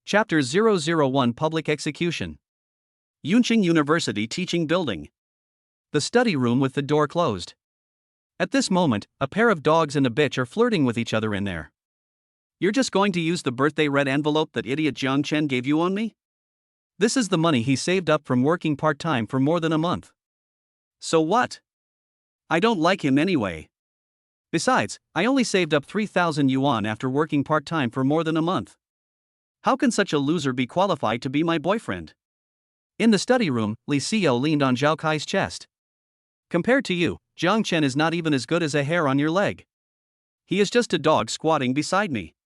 Chapter 001 Public Execution. Yunqing University Teaching Building. The study room with the door closed. At this moment, a pair of dogs and a bitch are flirting with each other in there. You're just going to use the birthday red envelope that idiot Jiang Chen gave you on me? This is the money he saved up from working part-time for more than a month. So what? I don't like him anyway. Besides, I only saved up 3,000 yuan after working part-time for more than a month. How can such a loser be qualified to be my boyfriend? In the study room, Li Xiao leaned on Zhao Kai's chest. Compared to you, Jiang Chen is not even as good as a hair on your leg. He is just a dog squatting beside me.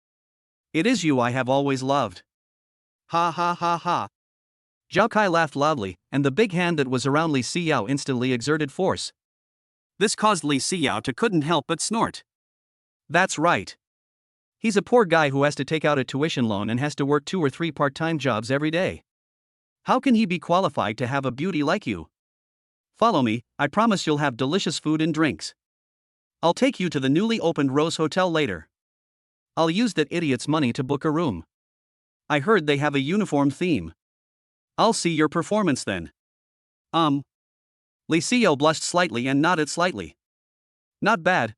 It is you I have always loved. Ha ha ha ha. Zhao Kai laughed loudly, and the big hand that was around Li Xiao instantly exerted force. This caused Li Xiao to couldn't help but snort. That's right. He's a poor guy who has to take out a tuition loan and has to work 2 or 3 part-time jobs every day. How can he be qualified to have a beauty like you? Follow me, I promise you'll have delicious food and drinks. I'll take you to the newly opened Rose Hotel later. I'll use that idiot's money to book a room. I heard they have a uniform theme. I'll see your performance then. Li Xiao blushed slightly and nodded slightly. Not bad,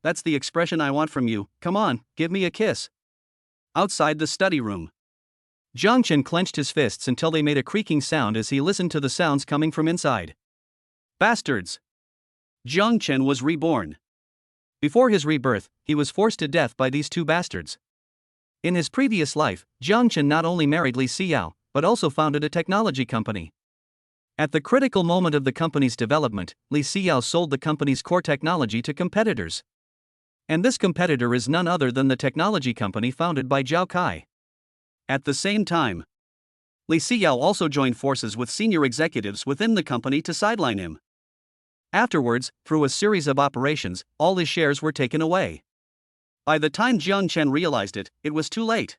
that's the expression I want from you, come on, give me a kiss. Outside the study room. Jiang Chen clenched his fists until they made a creaking sound as he listened to the sounds coming from inside. Bastards! Jiang Chen was reborn. Before his rebirth, he was forced to death by these 2 bastards. In his previous life, Jiang Chen not only married Li Xiao, but also founded a technology company. At the critical moment of the company's development, Li Xiao sold the company's core technology to competitors. And this competitor is none other than the technology company founded by Zhao Kai. At the same time, Li Xiao also joined forces with senior executives within the company to sideline him. Afterwards, through a series of operations, all his shares were taken away. By the time Jiang Chen realized it, it was too late.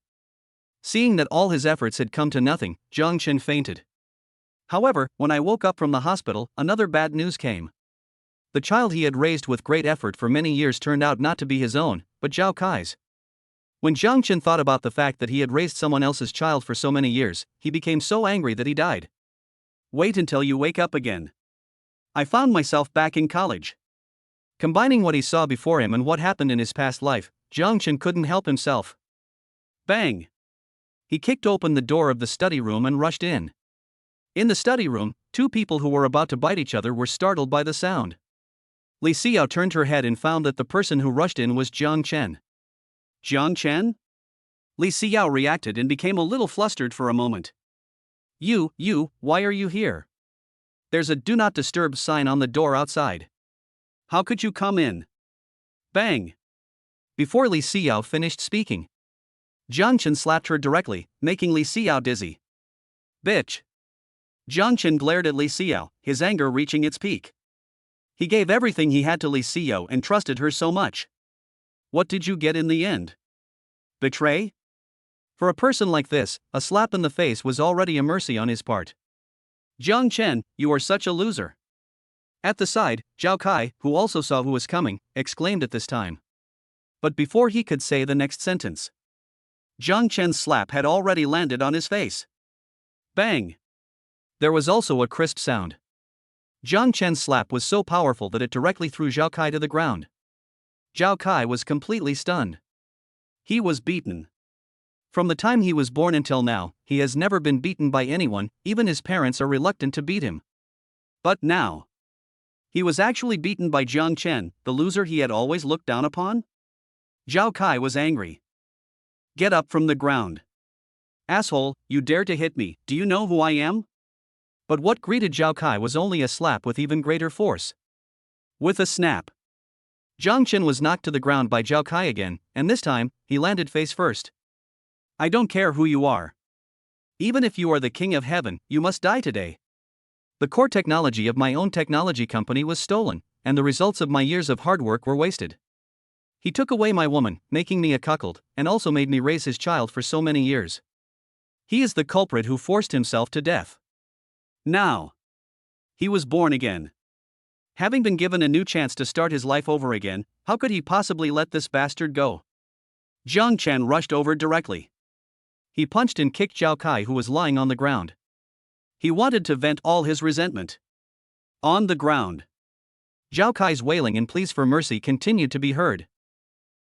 Seeing that all his efforts had come to nothing, Jiang Chen fainted. However, when I woke up from the hospital, another bad news came. The child he had raised with great effort for many years turned out not to be his own, but Zhao Kai's. When Jiang Chen thought about the fact that he had raised someone else's child for so many years, he became so angry that he died. Wait until you wake up again. I found myself back in college. Combining what he saw before him and what happened in his past life, Jiang Chen couldn't help himself. Bang! He kicked open the door of the study room and rushed in. In the study room, 2 people who were about to bite each other were startled by the sound. Li Xiao turned her head and found that the person who rushed in was Jiang Chen. Jiang Chen? Li Xiao reacted and became a little flustered for a moment. You, why are you here? There's a do not disturb sign on the door outside. How could you come in? Bang! Before Li Xiao finished speaking, Jiang Chen slapped her directly, making Li Xiao dizzy. Bitch! Jiang Chen glared at Li Xiao, his anger reaching its peak. He gave everything he had to Li Xiao and trusted her so much. What did you get in the end? Betray? For a person like this, a slap in the face was already a mercy on his part. Jiang Chen, you are such a loser. At the side, Zhao Kai, who also saw who was coming, exclaimed at this time. But before he could say the next sentence, Jiang Chen's slap had already landed on his face. Bang! There was also a crisp sound. Jiang Chen's slap was so powerful that it directly threw Zhao Kai to the ground. Zhao Kai was completely stunned. He was beaten. From the time he was born until now, he has never been beaten by anyone, even his parents are reluctant to beat him. But now, he was actually beaten by Jiang Chen, the loser he had always looked down upon? Zhao Kai was angry. Get up from the ground. Asshole, you dare to hit me, do you know who I am? But what greeted Zhao Kai was only a slap with even greater force. With a snap, Jiang Chen was knocked to the ground by Zhao Kai again, and this time, he landed face first. I don't care who you are. Even if you are the king of heaven, you must die today. The core technology of my own technology company was stolen, and the results of my years of hard work were wasted. He took away my woman, making me a cuckold, and also made me raise his child for so many years. He is the culprit who forced himself to death. Now, he was born again. Having been given a new chance to start his life over again, how could he possibly let this bastard go? Jiang Chen rushed over directly. He punched and kicked Zhao Kai, who was lying on the ground. He wanted to vent all his resentment. On the ground, Zhao Kai's wailing and pleas for mercy continued to be heard.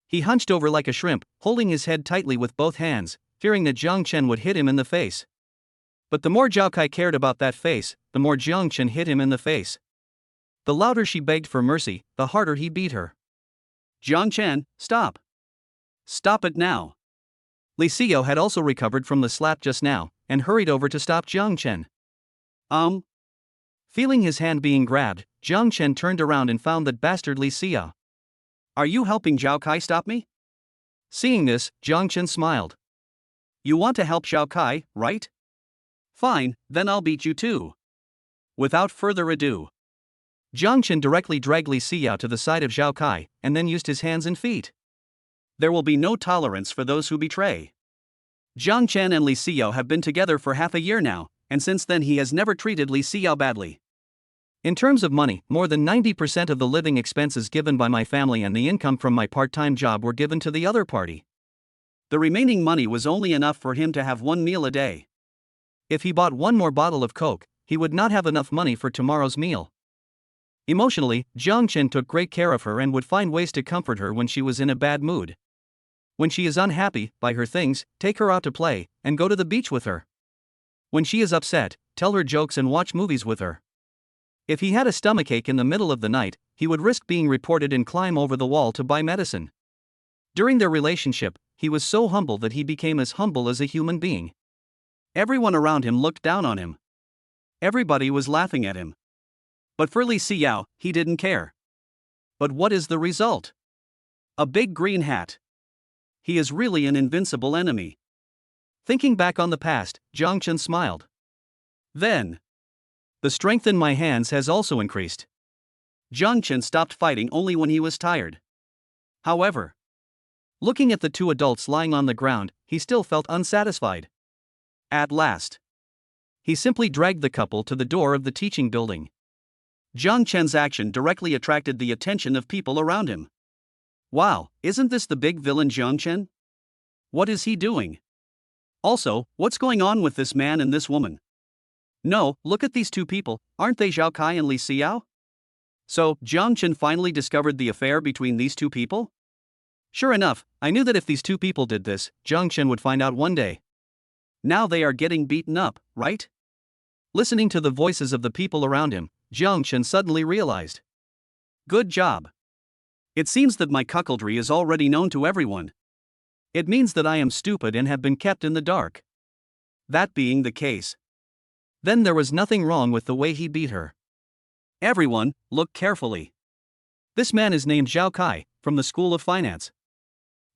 He hunched over like a shrimp, holding his head tightly with both hands, fearing that Jiang Chen would hit him in the face. But the more Zhao Kai cared about that face, the more Jiang Chen hit him in the face. The louder she begged for mercy, the harder he beat her. Jiang Chen, stop! Stop it now! Li Xiao had also recovered from the slap just now, and hurried over to stop Jiang Chen. Feeling his hand being grabbed, Jiang Chen turned around and found that bastard Li Xiao. Are you helping Zhao Kai stop me? Seeing this, Jiang Chen smiled. You want to help Zhao Kai, right? Fine, then I'll beat you too. Without further ado, Jiang Chen directly dragged Li Xiao to the side of Zhao Kai, and then used his hands and feet. There will be no tolerance for those who betray. Jiang Chen and Li Xiao have been together for half a year now, and since then he has never treated Li Xiao badly. In terms of money, more than 90% of the living expenses given by my family and the income from my part-time job were given to the other party. The remaining money was only enough for him to have one meal a day. If he bought one more bottle of Coke, he would not have enough money for tomorrow's meal. Emotionally, Jiang Chen took great care of her and would find ways to comfort her when she was in a bad mood. When she is unhappy, buy her things, take her out to play, and go to the beach with her. When she is upset, tell her jokes and watch movies with her. If he had a stomachache in the middle of the night, he would risk being reported and climb over the wall to buy medicine. During their relationship, he was so humble that he became as humble as a human being. Everyone around him looked down on him. Everybody was laughing at him. But for Li Xiao, he didn't care. But what is the result? A big green hat. He is really an invincible enemy. Thinking back on the past, Jiang Chen smiled. Then, the strength in my hands has also increased. Jiang Chen stopped fighting only when he was tired. However, looking at the two adults lying on the ground, he still felt unsatisfied. At last, he simply dragged the couple to the door of the teaching building. Jiang Chen's action directly attracted the attention of people around him. Wow, isn't this the big villain Jiang Chen? What is he doing? Also, what's going on with this man and this woman? No, look at these two people, aren't they Zhao Kai and Li Xiao? So, Jiang Chen finally discovered the affair between these two people? Sure enough, I knew that if these two people did this, Jiang Chen would find out one day. Now they are getting beaten up, right? Listening to the voices of the people around him, Jiang Chen suddenly realized. Good job. It seems that my cuckoldry is already known to everyone. It means that I am stupid and have been kept in the dark. That being the case, then there was nothing wrong with the way he beat her. Everyone, look carefully. This man is named Zhao Kai, from the School of Finance.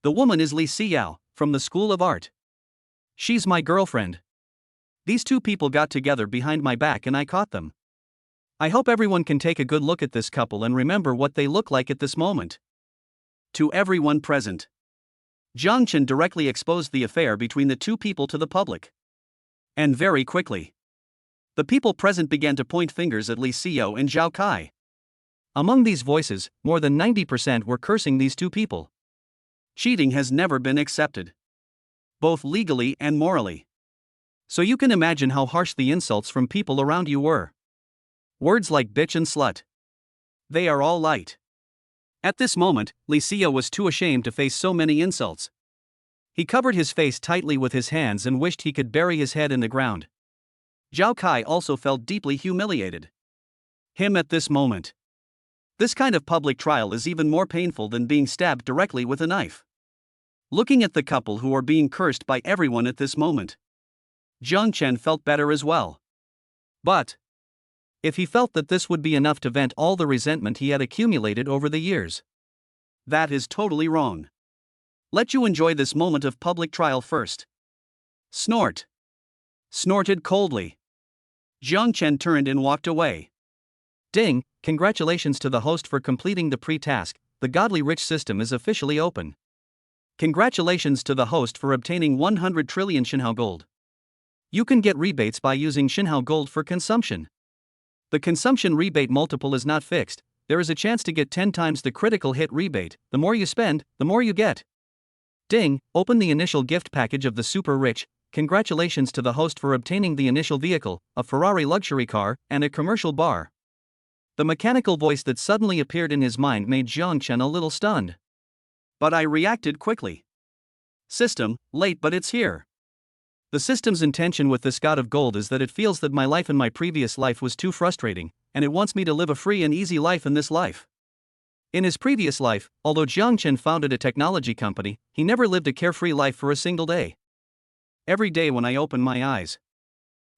The woman is Li Xiao, from the School of Art. She's my girlfriend. These two people got together behind my back and I caught them. I hope everyone can take a good look at this couple and remember what they look like at this moment. To everyone present, Jiang Chen directly exposed the affair between the two people to the public. And very quickly, the people present began to point fingers at Li Xiao and Zhao Kai. Among these voices, more than 90% were cursing these two people. Cheating has never been accepted, both legally and morally. So you can imagine how harsh the insults from people around you were. Words like bitch and slut, they are all light. At this moment, Li Xiao was too ashamed to face so many insults. He covered his face tightly with his hands and wished he could bury his head in the ground. Zhao Kai also felt deeply humiliated. Him at this moment. This kind of public trial is even more painful than being stabbed directly with a knife. Looking at the couple who are being cursed by everyone at this moment, Jiang Chen felt better as well. But if he felt that this would be enough to vent all the resentment he had accumulated over the years, that is totally wrong. Let you enjoy this moment of public trial first. Snort. Snorted coldly. Jiang Chen turned and walked away. Ding, congratulations to the host for completing the pre-task, the Godly Rich system is officially open. Congratulations to the host for obtaining 100 trillion Xinhao gold. You can get rebates by using Xinhao gold for consumption. The consumption rebate multiple is not fixed, there is a chance to get 10 times the critical hit rebate, the more you spend, the more you get. Ding, open the initial gift package of the Super Rich, congratulations to the host for obtaining the initial vehicle, a Ferrari luxury car, and a commercial bar. The mechanical voice that suddenly appeared in his mind made Jiang Chen a little stunned. But I reacted quickly. System, late but it's here. The system's intention with this god of gold is that it feels that my life in my previous life was too frustrating, and it wants me to live a free and easy life in this life. In his previous life, although Jiang Chen founded a technology company, he never lived a carefree life for a single day. Every day when I open my eyes,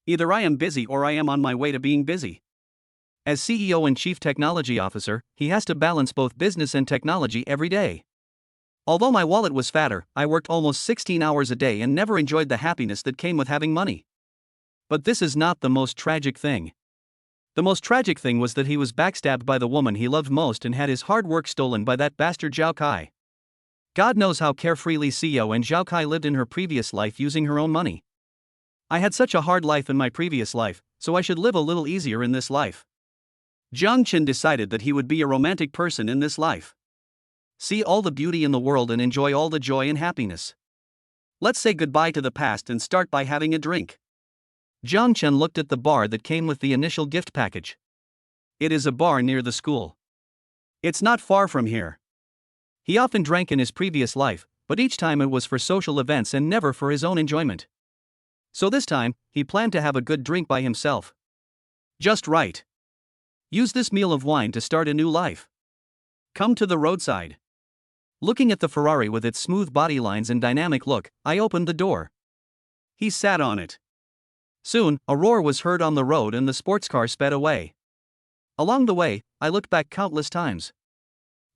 either I am busy or I am on my way to being busy. As CEO and Chief Technology Officer, he has to balance both business and technology every day. Although my wallet was fatter, I worked almost 16 hours a day and never enjoyed the happiness that came with having money. But this is not the most tragic thing. The most tragic thing was that he was backstabbed by the woman he loved most and had his hard work stolen by that bastard Zhao Kai. God knows how carefreely CEO and Zhao Kai lived in her previous life using her own money. I had such a hard life in my previous life, so I should live a little easier in this life. Jiang Chen decided that he would be a romantic person in this life. See all the beauty in the world and enjoy all the joy and happiness. Let's say goodbye to the past and start by having a drink. Jiang Chen looked at the bar that came with the initial gift package. It is a bar near the school. It's not far from here. He often drank in his previous life, but each time it was for social events and never for his own enjoyment. So this time, he planned to have a good drink by himself. Just right. Use this meal of wine to start a new life. Come to the roadside. Looking at the Ferrari with its smooth body lines and dynamic look, I opened the door. He sat on it. Soon, a roar was heard on the road and the sports car sped away. Along the way, I looked back countless times.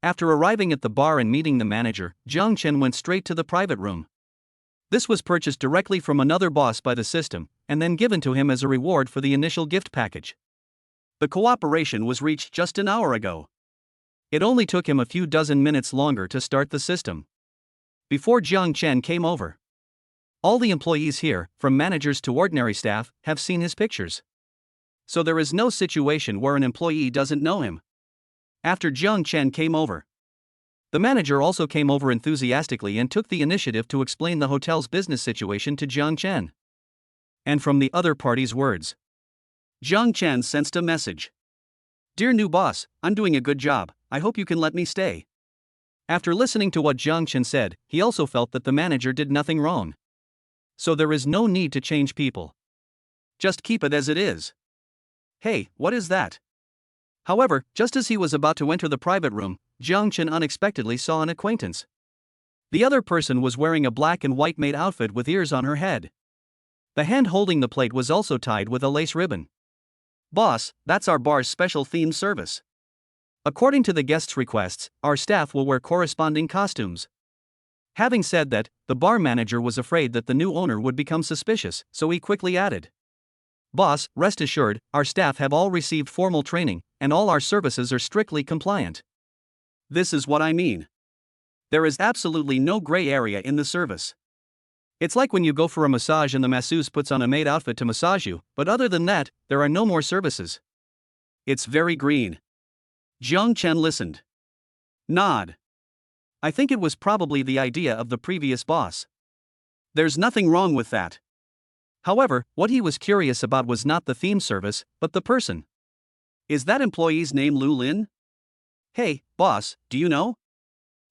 After arriving at the bar and meeting the manager, Jiang Chen went straight to the private room. This was purchased directly from another boss by the system, and then given to him as a reward for the initial gift package. The cooperation was reached just an hour ago. It only took him a few dozen minutes longer to start the system. Before Jiang Chen came over, all the employees here, from managers to ordinary staff, have seen his pictures. So there is no situation where an employee doesn't know him. After Jiang Chen came over, the manager also came over enthusiastically and took the initiative to explain the hotel's business situation to Jiang Chen. And from the other party's words, Jiang Chen sensed a message. Dear new boss, I'm doing a good job, I hope you can let me stay. After listening to what Jiang Chen said, he also felt that the manager did nothing wrong. So there is no need to change people. Just keep it as it is. Hey, what is that? However, just as he was about to enter the private room, Jiang Chen unexpectedly saw an acquaintance. The other person was wearing a black and white maid outfit with ears on her head. The hand holding the plate was also tied with a lace ribbon. Boss, that's our bar's special themed service. According to the guests' requests, our staff will wear corresponding costumes. Having said that, the bar manager was afraid that the new owner would become suspicious, so he quickly added, Boss, rest assured, our staff have all received formal training, and all our services are strictly compliant. This is what I mean. There is absolutely no gray area in the service. It's like when you go for a massage and the masseuse puts on a maid outfit to massage you, but other than that, there are no more services. It's very green. Jiang Chen listened. Nod. I think it was probably the idea of the previous boss. There's nothing wrong with that. However, what he was curious about was not the theme service, but the person. Is that employee's name Lu Lin? Hey, boss, do you know?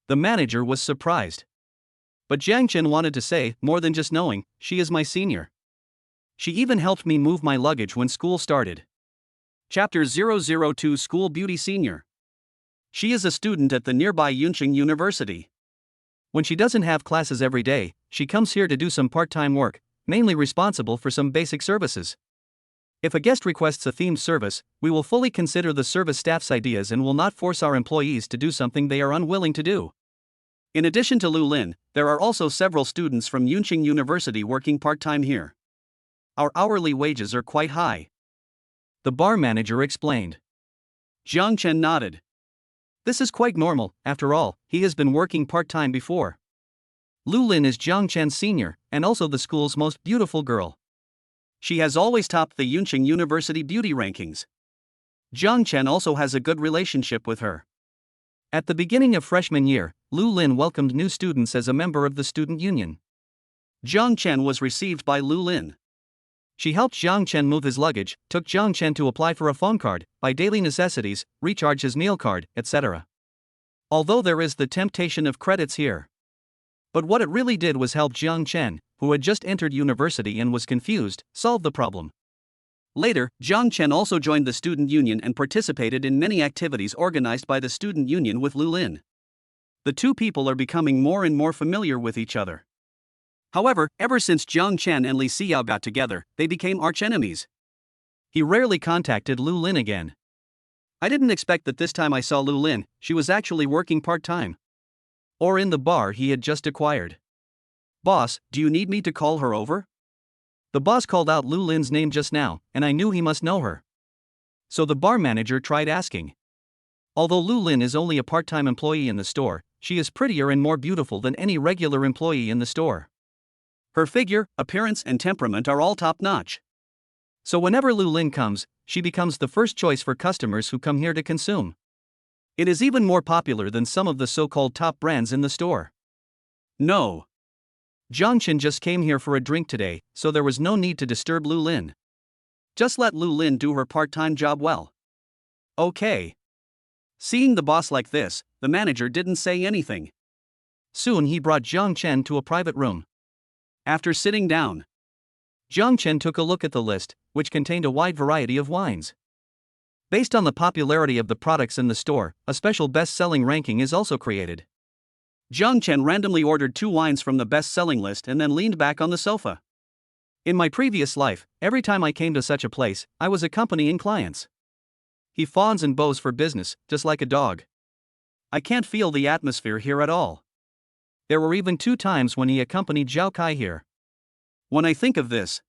The manager was surprised. But Jiang Chen wanted to say, more than just knowing, she is my senior. She even helped me move my luggage when school started. Chapter 002 School Beauty Senior. She is a student at the nearby Yunqing University. When she doesn't have classes every day, she comes here to do some part-time work, mainly responsible for some basic services. If a guest requests a themed service, we will fully consider the service staff's ideas and will not force our employees to do something they are unwilling to do. In addition to Lu Lin, there are also several students from Yunqing University working part-time here. Our hourly wages are quite high. The bar manager explained. Jiang Chen nodded. This is quite normal, after all, he has been working part-time before. Lu Lin is Jiang Chen's senior, and also the school's most beautiful girl. She has always topped the Yunqing University beauty rankings. Jiang Chen also has a good relationship with her. At the beginning of freshman year, Lu Lin welcomed new students as a member of the student union. Jiang Chen was received by Lu Lin. She helped Jiang Chen move his luggage, took Jiang Chen to apply for a phone card, buy daily necessities, recharge his meal card, etc. Although there is the temptation of credits here. But what it really did was help Jiang Chen, who had just entered university and was confused, solve the problem. Later, Jiang Chen also joined the student union and participated in many activities organized by the student union with Lu Lin. The two people are becoming more and more familiar with each other. However, ever since Jiang Chen and Li Xiao got together, they became archenemies. He rarely contacted Lu Lin again. I didn't expect that this time I saw Lu Lin, she was actually working part-time. Or in the bar he had just acquired. "Boss, do you need me to call her over?" The boss called out Lu Lin's name just now, and I knew he must know her. So the bar manager tried asking. Although Lu Lin is only a part-time employee in the store, she is prettier and more beautiful than any regular employee in the store. Her figure, appearance and temperament are all top-notch. So whenever Lu Lin comes, she becomes the first choice for customers who come here to consume. It is even more popular than some of the so-called top brands in the store. No. Jiang Chen just came here for a drink today, so there was no need to disturb Lu Lin. Just let Lu Lin do her part-time job well. Okay. Seeing the boss like this, the manager didn't say anything. Soon he brought Jiang Chen to a private room. After sitting down, Jiang Chen took a look at the list, which contained a wide variety of wines. Based on the popularity of the products in the store, a special best-selling ranking is also created. Jiang Chen randomly ordered 2 wines from the best-selling list and then leaned back on the sofa. In my previous life, every time I came to such a place, I was accompanying clients. He fawns and bows for business, just like a dog. I can't feel the atmosphere here at all. There were even 2 times when he accompanied Zhao Kai here. When I think of this,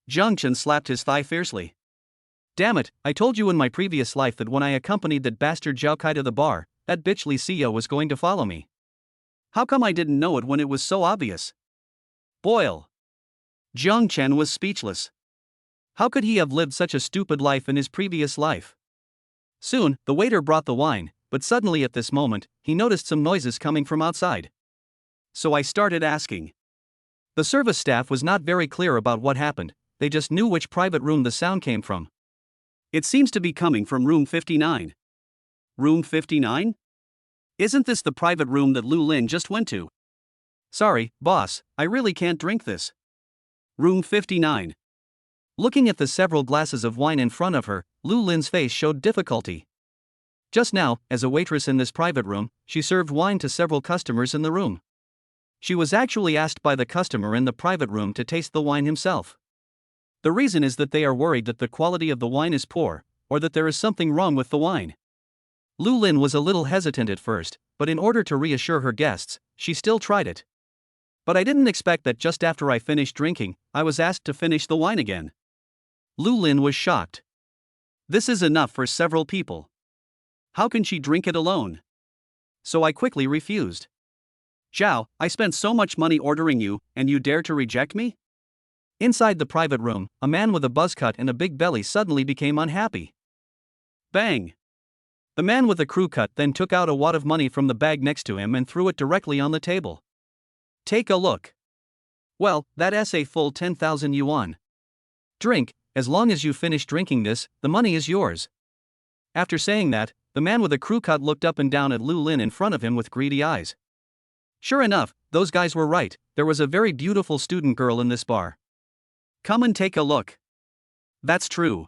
Jiang Chen slapped his thigh fiercely. Damn it, I told you in my previous life that when I accompanied that bastard Zhao Kai to the bar, that bitch Li Xiao was going to follow me. How come I didn't know it when it was so obvious? Boil. Jiang Chen was speechless. How could he have lived such a stupid life in his previous life? Soon, the waiter brought the wine, but suddenly at this moment, he noticed some noises coming from outside. So I started asking. The service staff was not very clear about what happened, they just knew which private room the sound came from. It seems to be coming from room 59. Room 59? Isn't this the private room that Lu Lin just went to? Sorry, boss, I really can't drink this. Room 59. Looking at the several glasses of wine in front of her, Lu Lin's face showed difficulty. Just now, as a waitress in this private room, she served wine to several customers in the room. She was actually asked by the customer in the private room to taste the wine himself. The reason is that they are worried that the quality of the wine is poor, or that there is something wrong with the wine. Lu Lin was a little hesitant at first, but in order to reassure her guests, she still tried it. But I didn't expect that just after I finished drinking, I was asked to finish the wine again. Lu Lin was shocked. This is enough for several people. How can she drink it alone? So I quickly refused. Zhao, I spent so much money ordering you, and you dare to reject me? Inside the private room, a man with a buzz cut and a big belly suddenly became unhappy. Bang! The man with the crew cut then took out a wad of money from the bag next to him and threw it directly on the table. Take a look. Well, that's a full 10,000 yuan. Drink, as long as you finish drinking this, the money is yours. After saying that, the man with the crew cut looked up and down at Lu Lin in front of him with greedy eyes. Sure enough, those guys were right, there was a very beautiful student girl in this bar. Come and take a look. That's true.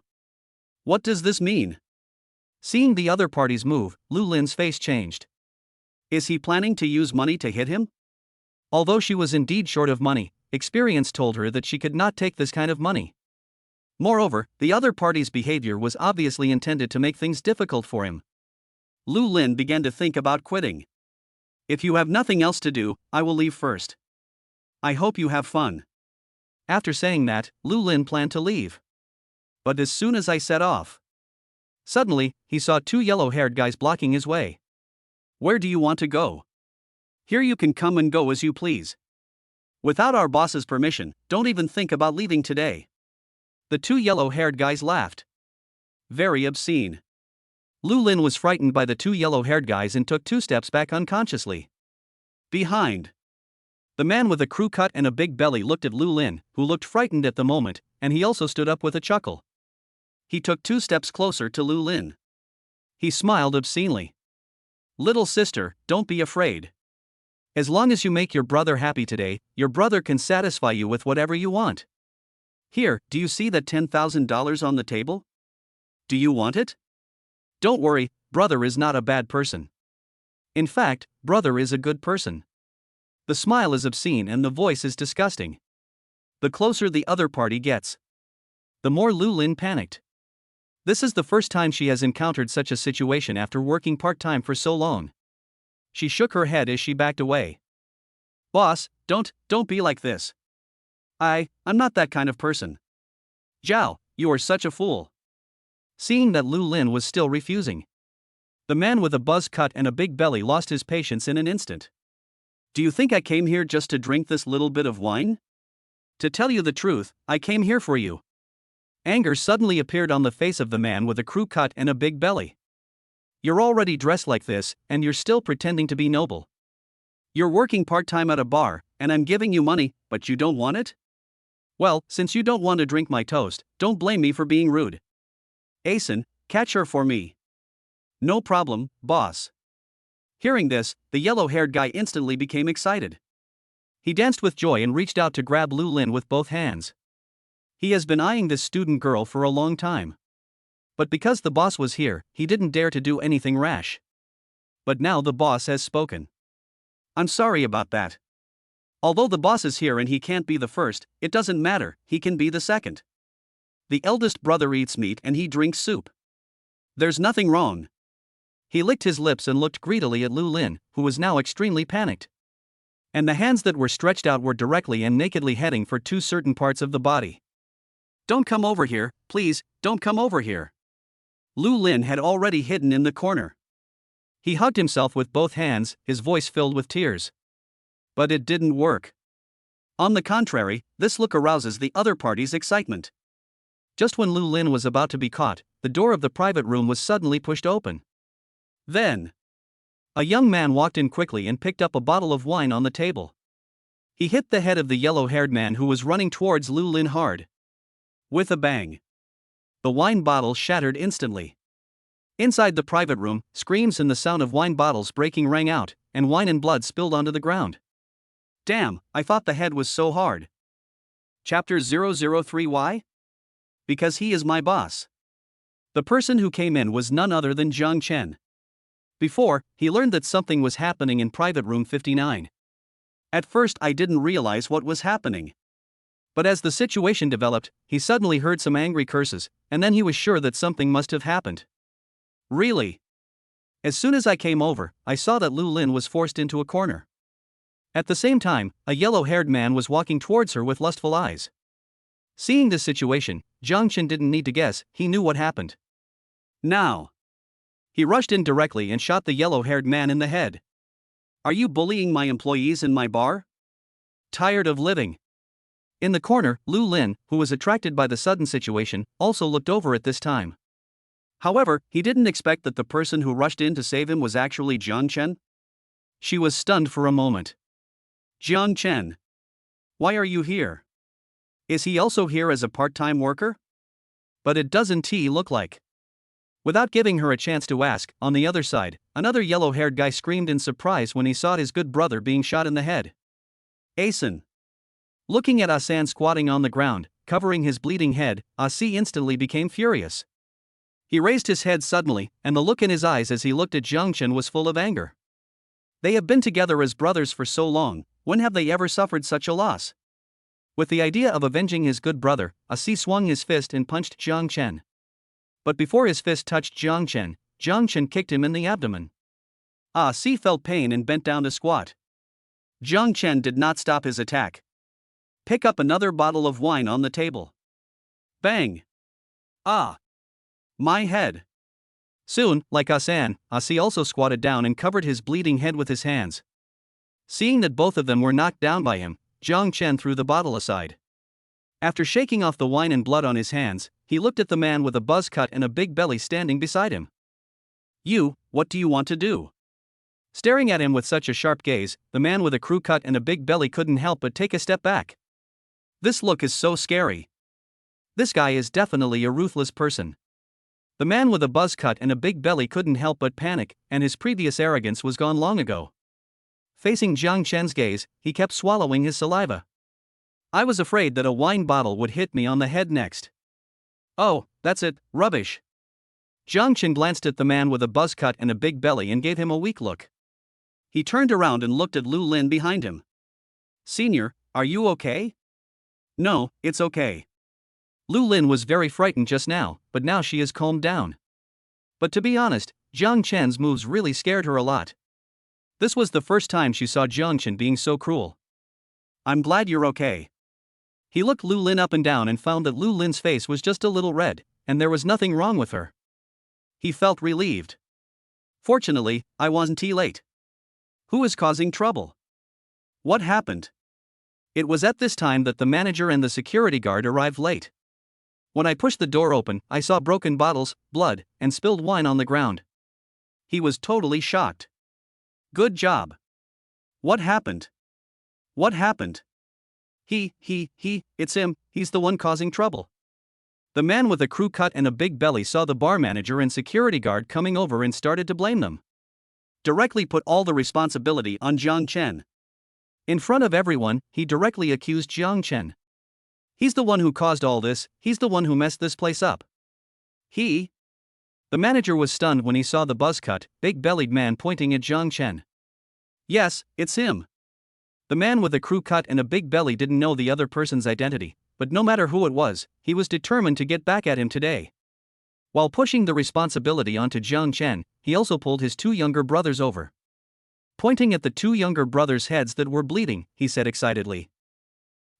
What does this mean? Seeing the other parties move, Lu Lin's face changed. Is he planning to use money to hit him? Although she was indeed short of money, experience told her that she could not take this kind of money. Moreover, the other party's behavior was obviously intended to make things difficult for him. Lu Lin began to think about quitting. If you have nothing else to do, I will leave first. I hope you have fun. After saying that, Lu Lin planned to leave. But as soon as I set off, suddenly, he saw 2 yellow-haired guys blocking his way. Where do you want to go? Here you can come and go as you please. Without our boss's permission, don't even think about leaving today. The 2 yellow-haired guys laughed. Very obscene. Lu Lin was frightened by the 2 yellow-haired guys and took 2 steps back unconsciously. Behind. The man with a crew cut and a big belly looked at Lu Lin, who looked frightened at the moment, and he also stood up with a chuckle. He took 2 steps closer to Lu Lin. He smiled obscenely. "Little sister, don't be afraid. As long as you make your brother happy today, your brother can satisfy you with whatever you want. Here, do you see that $10,000 on the table? Do you want it? Don't worry, brother is not a bad person. In fact, brother is a good person." The smile is obscene and the voice is disgusting. The closer the other party gets, the more Lu Lin panicked. This is the first time she has encountered such a situation after working part-time for so long. She shook her head as she backed away. "Boss, don't be like this. I'm not that kind of person." "Zhao, you are such a fool." Seeing that Lu Lin was still refusing, the man with a buzz cut and a big belly lost his patience in an instant. "Do you think I came here just to drink this little bit of wine? To tell you the truth, I came here for you." Anger suddenly appeared on the face of the man with a crew cut and a big belly. "You're already dressed like this, and you're still pretending to be noble. You're working part-time at a bar, and I'm giving you money, but you don't want it? Well, since you don't want to drink my toast, don't blame me for being rude. Asen, catch her for me." "No problem, boss." Hearing this, the yellow-haired guy instantly became excited. He danced with joy and reached out to grab Lu Lin with both hands. He has been eyeing this student girl for a long time. But because the boss was here, he didn't dare to do anything rash. But now the boss has spoken. "I'm sorry about that. Although the boss is here and he can't be the first, it doesn't matter, he can be the second. The eldest brother eats meat and he drinks soup. There's nothing wrong." He licked his lips and looked greedily at Lu Lin, who was now extremely panicked. And the hands that were stretched out were directly and nakedly heading for 2 certain parts of the body. "Don't come over here, please, don't come over here." Lu Lin had already hidden in the corner. He hugged himself with both hands, his voice filled with tears. But it didn't work. On the contrary, this look arouses the other party's excitement. Just when Lu Lin was about to be caught, the door of the private room was suddenly pushed open. Then, a young man walked in quickly and picked up a bottle of wine on the table. He hit the head of the yellow-haired man who was running towards Lu Lin hard. With a bang, the wine bottle shattered instantly. Inside the private room, screams and the sound of wine bottles breaking rang out, and wine and blood spilled onto the ground. "Damn, I thought the head was so hard." Chapter 003. Why? Because he is my boss. The person who came in was none other than Zhang Chen. Before, he learned that something was happening in private room 59. At first I didn't realize what was happening. But as the situation developed, he suddenly heard some angry curses, and then he was sure that something must have happened. Really? As soon as I came over, I saw that Lu Lin was forced into a corner. At the same time, a yellow-haired man was walking towards her with lustful eyes. Seeing this situation, Zhang Chen didn't need to guess, he knew what happened. Now, he rushed in directly and shot the yellow-haired man in the head. "Are you bullying my employees in my bar? Tired of living?" In the corner, Lu Lin, who was attracted by the sudden situation, also looked over at this time. However, he didn't expect that the person who rushed in to save him was actually Zhang Chen. She was stunned for a moment. "Zhang Chen, why are you here? Is he also here as a part-time worker? But it doesn't look like." Without giving her a chance to ask, on the other side, another yellow-haired guy screamed in surprise when he saw his good brother being shot in the head. "Asen." Looking at Asan squatting on the ground, covering his bleeding head, Asi instantly became furious. He raised his head suddenly, and the look in his eyes as he looked at Zhang Chen was full of anger. They have been together as brothers for so long, when have they ever suffered such a loss? With the idea of avenging his good brother, Asi swung his fist and punched Zhang Chen. But before his fist touched Zhang Chen kicked him in the abdomen. Asi felt pain and bent down to squat. Zhang Chen did not stop his attack. Pick up another bottle of wine on the table. Bang! Ah! My head! Soon, like Asan, Asi also squatted down and covered his bleeding head with his hands. Seeing that both of them were knocked down by him, Zhang Chen threw the bottle aside. After shaking off the wine and blood on his hands, he looked at the man with a buzz cut and a big belly standing beside him. "You, what do you want to do?" Staring at him with such a sharp gaze, the man with a crew cut and a big belly couldn't help but take a step back. This look is so scary. This guy is definitely a ruthless person. The man with a buzz cut and a big belly couldn't help but panic, and his previous arrogance was gone long ago. Facing Jiang Chen's gaze, he kept swallowing his saliva. I was afraid that a wine bottle would hit me on the head next. Oh, that's it, rubbish. Jiang Chen glanced at the man with a buzz cut and a big belly and gave him a weak look. He turned around and looked at Lu Lin behind him. Senior, are you okay? No, it's okay. Lu Lin was very frightened just now, but now she is calmed down. But to be honest, Jiang Chen's moves really scared her a lot. This was the first time she saw Jiang Chen being so cruel. I'm glad you're okay. He looked Lu Lin up and down and found that Lu Lin's face was just a little red, and there was nothing wrong with her. He felt relieved. Fortunately, I wasn't too late. Who is causing trouble? What happened? It was at this time that the manager and the security guard arrived late. When I pushed the door open, I saw broken bottles, blood, and spilled wine on the ground. He was totally shocked. Good job. What happened? What happened? It's him, he's the one causing trouble. The man with a crew cut and a big belly saw the bar manager and security guard coming over and started to blame them. Directly put all the responsibility on Jiang Chen. In front of everyone, he directly accused Jiang Chen. He's the one who caused all this, he's the one who messed this place up. The manager was stunned when he saw the buzz-cut, big-bellied man pointing at Jiang Chen. Yes, it's him. The man with a crew cut and a big belly didn't know the other person's identity, but no matter who it was, he was determined to get back at him today. While pushing the responsibility onto Jiang Chen, he also pulled his two younger brothers over. Pointing at the two younger brothers' heads that were bleeding, he said excitedly.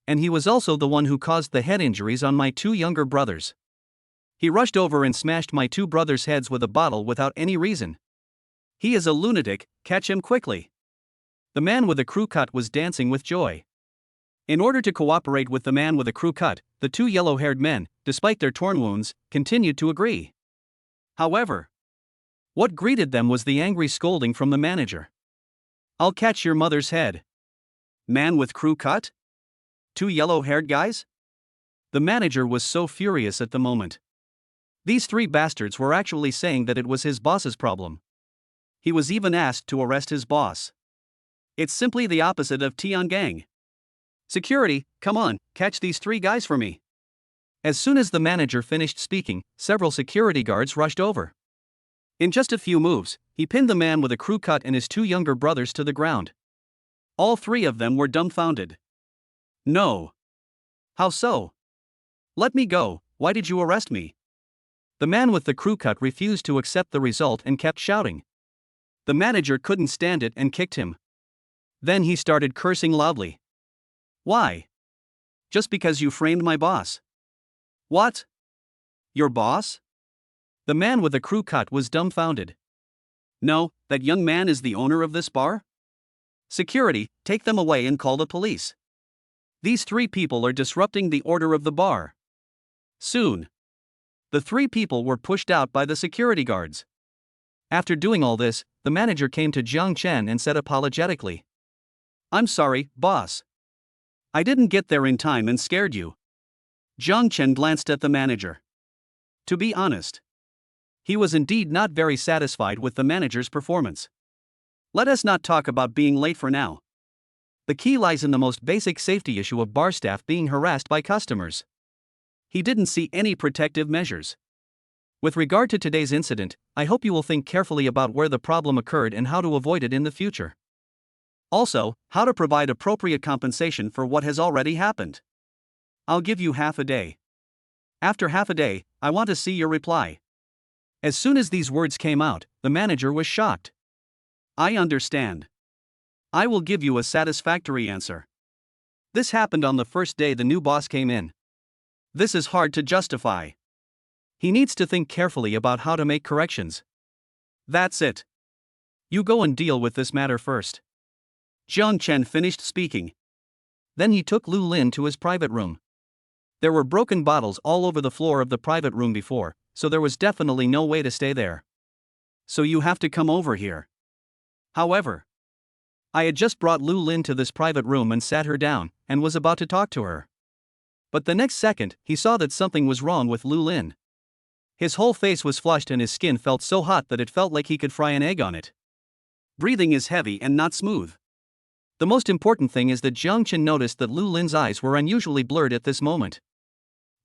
And he was also the one who caused the head injuries on my two younger brothers. He rushed over and smashed my two brothers' heads with a bottle without any reason. He is a lunatic, catch him quickly. The man with a crew cut was dancing with joy. In order to cooperate with the man with a crew cut, the two yellow-haired men, despite their torn wounds, continued to agree. However, what greeted them was the angry scolding from the manager. I'll catch your mother's head. Man with crew cut? Two yellow-haired guys? The manager was so furious at the moment. These three bastards were actually saying that it was his boss's problem. He was even asked to arrest his boss. It's simply the opposite of Tiangang. Security, come on, catch these three guys for me. As soon as the manager finished speaking, several security guards rushed over. In just a few moves, he pinned the man with a crew cut and his two younger brothers to the ground. All three of them were dumbfounded. No. How so? Let me go, why did you arrest me? The man with the crew cut refused to accept the result and kept shouting. The manager couldn't stand it and kicked him. Then he started cursing loudly. Why? Just because you framed my boss. What? Your boss? The man with the crew cut was dumbfounded. No, that young man is the owner of this bar? Security, take them away and call the police. These three people are disrupting the order of the bar. Soon. The three people were pushed out by the security guards. After doing all this, the manager came to Jiang Chen and said apologetically. I'm sorry, boss. I didn't get there in time and scared you. Jiang Chen glanced at the manager. To be honest, he was indeed not very satisfied with the manager's performance. Let us not talk about being late for now. The key lies in the most basic safety issue of bar staff being harassed by customers. He didn't see any protective measures. With regard to today's incident, I hope you will think carefully about where the problem occurred and how to avoid it in the future. Also, how to provide appropriate compensation for what has already happened. I'll give you half a day. After half a day, I want to see your reply. As soon as these words came out, the manager was shocked. I understand. I will give you a satisfactory answer. This happened on the first day the new boss came in. This is hard to justify. He needs to think carefully about how to make corrections. That's it. You go and deal with this matter first. Jiang Chen finished speaking. Then he took Lu Lin to his private room. There were broken bottles all over the floor of the private room before, so there was definitely no way to stay there. So you have to come over here. However, I had just brought Lu Lin to this private room and sat her down, and was about to talk to her. But the next second, he saw that something was wrong with Lu Lin. His whole face was flushed and his skin felt so hot that it felt like he could fry an egg on it. Breathing is heavy and not smooth. The most important thing is that Jiang Chen noticed that Lu Lin's eyes were unusually blurred at this moment.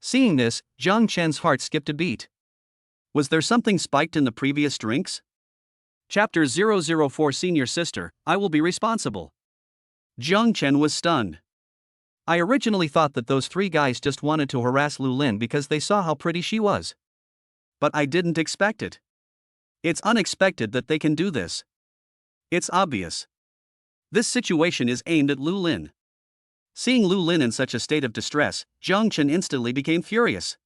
Seeing this, Jiang Chen's heart skipped a beat. Was there something spiked in the previous drinks? Chapter 004 Senior Sister, I will be responsible. Jiang Chen was stunned. I originally thought that those three guys just wanted to harass Lu Lin because they saw how pretty she was. But I didn't expect it. It's unexpected that they can do this. It's obvious. This situation is aimed at Lu Lin. Seeing Lu Lin in such a state of distress, Jiang Chen instantly became furious.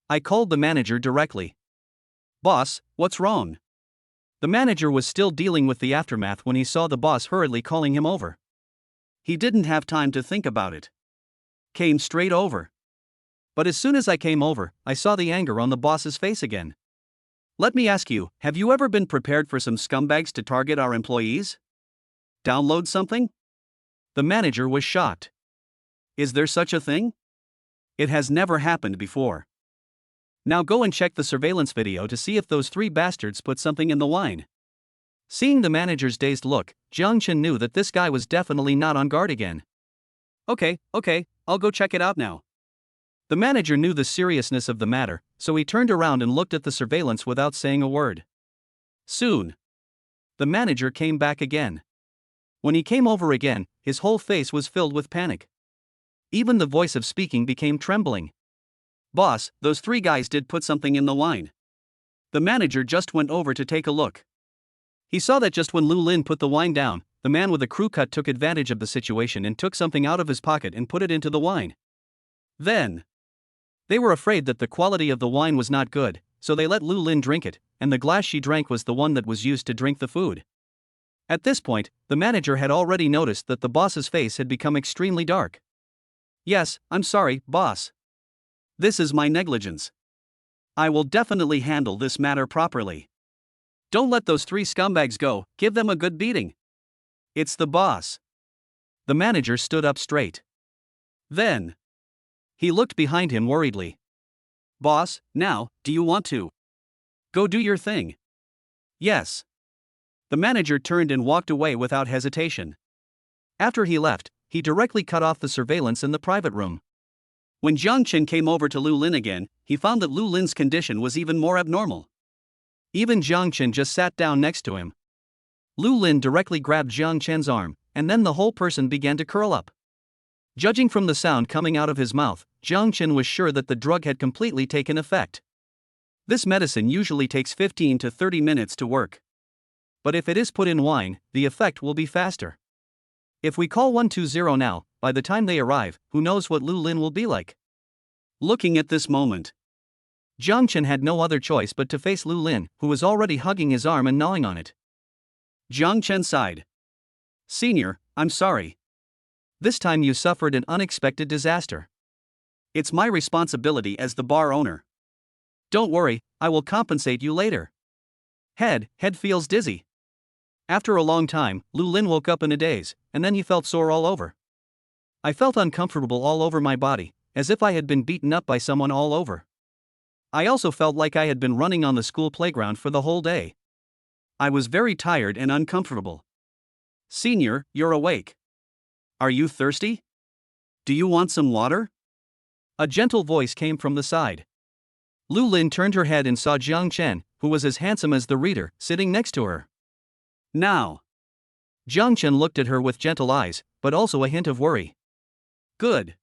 I called the manager directly. Boss, what's wrong? The manager was still dealing with the aftermath when he saw the boss hurriedly calling him over. He didn't have time to think about it. Came straight over. But as soon as I came over, I saw the anger on the boss's face again. Let me ask you, have you ever been prepared for some scumbags to target our employees? Download something? The manager was shocked. Is there such a thing? It has never happened before. Now go and check the surveillance video to see if those three bastards put something in the wine. Seeing the manager's dazed look, Jiang Chen knew that this guy was definitely not on guard again. Okay, I'll go check it out now. The manager knew the seriousness of the matter, so he turned around and looked at the surveillance without saying a word. Soon, the manager came back again. When he came over again, his whole face was filled with panic. Even the voice of speaking became trembling. Boss, those three guys did put something in the wine. The manager just went over to take a look. He saw that just when Lu Lin put the wine down, the man with the crew cut took advantage of the situation and took something out of his pocket and put it into the wine. Then, they were afraid that the quality of the wine was not good, so they let Lu Lin drink it, and the glass she drank was the one that was used to drink the food. At this point, the manager had already noticed that the boss's face had become extremely dark. Yes, I'm sorry, boss. This is my negligence. I will definitely handle this matter properly. Don't let those three scumbags go, give them a good beating. It's the boss. The manager stood up straight. Then, he looked behind him worriedly. Boss, now, do you want to go do your thing? Yes. The manager turned and walked away without hesitation. After he left, he directly cut off the surveillance in the private room. When Jiang Chen came over to Lu Lin again, he found that Lu Lin's condition was even more abnormal. Even Jiang Chen just sat down next to him. Lu Lin directly grabbed Jiang Chen's arm, and then the whole person began to curl up. Judging from the sound coming out of his mouth, Jiang Chen was sure that the drug had completely taken effect. This medicine usually takes 15 to 30 minutes to work. But if it is put in wine, the effect will be faster. If we call 120 now, by the time they arrive, who knows what Lu Lin will be like? Looking at this moment, Jiang Chen had no other choice but to face Lu Lin, who was already hugging his arm and gnawing on it. Jiang Chen sighed. Senior, I'm sorry. This time you suffered an unexpected disaster. It's my responsibility as the bar owner. Don't worry, I will compensate you later. Head feels dizzy. After a long time, Lu Lin woke up in a daze, and then he felt sore all over. I felt uncomfortable all over my body, as if I had been beaten up by someone all over. I also felt like I had been running on the school playground for the whole day. I was very tired and uncomfortable. Senior, you're awake. Are you thirsty? Do you want some water? A gentle voice came from the side. Lu Lin turned her head and saw Jiang Chen, who was as handsome as the reader, sitting next to her. Now. Jiang Chen looked at her with gentle eyes, but also a hint of worry. Good.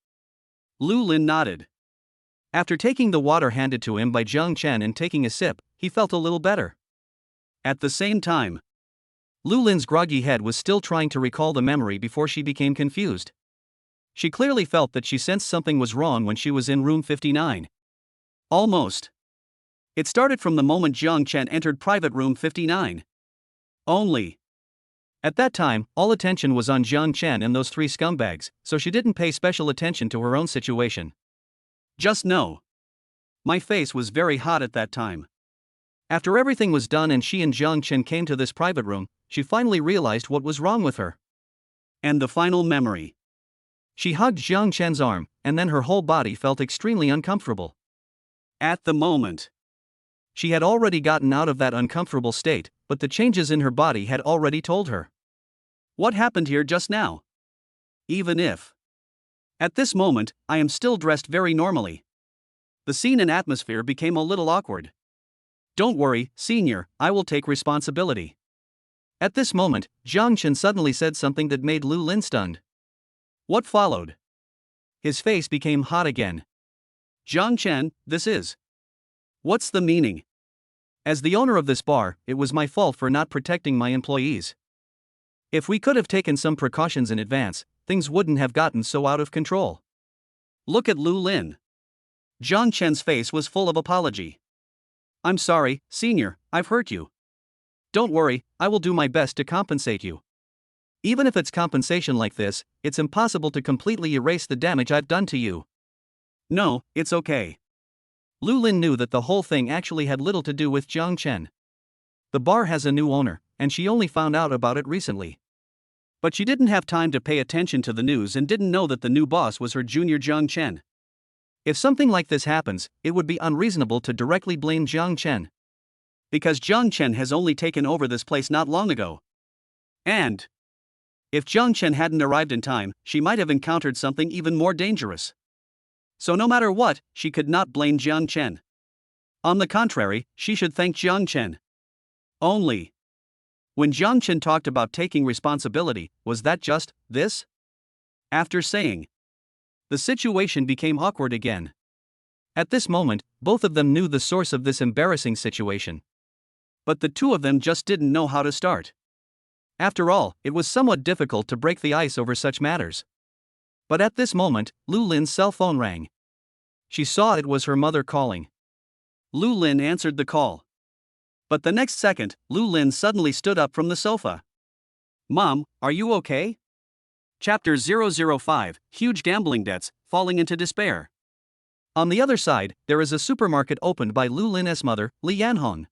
Lu Lin nodded. After taking the water handed to him by Jiang Chen and taking a sip, he felt a little better. At the same time, Lu Lin's groggy head was still trying to recall the memory before she became confused. She clearly felt that she sensed something was wrong when she was in room 59. Almost. It started from the moment Jiang Chen entered private room 59. Only. At that time, all attention was on Jiang Chen and those three scumbags, so she didn't pay special attention to her own situation. Just know. My face was very hot at that time. After everything was done and she and Jiang Chen came to this private room, she finally realized what was wrong with her. And the final memory. She hugged Jiang Chen's arm, and then her whole body felt extremely uncomfortable. At the moment, she had already gotten out of that uncomfortable state, but the changes in her body had already told her. What happened here just now? Even if, at this moment, I am still dressed very normally. The scene and atmosphere became a little awkward. Don't worry, senior, I will take responsibility. At this moment, Jiang Chen suddenly said something that made Lu Lin stunned. What followed? His face became hot again. Jiang Chen, this is. What's the meaning? As the owner of this bar, it was my fault for not protecting my employees. If we could have taken some precautions in advance, things wouldn't have gotten so out of control. Look at Lu Lin. Jiang Chen's face was full of apology. I'm sorry, senior, I've hurt you. Don't worry, I will do my best to compensate you. Even if it's compensation like this, it's impossible to completely erase the damage I've done to you. No, it's okay. Lu Lin knew that the whole thing actually had little to do with Jiang Chen. The bar has a new owner, and she only found out about it recently. But she didn't have time to pay attention to the news and didn't know that the new boss was her junior Jiang Chen. If something like this happens, it would be unreasonable to directly blame Jiang Chen. Because Jiang Chen has only taken over this place not long ago. And if Jiang Chen hadn't arrived in time, she might have encountered something even more dangerous. So no matter what, she could not blame Jiang Chen. On the contrary, she should thank Jiang Chen. Only. When Jiang Chen talked about taking responsibility, was that just this? After saying, the situation became awkward again. At this moment, both of them knew the source of this embarrassing situation. But the two of them just didn't know how to start. After all, it was somewhat difficult to break the ice over such matters. But at this moment, Lu Lin's cell phone rang. She saw it was her mother calling. Lu Lin answered the call. But the next second, Lu Lin suddenly stood up from the sofa. Mom, are you okay? Chapter 005, Huge Gambling Debts, Falling into Despair. On the other side, there is a supermarket opened by Lu Lin's mother, Li Yanhong.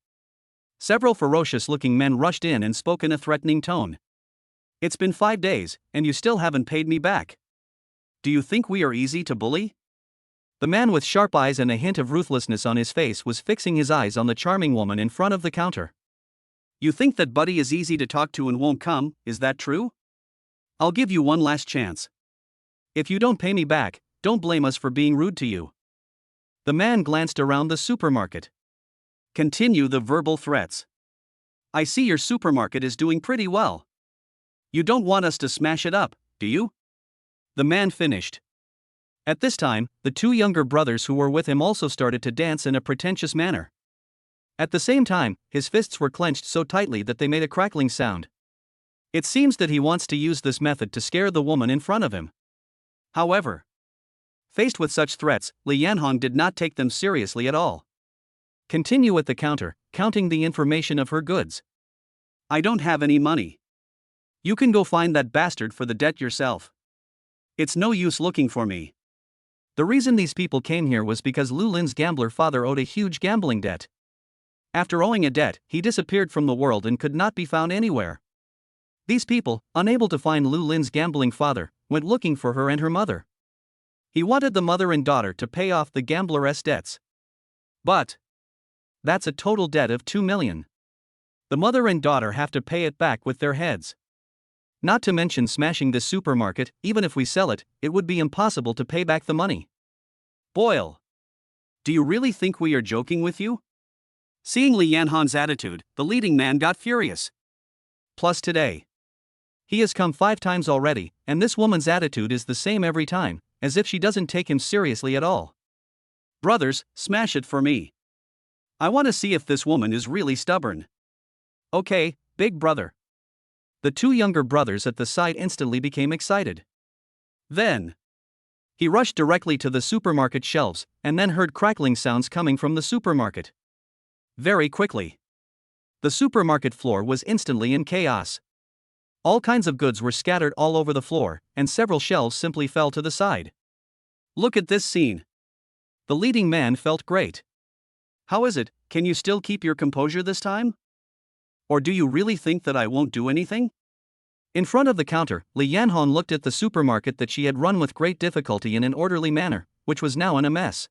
Several ferocious-looking men rushed in and spoke in a threatening tone. It's been 5 days, and you still haven't paid me back. Do you think we are easy to bully? The man with sharp eyes and a hint of ruthlessness on his face was fixing his eyes on the charming woman in front of the counter. You think that Buddy is easy to talk to and won't come, is that true? I'll give you one last chance. If you don't pay me back, don't blame us for being rude to you. The man glanced around the supermarket. Continue the verbal threats. I see your supermarket is doing pretty well. You don't want us to smash it up, do you? The man finished. At this time, the two younger brothers who were with him also started to dance in a pretentious manner. At the same time, his fists were clenched so tightly that they made a crackling sound. It seems that he wants to use this method to scare the woman in front of him. However, faced with such threats, Li Yanhong did not take them seriously at all. Continue at the counter, counting the information of her goods. I don't have any money. You can go find that bastard for the debt yourself. It's no use looking for me. The reason these people came here was because Lu Lin's gambler father owed a huge gambling debt. After owing a debt, he disappeared from the world and could not be found anywhere. These people, unable to find Lu Lin's gambling father, went looking for her and her mother. He wanted the mother and daughter to pay off the gambler's debts. But that's a total debt of 2 million. The mother and daughter have to pay it back with their heads. Not to mention smashing this supermarket, even if we sell it, it would be impossible to pay back the money. Boyle. Do you really think we are joking with you? Seeing Li Yanhong's attitude, the leading man got furious. Plus today. He has come 5 times already, and this woman's attitude is the same every time, as if she doesn't take him seriously at all. Brothers, smash it for me. I want to see if this woman is really stubborn. Okay, big brother. The two younger brothers at the side instantly became excited. Then he rushed directly to the supermarket shelves, and then heard crackling sounds coming from the supermarket. Very quickly, the supermarket floor was instantly in chaos. All kinds of goods were scattered all over the floor, and several shelves simply fell to the side. Look at this scene. The leading man felt great. How is it, can you still keep your composure this time? Or do you really think that I won't do anything? In front of the counter, Li Yanhong looked at the supermarket that she had run with great difficulty in an orderly manner, which was now in a mess.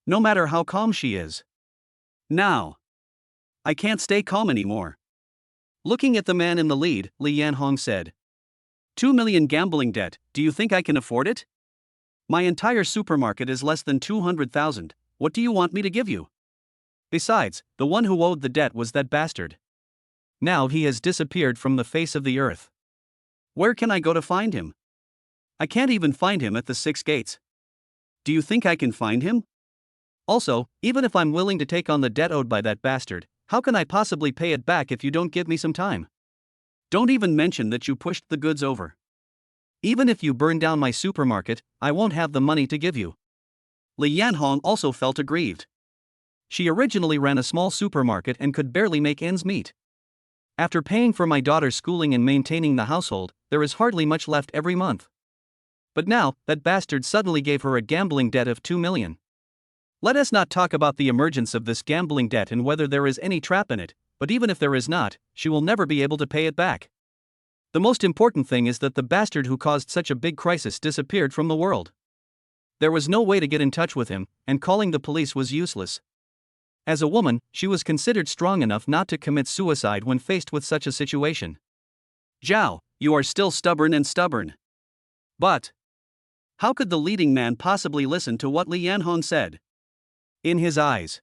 No matter how calm she is. Now, I can't stay calm anymore. Looking at the man in the lead, Li Yanhong said, 2 million gambling debt, do you think I can afford it? My entire supermarket is less than 200,000, what do you want me to give you? Besides, the one who owed the debt was that bastard. Now he has disappeared from the face of the earth. Where can I go to find him? I can't even find him at the 6 gates. Do you think I can find him? Also, even if I'm willing to take on the debt owed by that bastard, how can I possibly pay it back if you don't give me some time? Don't even mention that you pushed the goods over. Even if you burn down my supermarket, I won't have the money to give you. Li Yanhong also felt aggrieved. She originally ran a small supermarket and could barely make ends meet. After paying for my daughter's schooling and maintaining the household, there is hardly much left every month. But now, that bastard suddenly gave her a gambling debt of 2 million. Let us not talk about the emergence of this gambling debt and whether there is any trap in it, but even if there is not, she will never be able to pay it back. The most important thing is that the bastard who caused such a big crisis disappeared from the world. There was no way to get in touch with him, and calling the police was useless. As a woman, she was considered strong enough not to commit suicide when faced with such a situation. Zhao, you are still stubborn. But how could the leading man possibly listen to what Li Yanhong said? In his eyes,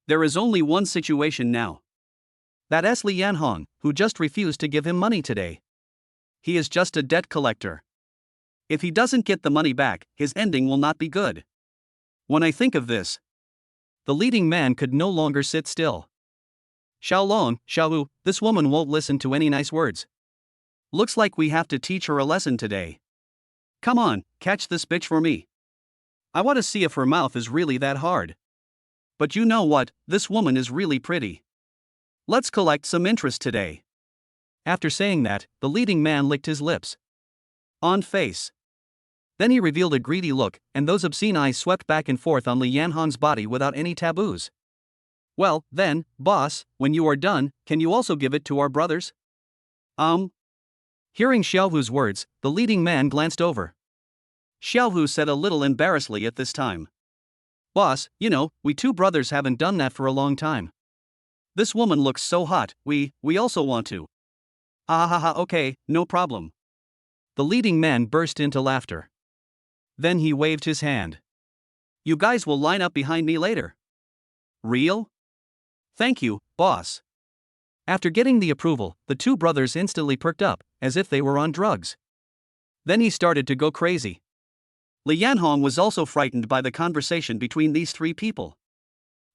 there is only one situation now. That's Li Yanhong, who just refused to give him money today. He is just a debt collector. If he doesn't get the money back, his ending will not be good. When I think of this, the leading man could no longer sit still. Xiaolong, Xiaohu, this woman won't listen to any nice words. Looks like we have to teach her a lesson today. Come on, catch this bitch for me. I want to see if her mouth is really that hard. But you know what, this woman is really pretty. Let's collect some interest today. After saying that, the leading man licked his lips. On face. Then he revealed a greedy look, and those obscene eyes swept back and forth on Li Yanhong's body without any taboos. Well, then, boss, when you are done, can you also give it to our brothers? Hearing Xiaohu's words, the leading man glanced over. Xiaohu said a little embarrassedly at this time. Boss, you know, we two brothers haven't done that for a long time. This woman looks so hot, we also want to. Okay, no problem. The leading man burst into laughter. Then he waved his hand. You guys will line up behind me later. Real? Thank you, boss. After getting the approval, the two brothers instantly perked up, as if they were on drugs. Then he started to go crazy. Li Yanhong was also frightened by the conversation between these 3 people.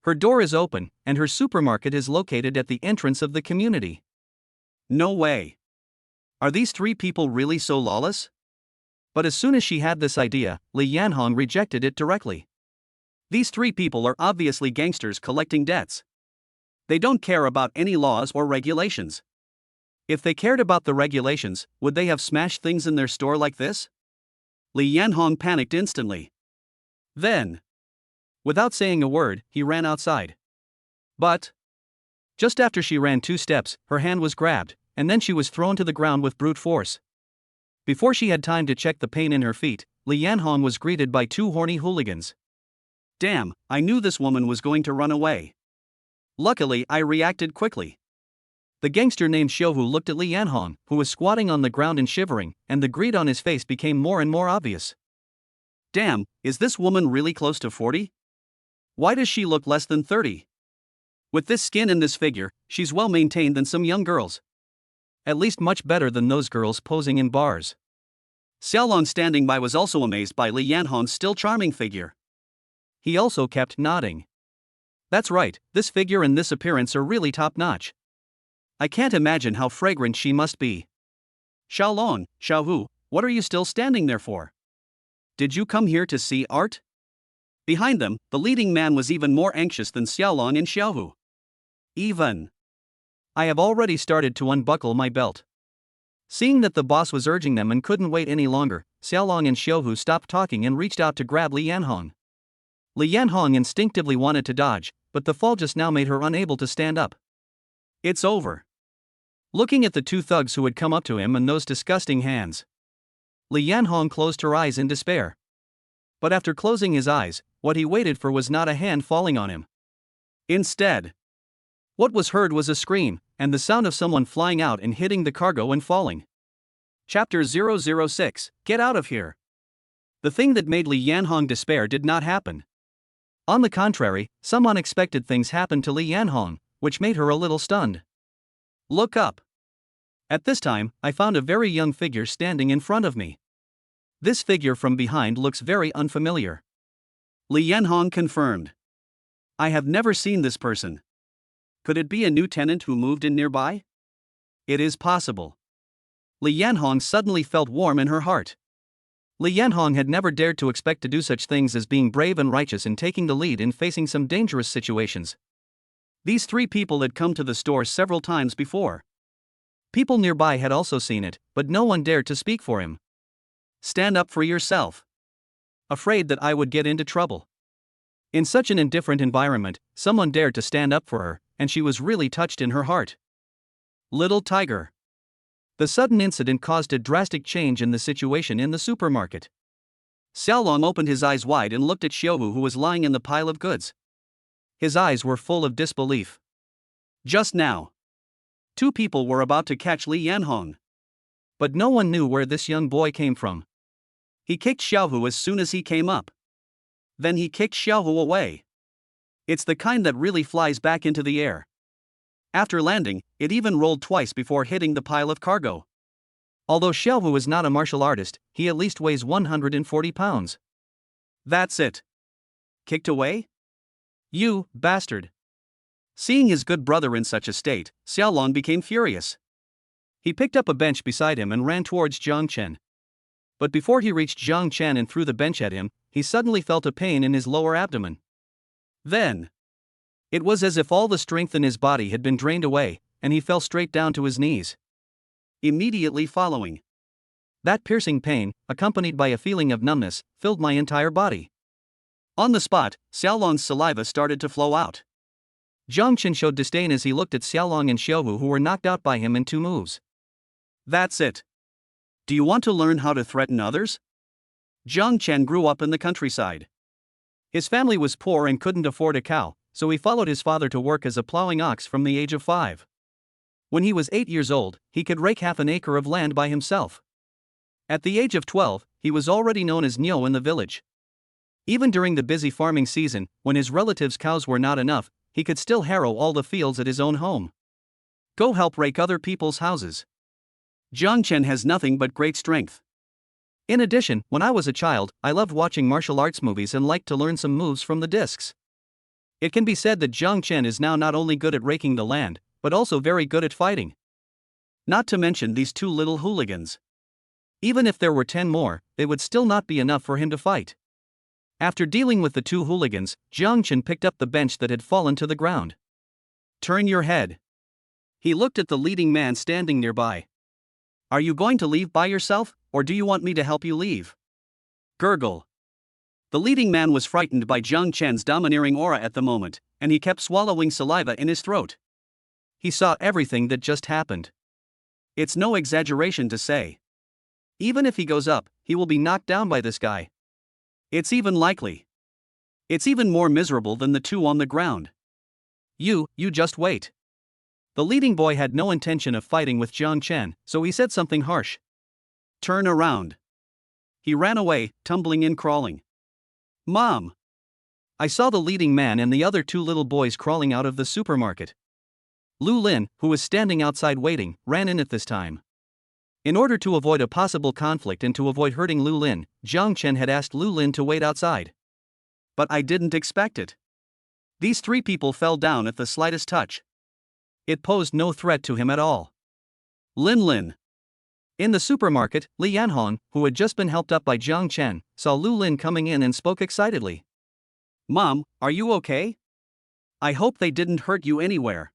Her door is open, and her supermarket is located at the entrance of the community. No way. Are these 3 people really so lawless? But as soon as she had this idea, Li Yanhong rejected it directly. These 3 people are obviously gangsters collecting debts. They don't care about any laws or regulations. If they cared about the regulations, would they have smashed things in their store like this? Li Yanhong panicked instantly. Then, without saying a word, he ran outside. But just after she ran 2 steps, her hand was grabbed, and then she was thrown to the ground with brute force. Before she had time to check the pain in her feet, Li Yanhong was greeted by 2 horny hooligans. Damn, I knew this woman was going to run away. Luckily, I reacted quickly. The gangster named Xiaohu looked at Li Yanhong, who was squatting on the ground and shivering, and the greed on his face became more and more obvious. Damn, is this woman really close to 40? Why does she look less than 30? With this skin and this figure, she's well maintained than some young girls. At least much better than those girls posing in bars. Xiaolong standing by was also amazed by Li Yanhong's still charming figure. He also kept nodding. That's right, this figure and this appearance are really top-notch. I can't imagine how fragrant she must be. Xiaolong, Xiaohu, what are you still standing there for? Did you come here to see art? Behind them, the leading man was even more anxious than Xiaolong and Xiaohu. I have already started to unbuckle my belt. Seeing that the boss was urging them and couldn't wait any longer, Xiaolong and Xiaohu stopped talking and reached out to grab Li Yanhong. Li Yanhong instinctively wanted to dodge, but the fall just now made her unable to stand up. It's over. Looking at the two thugs who had come up to him and those disgusting hands, Li Yanhong closed her eyes in despair. But after closing his eyes, what he waited for was not a hand falling on him. Instead, what was heard was a scream, and the sound of someone flying out and hitting the cargo and falling. Chapter 006, Get Out of Here. The thing that made Li Yanhong despair did not happen. On the contrary, some unexpected things happened to Li Yanhong, which made her a little stunned. Look up. At this time, I found a very young figure standing in front of me. This figure from behind looks very unfamiliar. Li Yanhong confirmed. I have never seen this person. Could it be a new tenant who moved in nearby? It is possible. Li Yanhong suddenly felt warm in her heart. Li Yanhong had never dared to expect to do such things as being brave and righteous and taking the lead in facing some dangerous situations. These three people had come to the store several times before. People nearby had also seen it, but no one dared to speak for him. Stand up for yourself. Afraid that I would get into trouble. In such an indifferent environment, someone dared to stand up for her, and she was really touched in her heart. Little tiger. The sudden incident caused a drastic change in the situation in the supermarket. Xiaolong opened his eyes wide and looked at Xiaohu, who was lying in the pile of goods. His eyes were full of disbelief. Just now, two people were about to catch Li Yanhong. But no one knew where this young boy came from. He kicked Xiaohu as soon as he came up. Then he kicked Xiaohu away. It's the kind that really flies back into the air. After landing, it even rolled twice before hitting the pile of cargo. Although Xiaohu is not a martial artist, he at least weighs 140 pounds. That's it. Kicked away? You bastard. Seeing his good brother in such a state, Xiaolong became furious. He picked up a bench beside him and ran towards Jiang Chen. But before he reached Jiang Chen and threw the bench at him, he suddenly felt a pain in his lower abdomen. Then, it was as if all the strength in his body had been drained away, and he fell straight down to his knees. Immediately following that piercing pain, accompanied by a feeling of numbness, filled my entire body. On the spot, Xiaolong's saliva started to flow out. Jiang Chen showed disdain as he looked at Xiaolong and Xiaohu, who were knocked out by him in 2 moves. That's it. Do you want to learn how to threaten others? Jiang Chen grew up in the countryside. His family was poor and couldn't afford a cow, so he followed his father to work as a plowing ox from the age of 5. When he was 8 years old, he could rake half an acre of land by himself. At the age of 12, he was already known as Niu in the village. Even during the busy farming season, when his relatives' cows were not enough, he could still harrow all the fields at his own home. Go help rake other people's houses. Jiang Chen has nothing but great strength. In addition, when I was a child, I loved watching martial arts movies and liked to learn some moves from the discs. It can be said that Jiang Chen is now not only good at raking the land, but also very good at fighting. Not to mention these 2 little hooligans. Even if there were 10 more, they would still not be enough for him to fight. After dealing with the 2 hooligans, Jiang Chen picked up the bench that had fallen to the ground. Turn your head. He looked at the leading man standing nearby. Are you going to leave by yourself, or do you want me to help you leave? Gurgle. The leading man was frightened by Jiang Chen's domineering aura at the moment, and he kept swallowing saliva in his throat. He saw everything that just happened. It's no exaggeration to say. Even if he goes up, he will be knocked down by this guy. It's even likely. It's even more miserable than the 2 on the ground. You just wait. The leading boy had no intention of fighting with Jiang Chen, so he said something harsh. Turn around. He ran away, tumbling and crawling. Mom! I saw the leading man and the other 2 little boys crawling out of the supermarket. Lu Lin, who was standing outside waiting, ran in at this time. In order to avoid a possible conflict and to avoid hurting Lu Lin, Jiang Chen had asked Lu Lin to wait outside. But I didn't expect it. These 3 people fell down at the slightest touch. It posed no threat to him at all. Lin. In the supermarket, Li Yanhong, who had just been helped up by Jiang Chen, saw Lu Lin coming in and spoke excitedly. Mom, are you okay? I hope they didn't hurt you anywhere.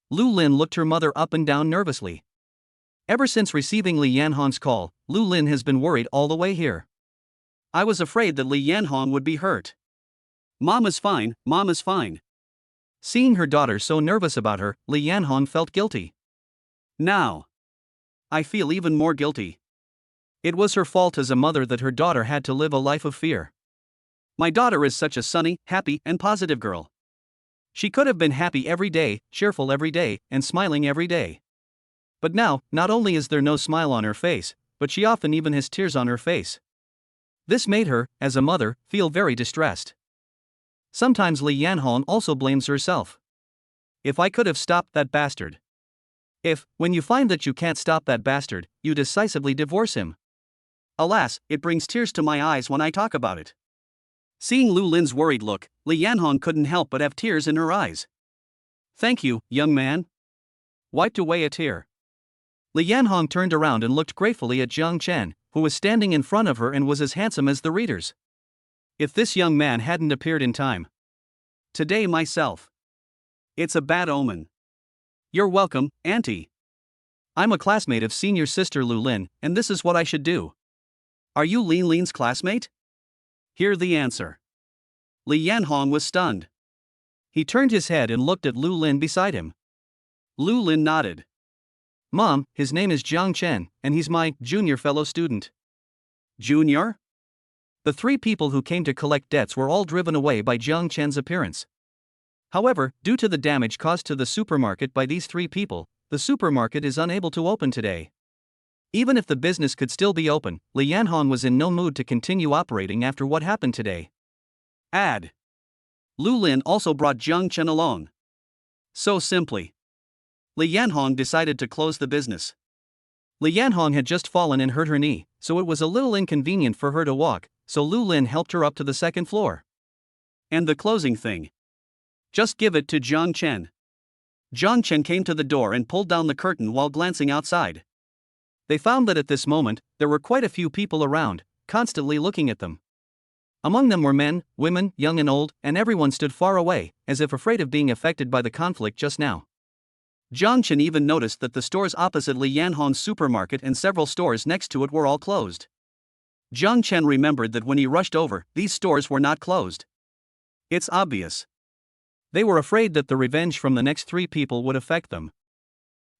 Lu Lin looked her mother up and down nervously. Ever since receiving Li Yanhong's call, Lu Lin has been worried all the way here. I was afraid that Li Yanhong would be hurt. Mom is fine. Seeing her daughter so nervous about her, Li Yanhong felt guilty. Now, I feel even more guilty. It was her fault as a mother that her daughter had to live a life of fear. My daughter is such a sunny, happy, and positive girl. She could have been happy every day, cheerful every day, and smiling every day. But now, not only is there no smile on her face, but she often even has tears on her face. This made her, as a mother, feel very distressed. Sometimes Li Yanhong also blames herself. If I could have stopped that bastard. If, when you find that you can't stop that bastard, you decisively divorce him. Alas, it brings tears to my eyes when I talk about it. Seeing Lu Lin's worried look, Li Yanhong couldn't help but have tears in her eyes. Thank you, young man. Wiped away a tear. Li Yanhong turned around and looked gratefully at Jiang Chen, who was standing in front of her and was as handsome as the readers. If this young man hadn't appeared in time. Today myself. It's a bad omen. You're welcome, Auntie. I'm a classmate of senior sister Lu Lin, and this is what I should do. Are you Lin Lin's classmate? Hear the answer. Li Yanhong was stunned. He turned his head and looked at Lu Lin beside him. Lu Lin nodded. Mom, his name is Jiang Chen, and he's my junior fellow student. Junior? The three people who came to collect debts were all driven away by Jiang Chen's appearance. However, due to the damage caused to the supermarket by these three people, the supermarket is unable to open today. Even if the business could still be open, Li Yanhong was in no mood to continue operating after what happened today. Add. Lu Lin also brought Jiang Chen along. So simply, Li Yanhong decided to close the business. Li Yanhong had just fallen and hurt her knee, so it was a little inconvenient for her to walk, so Lu Lin helped her up to the second floor. And the closing thing. Just give it to Jiang Chen. Jiang Chen came to the door and pulled down the curtain while glancing outside. They found that at this moment, there were quite a few people around, constantly looking at them. Among them were men, women, young and old, and everyone stood far away, as if afraid of being affected by the conflict just now. Jiang Chen even noticed that the stores opposite Li Yanhong's supermarket and several stores next to it were all closed. Jiang Chen remembered that when he rushed over, these stores were not closed. It's obvious. They were afraid that the revenge from the next three people would affect them.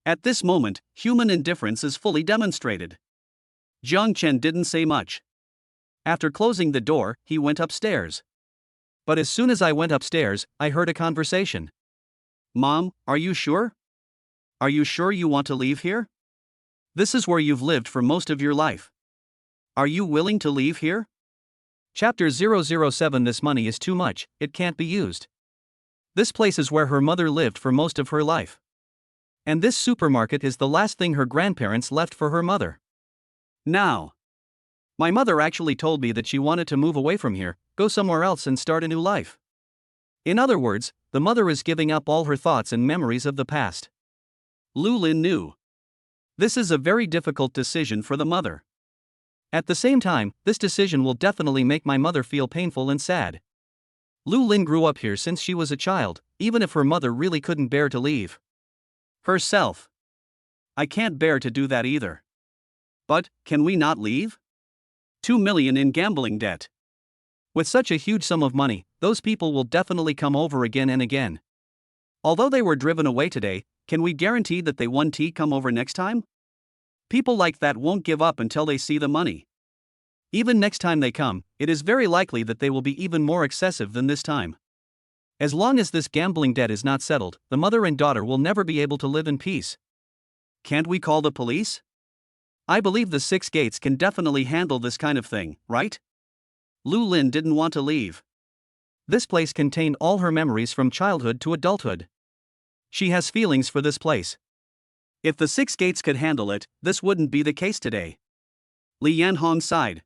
At this moment, human indifference is fully demonstrated. Jiang Chen didn't say much. After closing the door, he went upstairs. But as soon as I went upstairs, I heard a conversation. Mom, are you sure? Are you sure you want to leave here? This is where you've lived for most of your life. Are you willing to leave here? Chapter 007. This money is too much, it can't be used. This place is where her mother lived for most of her life. And this supermarket is the last thing her grandparents left for her mother. Now, my mother actually told me that she wanted to move away from here, go somewhere else and start a new life. In other words, the mother is giving up all her thoughts and memories of the past. Lu Lin knew. This is a very difficult decision for the mother. At the same time, this decision will definitely make my mother feel painful and sad. Lu Lin grew up here since she was a child, even if her mother really couldn't bear to leave herself. I can't bear to do that either. But, can we not leave? 2 million in gambling debt. With such a huge sum of money, those people will definitely come over again and again. Although they were driven away today, can we guarantee that they won't come over next time? People like that won't give up until they see the money. Even next time they come, it is very likely that they will be even more excessive than this time. As long as this gambling debt is not settled, the mother and daughter will never be able to live in peace. Can't we call the police? I believe the 6 gates can definitely handle this kind of thing, right? Lu Lin didn't want to leave. This place contained all her memories from childhood to adulthood. She has feelings for this place. If the 6 gates could handle it, this wouldn't be the case today. Li Yanhong sighed.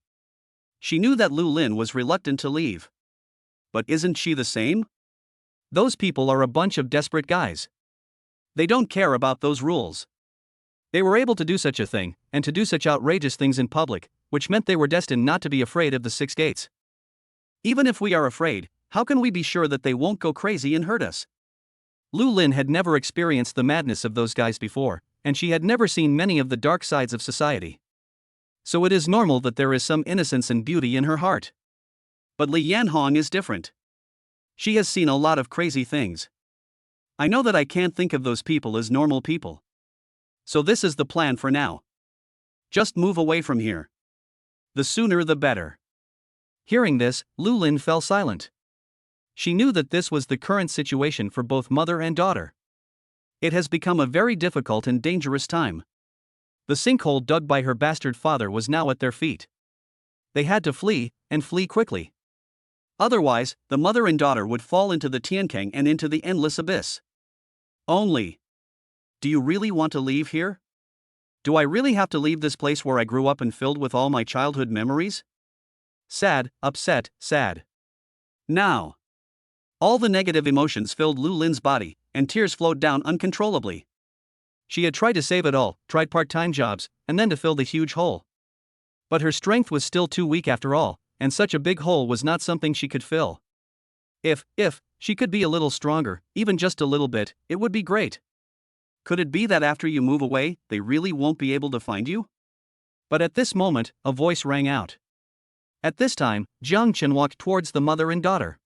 She knew that Lu Lin was reluctant to leave. But isn't she the same? Those people are a bunch of desperate guys. They don't care about those rules. They were able to do such a thing, and to do such outrageous things in public, which meant they were destined not to be afraid of the 6 gates. Even if we are afraid, how can we be sure that they won't go crazy and hurt us? Lu Lin had never experienced the madness of those guys before, and she had never seen many of the dark sides of society. So it is normal that there is some innocence and beauty in her heart. But Li Yanhong is different. She has seen a lot of crazy things. I know that I can't think of those people as normal people. So this is the plan for now. Just move away from here. The sooner the better. Hearing this, Lu Lin fell silent. She knew that this was the current situation for both mother and daughter. It has become a very difficult and dangerous time. The sinkhole dug by her bastard father was now at their feet. They had to flee, and flee quickly. Otherwise, the mother and daughter would fall into the Tiankang and into the endless abyss. Only. Do you really want to leave here? Do I really have to leave this place where I grew up and filled with all my childhood memories? Sad, upset, sad. Now. All the negative emotions filled Lu Lin's body, and tears flowed down uncontrollably. She had tried to save it all, tried part-time jobs, and then to fill the huge hole. But her strength was still too weak after all, and such a big hole was not something she could fill. If she could be a little stronger, even just a little bit, it would be great. Could it be that after you move away, they really won't be able to find you? But at this moment, a voice rang out. At this time, Jiang Chen walked towards the mother and daughter.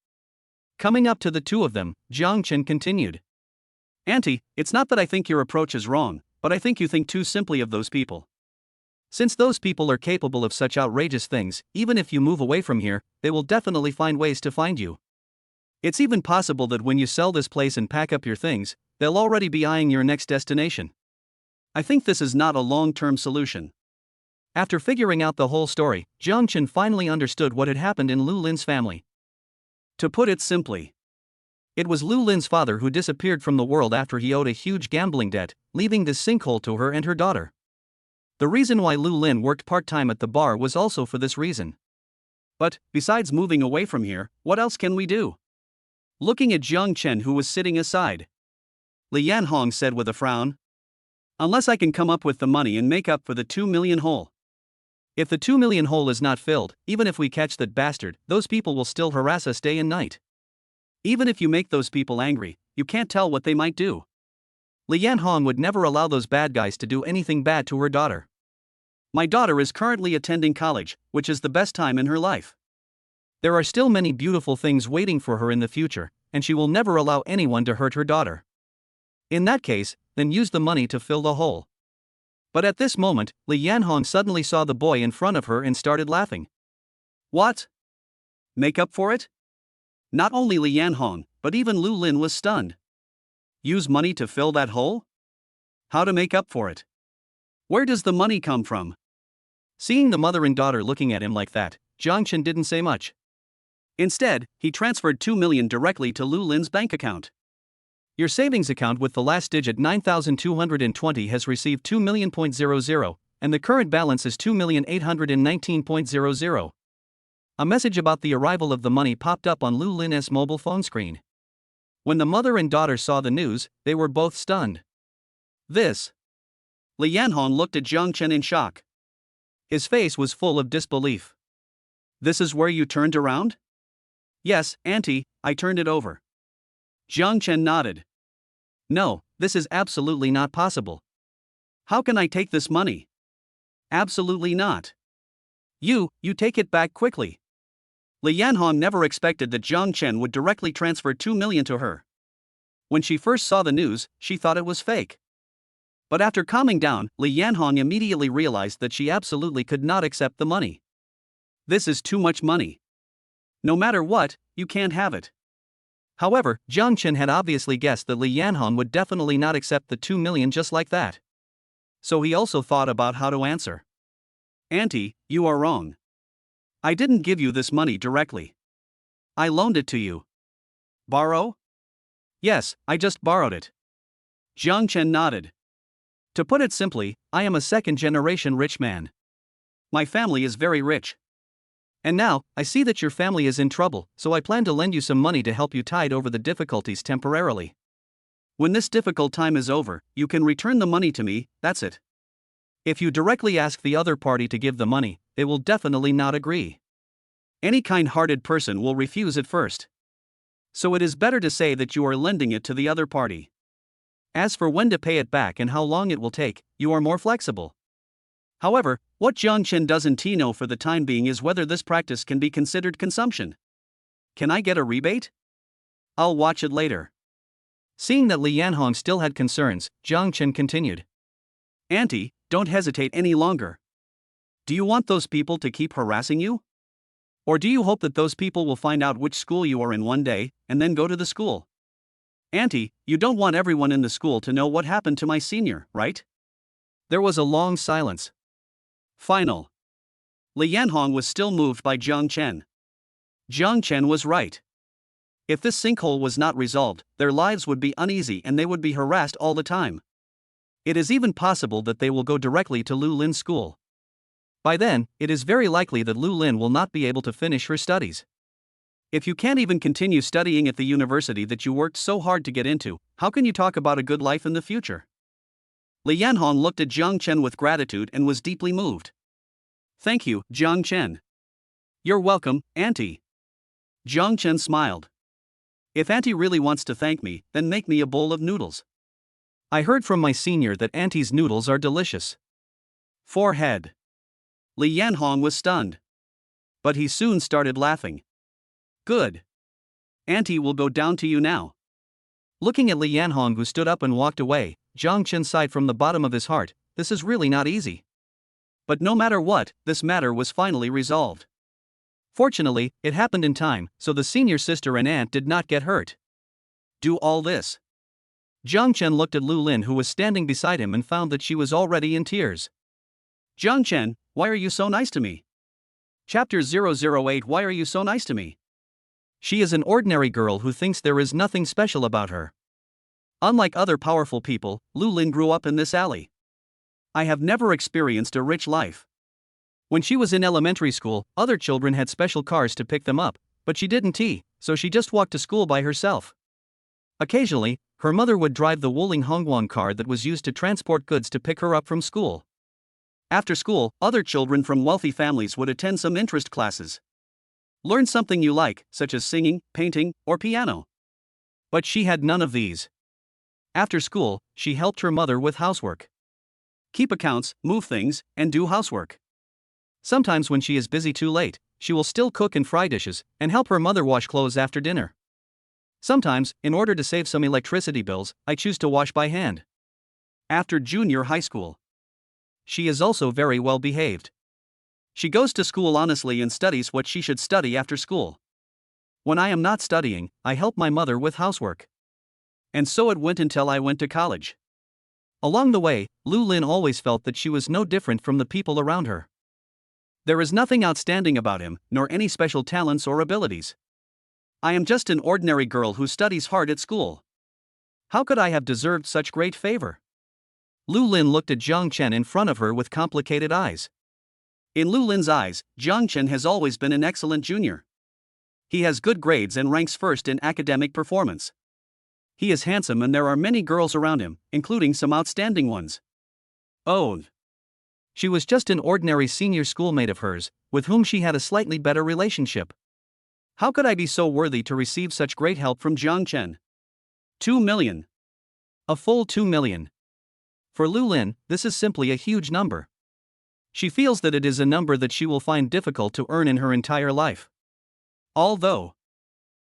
Coming up to the two of them, Jiang Chen continued. Auntie, it's not that I think your approach is wrong, but I think you think too simply of those people. Since those people are capable of such outrageous things, even if you move away from here, they will definitely find ways to find you. It's even possible that when you sell this place and pack up your things, they'll already be eyeing your next destination. I think this is not a long-term solution. After figuring out the whole story, Jiang Chen finally understood what had happened in Lu Lin's family. To put it simply, it was Lu Lin's father who disappeared from the world after he owed a huge gambling debt, leaving this sinkhole to her and her daughter. The reason why Lu Lin worked part-time at the bar was also for this reason. But, besides moving away from here, what else can we do? Looking at Jiang Chen, who was sitting aside, Li Yanhong said with a frown. Unless I can come up with the money and make up for the 2 million hole. If the 2 million hole is not filled, even if we catch that bastard, those people will still harass us day and night. Even if you make those people angry, you can't tell what they might do. Li Yanhong would never allow those bad guys to do anything bad to her daughter. My daughter is currently attending college, which is the best time in her life. There are still many beautiful things waiting for her in the future, and she will never allow anyone to hurt her daughter. In that case, then use the money to fill the hole. But at this moment, Li Yanhong suddenly saw the boy in front of her and started laughing. What? Make up for it? Not only Li Yanhong, but even Lu Lin was stunned. Use money to fill that hole? How to make up for it? Where does the money come from? Seeing the mother and daughter looking at him like that, Jiang Chen didn't say much. Instead, he transferred 2 million directly to Lu Lin's bank account. Your savings account with the last digit 9220 has received 2 million.00, and the current balance is 2,819.00. A message about the arrival of the money popped up on Lu Lin's mobile phone screen. When the mother and daughter saw the news, they were both stunned. This. Li Yanhong looked at Jiang Chen in shock. His face was full of disbelief. This is where you turned around? Yes, Auntie, I turned it over. Jiang Chen nodded. No, this is absolutely not possible. How can I take this money? Absolutely not. You take it back quickly. Li Yanhong never expected that Jiang Chen would directly transfer 2 million to her. When she first saw the news, she thought it was fake. But after calming down, Li Yanhong immediately realized that she absolutely could not accept the money. This is too much money. No matter what, you can't have it. However, Jiang Chen had obviously guessed that Li Yanhong would definitely not accept the 2 million just like that. So he also thought about how to answer. Auntie, you are wrong. I didn't give you this money directly. I loaned it to you. Borrow? Yes, I just borrowed it. Jiang Chen nodded. To put it simply, I am a second-generation rich man. My family is very rich. And now, I see that your family is in trouble, so I plan to lend you some money to help you tide over the difficulties temporarily. When this difficult time is over, you can return the money to me, that's it. If you directly ask the other party to give the money, they will definitely not agree. Any kind-hearted person will refuse at first. So it is better to say that you are lending it to the other party. As for when to pay it back and how long it will take, you are more flexible. However, what Jiang Chen doesn't know for the time being is whether this practice can be considered consumption. Can I get a rebate? I'll watch it later. Seeing that Li Yanhong still had concerns, Jiang Chen continued. Auntie, don't hesitate any longer. Do you want those people to keep harassing you? Or do you hope that those people will find out which school you are in one day, and then go to the school? Auntie, you don't want everyone in the school to know what happened to my senior, right? There was a long silence. Final. Li Yanhong was still moved by Jiang Chen. Jiang Chen was right. If this sinkhole was not resolved, their lives would be uneasy and they would be harassed all the time. It is even possible that they will go directly to Lu Lin's school. By then, it is very likely that Lu Lin will not be able to finish her studies. If you can't even continue studying at the university that you worked so hard to get into, how can you talk about a good life in the future? Li Yanhong looked at Jiang Chen with gratitude and was deeply moved. Thank you, Jiang Chen. You're welcome, Auntie. Jiang Chen smiled. If Auntie really wants to thank me, then make me a bowl of noodles. I heard from my senior that Auntie's noodles are delicious. Forehead. Li Yanhong was stunned. But he soon started laughing. Good. Auntie will go down to you now. Looking at Li Yanhong, who stood up and walked away, Jiang Chen sighed from the bottom of his heart. This is really not easy. But no matter what, this matter was finally resolved. Fortunately, it happened in time, so the senior sister and aunt did not get hurt. Do all this. Jiang Chen looked at Lu Lin, who was standing beside him, and found that she was already in tears. Jiang Chen, why are you so nice to me? Chapter 008. Why are you so nice to me? She is an ordinary girl who thinks there is nothing special about her. Unlike other powerful people, Lu Lin grew up in this alley. I have never experienced a rich life. When she was in elementary school, other children had special cars to pick them up, but she didn't, so she just walked to school by herself. Occasionally, her mother would drive the Wuling Hongguang car that was used to transport goods to pick her up from school. After school, other children from wealthy families would attend some interest classes. Learn something you like, such as singing, painting, or piano. But she had none of these. After school, she helped her mother with housework. Keep accounts, move things, and do housework. Sometimes when she is busy too late, she will still cook and fry dishes, and help her mother wash clothes after dinner. Sometimes, in order to save some electricity bills, I choose to wash by hand. After junior high school, she is also very well behaved. She goes to school honestly and studies what she should study after school. When I am not studying, I help my mother with housework. And so it went until I went to college. Along the way, Lu Lin always felt that she was no different from the people around her. There is nothing outstanding about him, nor any special talents or abilities. I am just an ordinary girl who studies hard at school. How could I have deserved such great favor? Lu Lin looked at Jiang Chen in front of her with complicated eyes. In Lu Lin's eyes, Jiang Chen has always been an excellent junior. He has good grades and ranks first in academic performance. He is handsome and there are many girls around him, including some outstanding ones. Oh. She was just an ordinary senior schoolmate of hers, with whom she had a slightly better relationship. How could I be so worthy to receive such great help from Jiang Chen? 2 million. A full 2 million. For Lu Lin, this is simply a huge number. She feels that it is a number that she will find difficult to earn in her entire life. Although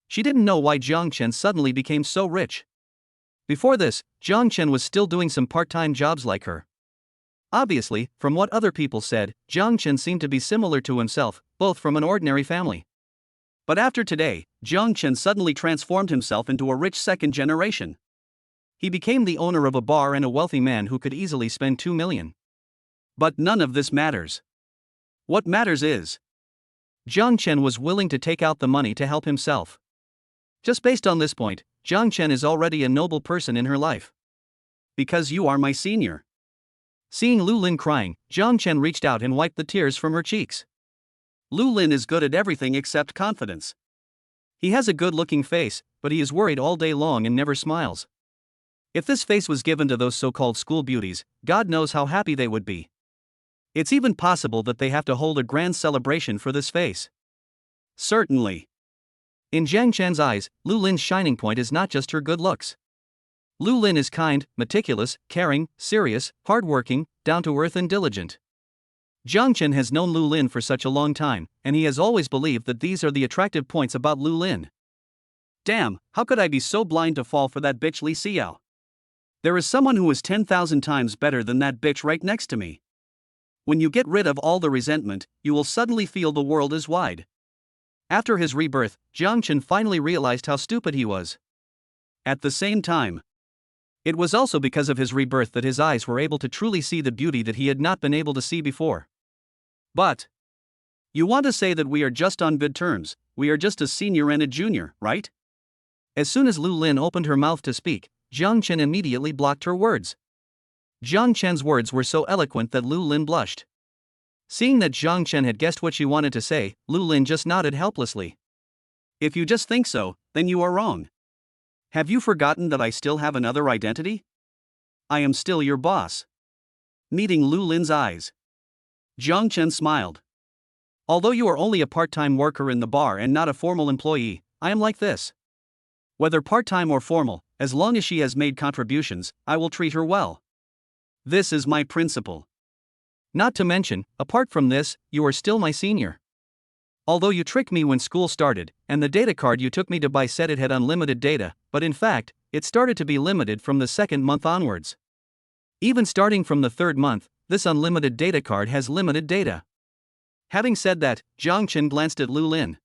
she didn't know why Jiang Chen suddenly became so rich. Before this, Jiang Chen was still doing some part-time jobs like her. Obviously, from what other people said, Jiang Chen seemed to be similar to himself, both from an ordinary family. But after today, Jiang Chen suddenly transformed himself into a rich second generation. He became the owner of a bar and a wealthy man who could easily spend 2 million. But none of this matters. What matters is, Jiang Chen was willing to take out the money to help himself. Just based on this point, Jiang Chen is already a noble person in her life. Because you are my senior. Seeing Lu Lin crying, Jiang Chen reached out and wiped the tears from her cheeks. Lu Lin is good at everything except confidence. He has a good-looking face, but he is worried all day long and never smiles. If this face was given to those so-called school beauties, God knows how happy they would be. It's even possible that they have to hold a grand celebration for this face. Certainly. In Jiang Chen's eyes, Lu Lin's shining point is not just her good looks. Lu Lin is kind, meticulous, caring, serious, hardworking, down-to-earth and diligent. Jiang Chen has known Lu Lin for such a long time, and he has always believed that these are the attractive points about Lu Lin. Damn, how could I be so blind to fall for that bitch Li Xiao? There is someone who is 10,000 times better than that bitch right next to me. When you get rid of all the resentment, you will suddenly feel the world is wide. After his rebirth, Jiang Chen finally realized how stupid he was. At the same time, it was also because of his rebirth that his eyes were able to truly see the beauty that he had not been able to see before. But you want to say that we are just on good terms, we are just a senior and a junior, right? As soon as Lu Lin opened her mouth to speak, Jiang Chen immediately blocked her words. Jiang Chen's words were so eloquent that Lu Lin blushed. Seeing that Jiang Chen had guessed what she wanted to say, Lu Lin just nodded helplessly. If you just think so, then you are wrong. Have you forgotten that I still have another identity? I am still your boss. Meeting Lu Lin's eyes, Jiang Chen smiled. Although you are only a part-time worker in the bar and not a formal employee, I am like this. Whether part-time or formal, as long as she has made contributions, I will treat her well. This is my principle. Not to mention, apart from this, you are still my senior. Although you tricked me when school started, and the data card you took me to buy said it had unlimited data, but in fact, it started to be limited from the second month onwards. Even starting from the third month, this unlimited data card has limited data. Having said that, Jiang Chen glanced at Lu Lin.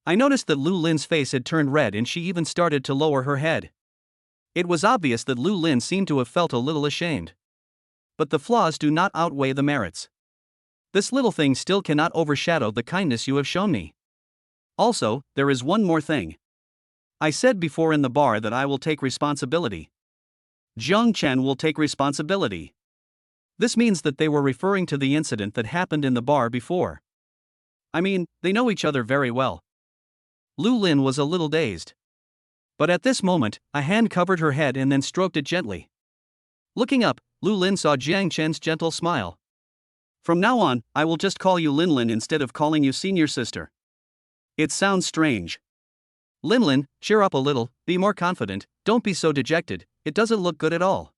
I noticed that Lu Lin's face had turned red and she even started to lower her head. It was obvious that Lu Lin seemed to have felt a little ashamed. But the flaws do not outweigh the merits. This little thing still cannot overshadow the kindness you have shown me. Also, there is one more thing. I said before in the bar that I will take responsibility. Jiang Chen will take responsibility. This means that they were referring to the incident that happened in the bar before. I mean, they know each other very well. Lu Lin was a little dazed. But at this moment, a hand covered her head and then stroked it gently. Looking up, Lu Lin saw Jiang Chen's gentle smile. From now on, I will just call you Lin Lin instead of calling you senior sister. It sounds strange. Lin Lin, cheer up a little, be more confident, don't be so dejected, it doesn't look good at all.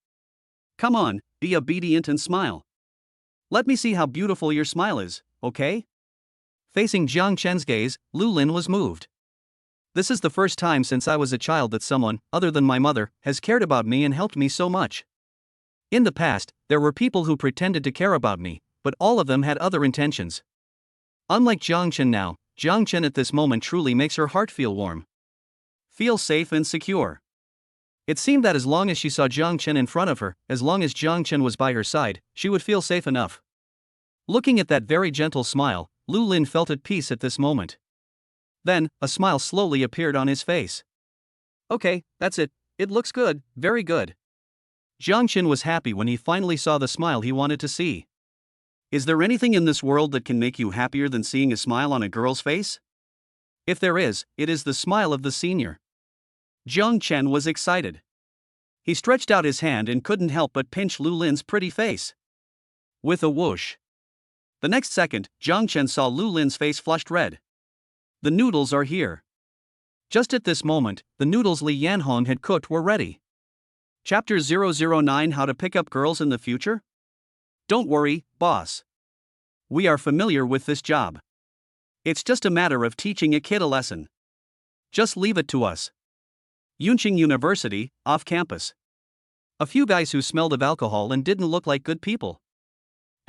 Come on, be obedient and smile. Let me see how beautiful your smile is, okay? Facing Jiang Chen's gaze, Lu Lin was moved. This is the first time since I was a child that someone, other than my mother, has cared about me and helped me so much. In the past, there were people who pretended to care about me, but all of them had other intentions. Unlike Jiang Chen now, Jiang Chen at this moment truly makes her heart feel warm. Feel safe and secure. It seemed that as long as she saw Jiang Chen in front of her, as long as Jiang Chen was by her side, she would feel safe enough. Looking at that very gentle smile, Lu Lin felt at peace at this moment. Then, a smile slowly appeared on his face. Okay, that's it, it looks good, very good. Jiang Chen was happy when he finally saw the smile he wanted to see. Is there anything in this world that can make you happier than seeing a smile on a girl's face? If there is, it is the smile of the senior. Jiang Chen was excited. He stretched out his hand and couldn't help but pinch Lu Lin's pretty face. With a whoosh. The next second, Jiang Chen saw Lu Lin's face flushed red. The noodles are here. Just at this moment, the noodles Li Yanhong had cooked were ready. Chapter 009 How to Pick Up Girls in the Future? Don't worry, boss. We are familiar with this job. It's just a matter of teaching a kid a lesson. Just leave it to us. Yunqing University, off campus. A few guys who smelled of alcohol and didn't look like good people.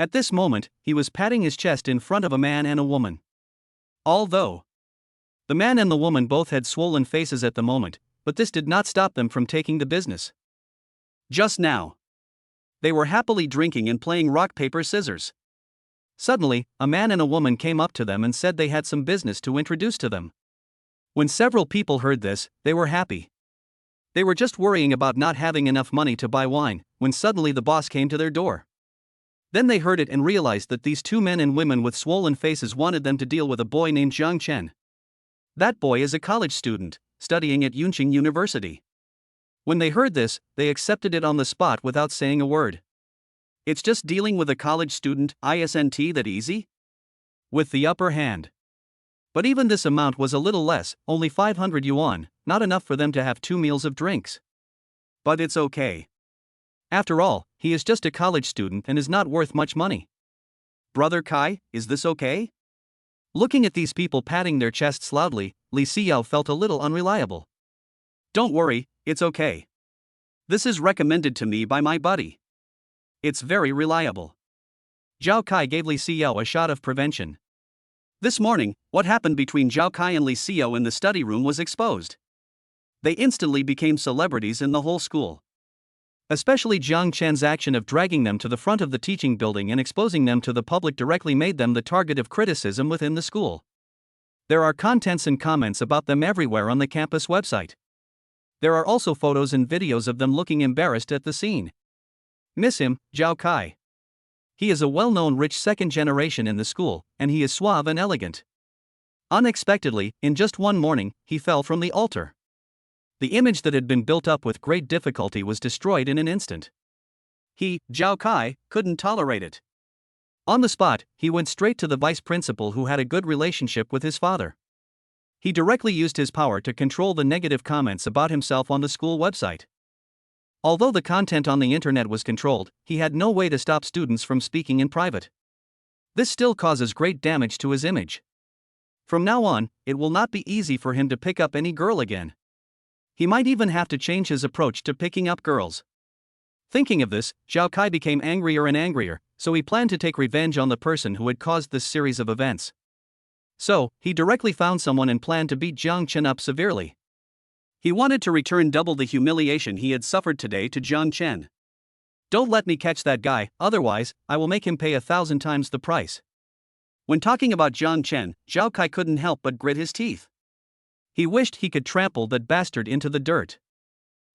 At this moment, he was patting his chest in front of a man and a woman. Although the man and the woman both had swollen faces at the moment, but this did not stop them from taking the business. Just now, they were happily drinking and playing rock paper scissors. Suddenly, a man and a woman came up to them and said they had some business to introduce to them. When several people heard this, they were happy. They were just worrying about not having enough money to buy wine, when suddenly the boss came to their door. Then they heard it and realized that these two men and women with swollen faces wanted them to deal with a boy named Jiang Chen. That boy is a college student, studying at Yunqing University. When they heard this, they accepted it on the spot without saying a word. It's just dealing with a college student, isn't that easy? With the upper hand. But even this amount was a little less, only 500 yuan, not enough for them to have 2 meals of drinks. But it's okay. After all, he is just a college student and is not worth much money. Brother Kai, is this okay? Looking at these people patting their chests loudly, Li Xiao felt a little unreliable. Don't worry, it's okay. This is recommended to me by my buddy. It's very reliable. Zhao Kai gave Li Xiao a shot of prevention. This morning, what happened between Zhao Kai and Li Xiao in the study room was exposed. They instantly became celebrities in the whole school. Especially Jiang Chen's action of dragging them to the front of the teaching building and exposing them to the public directly made them the target of criticism within the school. There are contents and comments about them everywhere on the campus website. There are also photos and videos of them looking embarrassed at the scene. Miss him, Zhao Kai. He is a well-known rich second generation in the school, and he is suave and elegant. Unexpectedly, in just one morning, he fell from the altar. The image that had been built up with great difficulty was destroyed in an instant. He, Zhao Kai, couldn't tolerate it. On the spot, he went straight to the vice principal who had a good relationship with his father. He directly used his power to control the negative comments about himself on the school website. Although the content on the internet was controlled, he had no way to stop students from speaking in private. This still causes great damage to his image. From now on, it will not be easy for him to pick up any girl again. He might even have to change his approach to picking up girls. Thinking of this, Zhao Kai became angrier and angrier, so he planned to take revenge on the person who had caused this series of events. So, he directly found someone and planned to beat Jiang Chen up severely. He wanted to return double the humiliation he had suffered today to Jiang Chen. Don't let me catch that guy, otherwise, I will make him pay 1,000 times the price. When talking about Jiang Chen, Zhao Kai couldn't help but grit his teeth. He wished he could trample that bastard into the dirt.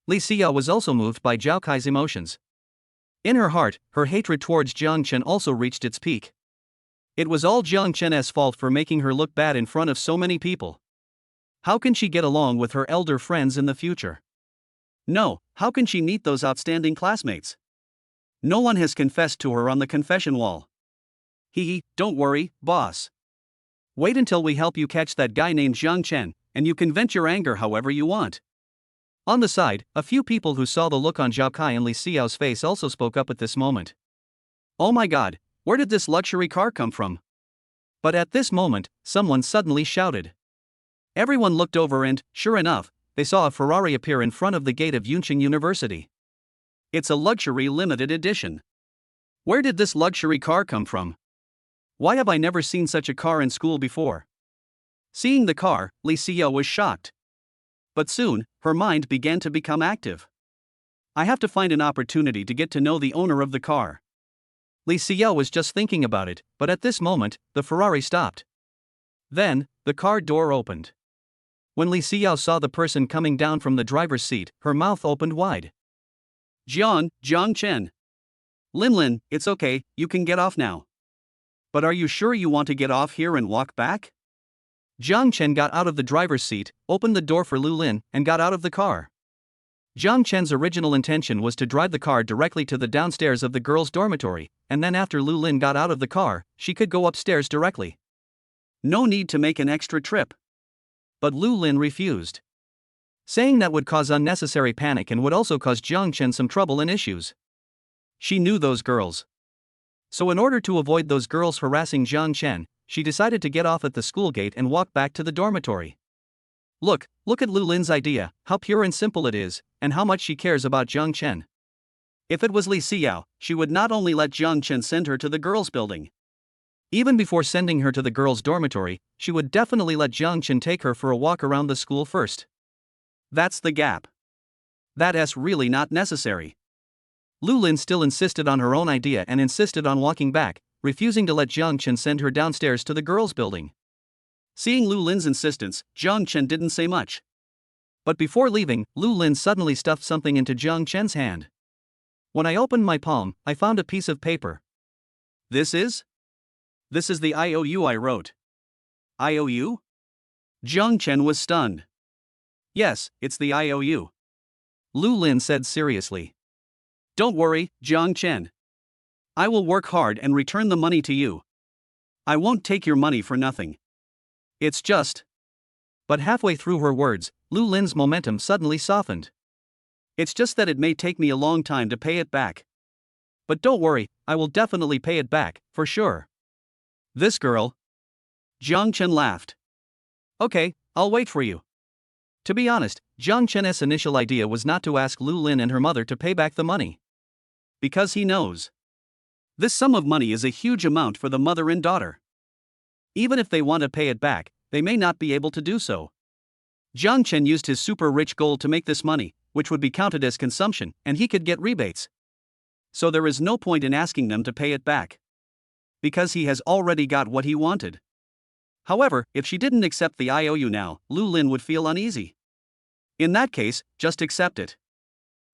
Li Xiao was also moved by Zhao Kai's emotions. In her heart, her hatred towards Jiang Chen also reached its peak. It was all Jiang Chen's fault for making her look bad in front of so many people. How can she get along with her elder friends in the future? No, how can she meet those outstanding classmates? No one has confessed to her on the confession wall. Don't worry, boss. Wait until we help you catch that guy named Jiang Chen, and you can vent your anger however you want. On the side, a few people who saw the look on Zhao Kai and Li Xiao's face also spoke up at this moment. Oh my god, where did this luxury car come from? But at this moment, someone suddenly shouted. Everyone looked over and, sure enough, they saw a Ferrari appear in front of the gate of Yunqing University. It's a luxury limited edition. Where did this luxury car come from? Why have I never seen such a car in school before? Seeing the car, Li Xiao was shocked. But soon, her mind began to become active. I have to find an opportunity to get to know the owner of the car. Li Xiao was just thinking about it, but at this moment, the Ferrari stopped. Then, the car door opened. When Li Xiao saw the person coming down from the driver's seat, her mouth opened wide. Jiang Chen. Lin, it's okay, you can get off now. But are you sure you want to get off here and walk back? Jiang Chen got out of the driver's seat, opened the door for Lu Lin, and got out of the car. Jiang Chen's original intention was to drive the car directly to the downstairs of the girls' dormitory, and then after Lu Lin got out of the car, she could go upstairs directly. No need to make an extra trip. But Lu Lin refused, saying that would cause unnecessary panic and would also cause Jiang Chen some trouble and issues. She knew those girls. So in order to avoid those girls harassing Jiang Chen, she decided to get off at the school gate and walk back to the dormitory. Look at Lu Lin's idea, how pure and simple it is, and how much she cares about Jiang Chen. If it was Li Xiao, she would not only let Jiang Chen send her to the girls' building. Even before sending her to the girls' dormitory, she would definitely let Jiang Chen take her for a walk around the school first. That's the gap. That's really not necessary. Lu Lin still insisted on her own idea and insisted on walking back, refusing to let Jiang Chen send her downstairs to the girls' building. Seeing Lu Lin's insistence, Jiang Chen didn't say much. But before leaving, Lu Lin suddenly stuffed something into Jiang Chen's hand. When I opened my palm, I found a piece of paper. This is the IOU I wrote. IOU? Jiang Chen was stunned. Yes, it's the IOU. Lu Lin said seriously. Don't worry, Jiang Chen. I will work hard and return the money to you. I won't take your money for nothing. It's just. But halfway through her words, Lu Lin's momentum suddenly softened. It's just that it may take me a long time to pay it back. But don't worry, I will definitely pay it back, for sure. This girl. Jiang Chen laughed. Okay, I'll wait for you. To be honest, Jiang Chen's initial idea was not to ask Lu Lin and her mother to pay back the money. Because he knows this sum of money is a huge amount for the mother and daughter. Even if they want to pay it back, they may not be able to do so. Jiang Chen used his super rich gold to make this money, which would be counted as consumption, and he could get rebates. So there is no point in asking them to pay it back, because he has already got what he wanted. However, if she didn't accept the IOU now, Lu Lin would feel uneasy. In that case, just accept it.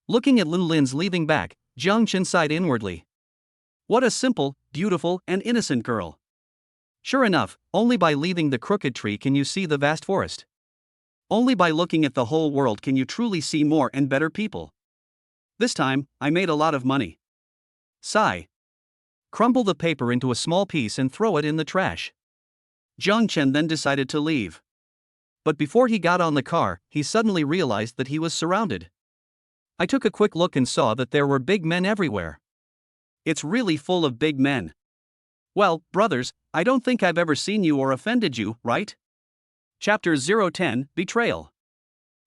Looking at Lu Lin's leaving back, Jiang Chen sighed inwardly. What a simple, beautiful, and innocent girl. Sure enough, only by leaving the crooked tree can you see the vast forest. Only by looking at the whole world can you truly see more and better people. This time, I made a lot of money. Sigh. Crumble the paper into a small piece and throw it in the trash. Jiang Chen then decided to leave. But before he got on the car, he suddenly realized that he was surrounded. I took a quick look and saw that there were big men everywhere. It's really full of big men. Well, brothers, I don't think I've ever seen you or offended you, right? Chapter 010, Betrayal.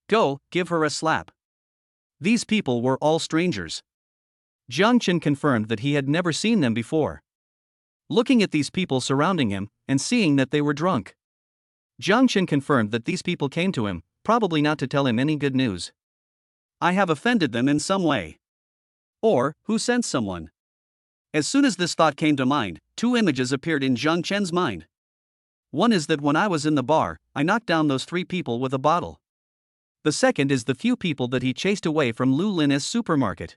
Go, give her a slap. These people were all strangers. Jiang Chen confirmed that he had never seen them before. Looking at these people surrounding him, and seeing that they were drunk, Jiang Chen confirmed that these people came to him, probably not to tell him any good news. I have offended them in some way. Or, who sent someone? As soon as this thought came to mind, two images appeared in Jiang Chen's mind. One is that when I was in the bar, I knocked down those 3 people with a bottle. The second is the few people that he chased away from Lu Lin's supermarket.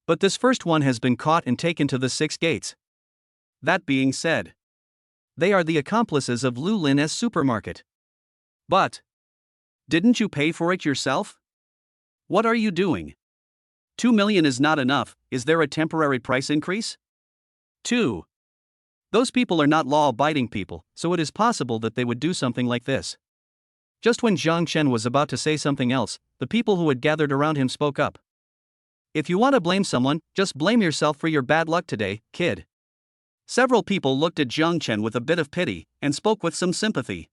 But this first one has been caught and taken to the 6 gates. That being said, they are the accomplices of Lu Lin's supermarket. But didn't you pay for it yourself? What are you doing? 2 million is not enough. Is there a temporary price increase? 2. Those people are not law-abiding people, so it is possible that they would do something like this. Just when Jiang Chen was about to say something else, the people who had gathered around him spoke up. If you want to blame someone, just blame yourself for your bad luck today, kid. Several people looked at Jiang Chen with a bit of pity, and spoke with some sympathy.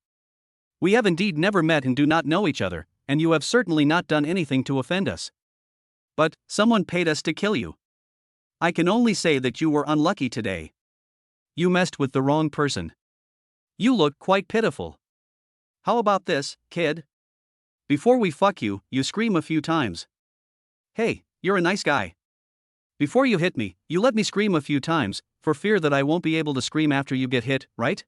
We have indeed never met and do not know each other, and you have certainly not done anything to offend us. But someone paid us to kill you. I can only say that you were unlucky today. You messed with the wrong person. You look quite pitiful. How about this, kid? Before we fuck you, you scream a few times. Hey, you're a nice guy. Before you hit me, you let me scream a few times, for fear that I won't be able to scream after you get hit, right?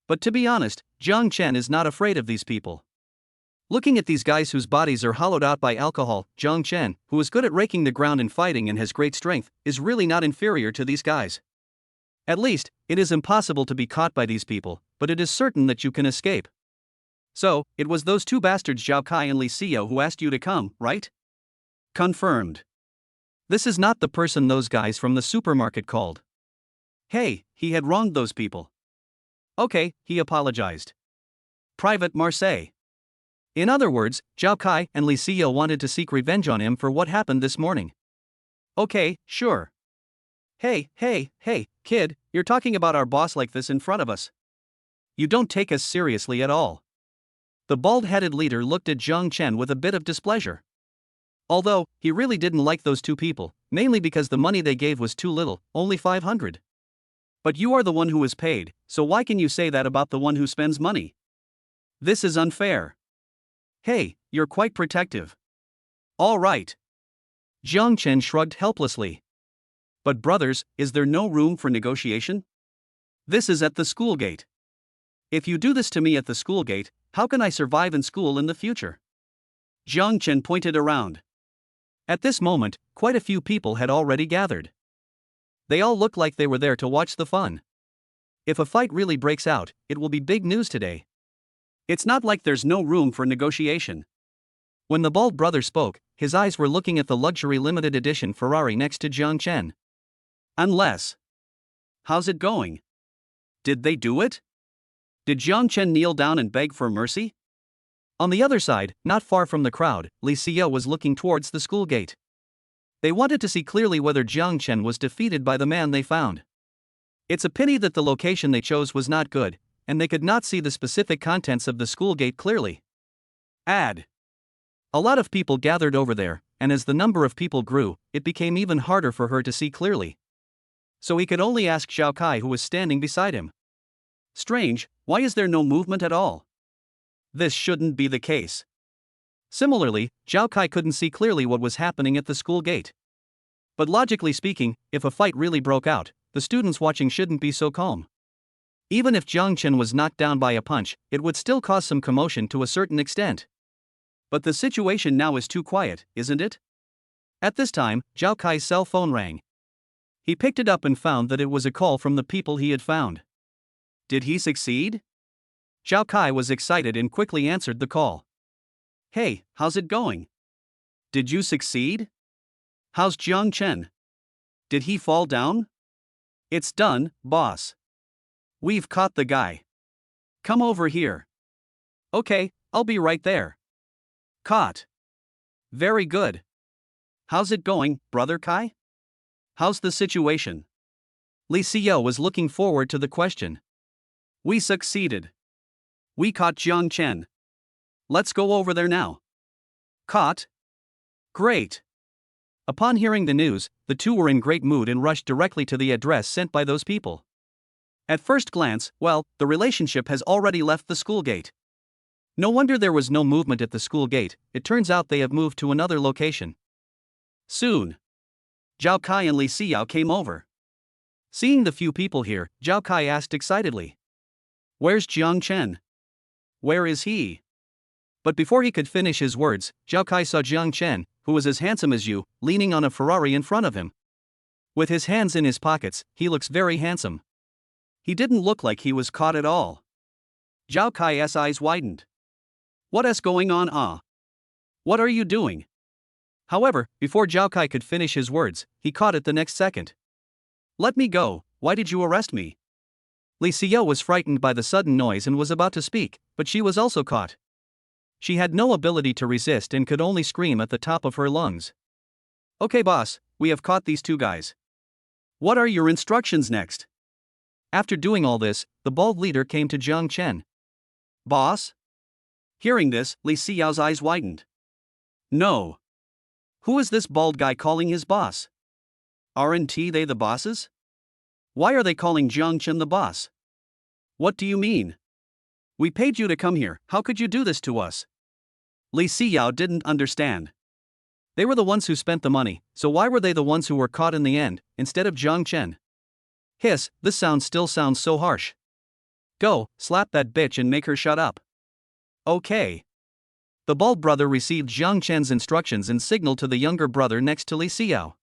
But to be honest, Jiang Chen is not afraid of these people. Looking at these guys whose bodies are hollowed out by alcohol, Jiang Chen, who is good at raking the ground and fighting and has great strength, is really not inferior to these guys. At least, it is impossible to be caught by these people, but it is certain that you can escape. So, it was those 2 bastards Zhao Kai and Li Xiao who asked you to come, right? Confirmed. This is not the person those guys from the supermarket called. Hey, he had wronged those people. Okay, he apologized. Private Marseille. In other words, Zhao Kai and Li Xiao wanted to seek revenge on him for what happened this morning. Okay, sure. Hey, kid, you're talking about our boss like this in front of us. You don't take us seriously at all. The bald-headed leader looked at Jiang Chen with a bit of displeasure. Although, he really didn't like those 2 people, mainly because the money they gave was too little, only 500. But you are the one who is paid, so why can you say that about the one who spends money? This is unfair. Hey, you're quite protective. All right. Jiang Chen shrugged helplessly. But brothers, is there no room for negotiation? This is at the school gate. If you do this to me at the school gate, how can I survive in school in the future? Jiang Chen pointed around. At this moment, quite a few people had already gathered. They all looked like they were there to watch the fun. If a fight really breaks out, it will be big news today. It's not like there's no room for negotiation. When the bald brother spoke, his eyes were looking at the luxury limited edition Ferrari next to Jiang Chen. Unless. How's it going? Did they do it? Did Jiang Chen kneel down and beg for mercy? On the other side, not far from the crowd, Li Xiao was looking towards the school gate. They wanted to see clearly whether Jiang Chen was defeated by the man they found. It's a pity that the location they chose was not good, and they could not see the specific contents of the school gate clearly. Ad. A lot of people gathered over there, and as the number of people grew, it became even harder for her to see clearly. So he could only ask Zhao Kai, who was standing beside him. Strange, why is there no movement at all? This shouldn't be the case. Similarly, Zhao Kai couldn't see clearly what was happening at the school gate. But logically speaking, if a fight really broke out, the students watching shouldn't be so calm. Even if Jiang Chen was knocked down by a punch, it would still cause some commotion to a certain extent. But the situation now is too quiet, isn't it? At this time, Zhao Kai's cell phone rang. He picked it up and found that it was a call from the people he had found. Did he succeed? Zhao Kai was excited and quickly answered the call. Hey, how's it going? Did you succeed? How's Jiang Chen? Did he fall down? It's done, boss. We've caught the guy. Come over here. Okay, I'll be right there. Caught. Very good. How's it going, Brother Kai? How's the situation? Li Xiao was looking forward to the question. We succeeded. We caught Jiang Chen. Let's go over there now. Caught? Great. Upon hearing the news, the two were in great mood and rushed directly to the address sent by those people. At first glance, well, the relationship has already left the school gate. No wonder there was no movement at the school gate. It turns out they have moved to another location. Soon, Zhao Kai and Li Xiao came over. Seeing the few people here, Zhao Kai asked excitedly, Where's Jiang Chen? Where is he? But before he could finish his words, Zhao Kai saw Jiang Chen, who was as handsome as you, leaning on a Ferrari in front of him. With his hands in his pockets, he looks very handsome. He didn't look like he was caught at all. Zhao Kai's eyes widened. What's going on? What are you doing? However, before Zhao Kai could finish his words, he caught it the next second. Let me go, why did you arrest me? Li Xiao was frightened by the sudden noise and was about to speak, but she was also caught. She had no ability to resist and could only scream at the top of her lungs. Okay boss, we have caught these two guys. What are your instructions next? After doing all this, the bald leader came to Jiang Chen. Boss? Hearing this, Li Xiao's eyes widened. No. Who is this bald guy calling his boss? Aren't they the bosses? Why are they calling Jiang Chen the boss? What do you mean? We paid you to come here, how could you do this to us? Li Xiao didn't understand. They were the ones who spent the money, so why were they the ones who were caught in the end, instead of Jiang Chen? Hiss, this still sounds so harsh. Go, slap that bitch and make her shut up. Okay. The bald brother received Jiang Chen's instructions and signaled to the younger brother next to Li Xiao.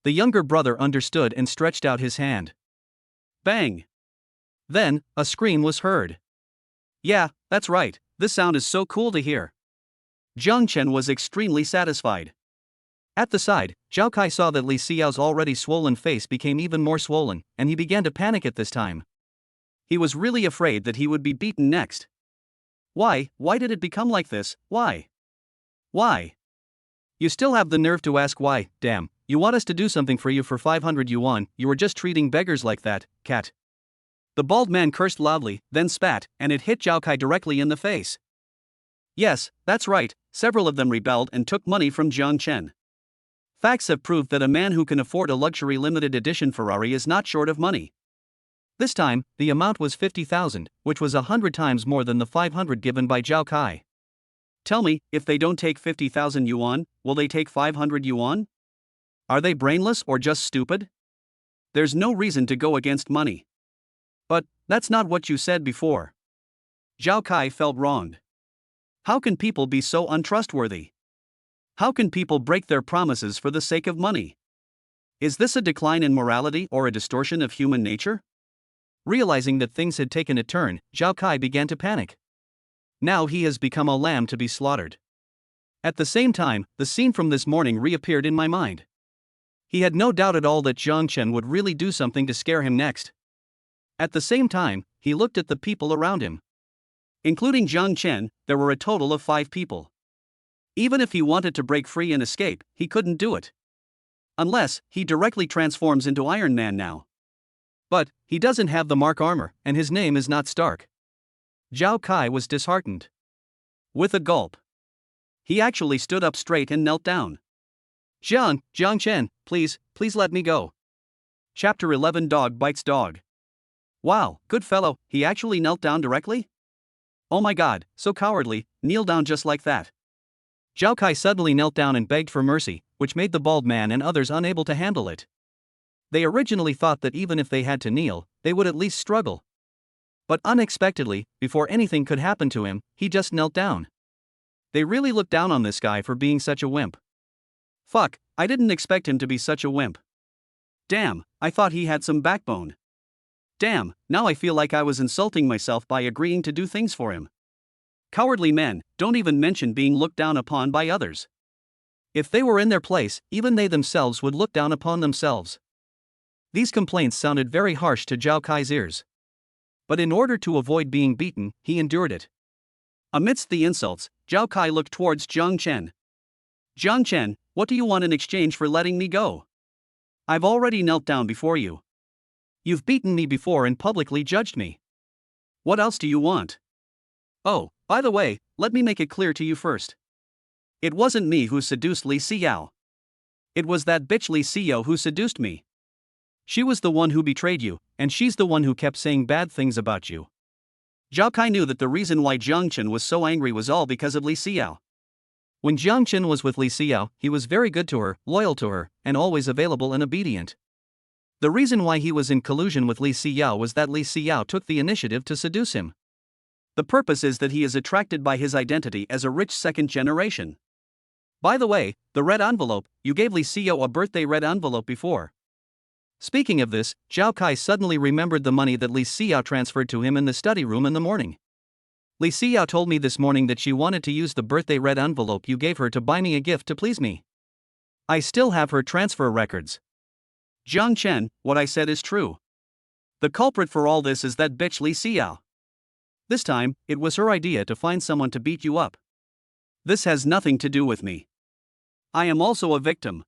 The younger brother understood and stretched out his hand. Bang! Then, a scream was heard. Yeah, that's right, this sound is so cool to hear. Jiang Chen was extremely satisfied. At the side, Zhao Kai saw that Li Xiao's already swollen face became even more swollen, and he began to panic at this time. He was really afraid that he would be beaten next. Why did it become like this, why? Why? You still have the nerve to ask why, damn, you want us to do something for you for 500 yuan, you were just treating beggars like that, cat. The bald man cursed loudly, then spat, and it hit Zhao Kai directly in the face. Yes, that's right, several of them rebelled and took money from Jiang Chen. Facts have proved that a man who can afford a luxury limited edition Ferrari is not short of money. This time, the amount was 50,000, which was 100 times more than the 500 given by Zhao Kai. Tell me, if they don't take 50,000 yuan, will they take 500 yuan? Are they brainless or just stupid? There's no reason to go against money. But, that's not what you said before. Zhao Kai felt wronged. How can people be so untrustworthy? How can people break their promises for the sake of money? Is this a decline in morality or a distortion of human nature? Realizing that things had taken a turn, Zhao Kai began to panic. Now he has become a lamb to be slaughtered. At the same time, the scene from this morning reappeared in my mind. He had no doubt at all that Jiang Chen would really do something to scare him next. At the same time, he looked at the people around him. Including Jiang Chen, there were a total of 5 people. Even if he wanted to break free and escape, he couldn't do it. Unless, he directly transforms into Iron Man now. But, he doesn't have the Mark armor, and his name is not Stark. Zhao Kai was disheartened. With a gulp, He actually stood up straight and knelt down. Jiang Chen, please let me go. Chapter 11 Dog Bites Dog. Wow, good fellow, he actually knelt down directly? Oh my god, so cowardly, kneel down just like that. Zhao Kai suddenly knelt down and begged for mercy, which made the bald man and others unable to handle it. They originally thought that even if they had to kneel, they would at least struggle. But unexpectedly, before anything could happen to him, he just knelt down. They really looked down on this guy for being such a wimp. Fuck, I didn't expect him to be such a wimp. Damn, I thought he had some backbone. Damn, now I feel like I was insulting myself by agreeing to do things for him. Cowardly men, don't even mention being looked down upon by others. If they were in their place, even they themselves would look down upon themselves. These complaints sounded very harsh to Zhao Kai's ears. But in order to avoid being beaten, he endured it. Amidst the insults, Zhao Kai looked towards Jiang Chen. Jiang Chen, what do you want in exchange for letting me go? I've already knelt down before you. You've beaten me before and publicly judged me. What else do you want? Oh, by the way, let me make it clear to you first. It wasn't me who seduced Li Xiao. It was that bitch Li Xiao who seduced me. She was the one who betrayed you, and she's the one who kept saying bad things about you. Zhao Kai knew that the reason why Jiang Chen was so angry was all because of Li Xiao. When Jiang Chen was with Li Xiao, he was very good to her, loyal to her, and always available and obedient. The reason why he was in collusion with Li Xiao was that Li Xiao took the initiative to seduce him. The purpose is that he is attracted by his identity as a rich second generation. By the way, the red envelope, you gave Li Xiao a birthday red envelope before. Speaking of this, Zhao Kai suddenly remembered the money that Li Xiao transferred to him in the study room in the morning. Li Xiao told me this morning that she wanted to use the birthday red envelope you gave her to buy me a gift to please me. I still have her transfer records. Jiang Chen, what I said is true. The culprit for all this is that bitch Li Xiao. This time, it was her idea to find someone to beat you up. This has nothing to do with me. I am also a victim.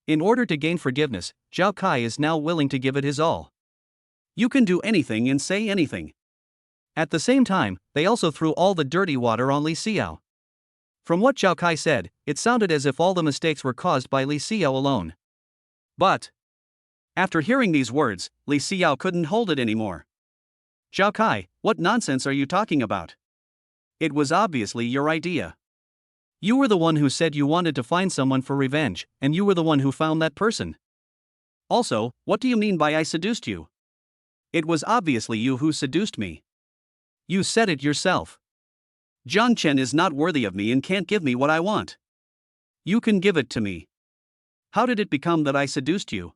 In order to gain forgiveness, Zhao Kai is now willing to give it his all. You can do anything and say anything. At the same time, they also threw all the dirty water on Li Xiao. From what Zhao Kai said, it sounded as if all the mistakes were caused by Li Xiao alone. But after hearing these words, Li Xiao couldn't hold it anymore. Zhao Kai, what nonsense are you talking about? It was obviously your idea. You were the one who said you wanted to find someone for revenge, and you were the one who found that person. Also, what do you mean by I seduced you? It was obviously you who seduced me. You said it yourself. Jiang Chen is not worthy of me and can't give me what I want. You can give it to me. How did it become that I seduced you?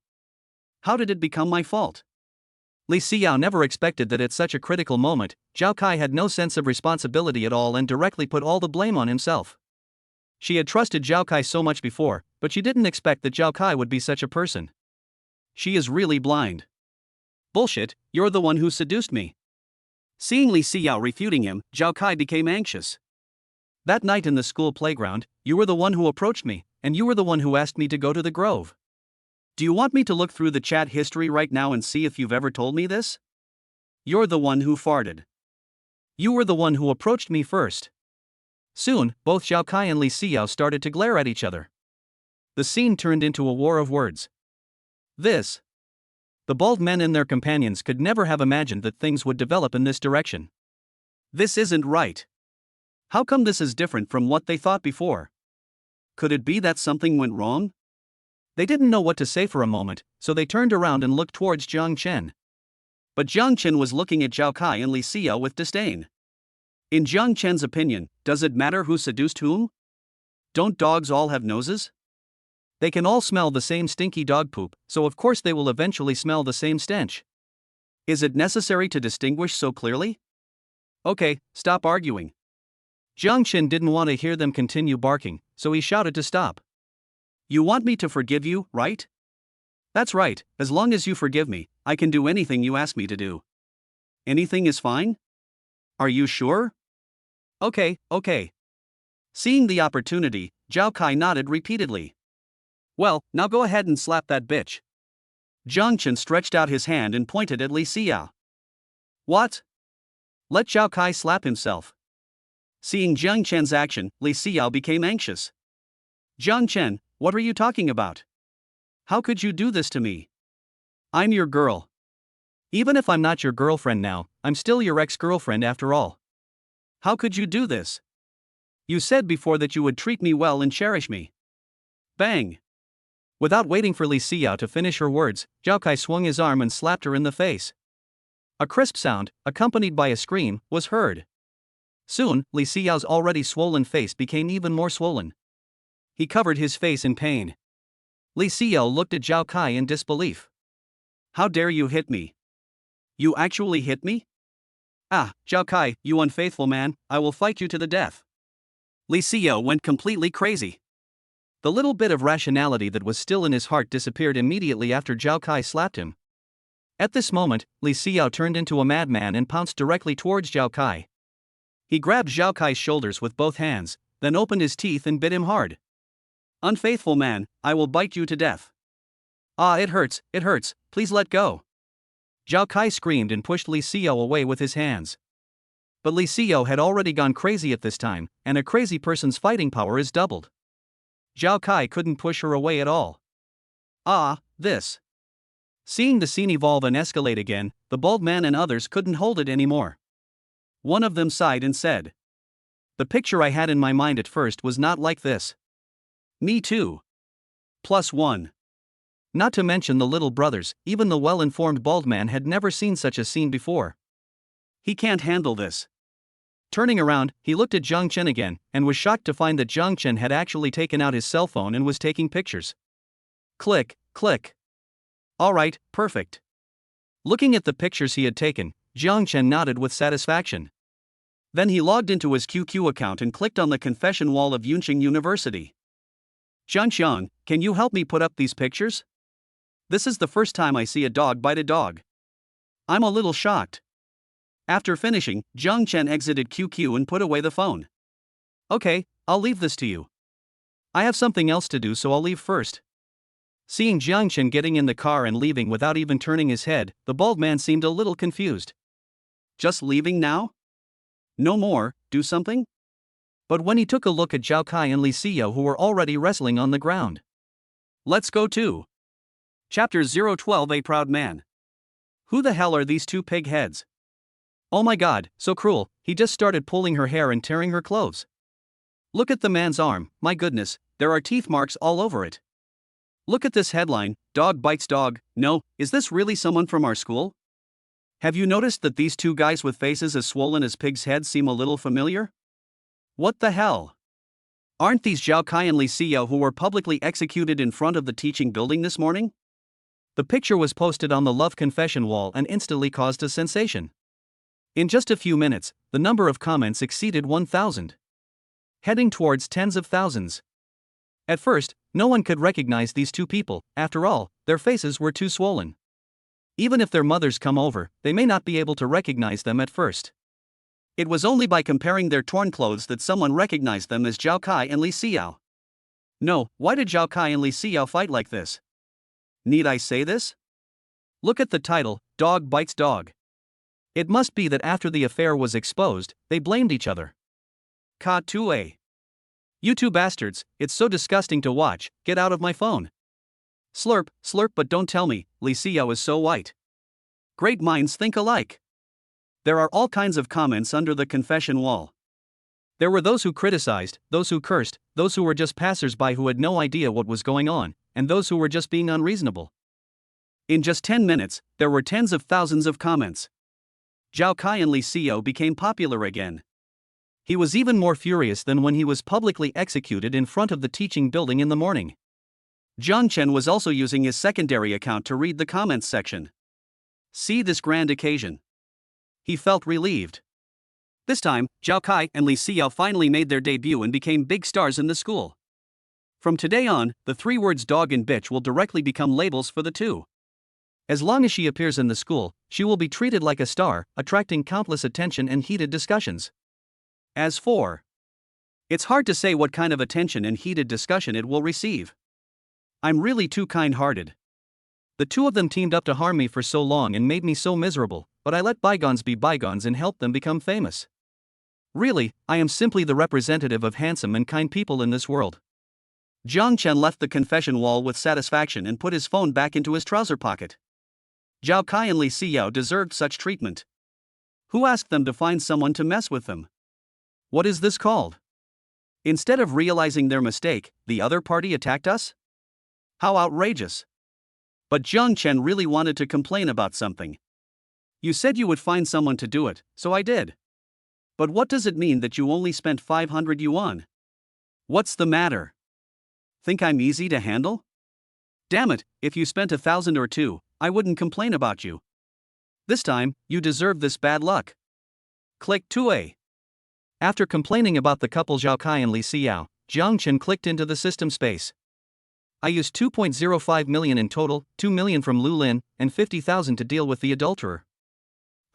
How did it become my fault? Li Xiao never expected that at such a critical moment, Zhao Kai had no sense of responsibility at all and directly put all the blame on himself. She had trusted Zhao Kai so much before, but she didn't expect that Zhao Kai would be such a person. She is really blind. Bullshit, you're the one who seduced me. Seeing Li Xiao refuting him, Zhao Kai became anxious. That night in the school playground, you were the one who approached me, and you were the one who asked me to go to the grove. Do you want me to look through the chat history right now and see if you've ever told me this? You're the one who farted. You were the one who approached me first. Soon, both Zhao Kai and Li Xiao started to glare at each other. The scene turned into a war of words. The bald men and their companions could never have imagined that things would develop in this direction. This isn't right. How come this is different from what they thought before? Could it be that something went wrong? They didn't know what to say for a moment, so they turned around and looked towards Jiang Chen. But Jiang Chen was looking at Zhao Kai and Li Xiao with disdain. In Jiang Chen's opinion, does it matter who seduced whom? Don't dogs all have noses? They can all smell the same stinky dog poop, so of course they will eventually smell the same stench. Is it necessary to distinguish so clearly? Okay, stop arguing. Jiang Chen didn't want to hear them continue barking, so he shouted to stop. You want me to forgive you, right? That's right, as long as you forgive me, I can do anything you ask me to do. Anything is fine? Are you sure? Okay. Seeing the opportunity, Zhao Kai nodded repeatedly. Well, now go ahead and slap that bitch. Jiang Chen stretched out his hand and pointed at Li Xiao. What? Let Zhao Kai slap himself. Seeing Jiang Chen's action, Li Xiao became anxious. Jiang Chen, what are you talking about? How could you do this to me? I'm your girl. Even if I'm not your girlfriend now, I'm still your ex-girlfriend after all. How could you do this? You said before that you would treat me well and cherish me. Bang! Without waiting for Li Xiao to finish her words, Zhao Kai swung his arm and slapped her in the face. A crisp sound, accompanied by a scream, was heard. Soon, Li Xiao's already swollen face became even more swollen. He covered his face in pain. Li Xiao looked at Zhao Kai in disbelief. How dare you hit me? You actually hit me? Ah, Zhao Kai, you unfaithful man, I will fight you to the death. Li Xiao went completely crazy. The little bit of rationality that was still in his heart disappeared immediately after Zhao Kai slapped him. At this moment, Li Xiao turned into a madman and pounced directly towards Zhao Kai. He grabbed Zhao Kai's shoulders with both hands, then opened his teeth and bit him hard. Unfaithful man, I will bite you to death. Ah, it hurts, please let go. Zhao Kai screamed and pushed Li Xiao away with his hands. But Li Xiao had already gone crazy at this time, and a crazy person's fighting power is doubled. Zhao Kai couldn't push her away at all. Ah, this. Seeing the scene evolve and escalate again, the bald man and others couldn't hold it anymore. One of them sighed and said, the picture I had in my mind at first was not like this. Me too. +1. Not to mention the little brothers, even the well-informed bald man had never seen such a scene before. He can't handle this. Turning around, he looked at Jiang Chen again, and was shocked to find that Jiang Chen had actually taken out his cell phone and was taking pictures. Click, click. Alright, perfect. Looking at the pictures he had taken, Jiang Chen nodded with satisfaction. Then he logged into his QQ account and clicked on the confession wall of Yunqing University. Jiang, can you help me put up these pictures? This is the first time I see a dog bite a dog. I'm a little shocked. After finishing, Jiang Chen exited QQ and put away the phone. Okay, I'll leave this to you. I have something else to do, so I'll leave first. Seeing Jiang Chen getting in the car and leaving without even turning his head, the bald man seemed a little confused. Just leaving now? No more, do something? But when he took a look at Zhao Kai and Li Xiao, who were already wrestling on the ground. Let's go too. Chapter 012, A Proud Man. Who the hell are these two pig heads? Oh my god, so cruel, he just started pulling her hair and tearing her clothes. Look at the man's arm, my goodness, there are teeth marks all over it. Look at this headline, dog bites dog. No, is this really someone from our school? Have you noticed that these two guys with faces as swollen as pigs' heads seem a little familiar? What the hell? Aren't these Zhao Kai and Li Xiao who were publicly executed in front of the teaching building this morning? The picture was posted on the love confession wall and instantly caused a sensation. In just a few minutes, the number of comments exceeded 1,000. Heading towards tens of thousands. At first, no one could recognize these two people. After all, their faces were too swollen. Even if their mothers come over, they may not be able to recognize them at first. It was only by comparing their torn clothes that someone recognized them as Zhao Kai and Li Xiao. No, why did Zhao Kai and Li Xiao fight like this? Need I say this? Look at the title, Dog Bites Dog. It must be that after the affair was exposed, they blamed each other. Ka 2A. You two bastards, it's so disgusting to watch, get out of my phone. Slurp, slurp, but don't tell me, Li Xiao is so white. Great minds think alike. There are all kinds of comments under the confession wall. There were those who criticized, those who cursed, those who were just passers-by who had no idea what was going on, and those who were just being unreasonable. In just 10 minutes, there were tens of thousands of comments. Zhao Kai and Li Xiao became popular again. He was even more furious than when he was publicly executed in front of the teaching building in the morning. Jiang Chen was also using his secondary account to read the comments section. See this grand occasion. He felt relieved. This time, Zhao Kai and Li Xiao finally made their debut and became big stars in the school. From today on, the 3 words dog and bitch will directly become labels for the two. As long as she appears in the school, she will be treated like a star, attracting countless attention and heated discussions. As for, it's hard to say what kind of attention and heated discussion it will receive. I'm really too kind-hearted. The two of them teamed up to harm me for so long and made me so miserable, but I let bygones be bygones and helped them become famous. Really, I am simply the representative of handsome and kind people in this world. Jiang Chen left the confession wall with satisfaction and put his phone back into his trouser pocket. Zhao Kai and Li Xiao deserved such treatment. Who asked them to find someone to mess with them? What is this called? Instead of realizing their mistake, the other party attacked us? How outrageous. But Jiang Chen really wanted to complain about something. You said you would find someone to do it, so I did. But what does it mean that you only spent 500 yuan? What's the matter? Think I'm easy to handle? Damn it, if you spent 1,000 or 2, I wouldn't complain about you. This time, you deserve this bad luck. Click 2A. After complaining about the couple Zhao Kai and Li Xiao, Jiang Chen clicked into the system space. I used 2.05 million in total, 2 million from Lu Lin, and 50,000 to deal with the adulterer.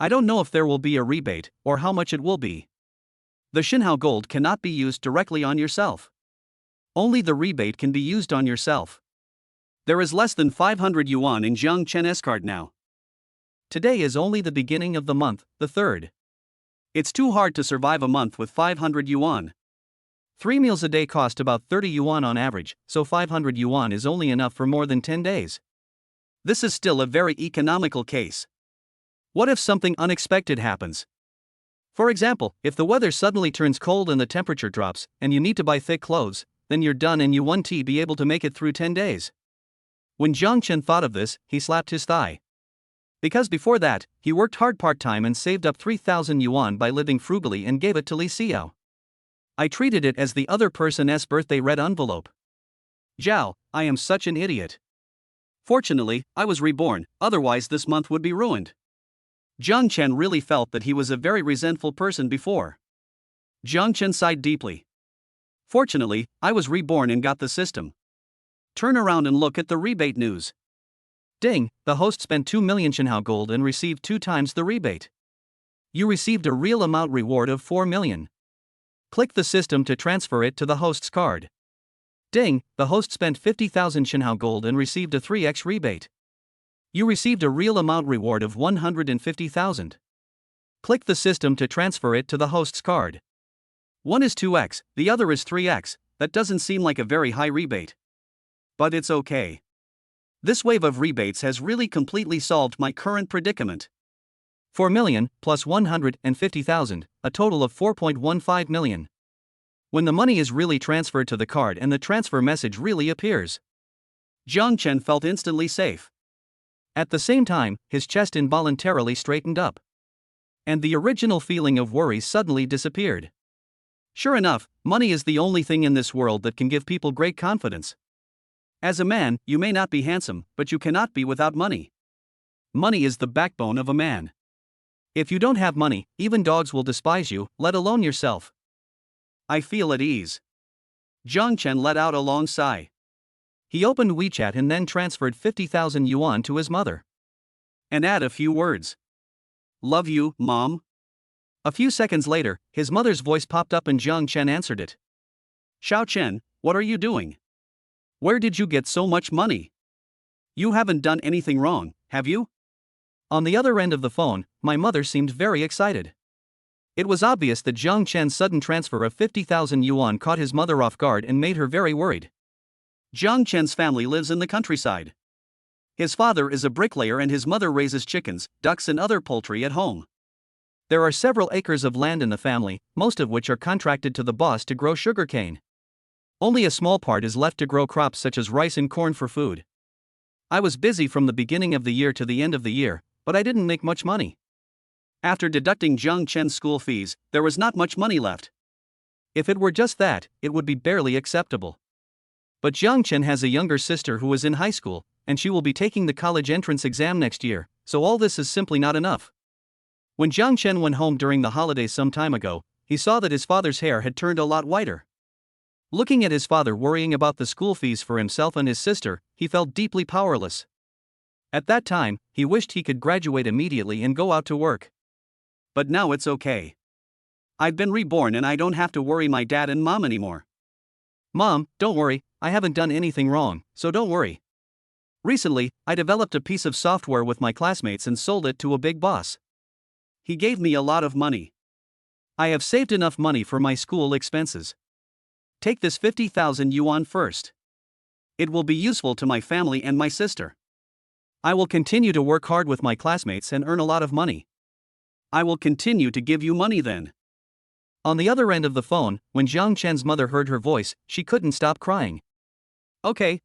I don't know if there will be a rebate, or how much it will be. The Xinhao gold cannot be used directly on yourself. Only the rebate can be used on yourself. There is less than 500 yuan in Jiang Chen's card now. Today is only the beginning of the month, the 3rd. It's too hard to survive a month with 500 yuan. 3 meals a day cost about 30 yuan on average, so 500 yuan is only enough for more than 10 days. This is still a very economical case. What if something unexpected happens? For example, if the weather suddenly turns cold and the temperature drops, and you need to buy thick clothes, then you're done and you won't be able to make it through 10 days. When Jiang Chen thought of this, he slapped his thigh. Because before that, he worked hard part-time and saved up 3,000 yuan by living frugally and gave it to Li Xiao. I treated it as the other person's birthday red envelope. Zhao, I am such an idiot. Fortunately, I was reborn, otherwise this month would be ruined. Jiang Chen really felt that he was a very resentful person before. Jiang Chen sighed deeply. Fortunately, I was reborn and got the system. Turn around and look at the rebate news. Ding, the host spent 2 million Xinhao gold and received 2 times the rebate. You received a real amount reward of 4 million. Click the system to transfer it to the host's card. Ding, the host spent 50,000 Xinhao gold and received a 3x rebate. You received a real amount reward of 150,000. Click the system to transfer it to the host's card. One is 2x, the other is 3x, that doesn't seem like a very high rebate. But it's okay. This wave of rebates has really completely solved my current predicament. 4 million plus 150,000, a total of 4.15 million. When the money is really transferred to the card and the transfer message really appears, Jiang Chen felt instantly safe. At the same time, his chest involuntarily straightened up. And the original feeling of worry suddenly disappeared. Sure enough, money is the only thing in this world that can give people great confidence. As a man, you may not be handsome, but you cannot be without money. Money is the backbone of a man. If you don't have money, even dogs will despise you, let alone yourself. I feel at ease. Jiang Chen let out a long sigh. He opened WeChat and then transferred 50,000 yuan to his mother. And add a few words. Love you, Mom. A few seconds later, his mother's voice popped up and Jiang Chen answered it. Xiao Chen, what are you doing? Where did you get so much money? You haven't done anything wrong, have you? On the other end of the phone, my mother seemed very excited. It was obvious that Jiang Chen's sudden transfer of 50,000 yuan caught his mother off guard and made her very worried. Jiang Chen's family lives in the countryside. His father is a bricklayer and his mother raises chickens, ducks and other poultry at home. There are several acres of land in the family, most of which are contracted to the boss to grow sugarcane. Only a small part is left to grow crops such as rice and corn for food. I was busy from the beginning of the year to the end of the year, but I didn't make much money. After deducting Jiang Chen's school fees, there was not much money left. If it were just that, it would be barely acceptable. But Jiang Chen has a younger sister who is in high school, and she will be taking the college entrance exam next year, so all this is simply not enough. When Jiang Chen went home during the holidays some time ago, he saw that his father's hair had turned a lot whiter. Looking at his father worrying about the school fees for himself and his sister, he felt deeply powerless. At that time, he wished he could graduate immediately and go out to work. But now it's okay. I've been reborn and I don't have to worry my dad and mom anymore. Mom, don't worry, I haven't done anything wrong, so don't worry. Recently, I developed a piece of software with my classmates and sold it to a big boss. He gave me a lot of money. I have saved enough money for my school expenses. Take this 50,000 yuan first. It will be useful to my family and my sister. I will continue to work hard with my classmates and earn a lot of money. I will continue to give you money then. On the other end of the phone, when Jiang Chen's mother heard her voice, she couldn't stop crying. Okay.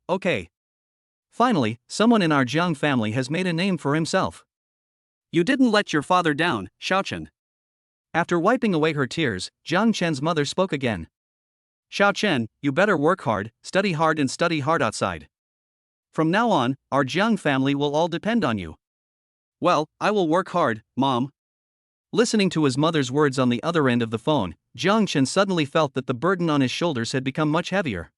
Finally, someone in our Jiang family has made a name for himself. You didn't let your father down, Xiaochen. After wiping away her tears, Jiang Chen's mother spoke again. Xiaochen, you better work hard, and study hard outside. From now on, our Jiang family will all depend on you. Well, I will work hard, Mom. Listening to his mother's words on the other end of the phone, Jiang Chen suddenly felt that the burden on his shoulders had become much heavier.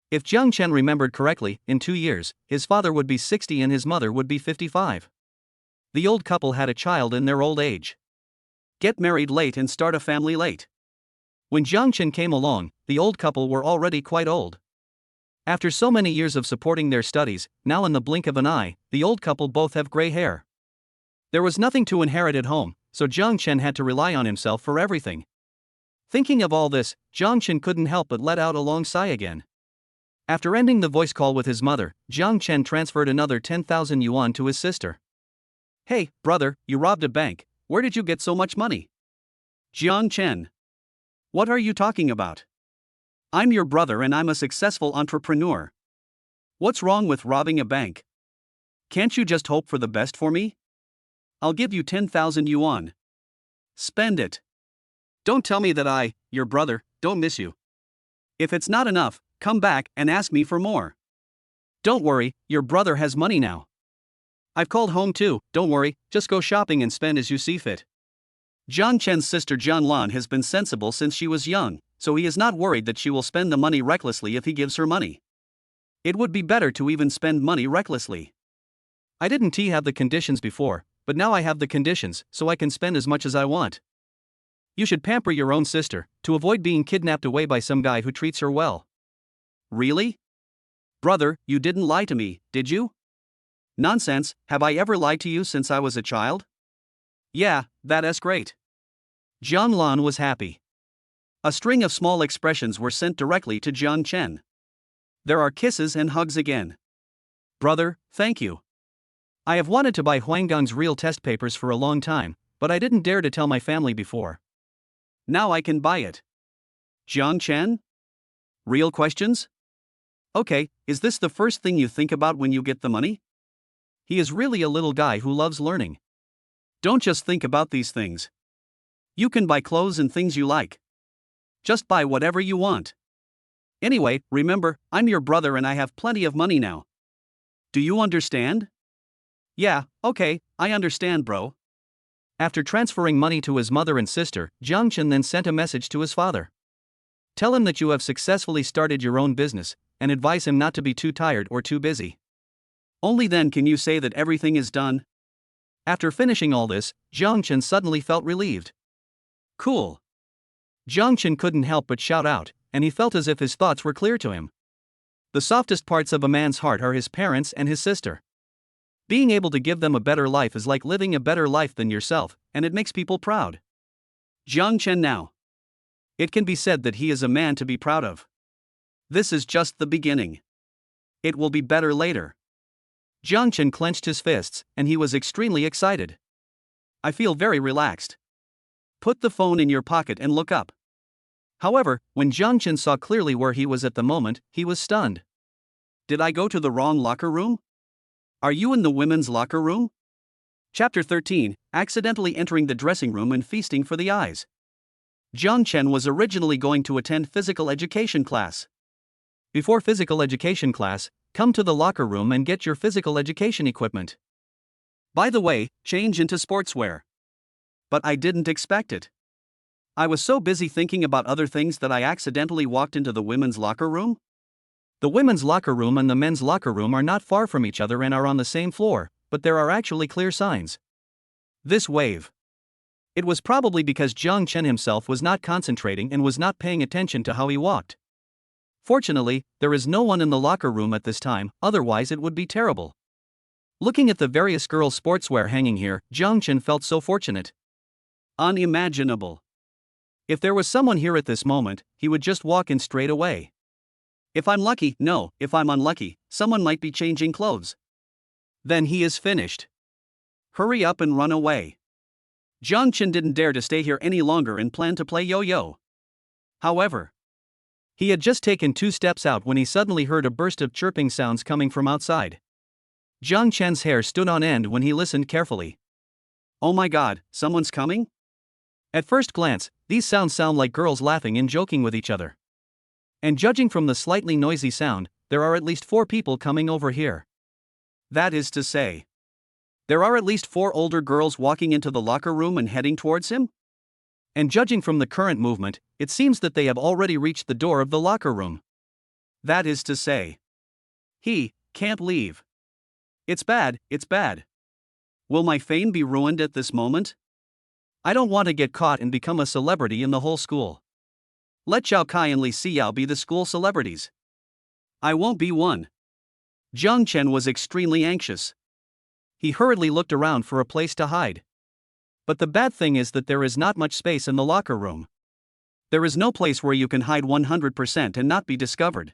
If Jiang Chen remembered correctly, in 2 years, his father would be 60 and his mother would be 55. The old couple had a child in their old age. Get married late and start a family late. When Jiang Chen came along, the old couple were already quite old. After so many years of supporting their studies, now in the blink of an eye, the old couple both have gray hair. There was nothing to inherit at home, so Jiang Chen had to rely on himself for everything. Thinking of all this, Jiang Chen couldn't help but let out a long sigh again. After ending the voice call with his mother, Jiang Chen transferred another 10,000 yuan to his sister. Hey, brother, you robbed a bank. Where did you get so much money? Jiang Chen. What are you talking about? I'm your brother and I'm a successful entrepreneur. What's wrong with robbing a bank? Can't you just hope for the best for me? I'll give you 10,000 yuan. Spend it. Don't tell me that I, your brother, don't miss you. If it's not enough, come back and ask me for more. Don't worry, your brother has money now. I've called home too, don't worry, just go shopping and spend as you see fit. Jiang Chen's sister Jian Lan has been sensible since she was young, so he is not worried that she will spend the money recklessly if he gives her money. It would be better to even spend money recklessly. I didn't have the conditions before, but now I have the conditions, so I can spend as much as I want. You should pamper your own sister, to avoid being kidnapped away by some guy who treats her well. Really? Brother, you didn't lie to me, did you? Nonsense, have I ever lied to you since I was a child? Yeah, that's great. Jiang Lan was happy. A string of small expressions were sent directly to Jiang Chen. There are kisses and hugs again. Brother, thank you. I have wanted to buy Huanggang's real test papers for a long time, but I didn't dare to tell my family before. Now I can buy it. Jiang Chen? Real questions? Okay, is this the first thing you think about when you get the money? He is really a little guy who loves learning. Don't just think about these things. You can buy clothes and things you like. Just buy whatever you want. Anyway, remember, I'm your brother and I have plenty of money now. Do you understand? Yeah, okay, I understand, bro. After transferring money to his mother and sister, Jiang Chen then sent a message to his father. Tell him that you have successfully started your own business, and advise him not to be too tired or too busy. Only then can you say that everything is done. After finishing all this, Jiang Chen suddenly felt relieved. Cool. Jiang Chen couldn't help but shout out, and he felt as if his thoughts were clear to him. The softest parts of a man's heart are his parents and his sister. Being able to give them a better life is like living a better life than yourself, and it makes people proud. Jiang Chen now. It can be said that he is a man to be proud of. This is just the beginning. It will be better later. Jiang Chen clenched his fists, and he was extremely excited. I feel very relaxed. Put the phone in your pocket and look up. However, when Jiang Chen saw clearly where he was at the moment, he was stunned. Did I go to the wrong locker room? Are you in the women's locker room? Chapter 13, Accidentally Entering the Dressing Room and Feasting for the Eyes. Jiang Chen was originally going to attend physical education class. Before physical education class, come to the locker room and get your physical education equipment. By the way, change into sportswear. But I didn't expect it. I was so busy thinking about other things that I accidentally walked into the women's locker room. The women's locker room and the men's locker room are not far from each other and are on the same floor, but there are actually clear signs. This wave. It was probably because Jiang Chen himself was not concentrating and was not paying attention to how he walked. Fortunately, there is no one in the locker room at this time, otherwise it would be terrible. Looking at the various girls' sportswear hanging here, Jiang Chen felt so fortunate. Unimaginable. If there was someone here at this moment, he would just walk in straight away. If I'm lucky, no, if I'm unlucky, someone might be changing clothes. Then he is finished. Hurry up and run away. Jiang Chen didn't dare to stay here any longer and planned to play yo-yo. However, he had just taken 2 steps out when he suddenly heard a burst of chirping sounds coming from outside. Jiang Chen's hair stood on end when he listened carefully. Oh my god, someone's coming? At first glance, these sounds sound like girls laughing and joking with each other. And judging from the slightly noisy sound, there are at least 4 people coming over here. That is to say, there are at least 4 older girls walking into the locker room and heading towards him? And judging from the current movement, it seems that they have already reached the door of the locker room. That is to say, he can't leave. It's bad, it's bad. Will my fame be ruined at this moment? I don't want to get caught and become a celebrity in the whole school. Let Zhao Kai and Li Xiao be the school celebrities. I won't be one. Jiang Chen was extremely anxious. He hurriedly looked around for a place to hide. But the bad thing is that there is not much space in the locker room. There is no place where you can hide 100% and not be discovered.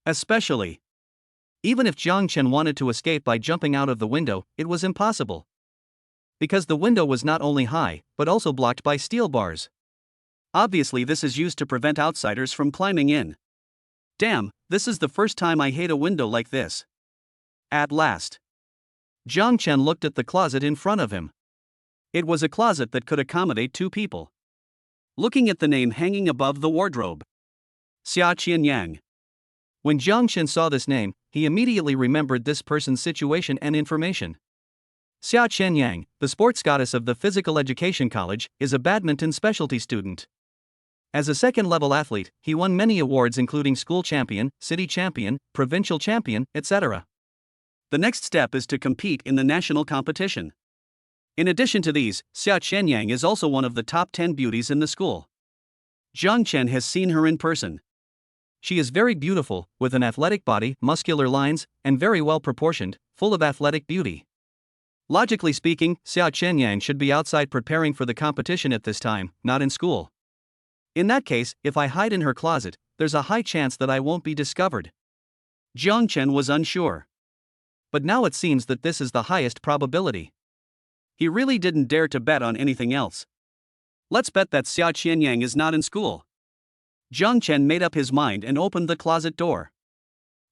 Especially, even if Jiang Chen wanted to escape by jumping out of the window, it was impossible. Because the window was not only high, but also blocked by steel bars. Obviously, this is used to prevent outsiders from climbing in. Damn, this is the first time I hate a window like this. At last, Jiang Chen looked at the closet in front of him. It was a closet that could accommodate 2 people. Looking at the name hanging above the wardrobe, Xia Qianyang. When Jiang Chen saw this name, he immediately remembered this person's situation and information. Xia Qianyang, the sports goddess of the Physical Education College, is a badminton specialty student. As a second-level athlete, he won many awards including school champion, city champion, provincial champion, etc. The next step is to compete in the national competition. In addition to these, Xia Qianyang is also one of the top 10 beauties in the school. Jiang Chen has seen her in person. She is very beautiful, with an athletic body, muscular lines, and very well proportioned, full of athletic beauty. Logically speaking, Xia Qianyang should be outside preparing for the competition at this time, not in school. In that case, if I hide in her closet, there's a high chance that I won't be discovered. Jiang Chen was unsure. But now it seems that this is the highest probability. He really didn't dare to bet on anything else. Let's bet that Xia Qianyang is not in school. Jiang Chen made up his mind and opened the closet door.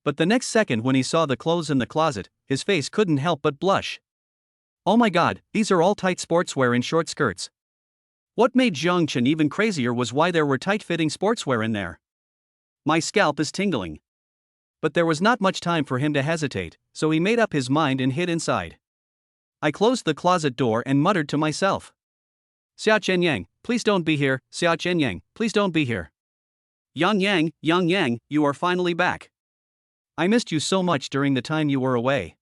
But the next second when he saw the clothes in the closet, his face couldn't help but blush. Oh my god, these are all tight sportswear and short skirts. What made Jiang Chen even crazier was why there were tight-fitting sportswear in there. My scalp is tingling. But there was not much time for him to hesitate, so he made up his mind and hid inside. I closed the closet door and muttered to myself. Xia Qianyang, please don't be here, Xia Qianyang, please don't be here. Yang Yang, you are finally back. I missed you so much during the time you were away.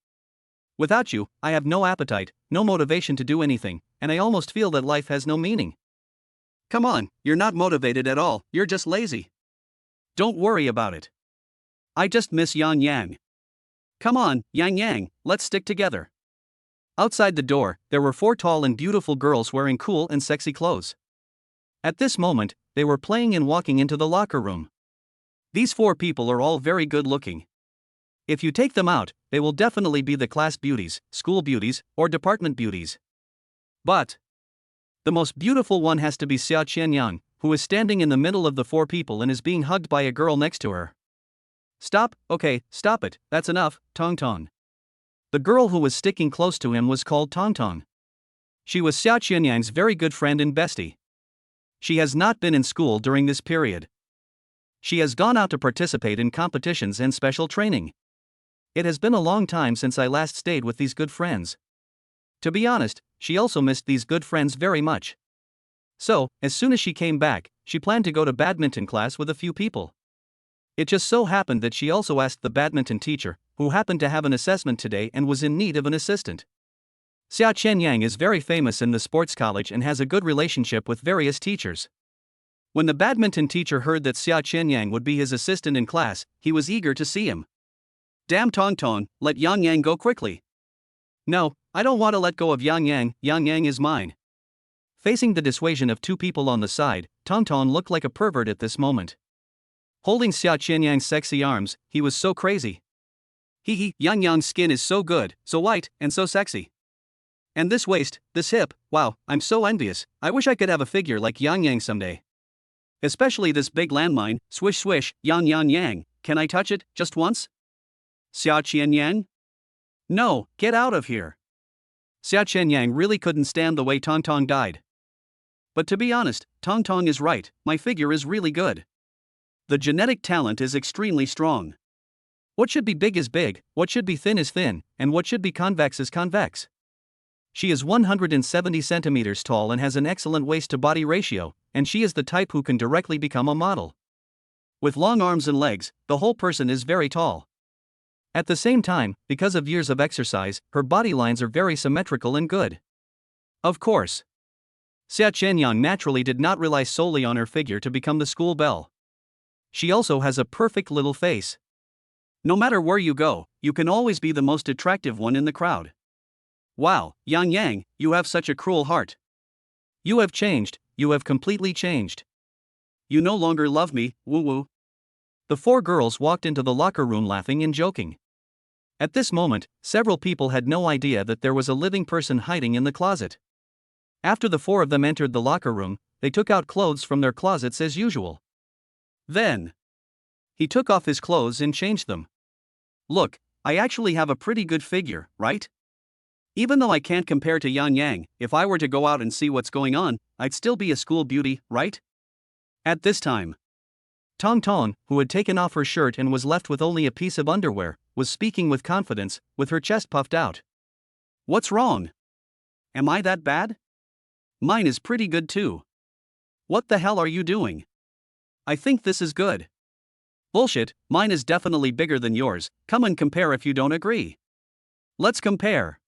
Without you, I have no appetite, no motivation to do anything, and I almost feel that life has no meaning. Come on, you're not motivated at all, you're just lazy. Don't worry about it. I just miss Yang. Come on, Yang, let's stick together. Outside the door, there were 4 tall and beautiful girls wearing cool and sexy clothes. At this moment, they were playing and walking into the locker room. These 4 people are all very good looking. If you take them out, they will definitely be the class beauties, school beauties, or department beauties. But the most beautiful one has to be Xia Qianyang, who is standing in the middle of the 4 people and is being hugged by a girl next to her. Stop, okay, stop it, that's enough, Tong Tong. The girl who was sticking close to him was called Tong Tong. She was Xia Qianyang's very good friend and bestie. She has not been in school during this period. She has gone out to participate in competitions and special training. It has been a long time since I last stayed with these good friends. To be honest, she also missed these good friends very much. So, as soon as she came back, she planned to go to badminton class with a few people. It just so happened that she also asked the badminton teacher, who happened to have an assessment today and was in need of an assistant. Xia Qianyang is very famous in the sports college and has a good relationship with various teachers. When the badminton teacher heard that Xia Qianyang would be his assistant in class, he was eager to see him. Damn Tong Tong, let Yang go quickly. No, I don't want to let go of Yang. Yang is mine. Facing the dissuasion of 2 people on the side, Tong Tong looked like a pervert at this moment. Holding Xia Qianyang's sexy arms, he was so crazy. Hee, Yang Yang's skin is so good, so white, and so sexy. And this waist, this hip, wow, I'm so envious. I wish I could have a figure like Yang Yang someday. Especially this big landmine, swish swish, Yang Yang Yang. Can I touch it, just once? Xia Qianyang? No, get out of here. Xia Qianyang really couldn't stand the way Tong Tong died. But to be honest, Tong Tong is right, my figure is really good. The genetic talent is extremely strong. What should be big is big, what should be thin is thin, and what should be convex is convex. She is 170 centimeters tall and has an excellent waist-to-body ratio, and she is the type who can directly become a model. With long arms and legs, the whole person is very tall. At the same time, because of years of exercise, her body lines are very symmetrical and good. Of course, Xia Qianyang naturally did not rely solely on her figure to become the school belle. She also has a perfect little face. No matter where you go, you can always be the most attractive one in the crowd. Wow, Yang Yang, you have such a cruel heart. You have changed, you have completely changed. You no longer love me, woo woo. The four girls walked into the locker room laughing and joking. At this moment, several people had no idea that there was a living person hiding in the closet. After the four of them entered the locker room, they took out clothes from their closets as usual. Then, he took off his clothes and changed them. Look, I actually have a pretty good figure, right? Even though I can't compare to Yang Yang, if I were to go out and see what's going on, I'd still be a school beauty, right? At this time, Tong Tong, who had taken off her shirt and was left with only a piece of underwear, was speaking with confidence, with her chest puffed out. What's wrong? Am I that bad? Mine is pretty good too. What the hell are you doing? I think this is good. Bullshit, mine is definitely bigger than yours, come and compare if you don't agree. Let's compare.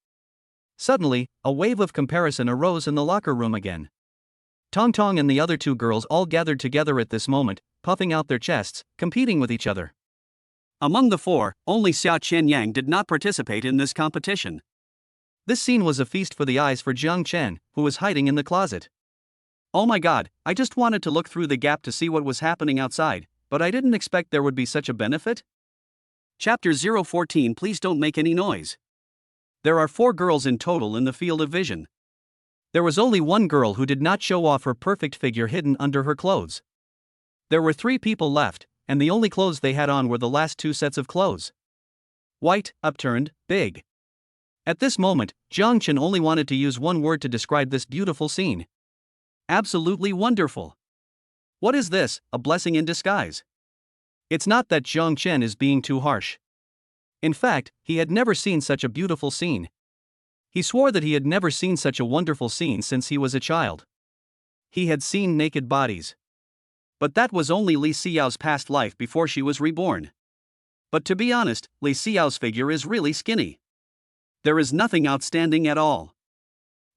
Suddenly, a wave of comparison arose in the locker room again. Tong Tong and the other two girls all gathered together at this moment, puffing out their chests, competing with each other. Among the four, only Xia Qianyang did not participate in this competition. This scene was a feast for the eyes for Jiang Chen, who was hiding in the closet. Oh my god, I just wanted to look through the gap to see what was happening outside, but I didn't expect there would be such a benefit. Chapter 014. Please don't make any noise. There are 4 girls in total in the field of vision. There was only one girl who did not show off her perfect figure hidden under her clothes. There were 3 people left, and the only clothes they had on were the last 2 sets of clothes. White, upturned, big. At this moment, Jiang Chen only wanted to use one word to describe this beautiful scene. Absolutely wonderful. What is this, a blessing in disguise? It's not that Jiang Chen is being too harsh. In fact, he had never seen such a beautiful scene. He swore that he had never seen such a wonderful scene since he was a child. He had seen naked bodies. But that was only Li Xiao's past life before she was reborn. But to be honest, Li Xiao's figure is really skinny. There is nothing outstanding at all.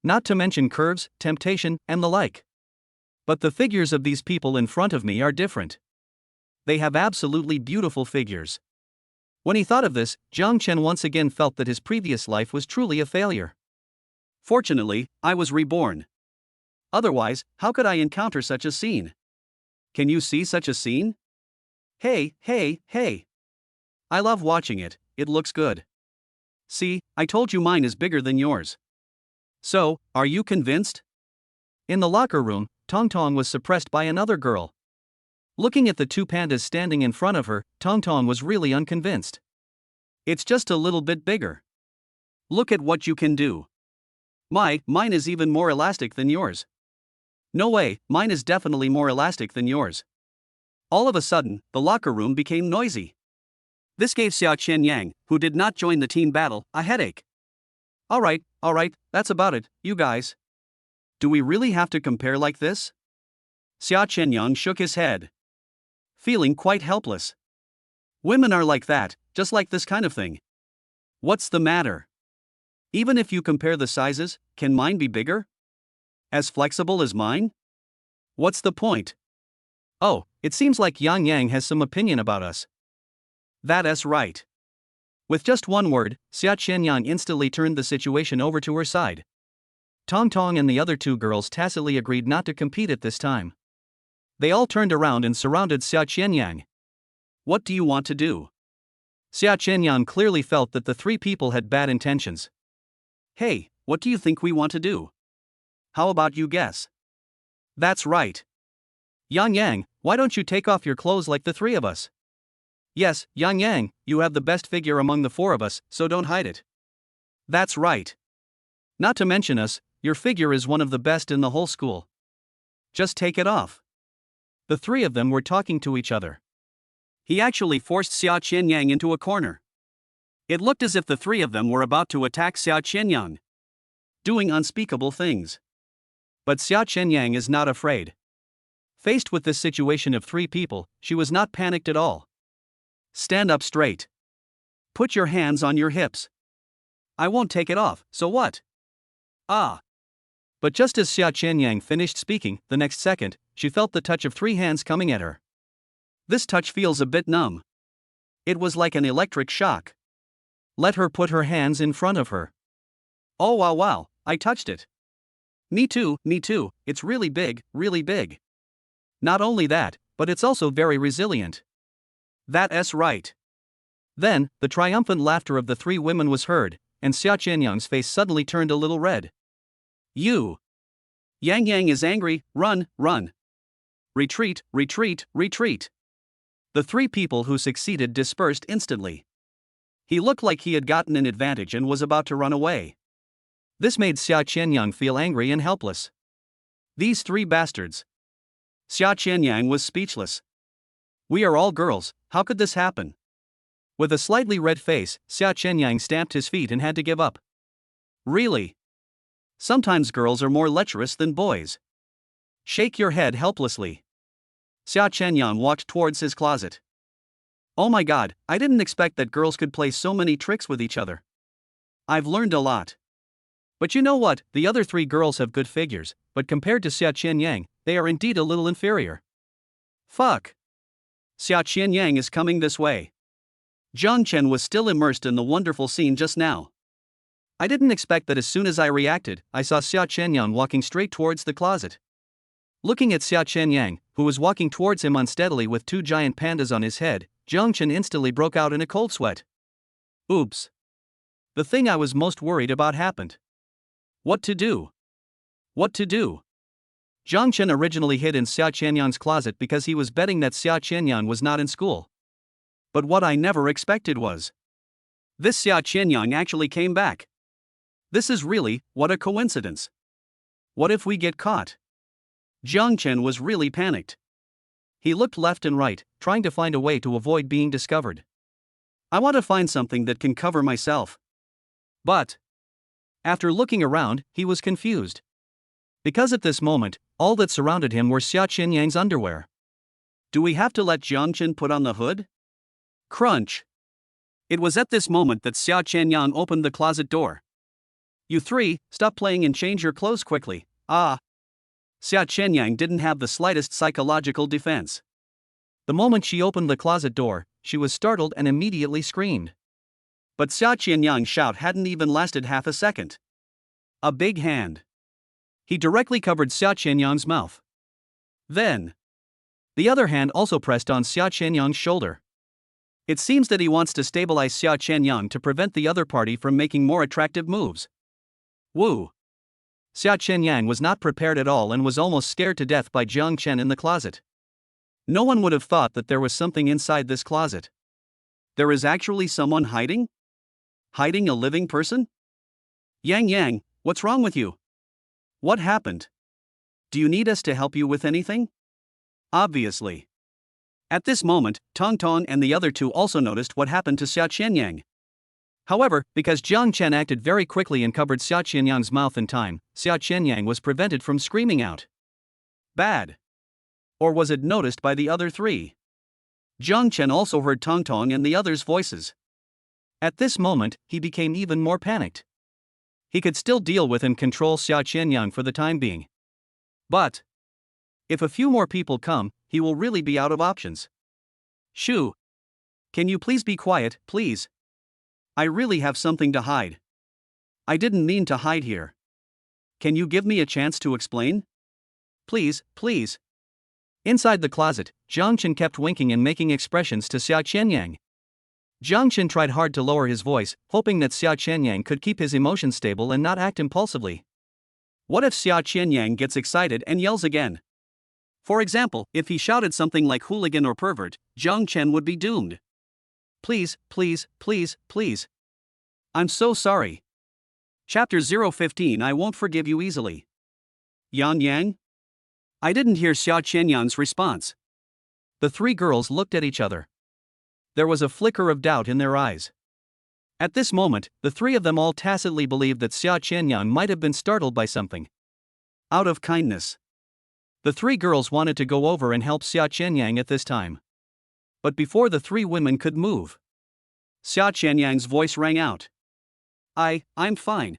Not to mention curves, temptation, and the like. But the figures of these people in front of me are different. They have absolutely beautiful figures. When he thought of this, Jiang Chen once again felt that his previous life was truly a failure. Fortunately, I was reborn. Otherwise, how could I encounter such a scene? Can you see such a scene? Hey, hey, hey. I love watching it, it looks good. See, I told you mine is bigger than yours. So, are you convinced? In the locker room, Tong Tong was suppressed by another girl. Looking at the 2 pandas standing in front of her, Tong Tong was really unconvinced. It's just a little bit bigger. Look at what you can do. Mine is even more elastic than yours. No way, mine is definitely more elastic than yours. All of a sudden, the locker room became noisy. This gave Xia Qianyang, who did not join the team battle, a headache. Alright, that's about it, you guys. Do we really have to compare like this? Xia Qianyang shook his head, feeling quite helpless. Women are like that, just like this kind of thing. What's the matter? Even if you compare the sizes, can mine be bigger? As flexible as mine? What's the point? Oh, it seems like Yang Yang has some opinion about us. That's right. With just one word, Xia Qianyang instantly turned the situation over to her side. Tong Tong and the other 2 girls tacitly agreed not to compete at this time. They all turned around and surrounded Xia Qianyang. What do you want to do? Xia Qianyang clearly felt that the three people had bad intentions. Hey, what do you think we want to do? How about you guess? That's right. Yang Yang, why don't you take off your clothes like the three of us? Yes, Yang Yang, you have the best figure among the four of us, so don't hide it. That's right. Not to mention us, your figure is one of the best in the whole school. Just take it off. The three of them were talking to each other. He actually forced Xia Qianyang into a corner. It looked as if the three of them were about to attack Xia Qianyang, doing unspeakable things. But Xia Qianyang is not afraid. Faced with this situation of three people, she was not panicked at all. Stand up straight. Put your hands on your hips. I won't take it off, so what? Ah. But just as Xia Qianyang finished speaking, the next second, she felt the touch of three hands coming at her. This touch feels a bit numb. It was like an electric shock. Let her put her hands in front of her. Oh wow, I touched it. Me too, it's really big, really big. Not only that, but it's also very resilient. That's right. Then, the triumphant laughter of the three women was heard, and Xia Qianyang's face suddenly turned a little red. You! Yang Yang is angry, run! Retreat! The three people who succeeded dispersed instantly. He looked like he had gotten an advantage and was about to run away. This made Xia Qianyang feel angry and helpless. These three bastards. Xia Qianyang was speechless. We are all girls, how could this happen? With a slightly red face, Xia Qianyang stamped his feet and had to give up. Really? Sometimes girls are more lecherous than boys. Shake your head helplessly. Xia Qianyang walked towards his closet. Oh my god, I didn't expect that girls could play so many tricks with each other. I've learned a lot. But you know what, the other three girls have good figures, but compared to Xia Qianyang, they are indeed a little inferior. Fuck. Xia Qianyang is coming this way. Zhang Chen was still immersed in the wonderful scene just now. I didn't expect that as soon as I reacted, I saw Xia Qianyang walking straight towards the closet. Looking at Xia Qianyang, who was walking towards him unsteadily with two giant pandas on his head, Zhang Chen instantly broke out in a cold sweat. Oops. The thing I was most worried about happened. What to do? Zhang Chen originally hid in Xia Qianyang's closet because he was betting that Xia Qianyang was not in school. But what I never expected was this: Xia Qianyang actually came back. This is really, what a coincidence. What if we get caught? Zhang Chen was really panicked. He looked left and right, trying to find a way to avoid being discovered. I want to find something that can cover myself. But after looking around, he was confused. Because at this moment, all that surrounded him were Xia Qianyang's underwear. Do we have to let Zhang Chen put on the hood? Crunch. It was at this moment that Xia Qianyang opened the closet door. You three, stop playing and change your clothes quickly. Ah. Xia Qianyang didn't have the slightest psychological defense. The moment she opened the closet door, she was startled and immediately screamed. But Xia Qianyang's shout hadn't even lasted half a second. A big hand. He directly covered Xia Qianyang's mouth. Then, the other hand also pressed on Xia Qianyang's shoulder. It seems that he wants to stabilize Xia Qianyang to prevent the other party from making more attractive moves. Woo! Xia Qianyang was not prepared at all and was almost scared to death by Zhang Chen in the closet. No one would have thought that there was something inside this closet. There is actually someone hiding? Hiding a living person? Yang Yang, what's wrong with you? What happened? Do you need us to help you with anything? Obviously. At this moment, Tong Tong and the other two also noticed what happened to Xia Qianyang. However, because Zhang Chen acted very quickly and covered Xia Qianyang's mouth in time, Xia Qianyang was prevented from screaming out. Bad. Or was it noticed by the other three? Zhang Chen also heard Tong Tong and the others' voices. At this moment, he became even more panicked. He could still deal with and control Xia Qianyang for the time being. But if a few more people come, he will really be out of options. Shoo! Can you please be quiet, please? I really have something to hide. I didn't mean to hide here. Can you give me a chance to explain? Please. Inside the closet, Jiang Chen kept winking and making expressions to Xia Qianyang. Jiang Chen tried hard to lower his voice, hoping that Xia Qianyang could keep his emotions stable and not act impulsively. What if Xia Qianyang gets excited and yells again? For example, if he shouted something like hooligan or pervert, Jiang Chen would be doomed. Please, please, please, please. I'm so sorry. Chapter 015 I won't forgive you easily. Yan Yang? I didn't hear Xia Qianyang's response. The three girls looked at each other. There was a flicker of doubt in their eyes. At this moment, the three of them all tacitly believed that Xia Qianyang might have been startled by something. Out of kindness. The three girls wanted to go over and help Xia Qianyang at this time. But before the three women could move, Xia Qianyang's voice rang out. I'm fine.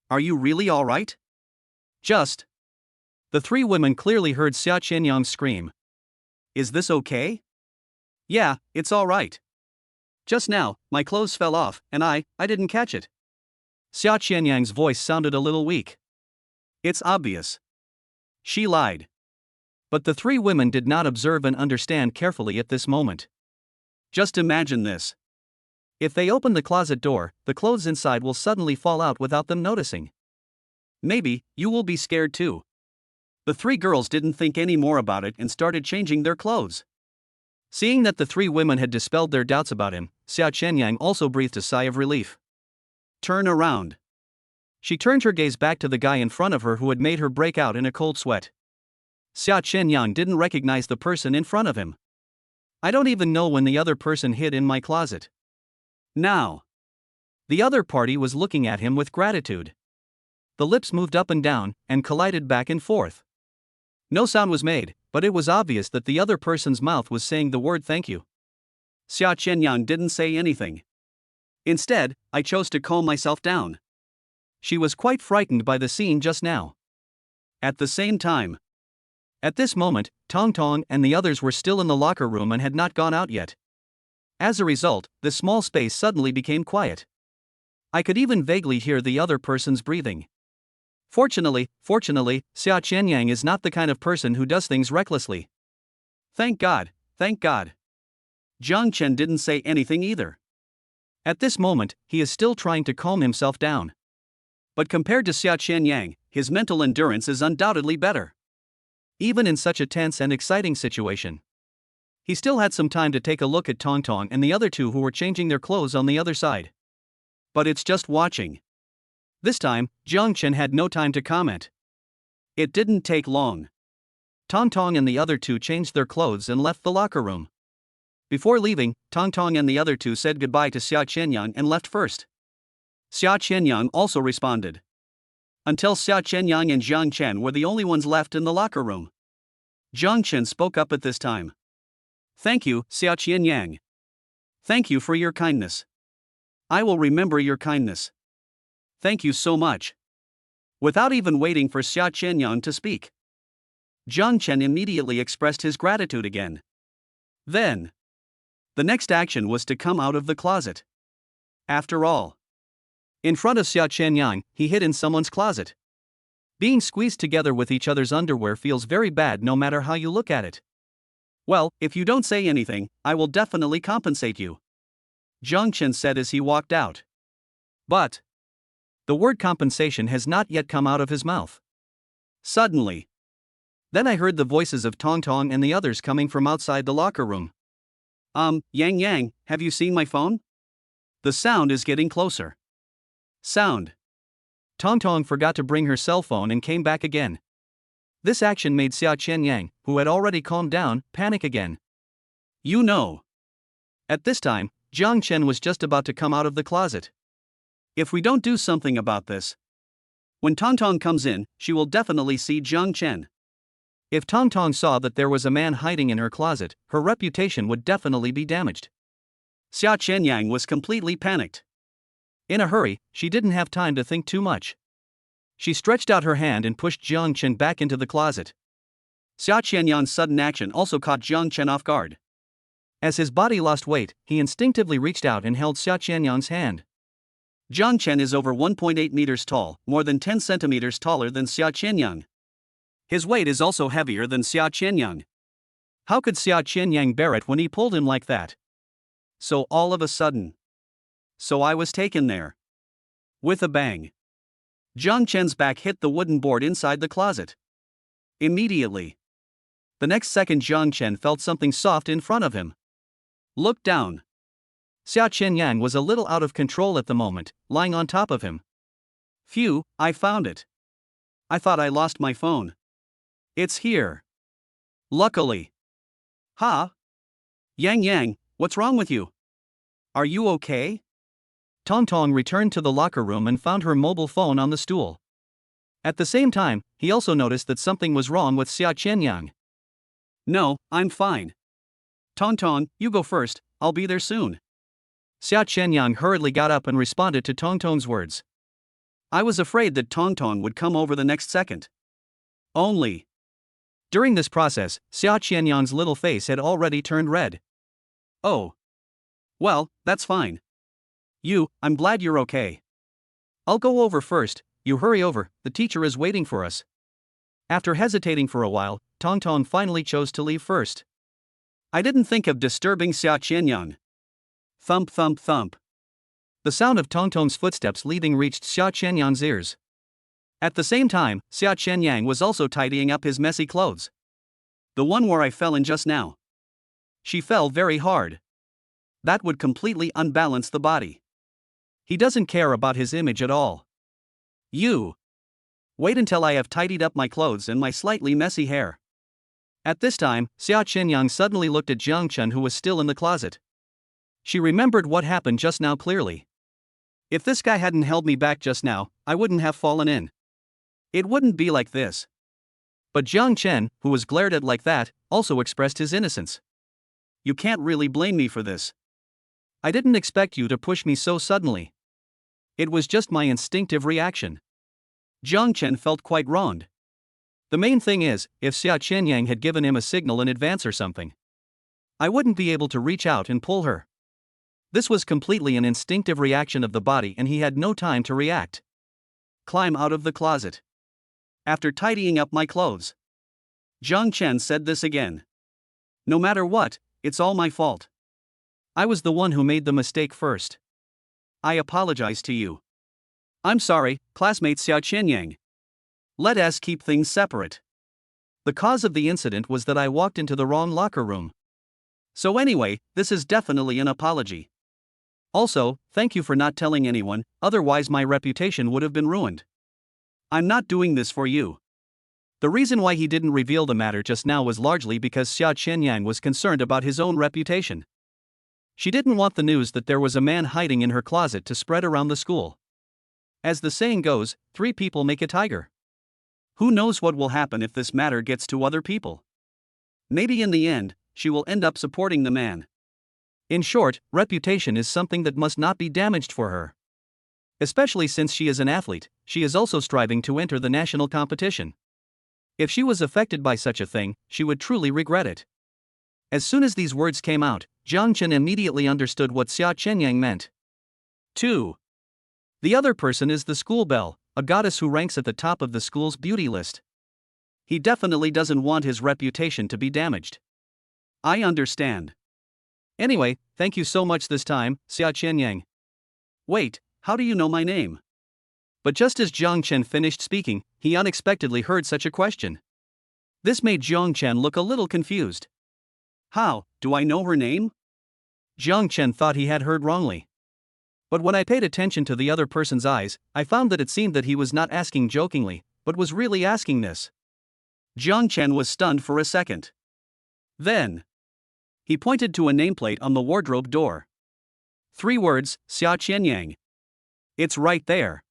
Are you really all right? Just. The three women clearly heard Xia Qianyang scream. Is this okay? Yeah, it's all right. Just now, my clothes fell off, and I didn't catch it. Xia Qianyang's voice sounded a little weak. It's obvious. She lied. But the three women did not observe and understand carefully at this moment. Just imagine this. If they open the closet door, the clothes inside will suddenly fall out without them noticing. Maybe, you will be scared too. The three girls didn't think any more about it and started changing their clothes. Seeing that the three women had dispelled their doubts about him, Xia Qianyang also breathed a sigh of relief. Turn around. She turned her gaze back to the guy in front of her who had made her break out in a cold sweat. Xia Qianyang didn't recognize the person in front of him. I don't even know when the other person hid in my closet. Now. The other party was looking at him with gratitude. The lips moved up and down, and collided back and forth. No sound was made, but it was obvious that the other person's mouth was saying the word thank you. Xia Qianyang didn't say anything. Instead, I chose to calm myself down. She was quite frightened by the scene just now. At the same time. At this moment, Tong Tong and the others were still in the locker room and had not gone out yet. As a result, the small space suddenly became quiet. I could even vaguely hear the other person's breathing. Fortunately, Xia Qianyang is not the kind of person who does things recklessly. Thank God, thank God. Jiang Chen didn't say anything either. At this moment, he is still trying to calm himself down. But compared to Xia Qianyang, his mental endurance is undoubtedly better. Even in such a tense and exciting situation. He still had some time to take a look at Tong Tong and the other two who were changing their clothes on the other side. But it's just watching. This time, Jiang Chen had no time to comment. It didn't take long. Tong Tong and the other two changed their clothes and left the locker room. Before leaving, Tong Tong and the other two said goodbye to Xia Qianyang and left first. Xia Qianyang also responded. Until Xia Qianyang and Jiang Chen were the only ones left in the locker room. Jiang Chen spoke up at this time. Thank you, Xia Qianyang. Thank you for your kindness. I will remember your kindness. Thank you so much. Without even waiting for Xia Qianyang to speak, Jiang Chen immediately expressed his gratitude again. Then, the next action was to come out of the closet. After all, in front of Xia Qianyang, he hid in someone's closet. Being squeezed together with each other's underwear feels very bad no matter how you look at it. Well, if you don't say anything, I will definitely compensate you, Jiang Chen said as he walked out. But the word compensation has not yet come out of his mouth. Suddenly. Then I heard the voices of Tong Tong and the others coming from outside the locker room. Yang Yang, have you seen my phone? The sound is getting closer. Sound. Tong Tong forgot to bring her cell phone and came back again. This action made Xia Qianyang, who had already calmed down, panic again. You know. At this time, Jiang Chen was just about to come out of the closet. If we don't do something about this, when Tong Tong comes in, she will definitely see Jiang Chen. If Tong Tong saw that there was a man hiding in her closet, her reputation would definitely be damaged. Xia Qianyang was completely panicked. In a hurry, she didn't have time to think too much. She stretched out her hand and pushed Jiang Chen back into the closet. Xia Qianyang's sudden action also caught Jiang Chen off guard. As his body lost weight, he instinctively reached out and held Xia Qianyang's hand. Jiang Chen is over 1.8 meters tall, more than 10 centimeters taller than Xia Qianyang. His weight is also heavier than Xia Qianyang. How could Xia Qianyang bear it when he pulled him like that? So all of a sudden. So I was taken there. With a bang. Jiang Chen's back hit the wooden board inside the closet. Immediately. The next second Jiang Chen felt something soft in front of him. Looked down. Xia Qianyang was a little out of control at the moment, lying on top of him. Phew, I found it. I thought I lost my phone. It's here. Luckily. Ha? Yang Yang, what's wrong with you? Are you okay? Tong Tong returned to the locker room and found her mobile phone on the stool. At the same time, he also noticed that something was wrong with Xia Qianyang. No, I'm fine. Tong Tong, you go first, I'll be there soon. Xia Qianyang hurriedly got up and responded to Tong Tong's words. I was afraid that Tong Tong would come over the next second. Only. During this process, Xia Qianyang's little face had already turned red. Oh. Well, that's fine. I'm glad you're okay. I'll go over first, you hurry over, the teacher is waiting for us. After hesitating for a while, Tong Tong finally chose to leave first. I didn't think of disturbing Xia Qianyang. Thump thump thump. The sound of Tong Tong's footsteps leaving reached Xia Qianyang's ears. At the same time, Xia Qianyang was also tidying up his messy clothes. The one where I fell in just now. She fell very hard. That would completely unbalance the body. He doesn't care about his image at all. You. Wait until I have tidied up my clothes and my slightly messy hair. At this time, Xia Qianyang suddenly looked at Jiang Chen, who was still in the closet. She remembered what happened just now clearly. If this guy hadn't held me back just now, I wouldn't have fallen in. It wouldn't be like this. But Jiang Chen, who was glared at like that, also expressed his innocence. You can't really blame me for this. I didn't expect you to push me so suddenly. It was just my instinctive reaction. Jiang Chen felt quite wronged. The main thing is, if Xia Qianyang had given him a signal in advance or something, I wouldn't be able to reach out and pull her. This was completely an instinctive reaction of the body and he had no time to react. Climb out of the closet. After tidying up my clothes. Jiang Chen said this again. No matter what, it's all my fault. I was the one who made the mistake first. I apologize to you. I'm sorry, classmate Xia Qianyang. Let us keep things separate. The cause of the incident was that I walked into the wrong locker room. So anyway, this is definitely an apology. Also, thank you for not telling anyone, otherwise my reputation would have been ruined. I'm not doing this for you. The reason why he didn't reveal the matter just now was largely because Xia Qianyang was concerned about his own reputation. She didn't want the news that there was a man hiding in her closet to spread around the school. As the saying goes, 3 people make a tiger. Who knows what will happen if this matter gets to other people? Maybe in the end, she will end up supporting the man. In short, reputation is something that must not be damaged for her. Especially since she is an athlete, she is also striving to enter the national competition. If she was affected by such a thing, she would truly regret it. As soon as these words came out, Jiang Chen immediately understood what Xia Qianyang meant. 2. The other person is the school belle, a goddess who ranks at the top of the school's beauty list. He definitely doesn't want his reputation to be damaged. I understand. Anyway, thank you so much this time, Xia Qianyang. Wait, how do you know my name? But just as Jiang Chen finished speaking, he unexpectedly heard such a question. This made Jiang Chen look a little confused. How, do I know her name? Jiang Chen thought he had heard wrongly. But when I paid attention to the other person's eyes, I found that it seemed that he was not asking jokingly, but was really asking this. Jiang Chen was stunned for a second. Then, he pointed to a nameplate on the wardrobe door. 3 words, Xia Qianyang. It's right there.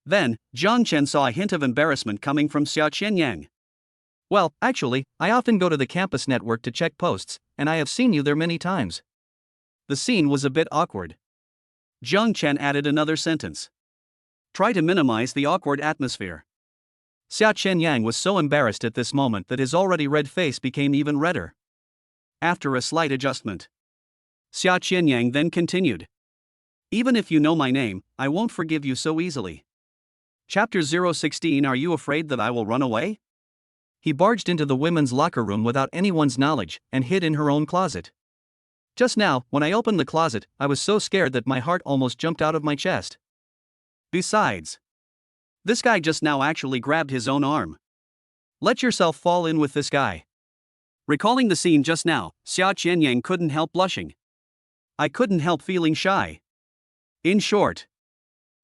Then, Jiang Chen saw a hint of embarrassment coming from Xia Qianyang. Well, actually, I often go to the campus network to check posts, and I have seen you there many times. The scene was a bit awkward. Jiang Chen added another sentence. Try to minimize the awkward atmosphere. Xia Qianyang was so embarrassed at this moment that his already red face became even redder. After a slight adjustment, Xia Qianyang then continued. Even if you know my name, I won't forgive you so easily. Chapter 016. Are you afraid that I will run away? he barged into the women's locker room without anyone's knowledge and hid in her own closet. Just now, when I opened the closet, I was so scared that my heart almost jumped out of my chest. Besides, this guy just now actually grabbed his own arm. Let yourself fall in with this guy. Recalling the scene just now, Xia Qianyang couldn't help blushing. I couldn't help feeling shy. In short,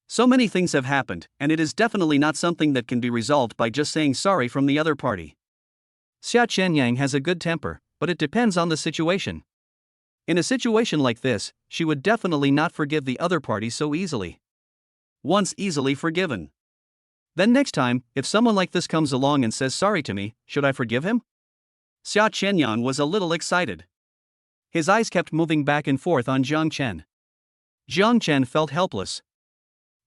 so many things have happened, and it is definitely not something that can be resolved by just saying sorry from the other party. Xia Qianyang has a good temper, but it depends on the situation. In a situation like this, she would definitely not forgive the other party so easily. Once easily forgiven, then next time, if someone like this comes along and says sorry to me, should I forgive him? Xia Qianyang was a little excited. His eyes kept moving back and forth on Jiang Chen. Jiang Chen felt helpless.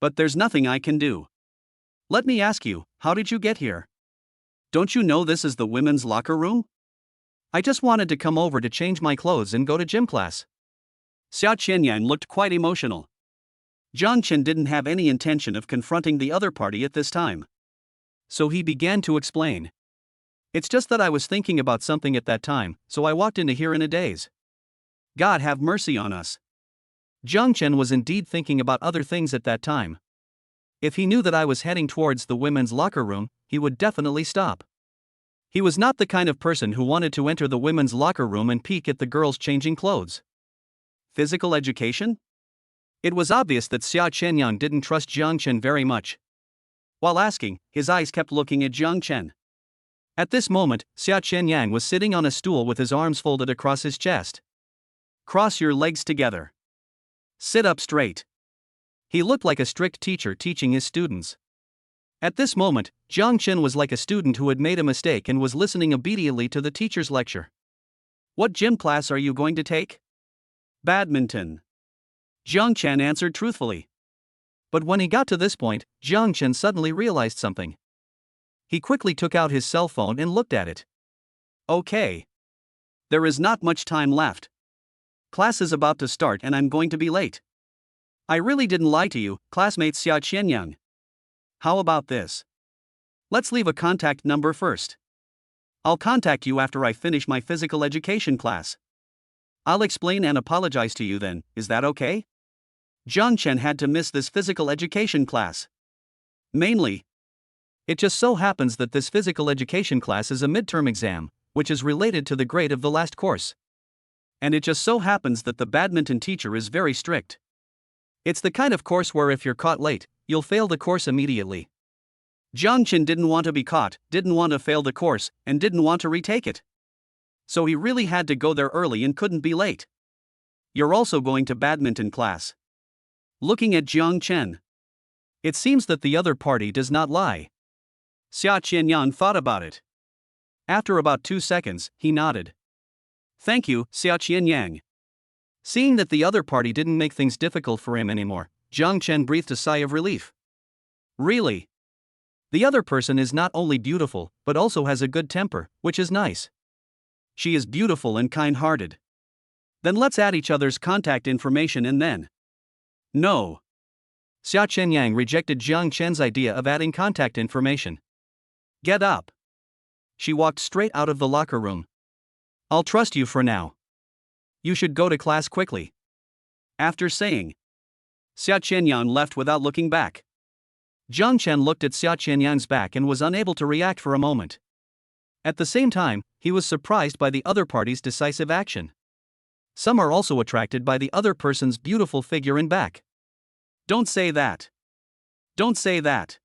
But there's nothing I can do. Let me ask you, how did you get here? Don't you know this is the women's locker room? I just wanted to come over to change my clothes and go to gym class. Xia Qianyang looked quite emotional. Jiang Chen didn't have any intention of confronting the other party at this time. So he began to explain. It's just that I was thinking about something at that time, so I walked into here in a daze. God have mercy on us. Jiang Chen was indeed thinking about other things at that time. If he knew that I was heading towards the women's locker room, he would definitely stop. He was not the kind of person who wanted to enter the women's locker room and peek at the girls changing clothes. Physical education? It was obvious that Xia Qianyang didn't trust Jiang Chen very much. While asking, his eyes kept looking at Jiang Chen. At this moment, Xia Qianyang was sitting on a stool with his arms folded across his chest. Cross your legs together. Sit up straight. He looked like a strict teacher teaching his students. At this moment, Jiang Chen was like a student who had made a mistake and was listening obediently to the teacher's lecture. What gym class are you going to take? Badminton. Jiang Chen answered truthfully. But when he got to this point, Jiang Chen suddenly realized something. He quickly took out his cell phone and looked at it. Okay. There is not much time left. Class is about to start and I'm going to be late. I really didn't lie to you, classmate Xia Qianyang. How about this? Let's leave a contact number first. I'll contact you after I finish my physical education class. I'll explain and apologize to you then, is that okay? Jiang Chen had to miss this physical education class. Mainly, it just so happens that this physical education class is a midterm exam, which is related to the grade of the last course. And it just so happens that the badminton teacher is very strict. It's the kind of course where if you're caught late, you'll fail the course immediately. Jiang Chen didn't want to be caught, didn't want to fail the course, and didn't want to retake it. So he really had to go there early and couldn't be late. You're also going to badminton class. Looking at Jiang Chen. It seems that the other party does not lie. Xia Qianyang thought about it. After about 2 seconds, he nodded. Thank you, Xia Qianyang. Seeing that the other party didn't make things difficult for him anymore, Jiang Chen breathed a sigh of relief. Really? The other person is not only beautiful, but also has a good temper, which is nice. She is beautiful and kind-hearted. Then let's add each other's contact information and then. No. Xia Qianyang rejected Jiang Chen's idea of adding contact information. Get up. She walked straight out of the locker room. I'll trust you for now. You should go to class quickly. After saying, Xia Qianyang left without looking back. Jiang Chen looked at Xia Qianyang's back and was unable to react for a moment. At the same time, he was surprised by the other party's decisive action. Some are also attracted by the other person's beautiful figure and back. Don't say that. Don't say that.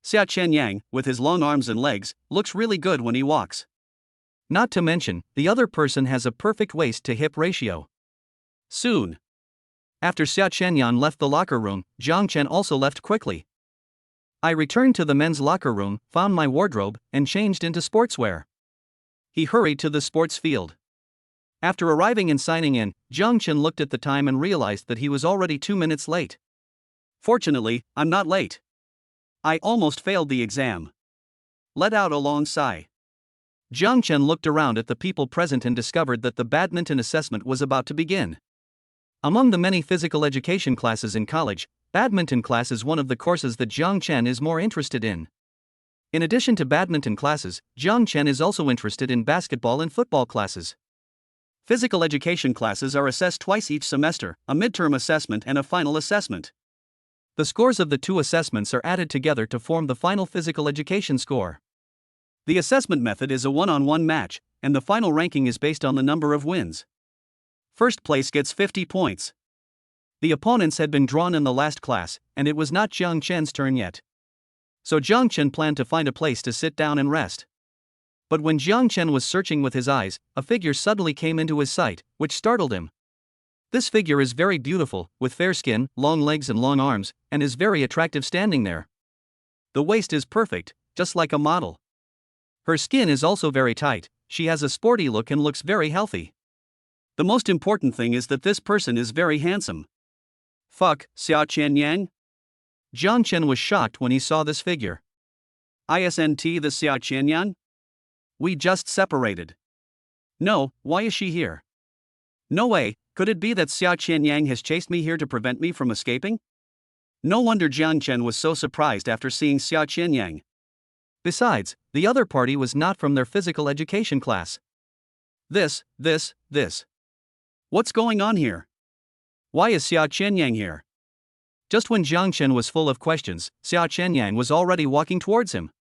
Xia Qianyang, with his long arms and legs, looks really good when he walks. Not to mention, the other person has a perfect waist-to-hip ratio. Soon. After Xia Qianyang left the locker room, Jiang Chen also left quickly. I returned to the men's locker room, found my wardrobe, and changed into sportswear. He hurried to the sports field. After arriving and signing in, Jiang Chen looked at the time and realized that he was already 2 minutes late. Fortunately, I'm not late. I almost failed the exam. Let out a long sigh. Jiang Chen looked around at the people present and discovered that the badminton assessment was about to begin. Among the many physical education classes in college, badminton class is one of the courses that Jiang Chen is more interested in. In addition to badminton classes, Jiang Chen is also interested in basketball and football classes. Physical education classes are assessed twice each semester, a midterm assessment and a final assessment. The scores of the two assessments are added together to form the final physical education score. The assessment method is a one-on-one match, and the final ranking is based on the number of wins. First place gets 50 points. The opponents had been drawn in the last class, and it was not Jiang Chen's turn yet. So Jiang Chen planned to find a place to sit down and rest. But when Jiang Chen was searching with his eyes, a figure suddenly came into his sight, which startled him. This figure is very beautiful, with fair skin, long legs and long arms, and is very attractive standing there. The waist is perfect, just like a model. Her skin is also very tight, she has a sporty look and looks very healthy. The most important thing is that this person is very handsome. Fuck, Xia Qianyang? Jiang Chen was shocked when he saw this figure. Isn't the Xia Qianyang? We just separated. No, why is she here? No way, could it be that Xia Qianyang has chased me here to prevent me from escaping? No wonder Jiang Chen was so surprised after seeing Xia Qianyang. Besides, the other party was not from their physical education class. This. What's going on here? Why is Xia Qianyang here? Just when Jiang Chen was full of questions, Xia Qianyang was already walking towards him.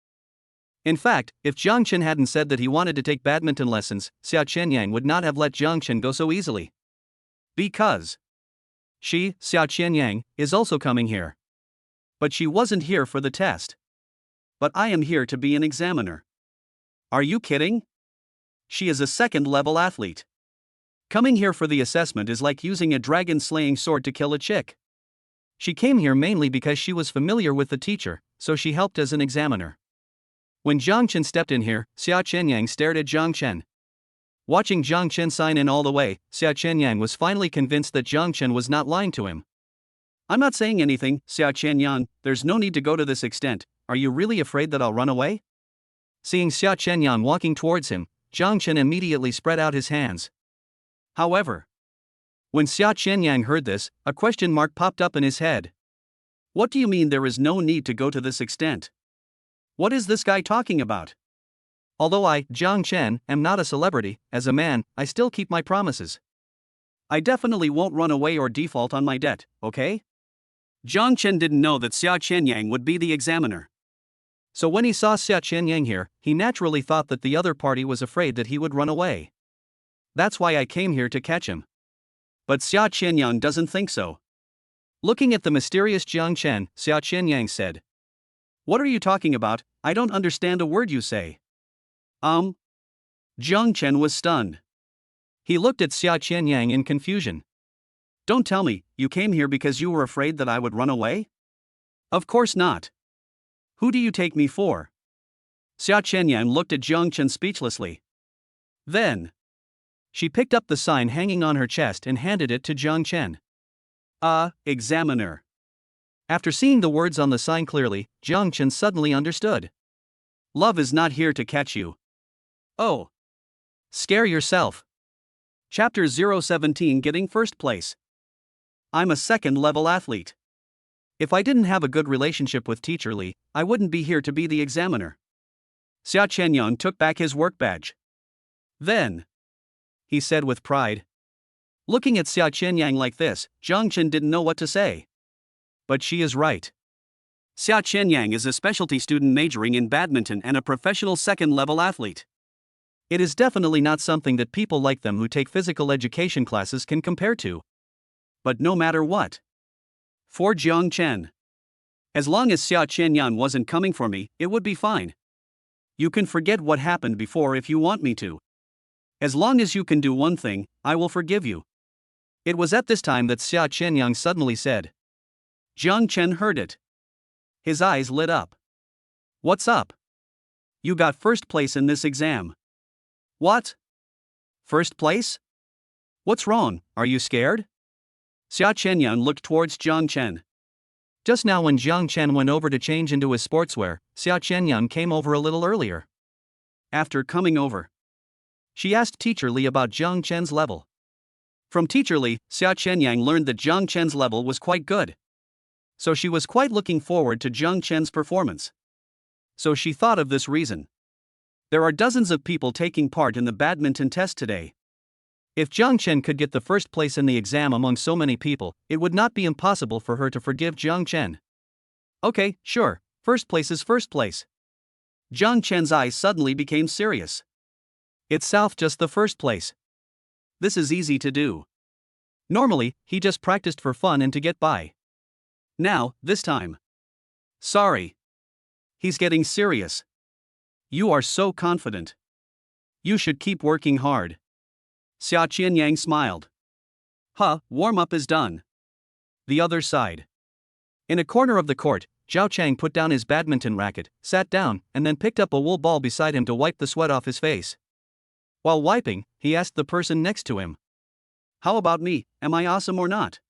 In fact, if Jiang Chen hadn't said that he wanted to take badminton lessons, Xia Qianyang would not have let Jiang Chen go so easily. Because she, Xia Qianyang, is also coming here. But she wasn't here for the test. But I am here to be an examiner. Are you kidding? She is a second-level athlete. Coming here for the assessment is like using a dragon-slaying sword to kill a chick. She came here mainly because she was familiar with the teacher, so she helped as an examiner. When Jiang Chen stepped in here, Xia Qianyang stared at Jiang Chen. Watching Jiang Chen sign in all the way, Xia Qianyang was finally convinced that Jiang Chen was not lying to him. I'm not saying anything, Xia Qianyang, there's no need to go to this extent, are you really afraid that I'll run away? Seeing Xia Qianyang walking towards him, Jiang Chen immediately spread out his hands. However, when Xia Qianyang heard this, a question mark popped up in his head. What do you mean there is no need to go to this extent? What is this guy talking about? Although I, Jiang Chen, am not a celebrity, as a man, I still keep my promises. I definitely won't run away or default on my debt, okay? Jiang Chen didn't know that Xia Qianyang would be the examiner. So when he saw Xia Qianyang here, he naturally thought that the other party was afraid that he would run away. That's why I came here to catch him. But Xia Qianyang doesn't think so. Looking at the mysterious Jiang Chen, Xia Qianyang said, What are you talking about? I don't understand a word you say. Jiang Chen was stunned. He looked at Xia Qianyang in confusion. Don't tell me, you came here because you were afraid that I would run away? Of course not. Who do you take me for? Xia Qianyang looked at Jiang Chen speechlessly. Then she picked up the sign hanging on her chest and handed it to Jiang Chen. Examiner. After seeing the words on the sign clearly, Jiang Chen suddenly understood. Love is not here to catch you. Oh. Scare yourself. Chapter 017 Getting First Place. I'm a second-level athlete. If I didn't have a good relationship with Teacher Li, I wouldn't be here to be the examiner. Xia Qianyang took back his work badge. Then, he said with pride. Looking at Xia Qianyang like this, Jiang Chen didn't know what to say. But she is right. Xia Qianyang is a specialty student majoring in badminton and a professional second-level athlete. It is definitely not something that people like them who take physical education classes can compare to. But no matter what. For Jiang Chen. As long as Xia Qianyang wasn't coming for me, it would be fine. You can forget what happened before if you want me to. As long as you can do one thing, I will forgive you. It was at this time that Xia Qianyang suddenly said. Jiang Chen heard it. His eyes lit up. What's up? You got first place in this exam. What? First place? What's wrong, are you scared? Xia Qianyang looked towards Jiang Chen. Just now when Jiang Chen went over to change into his sportswear, Xia Qianyang came over a little earlier. After coming over, she asked Teacher Li about Jiang Chen's level. From Teacher Li, Xia Qianyang learned that Jiang Chen's level was quite good. So she was quite looking forward to Jiang Chen's performance. So she thought of this reason. There are dozens of people taking part in the badminton test today. If Jiang Chen could get the first place in the exam among so many people, it would not be impossible for her to forgive Jiang Chen. Okay, sure, first place is first place. Jiang Chen's eyes suddenly became serious. It's South just the first place. This is easy to do. Normally, he just practiced for fun and to get by. Now, this time. Sorry. He's getting serious. You are so confident. You should keep working hard. Xia Qianyang smiled. Warm-up is done. The other side. In a corner of the court, Zhao Chang put down his badminton racket, sat down, and then picked up a wool ball beside him to wipe the sweat off his face. While wiping, he asked the person next to him. How about me, am I awesome or not?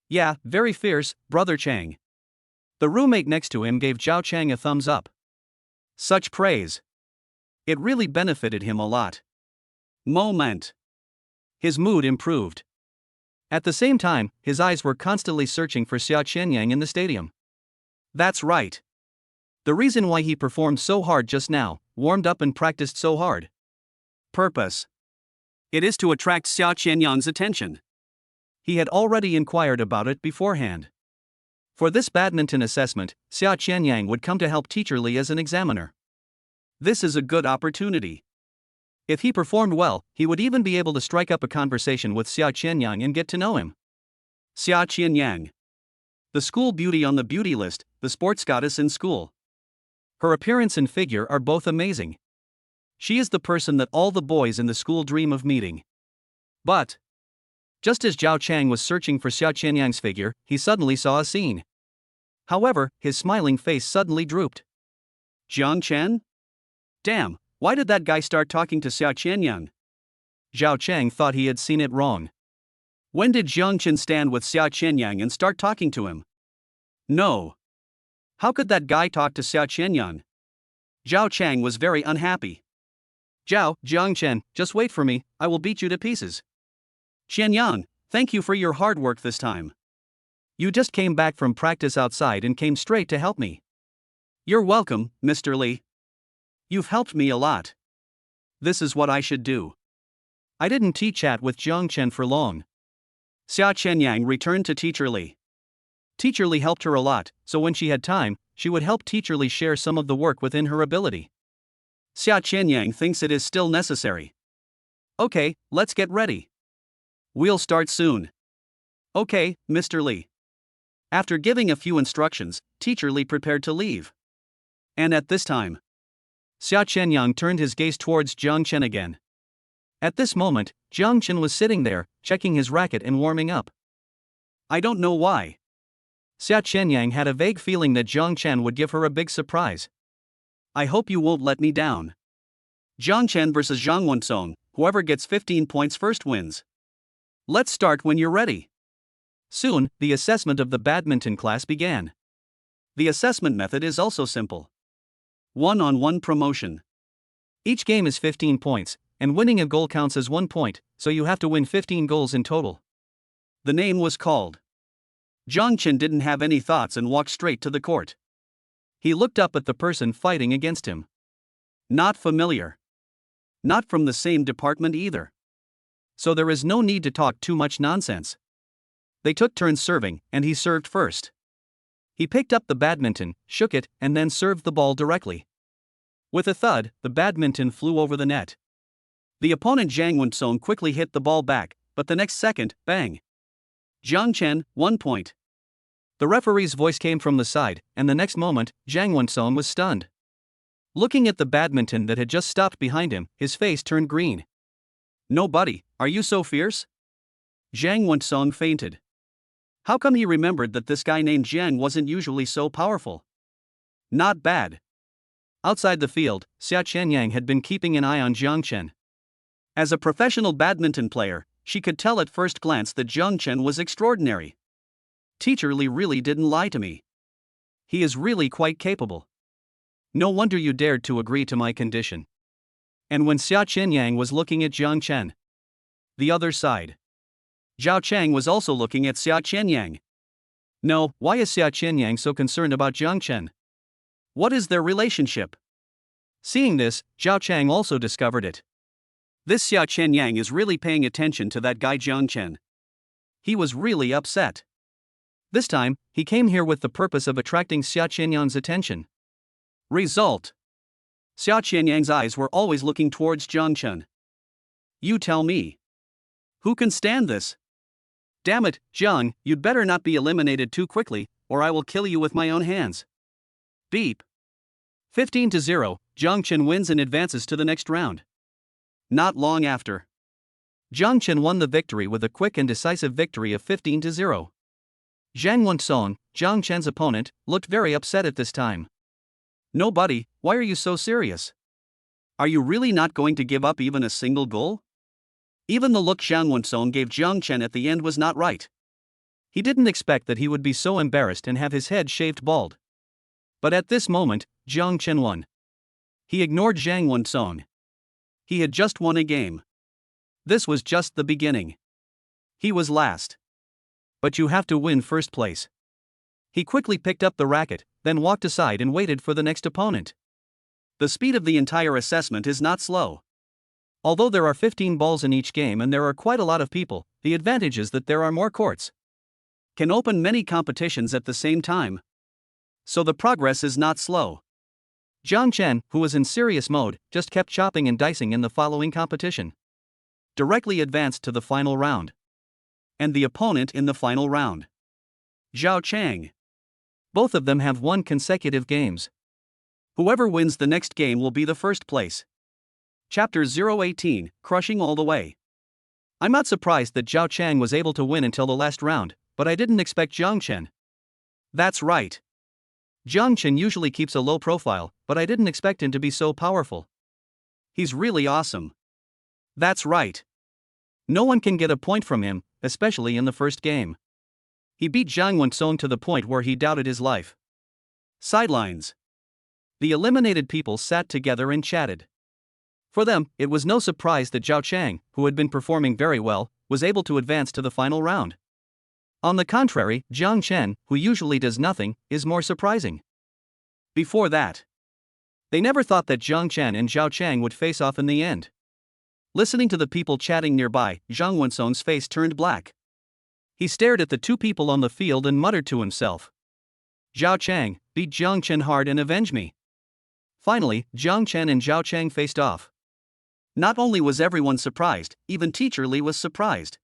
Yeah, very fierce, Brother Chang. The roommate next to him gave Zhao Chang a thumbs up. Such praise. It really benefited him a lot. Moment. His mood improved. At the same time, his eyes were constantly searching for Xia Qianyang in the stadium. That's right. The reason why he performed so hard just now, warmed up and practiced so hard. Purpose. It is to attract Xia Qianyang's attention. He had already inquired about it beforehand. For this badminton assessment, Xia Qianyang would come to help Teacher Li as an examiner. This is a good opportunity. If he performed well, he would even be able to strike up a conversation with Xia Qianyang and get to know him. Xia Qianyang. The school beauty on the beauty list, the sports goddess in school. Her appearance and figure are both amazing. She is the person that all the boys in the school dream of meeting. But, just as Zhao Chang was searching for Xia Qianyang's figure, he suddenly saw a scene. However, his smiling face suddenly drooped. Jiang Chen? Damn, why did that guy start talking to Xia Qianyang? Zhao Chang thought he had seen it wrong. When did Jiang Chen stand with Xia Qianyang and start talking to him? No. How could that guy talk to Xia Qianyang? Zhao Chang was very unhappy. Jiang Chen, just wait for me, I will beat you to pieces. Qianyang, thank you for your hard work this time. You just came back from practice outside and came straight to help me. You're welcome, Mr. Li. You've helped me a lot. This is what I should do. I didn't chat with Jiang Chen for long. Xia Qianyang returned to Teacher Li. Teacher Li helped her a lot, so when she had time, she would help Teacher Li share some of the work within her ability. Xia Qianyang thinks it is still necessary. Okay, let's get ready. We'll start soon. Okay, Mr. Li. After giving a few instructions, Teacher Li prepared to leave. And at this time, Xia Qianyang turned his gaze towards Jiang Chen again. At this moment, Jiang Chen was sitting there, checking his racket and warming up. I don't know why. Xia Qianyang had a vague feeling that Jiang Chen would give her a big surprise. I hope you won't let me down. Jiang Chen versus Zhang Wensong, whoever gets 15 points first wins. Let's start when you're ready. Soon, the assessment of the badminton class began. The assessment method is also simple. One-on-one promotion. Each game is 15 points, and winning a goal counts as 1 point, so you have to win 15 goals in total. The name was called. Jiang Chen didn't have any thoughts and walked straight to the court. He looked up at the person fighting against him. Not familiar. Not from the same department either. So there is no need to talk too much nonsense. They took turns serving, and he served first. He picked up the badminton, shook it, and then served the ball directly. With a thud, the badminton flew over the net. The opponent Zhang Wensong quickly hit the ball back, but the next second, bang! Jiang Chen, 1 point. The referee's voice came from the side, and the next moment, Zhang Wensong was stunned. Looking at the badminton that had just stopped behind him, his face turned green. No buddy, are you so fierce? Zhang Wensong fainted. How come he remembered that this guy named Zhang wasn't usually so powerful? Not bad. Outside the field, Xia Qianyang had been keeping an eye on Jiang Chen. As a professional badminton player, she could tell at first glance that Jiang Chen was extraordinary. Teacher Li really didn't lie to me. He is really quite capable. No wonder you dared to agree to my condition. And when Xia Qianyang was looking at Jiang Chen, the other side, Zhao Chang was also looking at Xia Qianyang. No, why is Xia Qianyang so concerned about Jiang Chen? What is their relationship? Seeing this, Zhao Chang also discovered it. This Xia Chenyang is really paying attention to that guy Jiang Chen. He was really upset. This time, he came here with the purpose of attracting Xia Chenyang's attention. Result: Xia Chenyang's eyes were always looking towards Jiang Chen. You tell me. Who can stand this? Damn it, Jiang, you'd better not be eliminated too quickly, or I will kill you with my own hands. Beep. 15-0, Jiang Chen wins and advances to the next round. Not long after, Jiang Chen won the victory with a quick and decisive victory of 15-0. Zhang Wensong, Jiang Chen's opponent, looked very upset at this time. No buddy, why are you so serious? Are you really not going to give up even a single goal? Even the look Zhang Wensong gave Jiang Chen at the end was not right. He didn't expect that he would be so embarrassed and have his head shaved bald. But at this moment, Jiang Chen won. He ignored Zhang Wensong. He had just won a game. This was just the beginning. He was last. But you have to win first place. He quickly picked up the racket, then walked aside and waited for the next opponent. The speed of the entire assessment is not slow. Although there are 15 balls in each game and there are quite a lot of people, the advantage is that there are more courts. Can open many competitions at the same time. So the progress is not slow. Jiang Chen, who was in serious mode, just kept chopping and dicing in the following competition. Directly advanced to the final round. And the opponent in the final round: Zhao Chang. Both of them have won consecutive games. Whoever wins the next game will be the first place. Chapter 018, Crushing All the Way. I'm not surprised that Zhao Chang was able to win until the last round, but I didn't expect Jiang Chen. That's right. Jiang Chen usually keeps a low profile, but I didn't expect him to be so powerful. He's really awesome. That's right. No one can get a point from him, especially in the first game. He beat Zhang Wensong to the point where he doubted his life. Sidelines. The eliminated people sat together and chatted. For them, it was no surprise that Zhao Chang, who had been performing very well, was able to advance to the final round. On the contrary, Jiang Chen, who usually does nothing, is more surprising. Before that, they never thought that Jiang Chen and Zhao Chang would face off in the end. Listening to the people chatting nearby, Zhang Wensong's face turned black. He stared at the two people on the field and muttered to himself. Zhao Chang, beat Jiang Chen hard and avenge me. Finally, Jiang Chen and Zhao Chang faced off. Not only was everyone surprised, even Teacher Li was surprised.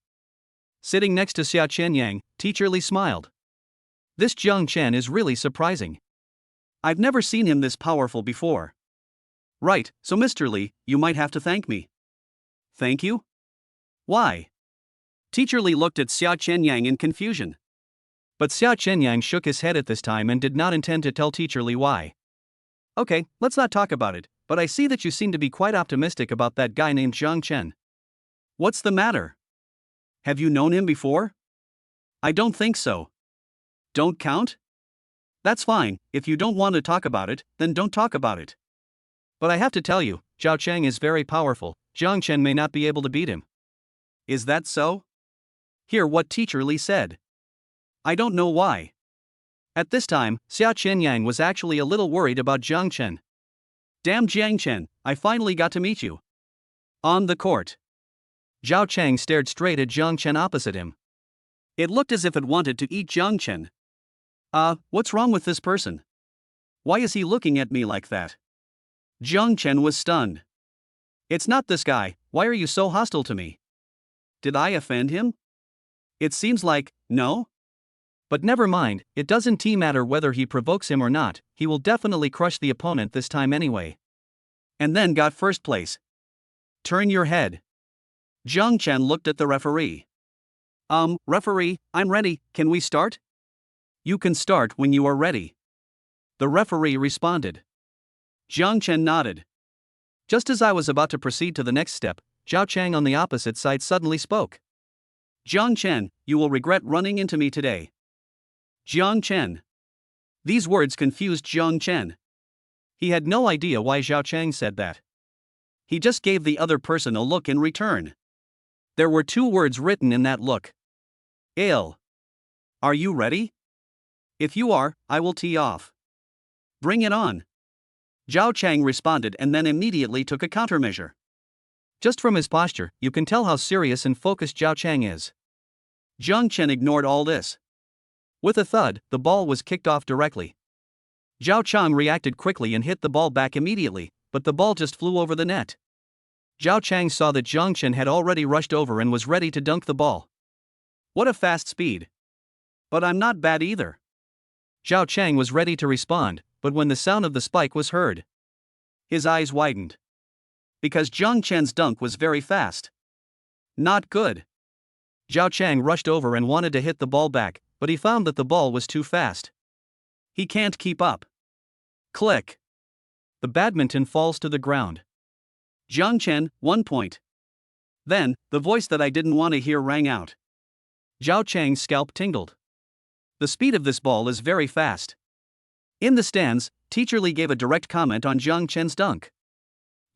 Sitting next to Xia Chenyang, Teacher Li smiled. This Jiang Chen is really surprising. I've never seen him this powerful before. Right, so Mr. Li, you might have to thank me. Thank you? Why? Teacher Li looked at Xia Chenyang in confusion. But Xia Chenyang shook his head at this time and did not intend to tell Teacher Li why. Okay, let's not talk about it, but I see that you seem to be quite optimistic about that guy named Jiang Chen. What's the matter? Have you known him before? I don't think so. Don't count? That's fine, if you don't want to talk about it, then don't talk about it. But I have to tell you, Zhao Chang is very powerful. Jiang Chen may not be able to beat him. Is that so? Hear what Teacher Li said. I don't know why. At this time, Xia Chenyang was actually a little worried about Jiang Chen. Damn Jiang Chen, I finally got to meet you. On the court. Zhao Chang stared straight at Jiang Chen opposite him. It looked as if it wanted to eat Jiang Chen. What's wrong with this person? Why is he looking at me like that? Jiang Chen was stunned. It's not this guy, why are you so hostile to me? Did I offend him? It seems like, no? But never mind, it doesn't matter whether he provokes him or not, he will definitely crush the opponent this time anyway. And then got first place. Turn your head. Jiang Chen looked at the referee. Referee, I'm ready, can we start? You can start when you are ready. The referee responded. Jiang Chen nodded. Just as I was about to proceed to the next step, Zhao Chang on the opposite side suddenly spoke. Jiang Chen, you will regret running into me today. Jiang Chen. These words confused Jiang Chen. He had no idea why Zhao Chang said that. He just gave the other person a look in return. There were two words written in that look. Ill. Are you ready? If you are, I will tee off. Bring it on. Zhao Chang responded and then immediately took a countermeasure. Just from his posture, you can tell how serious and focused Zhao Chang is. Zhang Chen ignored all this. With a thud, the ball was kicked off directly. Zhao Chang reacted quickly and hit the ball back immediately, but the ball just flew over the net. Zhao Chang saw that Zhang Chen had already rushed over and was ready to dunk the ball. What a fast speed. But I'm not bad either. Zhao Chang was ready to respond, but when the sound of the spike was heard, his eyes widened. Because Zhang Chen's dunk was very fast. Not good. Zhao Chang rushed over and wanted to hit the ball back, but he found that the ball was too fast. He can't keep up. Click. The badminton falls to the ground. Zhang Chen, 1 point. Then, the voice that I didn't want to hear rang out. Zhao Chang's scalp tingled. The speed of this ball is very fast. In the stands, Teacher Li gave a direct comment on Zhang Chen's dunk.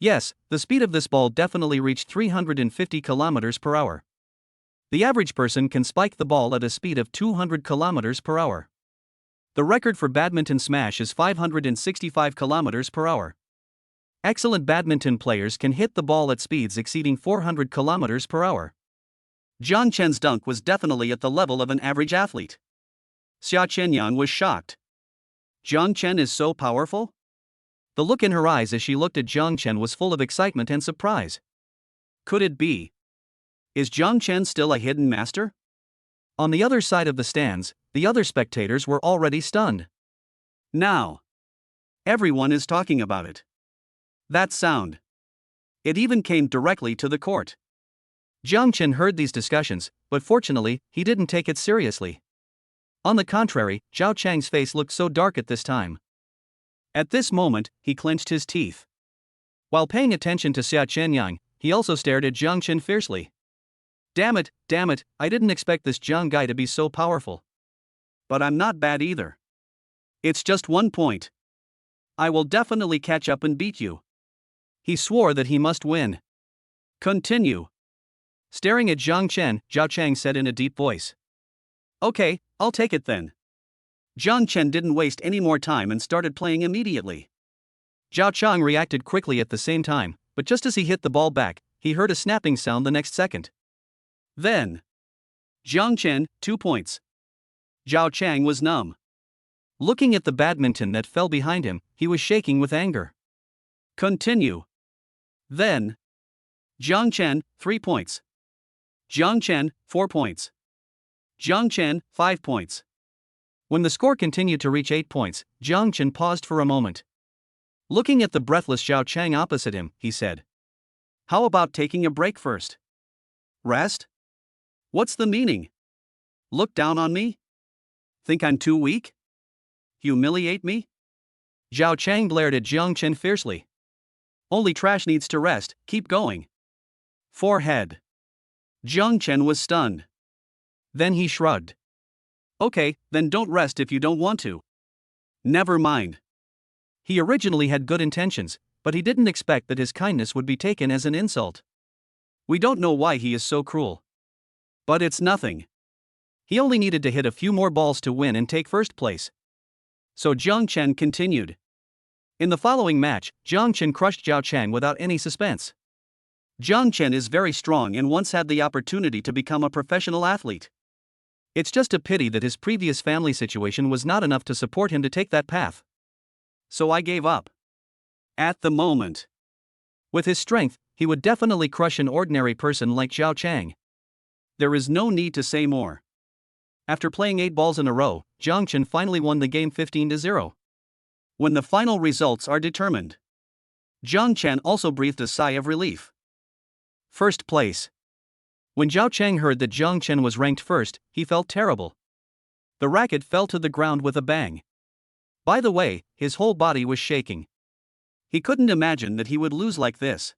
Yes, the speed of this ball definitely reached 350 km per hour. The average person can spike the ball at a speed of 200 km per hour. The record for badminton smash is 565 km per hour. Excellent badminton players can hit the ball at speeds exceeding 400 km per hour. Zhang Chen's dunk was definitely at the level of an average athlete. Xia Qianyang was shocked. Zhang Chen is so powerful? The look in her eyes as she looked at Zhang Chen was full of excitement and surprise. Could it be? Is Zhang Chen still a hidden master? On the other side of the stands, the other spectators were already stunned. Now, everyone is talking about it. That sound. It even came directly to the court. Zhang Chen heard these discussions, but fortunately, he didn't take it seriously. On the contrary, Zhao Chang's face looked so dark at this time. At this moment, he clenched his teeth. While paying attention to Xia Qianyang, he also stared at Zhang Chen fiercely. Damn it, I didn't expect this Zhang guy to be so powerful. But I'm not bad either. It's just 1 point. I will definitely catch up and beat you. He swore that he must win. Continue. Staring at Zhang Chen, Zhao Chang said in a deep voice. Okay, I'll take it then. Zhang Chen didn't waste any more time and started playing immediately. Zhao Chang reacted quickly at the same time, but just as he hit the ball back, he heard a snapping sound the next second. Then, Zhang Chen, 2 points. Zhao Chang was numb. Looking at the badminton that fell behind him, he was shaking with anger. Continue. Then, Zhang Chen, 3 points. Zhang Chen, 4 points. Zhang Chen, 5 points. When the score continued to reach 8 points, Zhang Chen paused for a moment. Looking at the breathless Zhao Chang opposite him, he said, "How about taking a break first? Rest? What's the meaning? Look down on me? Think I'm too weak? Humiliate me?" Zhao Chang glared at Zhang Chen fiercely. "Only trash needs to rest, keep going." Forehead. Zhang Chen was stunned. Then he shrugged. Okay, then don't rest if you don't want to. Never mind. He originally had good intentions, but he didn't expect that his kindness would be taken as an insult. We don't know why he is so cruel. But it's nothing. He only needed to hit a few more balls to win and take first place. So Zhang Chen continued. In the following match, Zhang Chen crushed Zhao Chang without any suspense. Zhang Chen is very strong and once had the opportunity to become a professional athlete. It's just a pity that his previous family situation was not enough to support him to take that path. So I gave up. At the moment. With his strength, he would definitely crush an ordinary person like Zhao Chang. There is no need to say more. After playing 8 balls in a row, Zhang Chen finally won the game 15-0. When the final results are determined, Zhang Chen also breathed a sigh of relief. First place. When Zhao Chang heard that Zhang Chen was ranked first, he felt terrible. The racket fell to the ground with a bang. By the way, his whole body was shaking. He couldn't imagine that he would lose like this.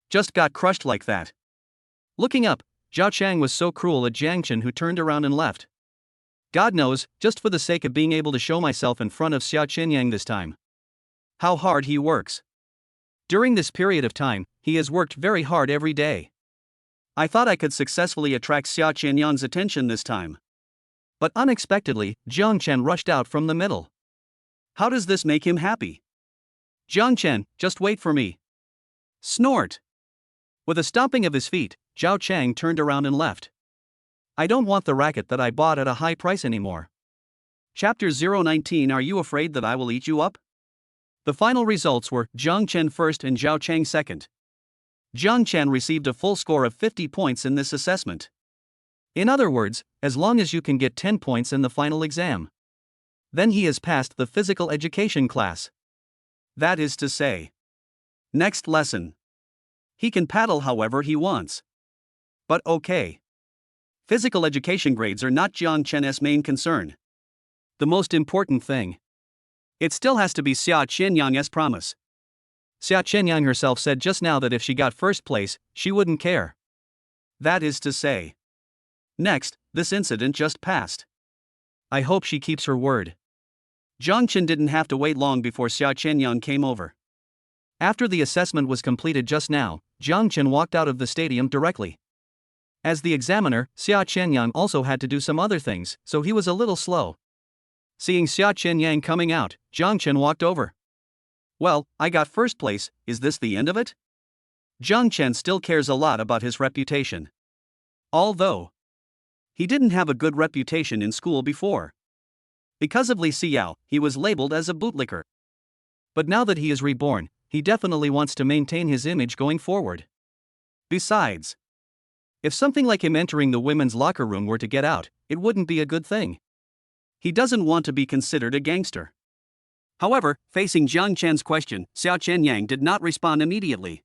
Just got crushed like that. Looking up, Zhao Chang was so cruel at Zhang Chen who turned around and left. God knows, just for the sake of being able to show myself in front of Xia Qianyang this time. How hard he works. During this period of time, he has worked very hard every day. I thought I could successfully attract Xia Qianyang's attention this time. But unexpectedly, Zhang Chen rushed out from the middle. How does this make him happy? Jiang Chen, just wait for me. Snort. With a stomping of his feet, Zhao Chang turned around and left. I don't want the racket that I bought at a high price anymore. Chapter 019. Are you afraid that I will eat you up? The final results were Jiang Chen first and Zhao Chang second. Jiang Chen received a full score of 50 points in this assessment. In other words, as long as you can get 10 points in the final exam, then he has passed the physical education class. That is to say, next lesson. He can paddle however he wants. But okay. Physical education grades are not Jiang Chen's main concern. The most important thing. It still has to be Xia Qianyang's promise. Xia Qianyang herself said just now that if she got first place, she wouldn't care. That is to say. Next, this incident just passed. I hope she keeps her word. Jiang Chen didn't have to wait long before Xia Qianyang came over. After the assessment was completed just now, Jiang Chen walked out of the stadium directly. As the examiner, Xia Qianyang also had to do some other things, so he was a little slow. Seeing Xia Qianyang coming out, Jiang Chen walked over. Well, I got first place, is this the end of it? Jiang Chen still cares a lot about his reputation. Although he didn't have a good reputation in school before. Because of Li Xiao, he was labeled as a bootlicker. But now that he is reborn, he definitely wants to maintain his image going forward. Besides, if something like him entering the women's locker room were to get out, it wouldn't be a good thing. He doesn't want to be considered a gangster. However, facing Jiang Chen's question, Xia Qianyang did not respond immediately.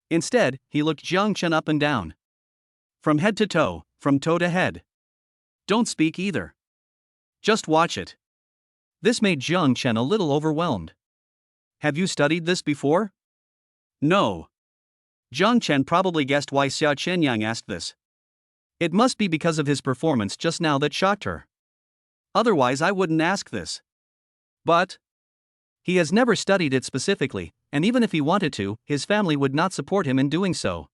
Instead, he looked Jiang Chen up and down. From head to toe, from toe to head. Don't speak either. Just watch it. This made Jiang Chen a little overwhelmed. Have you studied this before? No. Jiang Chen probably guessed why Xia Qianyang asked this. It must be because of his performance just now that shocked her. Otherwise I wouldn't ask this. But he has never studied it specifically, and even if he wanted to, his family would not support him in doing so.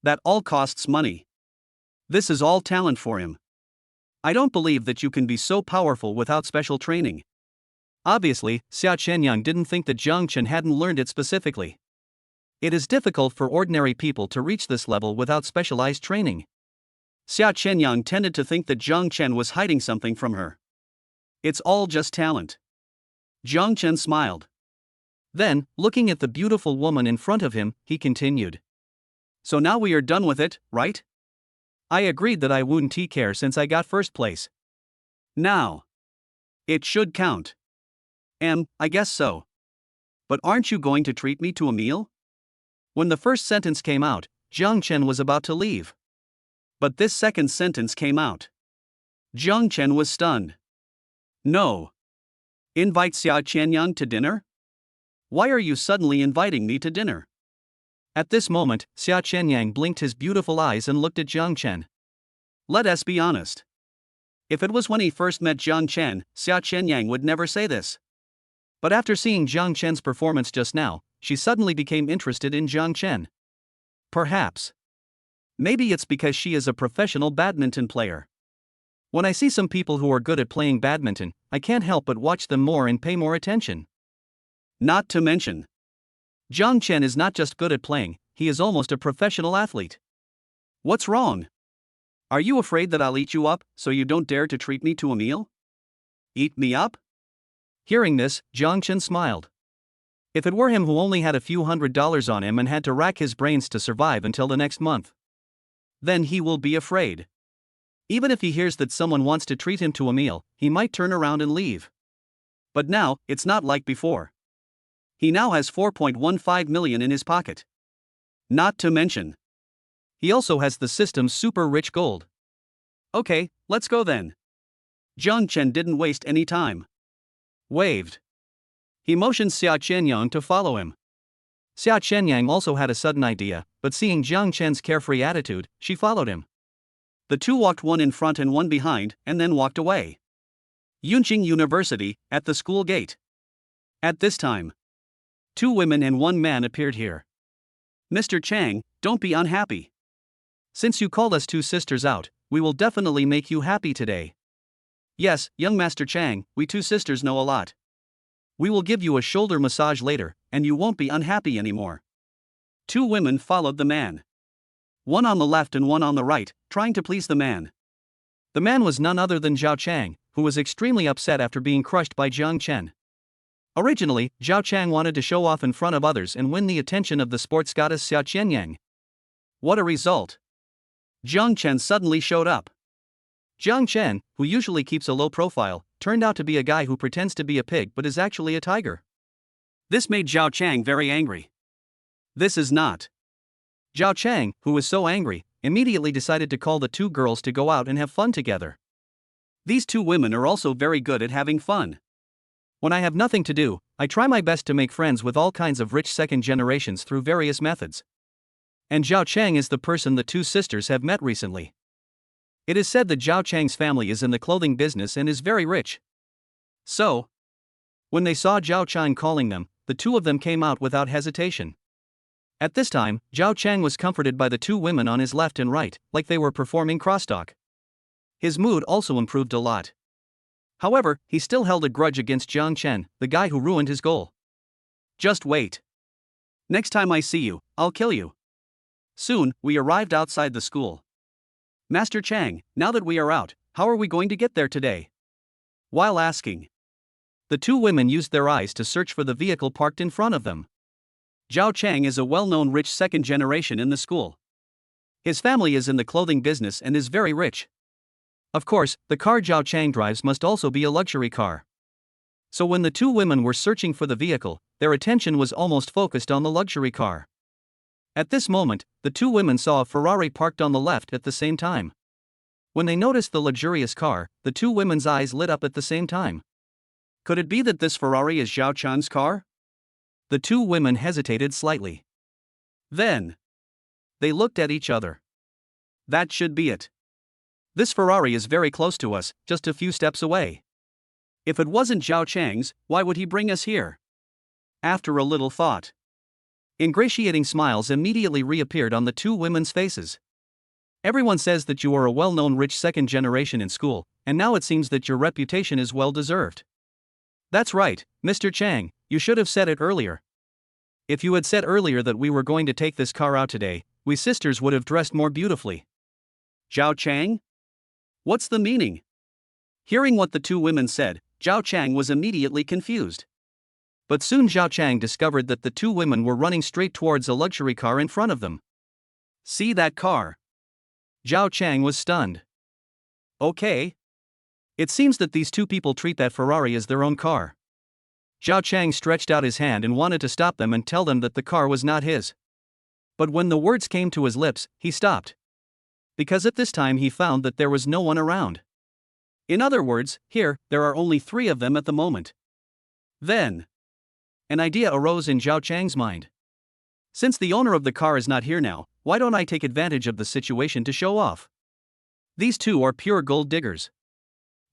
That all costs money. This is all talent for him. I don't believe that you can be so powerful without special training. Obviously, Xia Qianyang didn't think that Jiang Chen hadn't learned it specifically. It is difficult for ordinary people to reach this level without specialized training. Xia Qianyang tended to think that Jiang Chen was hiding something from her. It's all just talent. Jiang Chen smiled. Then, looking at the beautiful woman in front of him, he continued. So now we are done with it, right? I agreed that I wouldn't take care since I got first place. Now, it should count. I guess so. But aren't you going to treat me to a meal? When the first sentence came out, Jiang Chen was about to leave. But this second sentence came out. Jiang Chen was stunned. No. Invite Xia Qianyang to dinner? Why are you suddenly inviting me to dinner? At this moment, Xia Qianyang blinked his beautiful eyes and looked at Jiang Chen. Let us be honest. If it was when he first met Jiang Chen, Xia Qianyang would never say this. But after seeing Jiang Chen's performance just now, she suddenly became interested in Jiang Chen. Perhaps. Maybe it's because she is a professional badminton player. When I see some people who are good at playing badminton, I can't help but watch them more and pay more attention. Not to mention, Jiang Chen is not just good at playing, he is almost a professional athlete. What's wrong? Are you afraid that I'll eat you up, so you don't dare to treat me to a meal? Eat me up? Hearing this, Jiang Chen smiled. If it were him who only had a few $100s on him and had to rack his brains to survive until the next month, then he will be afraid. Even if he hears that someone wants to treat him to a meal, he might turn around and leave. But now, it's not like before. He now has 4.15 million in his pocket. Not to mention, he also has the system's super rich gold. Okay, let's go then. Jiang Chen didn't waste any time. Waved. He motioned Xia Qianyang to follow him. Xia Qianyang also had a sudden idea, but seeing Jiang Chen's carefree attitude, she followed him. The two walked one in front and one behind, and then walked away. Yunqing University, at the school gate. At this time, 2 women and 1 man appeared here. Mr. Chang, don't be unhappy. Since you called us 2 sisters out, we will definitely make you happy today. Yes, young Master Chang, we 2 sisters know a lot. We will give you a shoulder massage later, and you won't be unhappy anymore. Two women followed the man. One on the left and one on the right, trying to please the man. The man was none other than Zhao Chang, who was extremely upset after being crushed by Jiang Chen. Originally, Zhao Chang wanted to show off in front of others and win the attention of the sports goddess Xiao Qianyang. What a result! Jiang Chen suddenly showed up. Jiang Chen, who usually keeps a low profile, turned out to be a guy who pretends to be a pig but is actually a tiger. This made Zhao Chang very angry. This is not. Zhao Chang, who was so angry, immediately decided to call the two girls to go out and have fun together. These two women are also very good at having fun. When I have nothing to do, I try my best to make friends with all kinds of rich second generations through various methods. And Zhao Chang is the person the two sisters have met recently. It is said that Zhao Chang's family is in the clothing business and is very rich. So, when they saw Zhao Chang calling them, the two of them came out without hesitation. At this time, Zhao Chang was comforted by the two women on his left and right, like they were performing crosstalk. His mood also improved a lot. However, he still held a grudge against Jiang Chen, the guy who ruined his goal. Just wait. Next time I see you, I'll kill you. Soon, we arrived outside the school. Master Chang, now that we are out, how are we going to get there today? While asking, the two women used their eyes to search for the vehicle parked in front of them. Zhao Chang is a well-known rich second generation in the school. His family is in the clothing business and is very rich. Of course, the car Zhao Chang drives must also be a luxury car. So when the two women were searching for the vehicle, their attention was almost focused on the luxury car. At this moment, the two women saw a Ferrari parked on the left at the same time. When they noticed the luxurious car, the two women's eyes lit up at the same time. Could it be that this Ferrari is Zhao Chang's car? The two women hesitated slightly. Then, they looked at each other. That should be it. This Ferrari is very close to us, just a few steps away. If it wasn't Zhao Chang's, why would he bring us here? After a little thought, ingratiating smiles immediately reappeared on the two women's faces. Everyone says that you are a well-known rich second generation in school, and now it seems that your reputation is well-deserved. That's right, Mr. Chang, you should have said it earlier. If you had said earlier that we were going to take this car out today, we sisters would have dressed more beautifully. Zhao Chang? What's the meaning? Hearing what the two women said, Zhao Chang was immediately confused. But soon Zhao Chang discovered that the two women were running straight towards a luxury car in front of them. See that car? Zhao Chang was stunned. Okay. It seems that these two people treat that Ferrari as their own car. Zhao Chang stretched out his hand and wanted to stop them and tell them that the car was not his. But when the words came to his lips, he stopped. Because at this time he found that there was no one around. In other words, here, there are only three of them at the moment. Then, an idea arose in Zhao Chang's mind. Since the owner of the car is not here now, why don't I take advantage of the situation to show off? These two are pure gold diggers.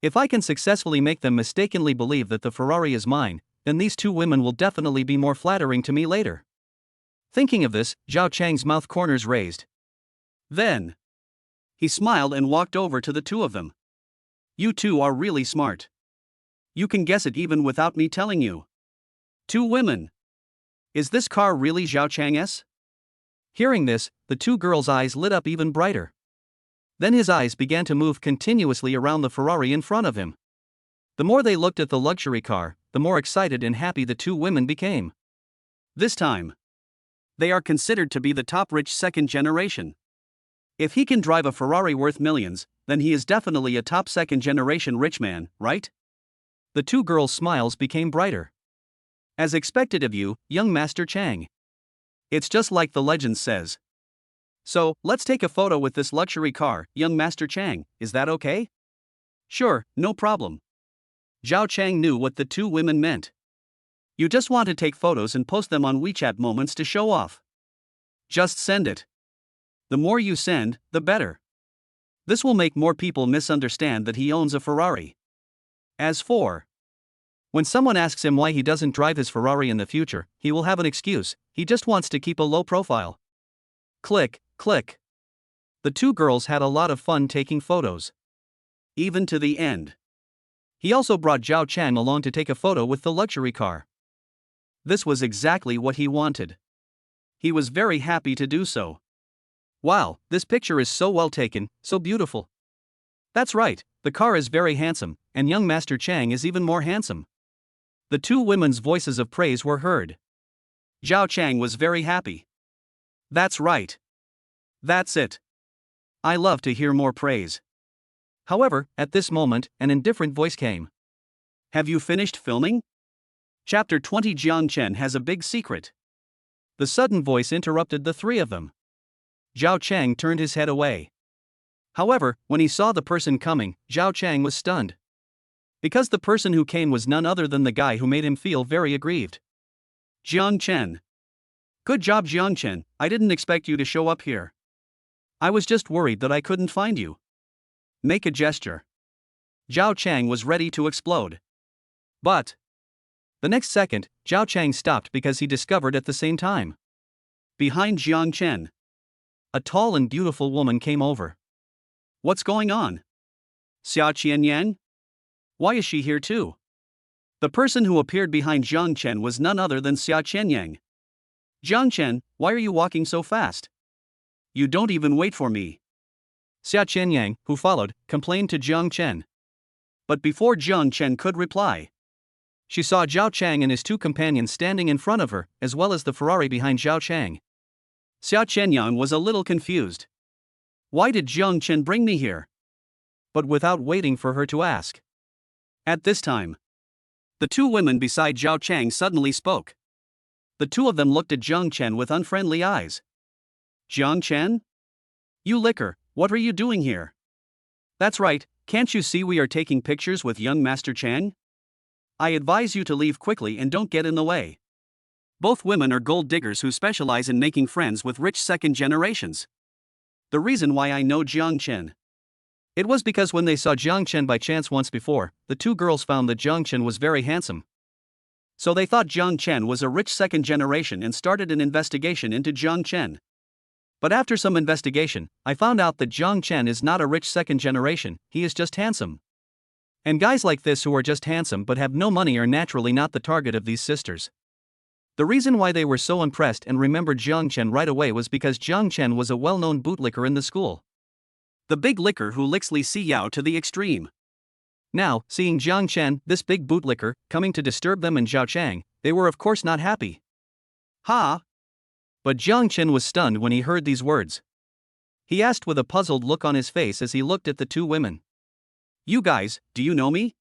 If I can successfully make them mistakenly believe that the Ferrari is mine, then these two women will definitely be more flattering to me later. Thinking of this, Zhao Chang's mouth corners raised. Then, he smiled and walked over to the two of them. You two are really smart. You can guess it even without me telling you. Two women. Is this car really Zhao Chang's? Hearing this, the two girls' eyes lit up even brighter. Then his eyes began to move continuously around the Ferrari in front of him. The more they looked at the luxury car, the more excited and happy the two women became. This time, they are considered to be the top rich second generation. If he can drive a Ferrari worth millions, then he is definitely a top second generation rich man, right? The two girls' smiles became brighter. As expected of you, young Master Chang. It's just like the legend says. So, let's take a photo with this luxury car, young Master Chang, is that okay? Sure, no problem. Zhao Chang knew what the two women meant. You just want to take photos and post them on WeChat Moments to show off. Just send it. The more you send, the better. This will make more people misunderstand that he owns a Ferrari. As for when someone asks him why he doesn't drive his Ferrari in the future, he will have an excuse, he just wants to keep a low profile. Click, click. The two girls had a lot of fun taking photos. Even to the end. He also brought Zhao Chang along to take a photo with the luxury car. This was exactly what he wanted. He was very happy to do so. Wow, this picture is so well taken, so beautiful. That's right, the car is very handsome, and young Master Chang is even more handsome. The two women's voices of praise were heard. Zhao Chang was very happy. That's right. That's it. I love to hear more praise. However, at this moment, an indifferent voice came. Have you finished filming? Chapter 20 Jiang Chen has a big secret. The sudden voice interrupted the three of them. Zhao Chang turned his head away. However, when he saw the person coming, Zhao Chang was stunned. Because the person who came was none other than the guy who made him feel very aggrieved. Jiang Chen. Good job, Jiang Chen, I didn't expect you to show up here. I was just worried that I couldn't find you. Make a gesture. Zhao Chang was ready to explode. But the next second, Zhao Chang stopped because he discovered at the same time. Behind Jiang Chen, a tall and beautiful woman came over. What's going on? Xia Qianyang? Why is she here too? The person who appeared behind Jiang Chen was none other than Xia Qianyang. Jiang Chen, why are you walking so fast? You don't even wait for me. Xia Qianyang, who followed, complained to Jiang Chen. But before Jiang Chen could reply, she saw Zhao Chang and his two companions standing in front of her, as well as the Ferrari behind Zhao Chang. Xia Qianyang was a little confused. Why did Jiang Chen bring me here? But without waiting for her to ask. At this time, the two women beside Zhao Chang suddenly spoke. The two of them looked at Jiang Chen with unfriendly eyes. Jiang Chen? You licker, what are you doing here? That's right, can't you see we are taking pictures with young Master Chang? I advise you to leave quickly and don't get in the way. Both women are gold diggers who specialize in making friends with rich second generations. The reason why I know Jiang Chen. It was because when they saw Jiang Chen by chance once before, the two girls found that Jiang Chen was very handsome. So they thought Jiang Chen was a rich second generation and started an investigation into Jiang Chen. But after some investigation, I found out that Jiang Chen is not a rich second generation, he is just handsome. And guys like this who are just handsome but have no money are naturally not the target of these sisters. The reason why they were so impressed and remembered Jiang Chen right away was because Jiang Chen was a well-known bootlicker in the school. The big licker who licks Li Siyao to the extreme. Now, seeing Jiang Chen, this big bootlicker, coming to disturb them and Zhao Chang, they were of course not happy. Ha! But Jiang Chen was stunned when he heard these words. He asked with a puzzled look on his face as he looked at the two women. You guys, do you know me?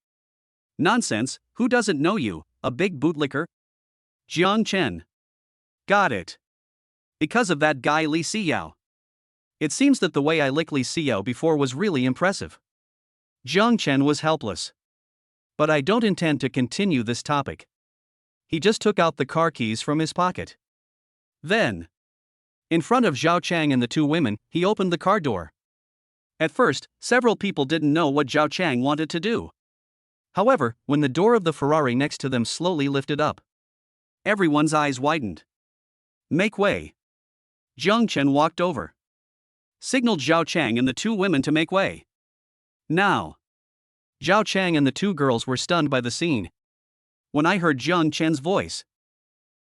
Nonsense, who doesn't know you, a big bootlicker? Jiang Chen. Got it. Because of that guy Li Siyao. It seems that the way I licked Li Siyao before was really impressive. Jiang Chen was helpless. But I don't intend to continue this topic. He just took out the car keys from his pocket. Then, in front of Zhao Chang and the two women, he opened the car door. At first, several people didn't know what Zhao Chang wanted to do. However, when the door of the Ferrari next to them slowly lifted up, everyone's eyes widened. Make way. Jiang Chen walked over, signaled Zhao Chang and the two women to make way. Now, Zhao Chang and the two girls were stunned by the scene. When I heard Jiang Chen's voice,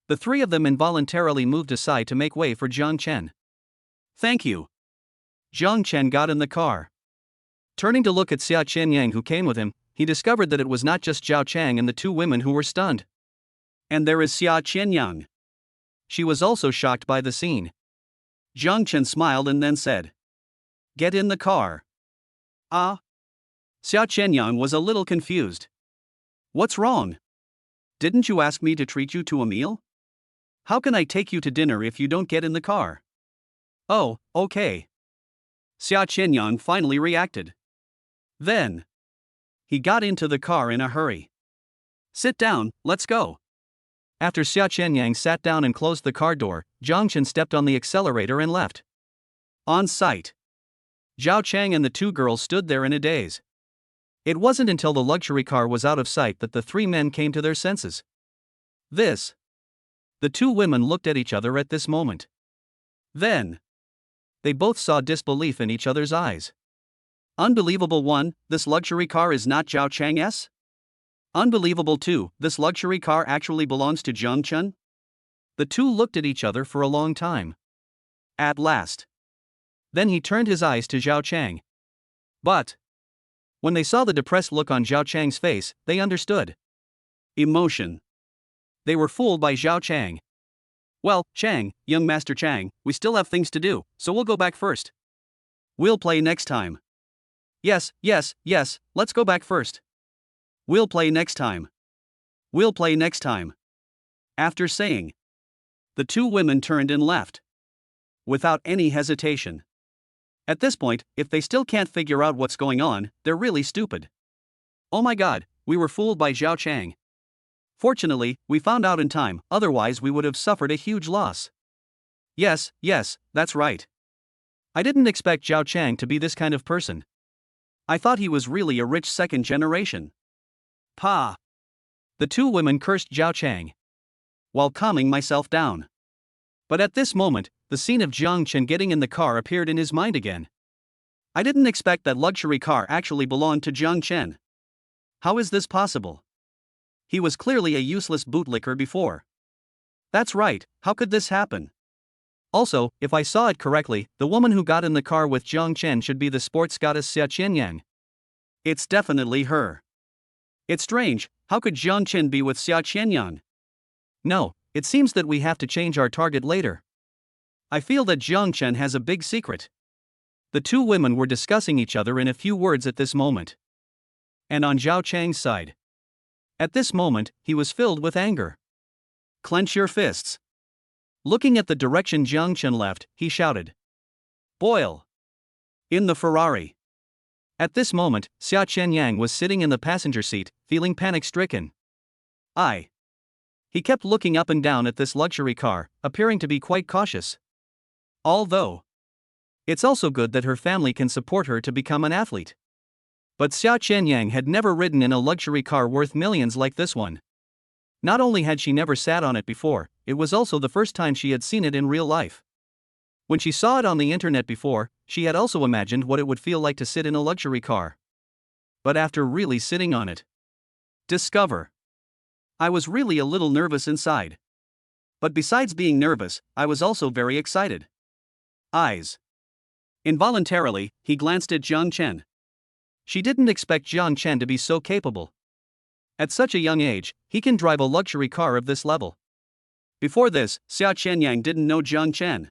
the three of them involuntarily moved aside to make way for Jiang Chen. Thank you. Jiang Chen got in the car. Turning to look at Xia Qianyang who came with him, he discovered that it was not just Zhao Chang and the two women who were stunned. And there is Xia Qianyang. She was also shocked by the scene. Jiang Chen smiled and then said, Get in the car. Ah? Xia Qianyang was a little confused. What's wrong? Didn't you ask me to treat you to a meal? How can I take you to dinner if you don't get in the car? Oh, okay. Xia Qianyang finally reacted. Then, he got into the car in a hurry. Sit down, let's go. After Xia Qianyang sat down and closed the car door, Jiang Chen stepped on the accelerator and left. On sight, Zhao Chang and the two girls stood there in a daze. It wasn't until the luxury car was out of sight that the three men came to their senses. The two women looked at each other at this moment. Then, they both saw disbelief in each other's eyes. Unbelievable one, this luxury car is not Zhao Chang's? Unbelievable too, this luxury car actually belongs to Jiang Chen? The two looked at each other for a long time. At last. Then he turned his eyes to Zhao Chang. But when they saw the depressed look on Zhao Chang's face, they understood. Emotion. They were fooled by Zhao Chang. Well, Chang, young Master Chang, we still have things to do, so we'll go back first. We'll play next time. Yes, let's go back first. We'll play next time. We'll play next time. After saying, the two women turned and left. Without any hesitation. At this point, if they still can't figure out what's going on, they're really stupid. Oh my god, we were fooled by Zhao Chang. Fortunately, we found out in time, otherwise we would have suffered a huge loss. Yes, that's right. I didn't expect Zhao Chang to be this kind of person. I thought he was really a rich second generation. Pa! The two women cursed Zhao Chang. While calming myself down. But at this moment, the scene of Jiang Chen getting in the car appeared in his mind again. I didn't expect that luxury car actually belonged to Jiang Chen. How is this possible? He was clearly a useless bootlicker before. That's right, how could this happen? Also, if I saw it correctly, the woman who got in the car with Jiang Chen should be the sports goddess Xia Qianyang. It's definitely her. It's strange, how could Jiang Chen be with Xia Qianyang? No, it seems that we have to change our target later. I feel that Jiang Chen has a big secret. The two women were discussing each other in a few words at this moment. And on Zhao Chang's side. At this moment, he was filled with anger. Clench your fists. Looking at the direction Jiang Chen left, he shouted. Boil! In the Ferrari. At this moment, Xia Qianyang was sitting in the passenger seat, feeling panic-stricken. He kept looking up and down at this luxury car, appearing to be quite cautious. Although, it's also good that her family can support her to become an athlete. But Xia Qianyang had never ridden in a luxury car worth millions like this one. Not only had she never sat on it before, it was also the first time she had seen it in real life. When she saw it on the internet before, she had also imagined what it would feel like to sit in a luxury car. But after really sitting on it, I was really a little nervous inside. But besides being nervous, I was also very excited. Involuntarily, he glanced at Jiang Chen. She didn't expect Jiang Chen to be so capable. At such a young age, he can drive a luxury car of this level. Before this, Xia Qianyang didn't know Jiang Chen.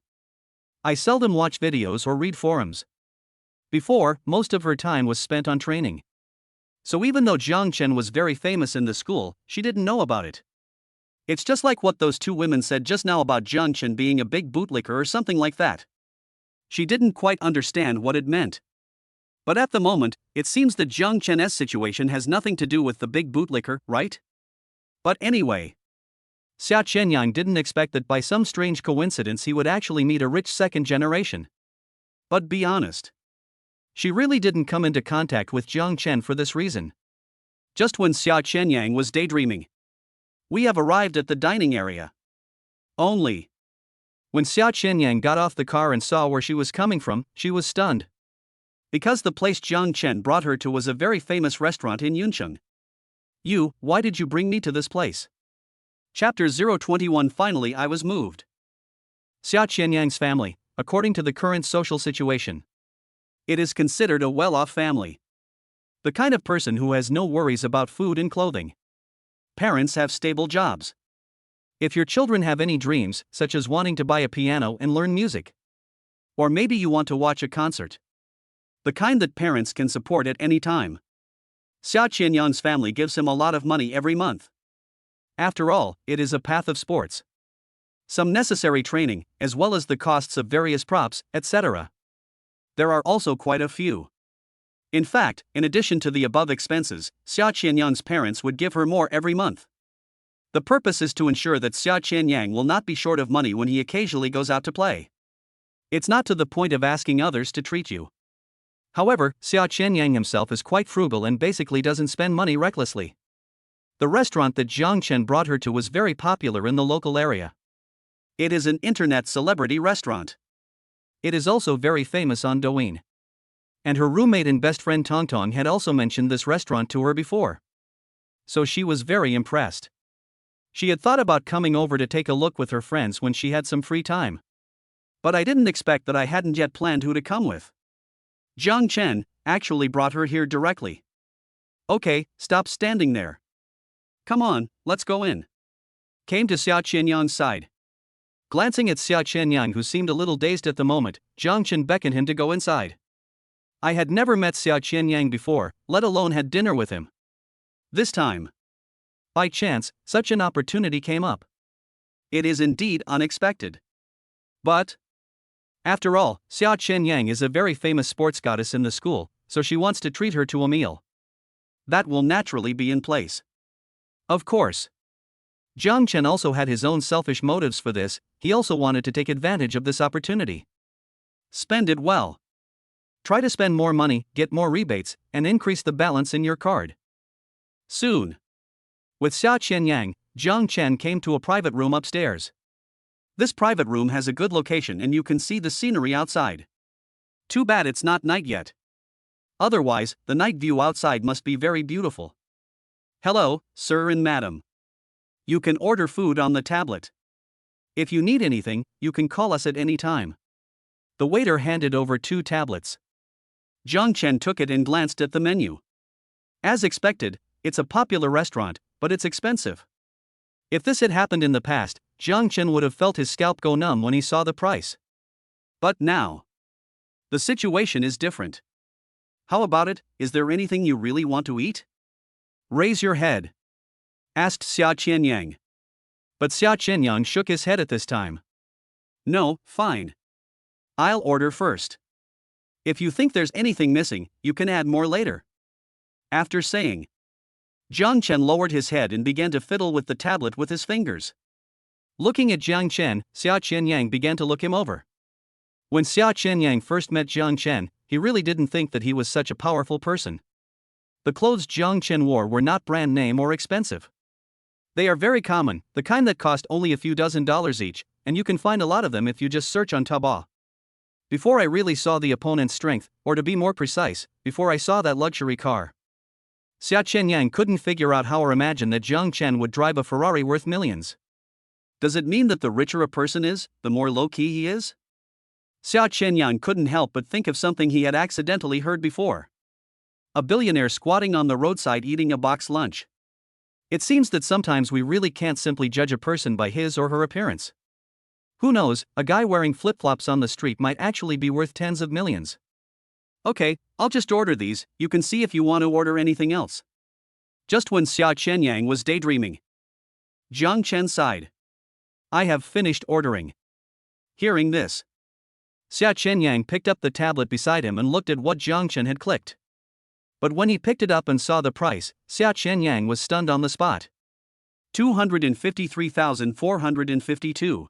I seldom watch videos or read forums. Before, most of her time was spent on training. So even though Jiang Chen was very famous in the school, she didn't know about it. It's just like what those two women said just now about Jiang Chen being a big bootlicker or something like that. She didn't quite understand what it meant. But at the moment, it seems that Jiang Chen's situation has nothing to do with the big bootlicker, right? But anyway, Xia Qianyang didn't expect that by some strange coincidence he would actually meet a rich second generation. But be honest. She really didn't come into contact with Jiang Chen for this reason. Just when Xia Qianyang was daydreaming. We have arrived at the dining area. Only. When Xia Qianyang got off the car and saw where she was coming from, she was stunned. Because the place Jiang Chen brought her to was a very famous restaurant in Yuncheng. Why did you bring me to this place? Chapter 021. Finally I was moved. Xia Qianyang's family, according to the current social situation. It is considered a well-off family. The kind of person who has no worries about food and clothing. Parents have stable jobs. If your children have any dreams, such as wanting to buy a piano and learn music. Or maybe you want to watch a concert. The kind that parents can support at any time. Xia Qianyang's family gives him a lot of money every month. After all, it is a path of sports. Some necessary training, as well as the costs of various props, etc. There are also quite a few. In fact, in addition to the above expenses, Xia Qianyang's parents would give her more every month. The purpose is to ensure that Xia Qianyang will not be short of money when he occasionally goes out to play. It's not to the point of asking others to treat you. However, Xia Qianyang himself is quite frugal and basically doesn't spend money recklessly. The restaurant that Jiang Chen brought her to was very popular in the local area. It is an internet celebrity restaurant. It is also very famous on Douyin. And her roommate and best friend Tong Tong had also mentioned this restaurant to her before. so she was very impressed. She had thought about coming over to take a look with her friends when she had some free time. But I didn't expect that I hadn't yet planned who to come with. Jiang Chen actually brought her here directly. Okay, stop standing there. Come on, let's go in. Came to Xia Qianyang's side. Glancing at Xia Qianyang, who seemed a little dazed at the moment, Jiang Chen beckoned him to go inside. I had never met Xia Qianyang before, let alone had dinner with him. This time, by chance, such an opportunity came up. It is indeed unexpected. But, after all, Xia Qianyang is a very famous sports goddess in the school, so she wants to treat her to a meal. That will naturally be in place. Of course. Jiang Chen also had his own selfish motives for this, he also wanted to take advantage of this opportunity. Spend it well. Try to spend more money, get more rebates, and increase the balance in your card. Soon. With Xia Qianyang, Jiang Chen came to a private room upstairs. This private room has a good location and you can see the scenery outside. Too bad it's not night yet. Otherwise, the night view outside must be very beautiful. Hello, sir and madam. You can order food on the tablet. If you need anything, you can call us at any time. The waiter handed over 2 tablets. Jiang Chen took it and glanced at the menu. As expected, it's a popular restaurant, but it's expensive. If this had happened in the past, Jiang Chen would have felt his scalp go numb when he saw the price. But now, the situation is different. How about it, is there anything you really want to eat? Raise your head, asked Xia Qianyang. But Xia Qianyang shook his head at this time. No, fine. I'll order first. If you think there's anything missing, you can add more later. After saying, Jiang Chen lowered his head and began to fiddle with the tablet with his fingers. Looking at Jiang Chen, Xia Qianyang began to look him over. When Xia Qianyang first met Jiang Chen, he really didn't think that he was such a powerful person. The clothes Jiang Chen wore were not brand name or expensive. They are very common, the kind that cost only a few $dozen each, and you can find a lot of them if you just search on Taobao. Before I really saw the opponent's strength, or to be more precise, before I saw that luxury car, Xia Qianyang couldn't figure out how or imagine that Jiang Chen would drive a Ferrari worth millions. Does it mean that the richer a person is, the more low-key he is? Xia Qianyang couldn't help but think of something he had accidentally heard before. A billionaire squatting on the roadside eating a box lunch. It seems that sometimes we really can't simply judge a person by his or her appearance. Who knows, a guy wearing flip-flops on the street might actually be worth tens of millions. Okay, I'll just order these, you can see if you want to order anything else. Just when Xia Qianyang was daydreaming, Jiang Chen sighed. I have finished ordering. Hearing this, Xia Qianyang picked up the tablet beside him and looked at what Jiang Chen had clicked. But when he picked it up and saw the price, Xia Qianyang was stunned on the spot. 253,452.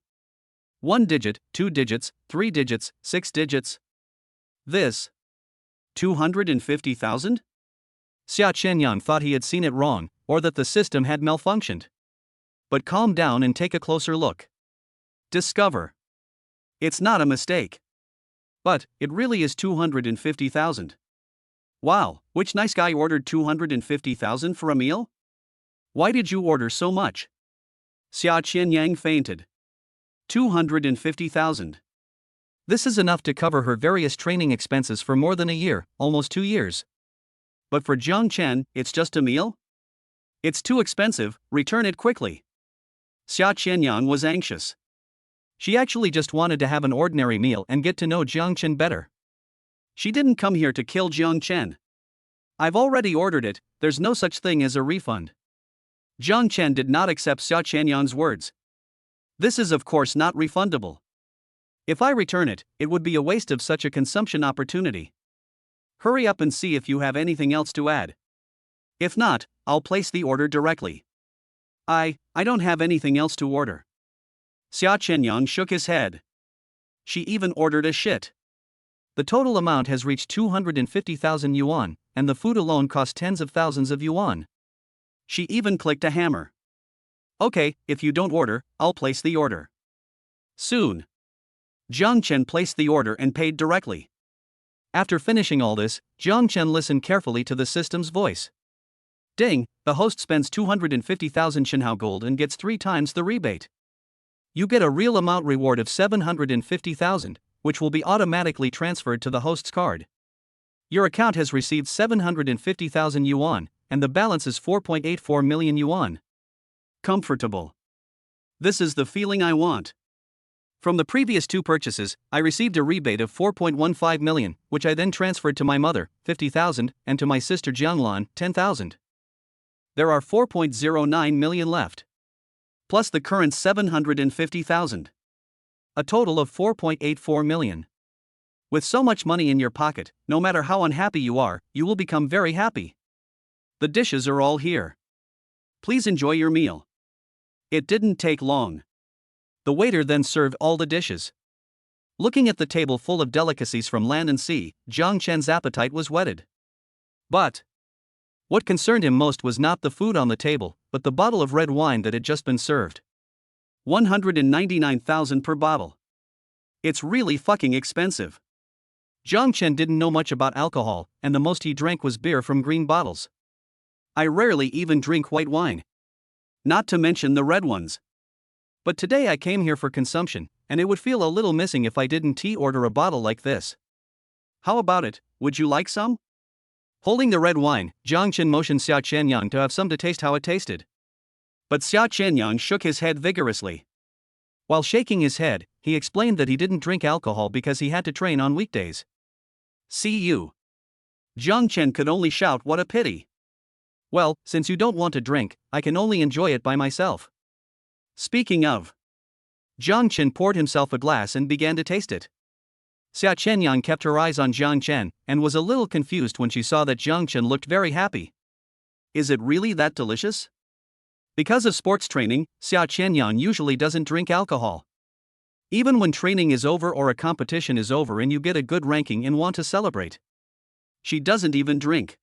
1 digit, 2 digits, 3 digits, 6 digits. This. 250,000? Xia Qianyang thought he had seen it wrong, or that the system had malfunctioned. But calm down and take a closer look. Discover. It's not a mistake. But, it really is 250,000. Wow, which nice guy ordered 250,000 for a meal? Why did you order so much? Xia Qianyang fainted. 250,000. This is enough to cover her various training expenses for more than a year, almost 2 years. But for Jiang Chen, it's just a meal? It's too expensive, return it quickly. Xia Qianyang was anxious. She actually just wanted to have an ordinary meal and get to know Jiang Chen better. She didn't come here to kill Jiang Chen. I've already ordered it, there's no such thing as a refund. Jiang Chen did not accept Xia Qianyang's words. This is of course not refundable. If I return it, it would be a waste of such a consumption opportunity. Hurry up and see if you have anything else to add. If not, I'll place the order directly. I don't have anything else to order. Xia Qianyang shook his head. She even ordered a shit. The total amount has reached 250,000 yuan, and the food alone cost tens of thousands of yuan. She even clicked a hammer. Okay, if you don't order, I'll place the order. Soon. Jiang Chen placed the order and paid directly. After finishing all this, Jiang Chen listened carefully to the system's voice. Ding, the host spends 250,000 Shinhao gold and gets 3 times the rebate. You get a real amount reward of 750,000, which will be automatically transferred to the host's card. Your account has received 750,000 yuan, and the balance is 4.84 million yuan. Comfortable. This is the feeling I want. From the previous 2 purchases, I received a rebate of 4.15 million, which I then transferred to my mother, 50,000, and to my sister Jianglan, 10,000. There are 4.09 million left. Plus the current 750,000. A total of 4.84 million. With so much money in your pocket, no matter how unhappy you are, you will become very happy. The dishes are all here. Please enjoy your meal. It didn't take long. The waiter then served all the dishes. Looking at the table full of delicacies from land and sea, Zhang Chen's appetite was whetted. But what concerned him most was not the food on the table, but the bottle of red wine that had just been served. 199,000 per bottle. It's really fucking expensive. Zhang Chen didn't know much about alcohol, and the most he drank was beer from green bottles. I rarely even drink white wine. Not to mention the red ones. But today I came here for consumption, and it would feel a little missing if I didn't order a bottle like this. How about it, would you like some? Holding the red wine, Zhang Chen motioned Xia Qianyang to have some to taste how it tasted. But Xia Qianyang shook his head vigorously. While shaking his head, he explained that he didn't drink alcohol because he had to train on weekdays. See you. Zhang Chen could only shout, what a pity. Well, since you don't want to drink, I can only enjoy it by myself. Speaking of. Zhang Chen poured himself a glass and began to taste it. Xia Qianyang kept her eyes on Zhang Chen, and was a little confused when she saw that Zhang Chen looked very happy. Is it really that delicious? Because of sports training, Xia Qianyang usually doesn't drink alcohol. Even when training is over or a competition is over and you get a good ranking and want to celebrate. She doesn't even drink.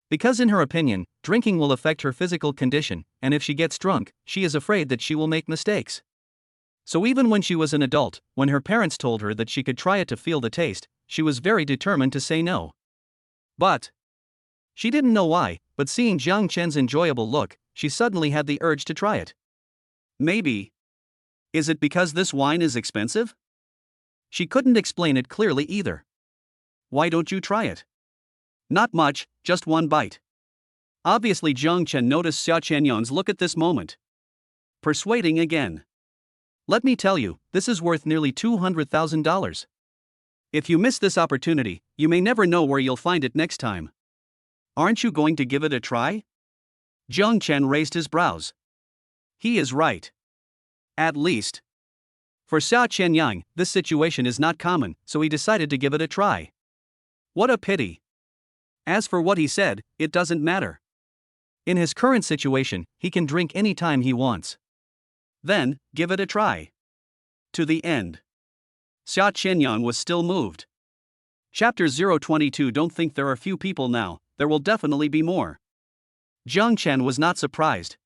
Because in her opinion, drinking will affect her physical condition, and if she gets drunk, she is afraid that she will make mistakes. So even when she was an adult, when her parents told her that she could try it to feel the taste, she was very determined to say no. But she didn't know why, but seeing Zhang Chen's enjoyable look, she suddenly had the urge to try it. Maybe. Is it because this wine is expensive? She couldn't explain it clearly either. Why don't you try it? Not much, just one bite. Obviously Zhang Chen noticed Xia Qianyang's look at this moment. Persuading again. Let me tell you, this is worth nearly $200,000. If you miss this opportunity, you may never know where you'll find it next time. Aren't you going to give it a try? Zhang Chen raised his brows. He is right. At least. For Xia Qianyang, this situation is not common, so he decided to give it a try. What a pity. As for what he said, it doesn't matter. In his current situation, he can drink any time he wants. Then, give it a try. To the end. Xia Qianyang was still moved. Chapter 022. Don't think there are few people now, there will definitely be more. Zhang Chen was not surprised.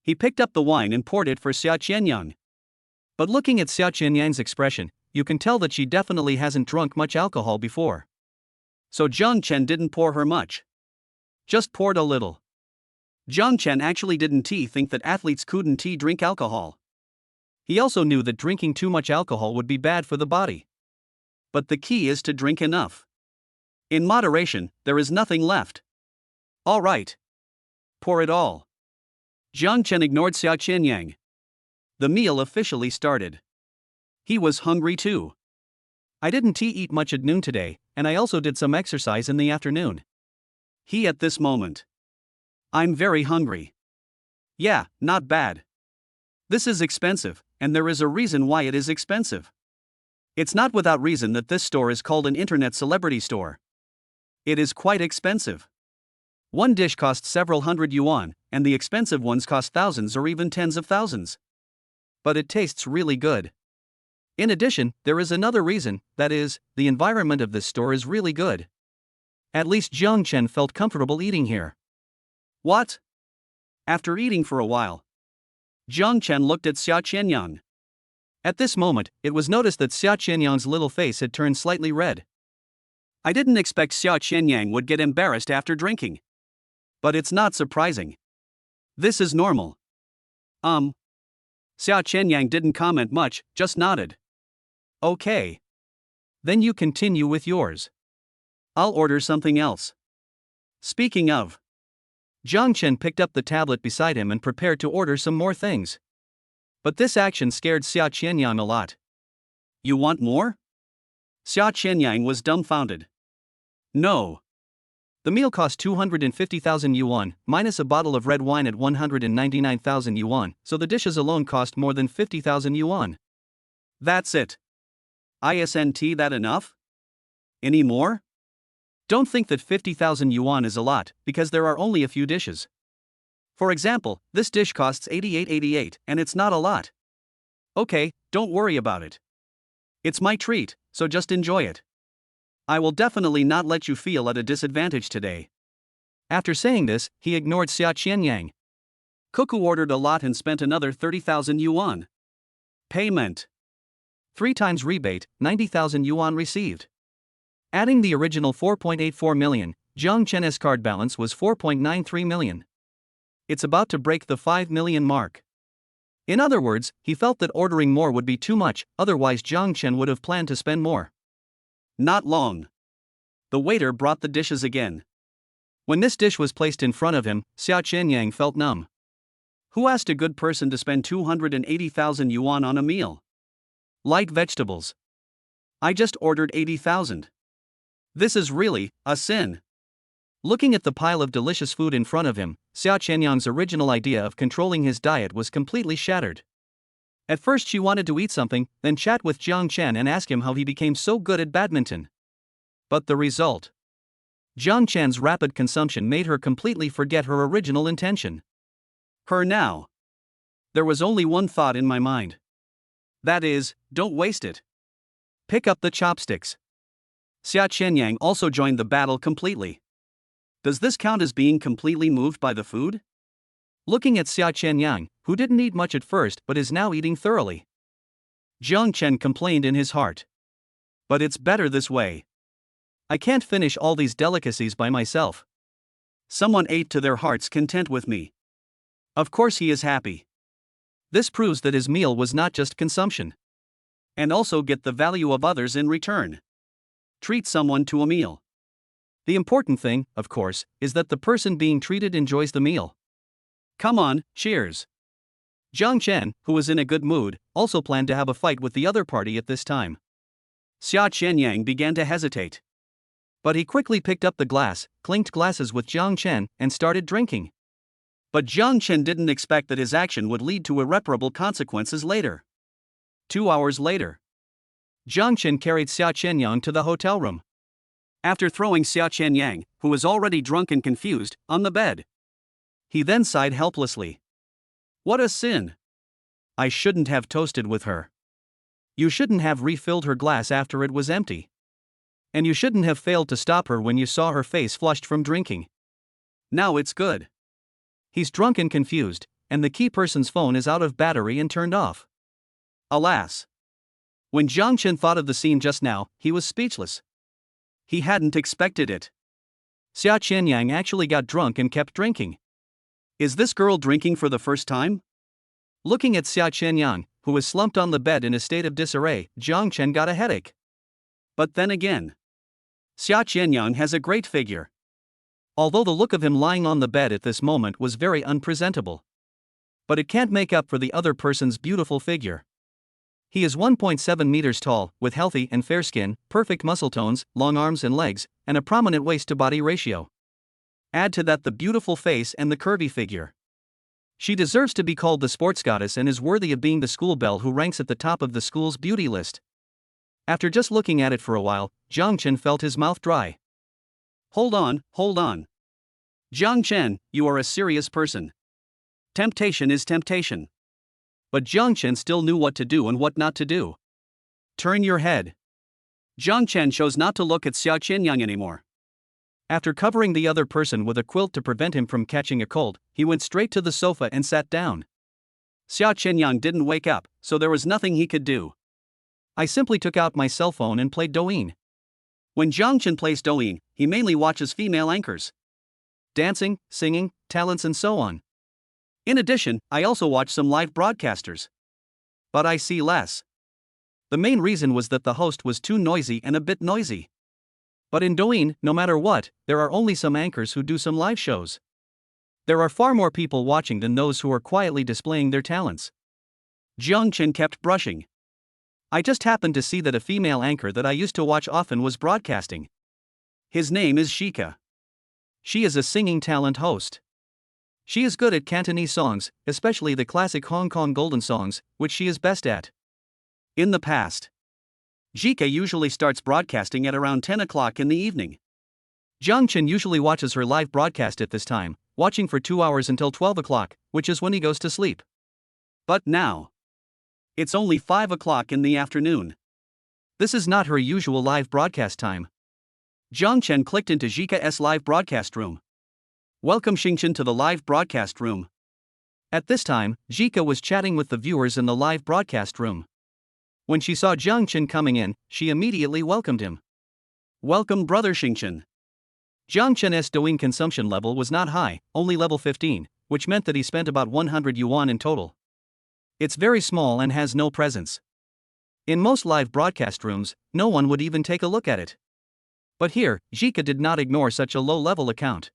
He picked up the wine and poured it for Xia Qianyang. But looking at Xia Qianyang's expression, you can tell that she definitely hasn't drunk much alcohol before. So Zhang Chen didn't pour her much. Just poured a little. Zhang Chen actually didn't think that athletes couldn't drink alcohol. He also knew that drinking too much alcohol would be bad for the body. But the key is to drink enough. In moderation, there is nothing left. All right. Pour it all. Zhang Chen ignored Xia Qianyang. The meal officially started. He was hungry too. I didn't eat much at noon today, and I also did some exercise in the afternoon. He at this moment. I'm very hungry. Yeah, not bad. This is expensive, and there is a reason why it is expensive. It's not without reason that this store is called an internet celebrity store. It is quite expensive. One dish costs several hundred yuan, and the expensive ones cost thousands or even tens of thousands. But it tastes really good. In addition, there is another reason, that is, the environment of this store is really good. At least Zhang Chen felt comfortable eating here. What? After eating for a while, Zhang Chen looked at Xia Qianyang. At this moment, it was noticed that Xia Qianyang's little face had turned slightly red. I didn't expect Xia Qianyang would get embarrassed after drinking. But it's not surprising. This is normal. Xia Qianyang didn't comment much, just nodded. Okay. Then you continue with yours. I'll order something else. Speaking of. Zhang Chen picked up the tablet beside him and prepared to order some more things. But this action scared Xia Qianyang a lot. You want more? Xia Qianyang was dumbfounded. No. The meal cost 250,000 yuan, minus a bottle of red wine at 199,000 yuan, so the dishes alone cost more than 50,000 yuan. That's it. Isn't that enough? Any more? Don't think that 50,000 yuan is a lot, because there are only a few dishes. For example, this dish costs 88.88, and it's not a lot. Okay, don't worry about it. It's my treat, so just enjoy it. I will definitely not let you feel at a disadvantage today. After saying this, he ignored Xia Qianyang. Cuckoo ordered a lot and spent another 30,000 yuan. Payment. 3 times rebate, 90,000 yuan received. Adding the original 4.84 million, Zhang Chen's card balance was 4.93 million. It's about to break the 5 million mark. In other words, he felt that ordering more would be too much, otherwise Zhang Chen would have planned to spend more. Not long. The waiter brought the dishes again. When this dish was placed in front of him, Xia Qianyang felt numb. Who asked a good person to spend 280,000 yuan on a meal? Light vegetables. I just ordered 80,000. This is really a sin. Looking at the pile of delicious food in front of him, Xia Qianyang's original idea of controlling his diet was completely shattered. At first she wanted to eat something, then chat with Zhang Chen and ask him how he became so good at badminton. But the result? Zhang Chen's rapid consumption made her completely forget her original intention. Her now. There was only one thought in my mind. That is, don't waste it. Pick up the chopsticks. Xia Qianyang also joined the battle completely. Does this count as being completely moved by the food? Looking at Xia Qianyang, who didn't eat much at first but is now eating thoroughly. Zhang Chen complained in his heart. But it's better this way. I can't finish all these delicacies by myself. Someone ate to their heart's content with me. Of course he is happy. This proves that his meal was not just consumption. And also get the value of others in return. Treat someone to a meal. The important thing, of course, is that the person being treated enjoys the meal. Come on, cheers. Zhang Chen, who was in a good mood, also planned to have a fight with the other party at this time. Xia Qianyang began to hesitate. But he quickly picked up the glass, clinked glasses with Zhang Chen, and started drinking. But Zhang Chen didn't expect that his action would lead to irreparable consequences later. 2 hours later. Zhang Chen carried Xia Qianyang to the hotel room. After throwing Xia Qianyang, who was already drunk and confused, on the bed. He then sighed helplessly. What a sin! I shouldn't have toasted with her. You shouldn't have refilled her glass after it was empty. And you shouldn't have failed to stop her when you saw her face flushed from drinking. Now it's good. He's drunk and confused, and the key person's phone is out of battery and turned off. Alas! When Zhang Chen thought of the scene just now, he was speechless. He hadn't expected it. Xia Qianyang actually got drunk and kept drinking. Is this girl drinking for the first time? Looking at Xia Qianyang, who was slumped on the bed in a state of disarray, Zhang Chen got a headache. But then again, Xia Qianyang has a great figure. Although the look of him lying on the bed at this moment was very unpresentable. But it can't make up for the other person's beautiful figure. He is 1.7 meters tall, with healthy and fair skin, perfect muscle tones, long arms and legs, and a prominent waist-to-body ratio. Add to that the beautiful face and the curvy figure. She deserves to be called the sports goddess and is worthy of being the school belle who ranks at the top of the school's beauty list. After just looking at it for a while, Zhang Chen felt his mouth dry. Hold on. Zhang Chen, you are a serious person. Temptation is temptation. But Zhang Chen still knew what to do and what not to do. Turn your head. Zhang Chen chose not to look at Xia Qianyang anymore. After covering the other person with a quilt to prevent him from catching a cold, he went straight to the sofa and sat down. Xia Qianyang didn't wake up, so there was nothing he could do. I simply took out my cell phone and played Douyin. When Zhang Chen plays Douyin, he mainly watches female anchors. dancing, singing, talents, and so on. In addition, I also watch some live broadcasters. But I see less. The main reason was that the host was too noisy and a bit noisy. But in Douyin, no matter what, there are only some anchors who do some live shows. There are far more people watching than those who are quietly displaying their talents. Jiang Chen kept brushing. I just happened to see that a female anchor that I used to watch often was broadcasting. His name is Shika. She is a singing talent host. She is good at Cantonese songs, especially the classic Hong Kong golden songs, which she is best at. In the past, Jika usually starts broadcasting at around 10 o'clock in the evening. Jiang Chen usually watches her live broadcast at this time, watching for 2 hours until 12 o'clock, which is when he goes to sleep. But now, it's only 5 o'clock in the afternoon. This is not her usual live broadcast time. Jiang Chen clicked into Jika's live broadcast room. Welcome Xingchen to the live broadcast room. At this time, Jika was chatting with the viewers in the live broadcast room. When she saw Jiang Chen coming in, she immediately welcomed him. Welcome brother Xingchen. Jiang Chen's Douyin consumption level was not high, only level 15, which meant that he spent about 100 yuan in total. It's very small and has no presence. In most live broadcast rooms, no one would even take a look at it. But here, Jika did not ignore such a low-level account.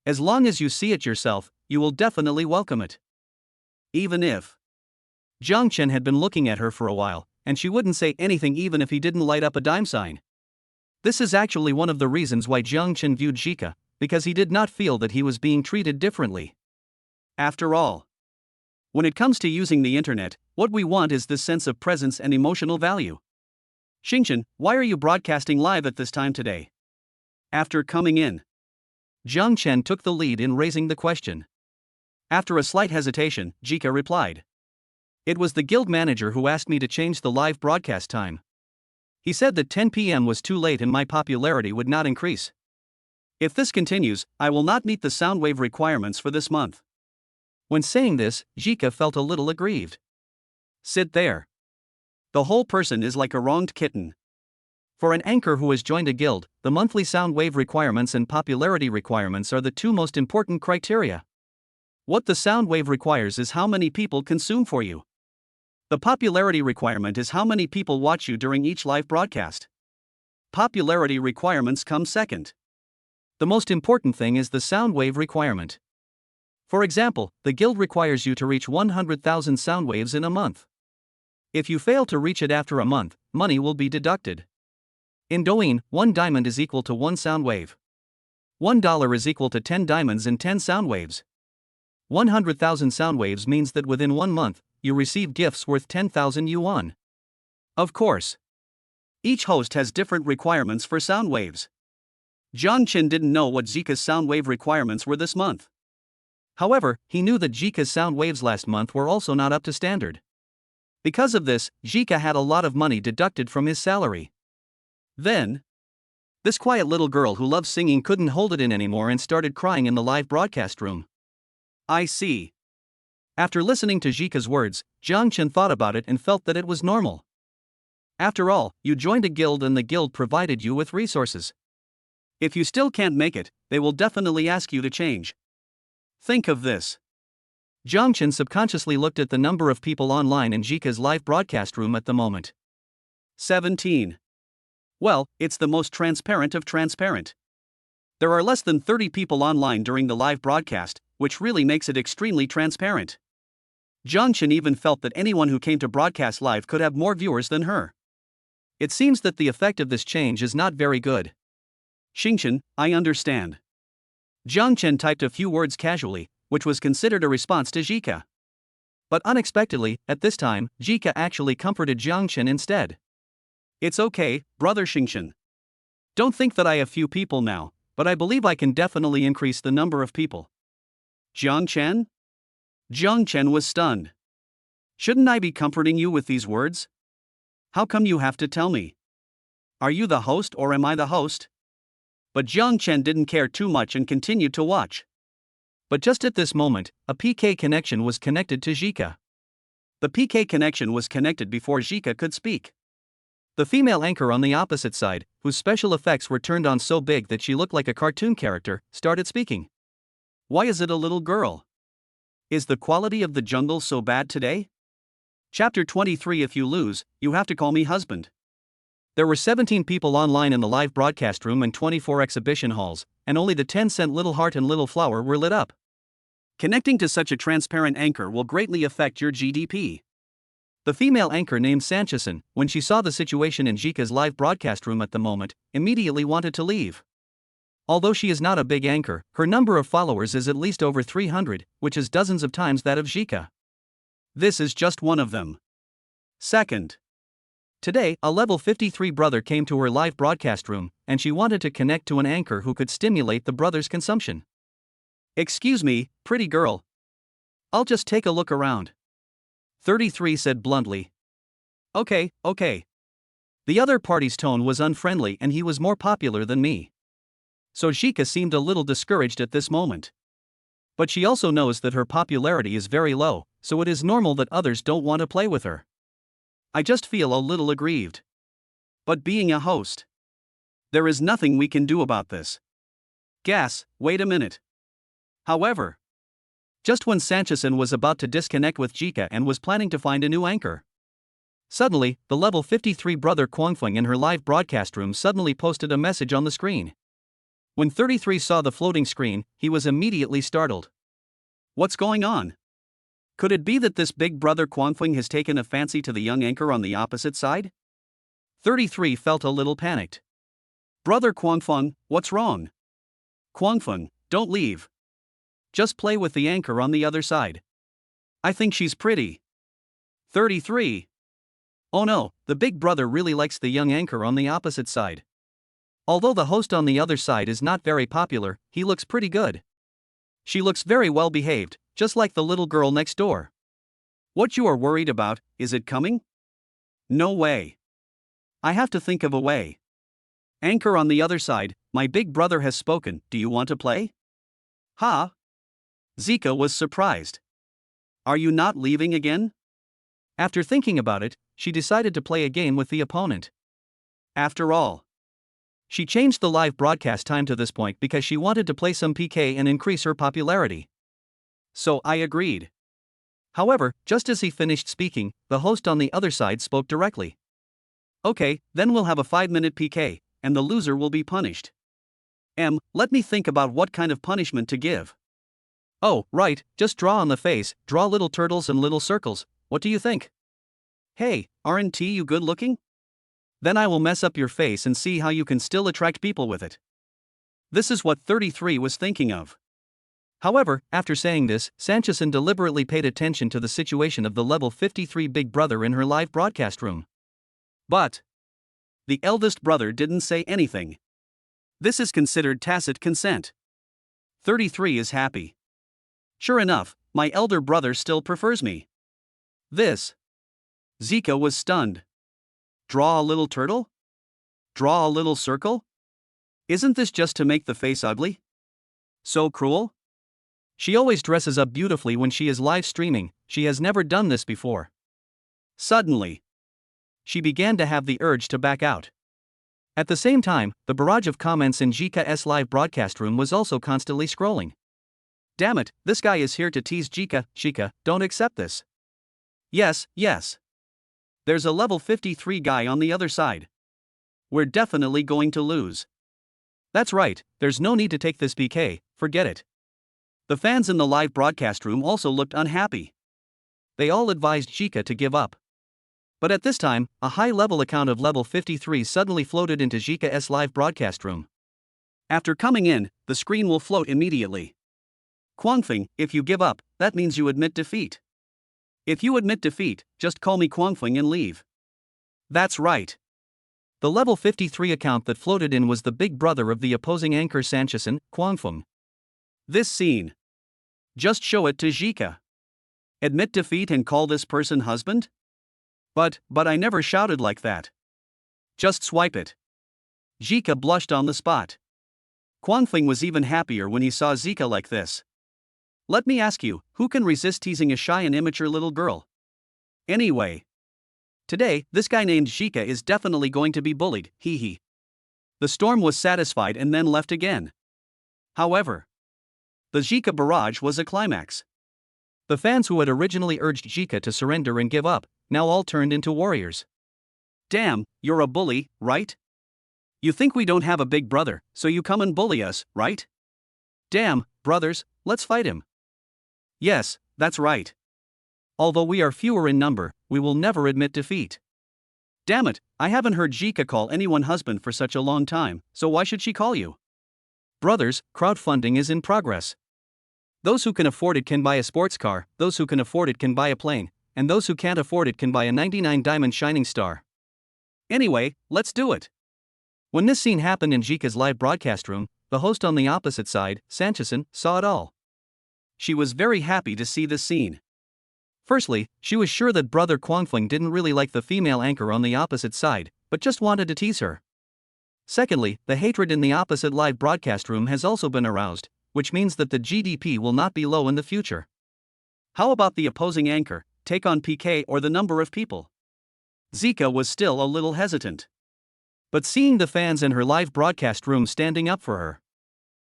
As long as you see it yourself, you will definitely welcome it. Even if Jiang Chen had been looking at her for a while, and she wouldn't say anything even if he didn't light up a dime sign. This is actually one of the reasons why Jiang Chen viewed Jika, because he did not feel that he was being treated differently. After all, when it comes to using the internet, what we want is this sense of presence and emotional value. Xingchen, why are you broadcasting live at this time today? After coming in, Jiang Chen took the lead in raising the question. After a slight hesitation, Jika replied. It was the guild manager who asked me to change the live broadcast time. He said that 10 p.m. was too late and my popularity would not increase. If this continues, I will not meet the sound wave requirements for this month. When saying this, Jika felt a little aggrieved. Sit there. The whole person is like a wronged kitten. For an anchor who has joined a guild, the monthly sound wave requirements and popularity requirements are the two most important criteria. What the sound wave requires is how many people consume for you. The popularity requirement is how many people watch you during each live broadcast. Popularity requirements come second. The most important thing is the sound wave requirement. For example, the guild requires you to reach 100,000 sound waves in a month. If you fail to reach it after a month, money will be deducted. In Douyin, 1 diamond is equal to 1 sound wave. $1 is equal to 10 diamonds and 10 sound waves. 100,000 sound waves means that within 1 month, you receive gifts worth 10,000 yuan. Of course, each host has different requirements for sound waves. Jiang Chen didn't know what Jika's sound wave requirements were this month. However, he knew that Jika's sound waves last month were also not up to standard. Because of this, Jika had a lot of money deducted from his salary. Then, this quiet little girl who loves singing couldn't hold it in anymore and started crying in the live broadcast room. I see. After listening to Jika's words, Jiang Chen thought about it and felt that it was normal. After all, you joined a guild and the guild provided you with resources. If you still can't make it, they will definitely ask you to change. Think of this. Jiang Chen subconsciously looked at the number of people online in Jika's live broadcast room at the moment. 17. Well, it's the most transparent of transparent. There are less than 30 people online during the live broadcast, which really makes it extremely transparent. Jiang Chen even felt that anyone who came to broadcast live could have more viewers than her. It seems that the effect of this change is not very good. Xingchen, I understand. Jiang Chen typed a few words casually, which was considered a response to Jika. But unexpectedly, at this time, Jika actually comforted Jiang Chen instead. It's okay, brother Xingchen. Don't think that I have few people now, but I believe I can definitely increase the number of people. Jiang Chen? Jiang Chen was stunned. Shouldn't I be comforting you with these words? How come you have to tell me? Are you the host or am I the host? But Jiang Chen didn't care too much and continued to watch. But just at this moment, a PK connection was connected to Jika. The PK connection was connected before Jika could speak. The female anchor on the opposite side, whose special effects were turned on so big that she looked like a cartoon character, started speaking. Why is it a little girl? Is the quality of the jungle so bad today? Chapter 23. If you lose, you have to call me husband. There were 17 people online in the live broadcast room and 24 exhibition halls, and only the 10-cent little heart and little flower were lit up. Connecting to such a transparent anchor will greatly affect your GDP. The female anchor named Sanchison, when she saw the situation in Jika's live broadcast room at the moment, immediately wanted to leave. Although she is not a big anchor, her number of followers is at least over 300, which is dozens of times that of Jika. This is just one of them. Second. Today, a level 53 brother came to her live broadcast room, and she wanted to connect to an anchor who could stimulate the brother's consumption. Excuse me, pretty girl. I'll just take a look around. 33 said bluntly. Okay. The other party's tone was unfriendly and he was more popular than me. So Jika seemed a little discouraged at this moment. But she also knows that her popularity is very low, so it is normal that others don't want to play with her. I just feel a little aggrieved. But being a host, there is nothing we can do about this. Wait a minute. However, just when Sanchison was about to disconnect with Jika and was planning to find a new anchor, suddenly, the level 53 brother Kwangfeng in her live broadcast room suddenly posted a message on the screen. When 33 saw the floating screen, he was immediately startled. What's going on? Could it be that this big brother Kwangfeng has taken a fancy to the young anchor on the opposite side? 33 felt a little panicked. Brother Kwangfeng, what's wrong? Kwangfeng, don't leave. Just play with the anchor on the other side. I think she's pretty. 33. Oh no, the big brother really likes the young anchor on the opposite side. Although the host on the other side is not very popular, he looks pretty good. She looks very well behaved, just like the little girl next door. What you are worried about, is it coming? No way. I have to think of a way. Anchor on the other side, my big brother has spoken, do you want to play? Ha! Zika was surprised. Are you not leaving again? After thinking about it, she decided to play a game with the opponent. After all, she changed the live broadcast time to this point because she wanted to play some PK and increase her popularity. So I agreed. However, just as he finished speaking, the host on the other side spoke directly. Okay, then we'll have a 5-minute PK, and the loser will be punished. Let me think about what kind of punishment to give. Oh, right, just draw on the face, draw little turtles and little circles, what do you think? Hey, aren't you good looking? Then I will mess up your face and see how you can still attract people with it. This is what 33 was thinking of. However, after saying this, Sanchison deliberately paid attention to the situation of the level 53 big brother in her live broadcast room. But the eldest brother didn't say anything. This is considered tacit consent. 33 is happy. Sure enough, my elder brother still prefers me. Zika was stunned. Draw a little turtle? Draw a little circle? Isn't this just to make the face ugly? So cruel? She always dresses up beautifully when she is live streaming, she has never done this before. Suddenly, she began to have the urge to back out. At the same time, the barrage of comments in Jika's live broadcast room was also constantly scrolling. Damn it, this guy is here to tease Jika, don't accept this. Yes. There's a level 53 guy on the other side. We're definitely going to lose. That's right, there's no need to take this PK, forget it. The fans in the live broadcast room also looked unhappy. They all advised Jika to give up. But at this time, a high-level account of level 53 suddenly floated into Jika's live broadcast room. After coming in, the screen will float immediately. Kwangfeng, if you give up, that means you admit defeat. If you admit defeat, just call me Kwangfeng and leave. That's right. The level 53 account that floated in was the big brother of the opposing anchor Sanchison, Kwangfeng. This scene. Just show it to Jika. Admit defeat and call this person husband? But I never shouted like that. Just swipe it. Jika blushed on the spot. Kwangfeng was even happier when he saw Zika like this. Let me ask you, who can resist teasing a shy and immature little girl? Anyway, today, this guy named Jika is definitely going to be bullied, hee. The storm was satisfied and then left again. However, The Zika barrage was a climax. The fans who had originally urged Zika to surrender and give up, now all turned into warriors. Damn, you're a bully, right? You think we don't have a big brother, so you come and bully us, right? Damn, brothers, let's fight him. Yes, that's right. Although we are fewer in number, we will never admit defeat. Damn it, I haven't heard Zika call anyone husband for such a long time, so why should she call you? Brothers, crowdfunding is in progress. Those who can afford it can buy a sports car, those who can afford it can buy a plane, and those who can't afford it can buy a 99 diamond shining star. Anyway, let's do it. When this scene happened in Zika's live broadcast room, the host on the opposite side, Sanchison, saw it all. She was very happy to see this scene. Firstly, she was sure that brother Kwangfeng didn't really like the female anchor on the opposite side, but just wanted to tease her. Secondly, the hatred in the opposite live broadcast room has also been aroused, which means that the GDP will not be low in the future. How about the opposing anchor, take on PK or the number of people? Zika was still a little hesitant. But seeing the fans in her live broadcast room standing up for her,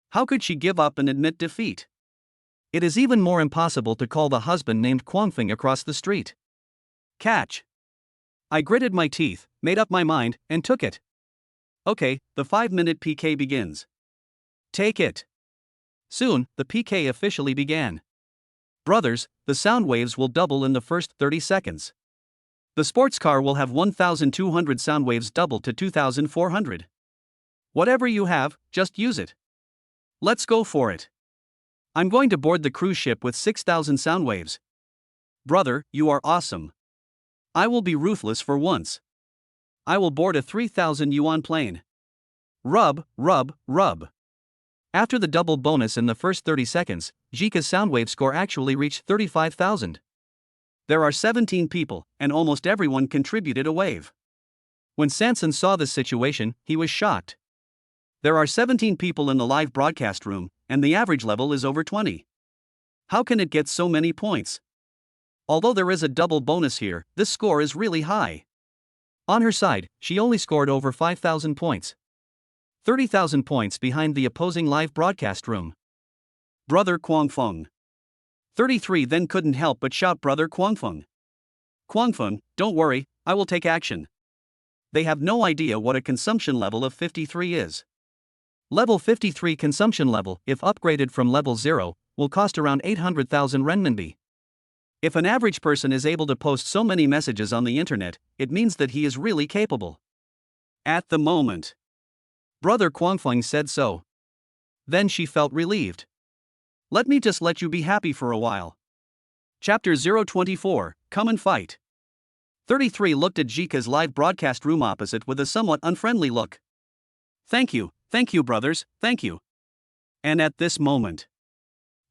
how could she give up and admit defeat? It is even more impossible to call the husband named Kwangfeng across the street. Catch. I gritted my teeth, made up my mind, and took it. Okay, the 5-minute PK begins. Take it. Soon, the PK officially began. Brothers, the sound waves will double in the first 30 seconds. The sports car will have 1,200 sound waves double to 2,400. Whatever you have, just use it. Let's go for it. I'm going to board the cruise ship with 6,000 sound waves. Brother, you are awesome. I will be ruthless for once. I will board a 3,000 yuan plane. Rub, rub, rub. After the double bonus in the first 30 seconds, Zika's soundwave score actually reached 35,000. There are 17 people, and almost everyone contributed a wave. When Sanson saw this situation, he was shocked. There are 17 people in the live broadcast room, and the average level is over 20. How can it get so many points? Although there is a double bonus here, this score is really high. On her side, she only scored over 5,000 points. 30,000 points behind the opposing live broadcast room. Brother Kwangfeng. 33 then couldn't help but shout Brother Kwangfeng. Kwangfeng, don't worry, I will take action. They have no idea what a consumption level of 53 is. Level 53 consumption level, if upgraded from level 0, will cost around 800,000 renminbi. If an average person is able to post so many messages on the internet, it means that he is really capable. At the moment. Brother Kwangfeng said so. Then she felt relieved. Let me just let you be happy for a while. Chapter 024, Come and Fight. 33 looked at Zika's live broadcast room opposite with a somewhat unfriendly look. Thank you, brothers, thank you. And at this moment,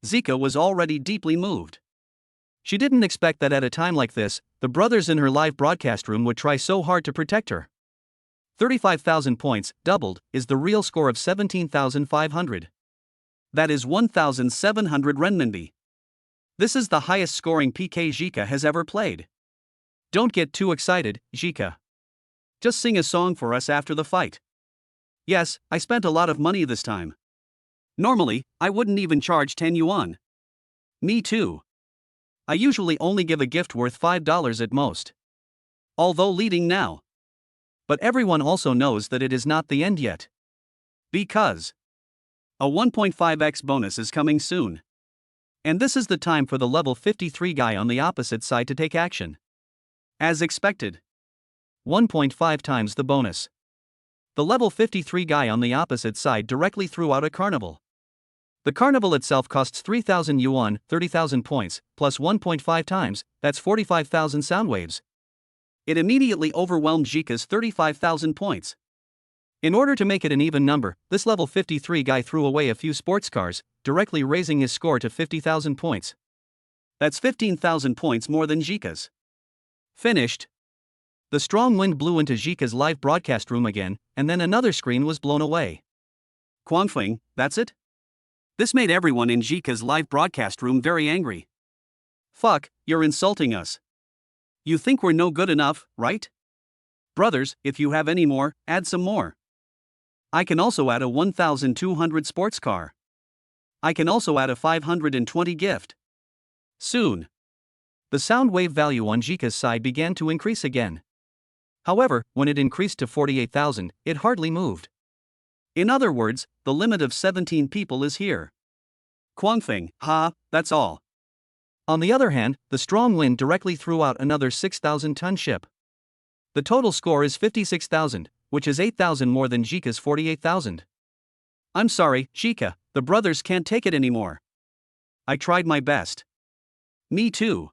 Zika was already deeply moved. She didn't expect that at a time like this, the brothers in her live broadcast room would try so hard to protect her. 35,000 points, doubled, is the real score of 17,500. That is 1,700 renminbi. This is the highest scoring PK Zika has ever played. Don't get too excited, Zika. Just sing a song for us after the fight. Yes, I spent a lot of money this time. Normally, I wouldn't even charge 10 yuan. Me too. I usually only give a gift worth $5 at most. Although leading now. But everyone also knows that it is not the end yet. Because a 1.5x bonus is coming soon. And this is the time for the level 53 guy on the opposite side to take action. As expected. 1.5 times the bonus. The level 53 guy on the opposite side directly threw out a carnival. The carnival itself costs 3,000 yuan, 30,000 points, plus 1.5 times, that's 45,000 sound waves. It immediately overwhelmed Zika's 35,000 points. In order to make it an even number, this level 53 guy threw away a few sports cars, directly raising his score to 50,000 points. That's 15,000 points more than Zika's. Finished. The strong wind blew into Zika's live broadcast room again, and then another screen was blown away. Kwangfeng, that's it? This made everyone in Zika's live broadcast room very angry. Fuck, you're insulting us. You think we're no good enough, right? Brothers, if you have any more, add some more. I can also add a 1,200 sports car. I can also add a 520 gift. Soon. The sound wave value on Jika's side began to increase again. However, when it increased to 48,000, it hardly moved. In other words, the limit of 17 people is here. Quangfeng, that's all. On the other hand, the strong wind directly threw out another 6,000-ton ship. The total score is 56,000, which is 8,000 more than Jika's 48,000. I'm sorry, Jika, the brothers can't take it anymore. I tried my best. Me too.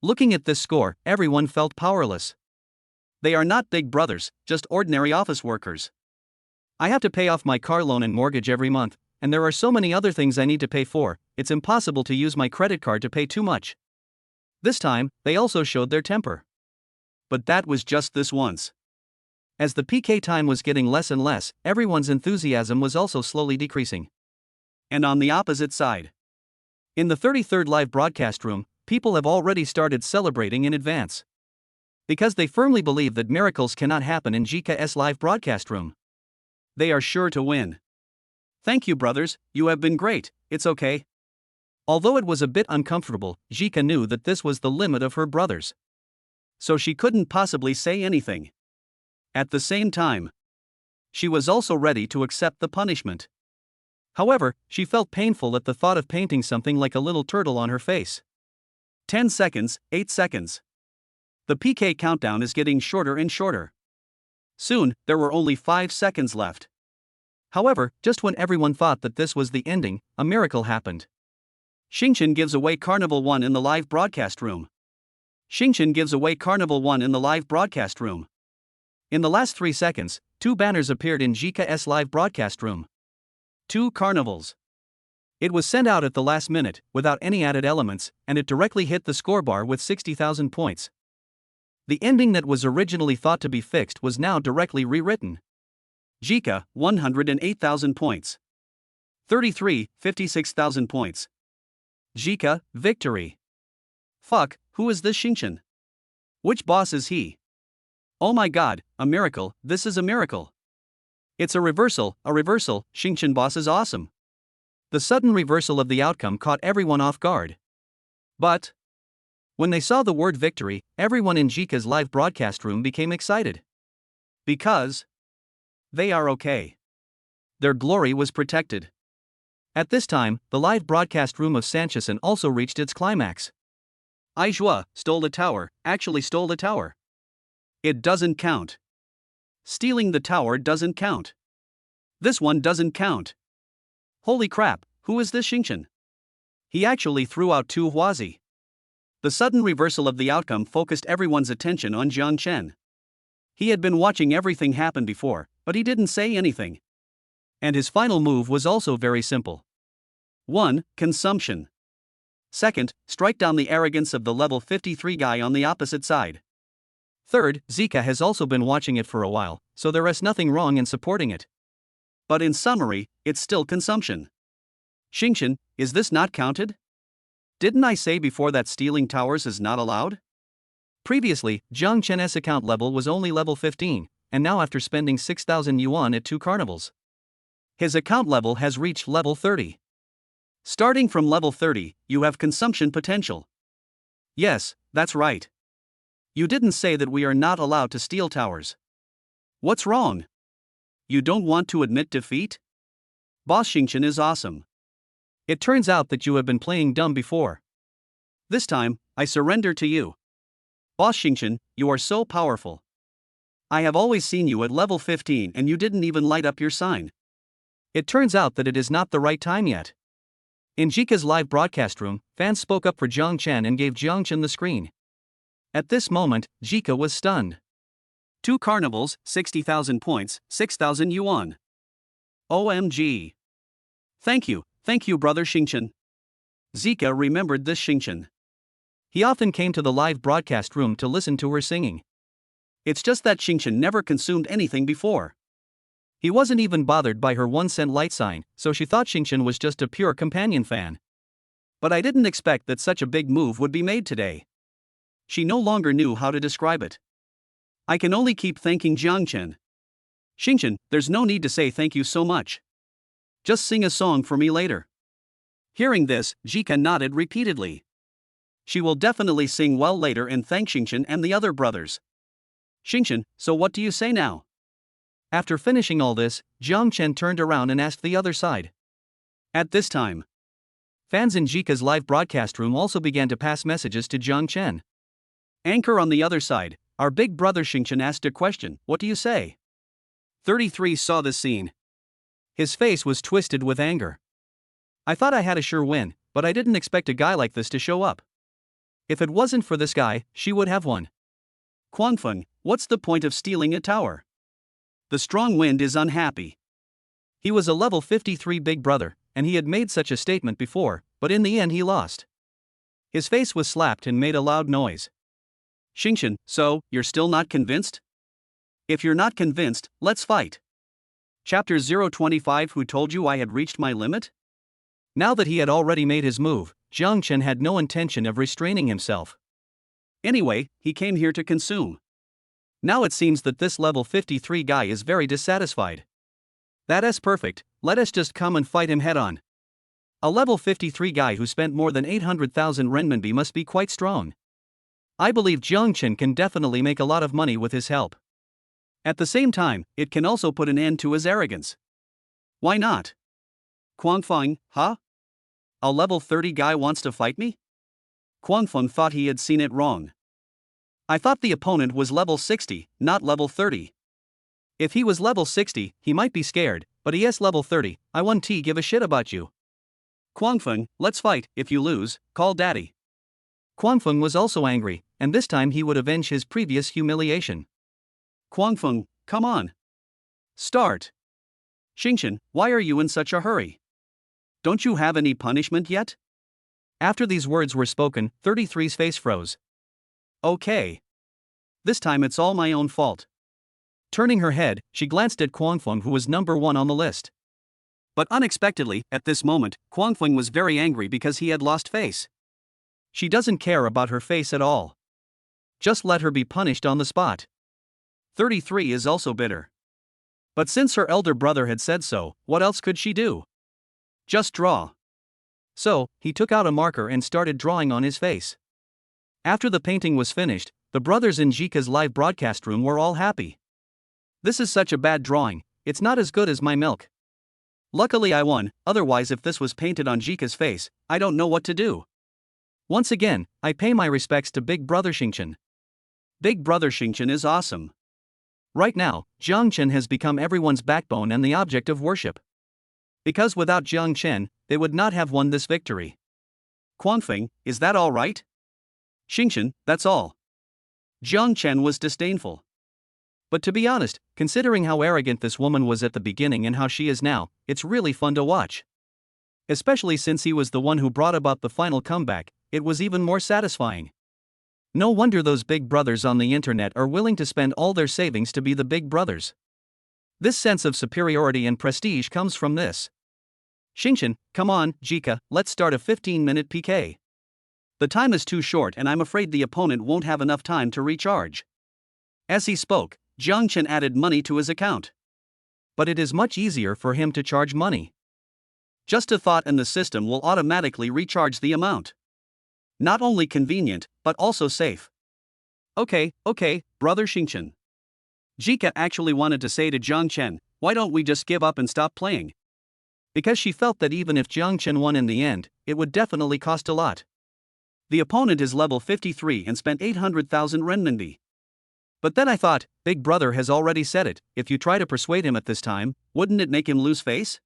Looking at this score, everyone felt powerless. They are not big brothers, just ordinary office workers. I have to pay off my car loan and mortgage every month, and there are so many other things I need to pay for, it's impossible to use my credit card to pay too much. This time, they also showed their temper. But that was just this once. As the PK time was getting less and less, everyone's enthusiasm was also slowly decreasing. And on the opposite side, in the 33rd live broadcast room, people have already started celebrating in advance. Because they firmly believe that miracles cannot happen in Jika's live broadcast room. They are sure to win. Thank you, brothers, you have been great, it's okay. Although it was a bit uncomfortable, Jika knew that this was the limit of her brothers. So she couldn't possibly say anything. At the same time, she was also ready to accept the punishment. However, she felt painful at the thought of painting something like a little turtle on her face. 10 seconds, 8 seconds. The PK countdown is getting shorter and shorter. Soon, there were only 5 seconds left. However, just when everyone thought that this was the ending, a miracle happened. Xingchen gives away Carnival 1 in the live broadcast room. Xingchen gives away Carnival 1 in the live broadcast room. In the last 3 seconds, 2 banners appeared in Jika's live broadcast room. 2 carnivals. It was sent out at the last minute, without any added elements, and it directly hit the scorebar with 60,000 points. The ending that was originally thought to be fixed was now directly rewritten. Jika, 108,000 points. 33, 56,000 points. Jika, victory. Fuck, who is this Xingchen? Which boss is he? Oh my god, a miracle, this is a miracle. It's a reversal, Xingchen boss is awesome. The sudden reversal of the outcome caught everyone off guard. But when they saw the word victory, everyone in Jika's live broadcast room became excited. Because they are okay. Their glory was protected. At this time, the live broadcast room of Sanchezon also reached its climax. Aizhua stole the tower, actually stole the tower. It doesn't count. Stealing the tower doesn't count. This one doesn't count. Holy crap, who is this Xingchen? He actually threw out 2 Huazi. The sudden reversal of the outcome focused everyone's attention on Jiang Chen. He had been watching everything happen before, but he didn't say anything. And his final move was also very simple. 1. Consumption. Second, strike down the arrogance of the level 53 guy on the opposite side. Third, Zika has also been watching it for a while, so there is nothing wrong in supporting it. But in summary, it's still consumption. Xingchen, is this not counted? Didn't I say before that stealing towers is not allowed? Previously, Jiang Chen's account level was only level 15, and now after spending 6,000 yuan at 2 carnivals, his account level has reached level 30. Starting from level 30, you have consumption potential. Yes, that's right. You didn't say that we are not allowed to steal towers. What's wrong? You don't want to admit defeat? Boss Xingchen is awesome. It turns out that you have been playing dumb before. This time, I surrender to you. Boss Xingchen, you are so powerful. I have always seen you at level 15 and you didn't even light up your sign. It turns out that it is not the right time yet. In Jika's live broadcast room, fans spoke up for Jiang Chen and gave Jiang Chen the screen. At this moment, Jika was stunned. 2 carnivals, 60,000 points, 6,000 yuan. OMG. Thank you, brother Xingchen. Zika remembered this Xingchen. He often came to the live broadcast room to listen to her singing. It's just that Xingchen never consumed anything before. He wasn't even bothered by her 1-cent light sign, so she thought Xingchen was just a pure companion fan. But I didn't expect that such a big move would be made today. She no longer knew how to describe it. I can only keep thanking Jiang Chen. Xingchen, there's no need to say thank you so much. Just sing a song for me later. Hearing this, Jika nodded repeatedly. She will definitely sing well later and thank Xingchen and the other brothers. Xingchen, so what do you say now? After finishing all this, Jiang Chen turned around and asked the other side. At this time, fans in Jika's live broadcast room also began to pass messages to Jiang Chen. Anchor on the other side, our big brother Xingchen asked a question, what do you say? 33 saw this scene. His face was twisted with anger. I thought I had a sure win, but I didn't expect a guy like this to show up. If it wasn't for this guy, she would have won. Quangfeng, what's the point of stealing a tower? The strong wind is unhappy. He was a level 53 big brother, and he had made such a statement before, but in the end he lost. His face was slapped and made a loud noise. Xingchen, so, you're still not convinced? If you're not convinced, let's fight. Chapter 025 Who told you I had reached my limit? Now that he had already made his move, Jiang Chen had no intention of restraining himself. Anyway, he came here to consume. Now it seems that this level 53 guy is very dissatisfied. That is perfect, let us just come and fight him head on. A level 53 guy who spent more than 800,000 renminbi must be quite strong. I believe Jiang Chen can definitely make a lot of money with his help. At the same time, it can also put an end to his arrogance. Why not? Quangfeng, huh? A level 30 guy wants to fight me? Quangfeng thought he had seen it wrong. I thought the opponent was level 60, not level 30. If he was level 60, he might be scared, but he is level 30, I won't give a shit about you. Quangfeng, let's fight, if you lose, call daddy. Quangfeng was also angry, and this time he would avenge his previous humiliation. Quangfeng, come on. Start. Xingchen, why are you in such a hurry? Don't you have any punishment yet? After these words were spoken, 33's face froze. Okay. This time it's all my own fault. Turning her head, she glanced at Quangfeng, who was number 1 on the list. But unexpectedly, at this moment, Quangfeng was very angry because he had lost face. She doesn't care about her face at all. Just let her be punished on the spot. 33 is also bitter. But since her elder brother had said so, what else could she do? Just draw. So, he took out a marker and started drawing on his face. After the painting was finished, the brothers in Jika's live broadcast room were all happy. This is such a bad drawing, it's not as good as my milk. Luckily I won, otherwise if this was painted on Jika's face, I don't know what to do. Once again, I pay my respects to Big Brother Xingchen. Big Brother Xingchen is awesome. Right now, Jiang Chen has become everyone's backbone and the object of worship. Because without Jiang Chen, they would not have won this victory. Quangfeng, is that all right? Xingchen, that's all. Jiang Chen was disdainful. But to be honest, considering how arrogant this woman was at the beginning and how she is now, it's really fun to watch. Especially since he was the one who brought about the final comeback, it was even more satisfying. No wonder those big brothers on the internet are willing to spend all their savings to be the big brothers. This sense of superiority and prestige comes from this. Xingchen, come on, Jika, let's start a 15-minute PK. The time is too short and I'm afraid the opponent won't have enough time to recharge. As he spoke, Jiang Chen added money to his account. But it is much easier for him to charge money. Just a thought and the system will automatically recharge the amount. Not only convenient, but also safe. Okay, brother Xingchen. Jika actually wanted to say to Jiang Chen, why don't we just give up and stop playing? Because she felt that even if Jiang Chen won in the end, it would definitely cost a lot. The opponent is level 53 and spent 800,000 renminbi. But then I thought, Big Brother has already said it, if you try to persuade him at this time, wouldn't it make him lose face?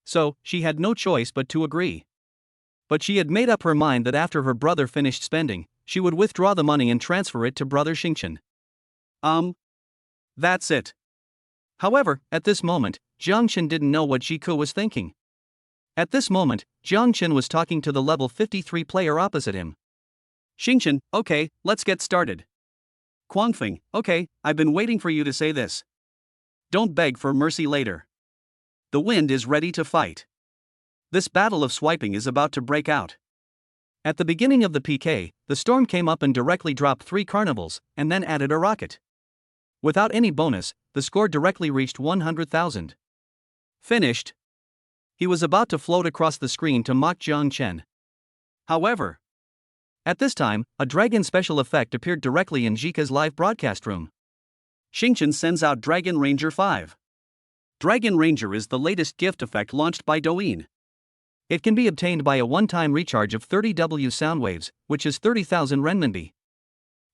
So, she had no choice but to agree. But she had made up her mind that after her brother finished spending, she would withdraw the money and transfer it to brother Xingchen. That's it. However, at this moment, Jiang Chen didn't know what Jika was thinking. At this moment, Jiang Chen was talking to the level 53 player opposite him. Xingchen, okay, let's get started. Quangfeng, okay, I've been waiting for you to say this. Don't beg for mercy later. The wind is ready to fight. This battle of swiping is about to break out. At the beginning of the PK, the storm came up and directly dropped 3 carnivals, and then added a rocket. Without any bonus, the score directly reached 100,000. Finished. He was about to float across the screen to mock Jiang Chen. However, at this time, a dragon special effect appeared directly in Zhika's live broadcast room. Xingchen sends out Dragon Ranger 5. Dragon Ranger is the latest gift effect launched by Douyin. It can be obtained by a one-time recharge of 30 W sound waves, which is 30,000 renminbi.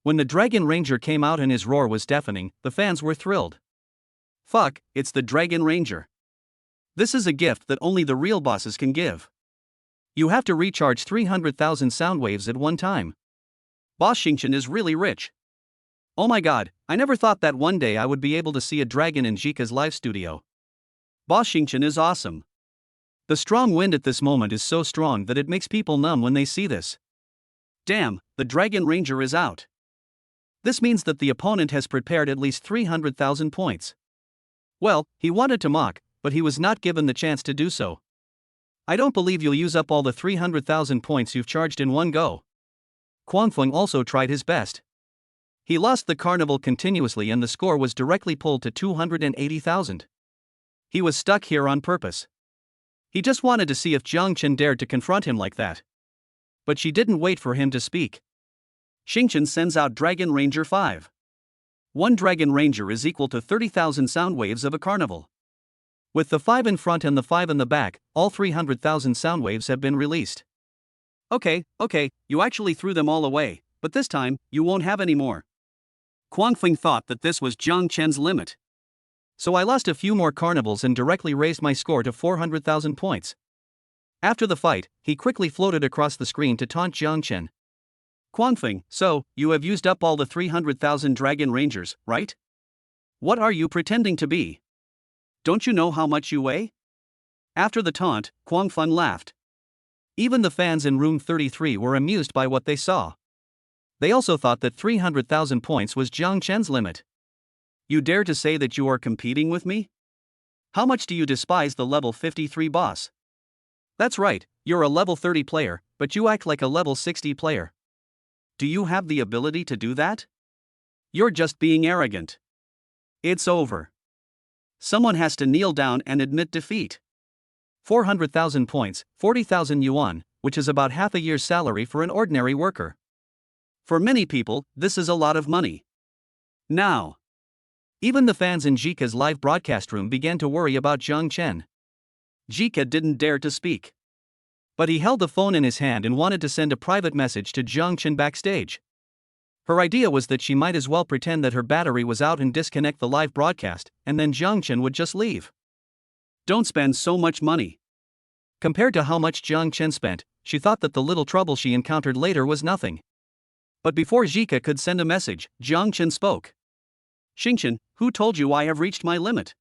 When the Dragon Ranger came out and his roar was deafening, the fans were thrilled. Fuck, it's the Dragon Ranger. This is a gift that only the real bosses can give. You have to recharge 300,000 sound waves at one time. Boss Xingchen is really rich. Oh my god, I never thought that one day I would be able to see a dragon in Zhika's live studio. Boss Xingchen is awesome. The strong wind at this moment is so strong that it makes people numb when they see this. Damn, the Dragon Ranger is out. This means that the opponent has prepared at least 300,000 points. Well, he wanted to mock, but he was not given the chance to do so. I don't believe you'll use up all the 300,000 points you've charged in one go. Quangfeng also tried his best. He lost the carnival continuously and the score was directly pulled to 280,000. He was stuck here on purpose. He just wanted to see if Jiang Chen dared to confront him like that. But she didn't wait for him to speak. Xingchen sends out Dragon Ranger 5. One Dragon Ranger is equal to 30,000 sound waves of a carnival. With the 5 in front and the 5 in the back, all 300,000 sound waves have been released. Okay, you actually threw them all away, but this time, you won't have any more. Quangfeng thought that this was Jiang Chen's limit. So I lost a few more carnivals and directly raised my score to 400,000 points. After the fight, he quickly floated across the screen to taunt Jiang Chen. Quangfeng, so, you have used up all the 300,000 Dragon Rangers, right? What are you pretending to be? Don't you know how much you weigh? After the taunt, Quangfeng laughed. Even the fans in room 33 were amused by what they saw. They also thought that 300,000 points was Jiang Chen's limit. You dare to say that you are competing with me? How much do you despise the level 53 boss? That's right, you're a level 30 player, but you act like a level 60 player. Do you have the ability to do that? You're just being arrogant. It's over. Someone has to kneel down and admit defeat. 400,000 points, 40,000 yuan, which is about half a year's salary for an ordinary worker. For many people, this is a lot of money. Now, even the fans in Zhika's live broadcast room began to worry about Jiang Chen. Zhika didn't dare to speak. But he held the phone in his hand and wanted to send a private message to Jiang Chen backstage. Her idea was that she might as well pretend that her battery was out and disconnect the live broadcast, and then Jiang Chen would just leave. Don't spend so much money. Compared to how much Jiang Chen spent, she thought that the little trouble she encountered later was nothing. But before Zhika could send a message, Jiang Chen spoke. Xingchen, who told you I have reached my limit?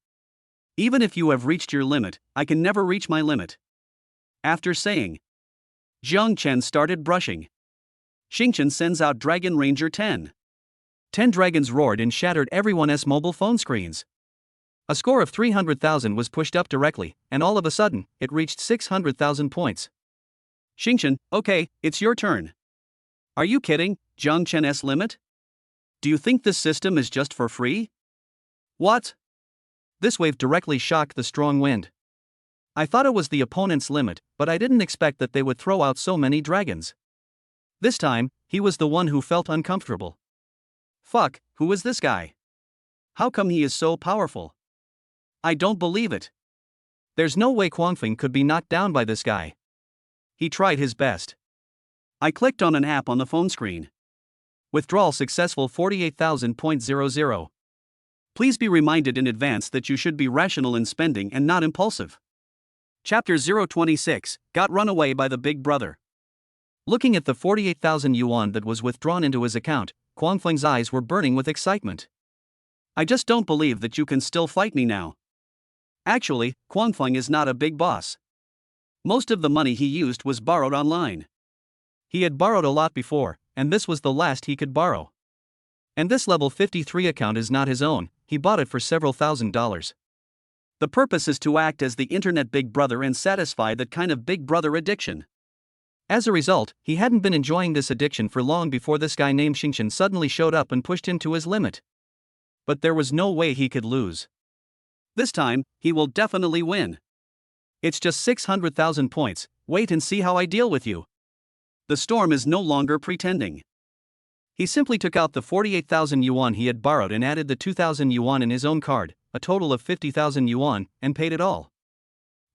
Even if you have reached your limit, I can never reach my limit. After saying, Jiang Chen started brushing. Xingchen sends out Dragon Ranger 10. 10 dragons roared and shattered everyone's mobile phone screens. A score of 300,000 was pushed up directly, and all of a sudden, it reached 600,000 points. Xingchen, okay, it's your turn. Are you kidding, Jiang Chen's limit? Do you think this system is just for free? What? This wave directly shocked the strong wind. I thought it was the opponent's limit, but I didn't expect that they would throw out so many dragons. This time, he was the one who felt uncomfortable. Fuck, who is this guy? How come he is so powerful? I don't believe it. There's no way Quangfeng could be knocked down by this guy. He tried his best. I clicked on an app on the phone screen. Withdrawal successful 48,000.00. Please be reminded in advance that you should be rational in spending and not impulsive. Chapter 026, Got run away by the Big Brother. Looking at the 48,000 yuan that was withdrawn into his account, Quangfeng's eyes were burning with excitement. I just don't believe that you can still fight me now. Actually, Quangfeng is not a big boss. Most of the money he used was borrowed online. He had borrowed a lot before, and this was the last he could borrow. And this level 53 account is not his own, he bought it for several $1,000s. The purpose is to act as the internet big brother and satisfy that kind of big brother addiction. As a result, he hadn't been enjoying this addiction for long before this guy named Xingchen suddenly showed up and pushed him to his limit. But there was no way he could lose. This time, he will definitely win. It's just 600,000 points, wait and see how I deal with you. The storm is no longer pretending. He simply took out the 48,000 yuan he had borrowed and added the 2,000 yuan in his own card, a total of 50,000 yuan, and paid it all.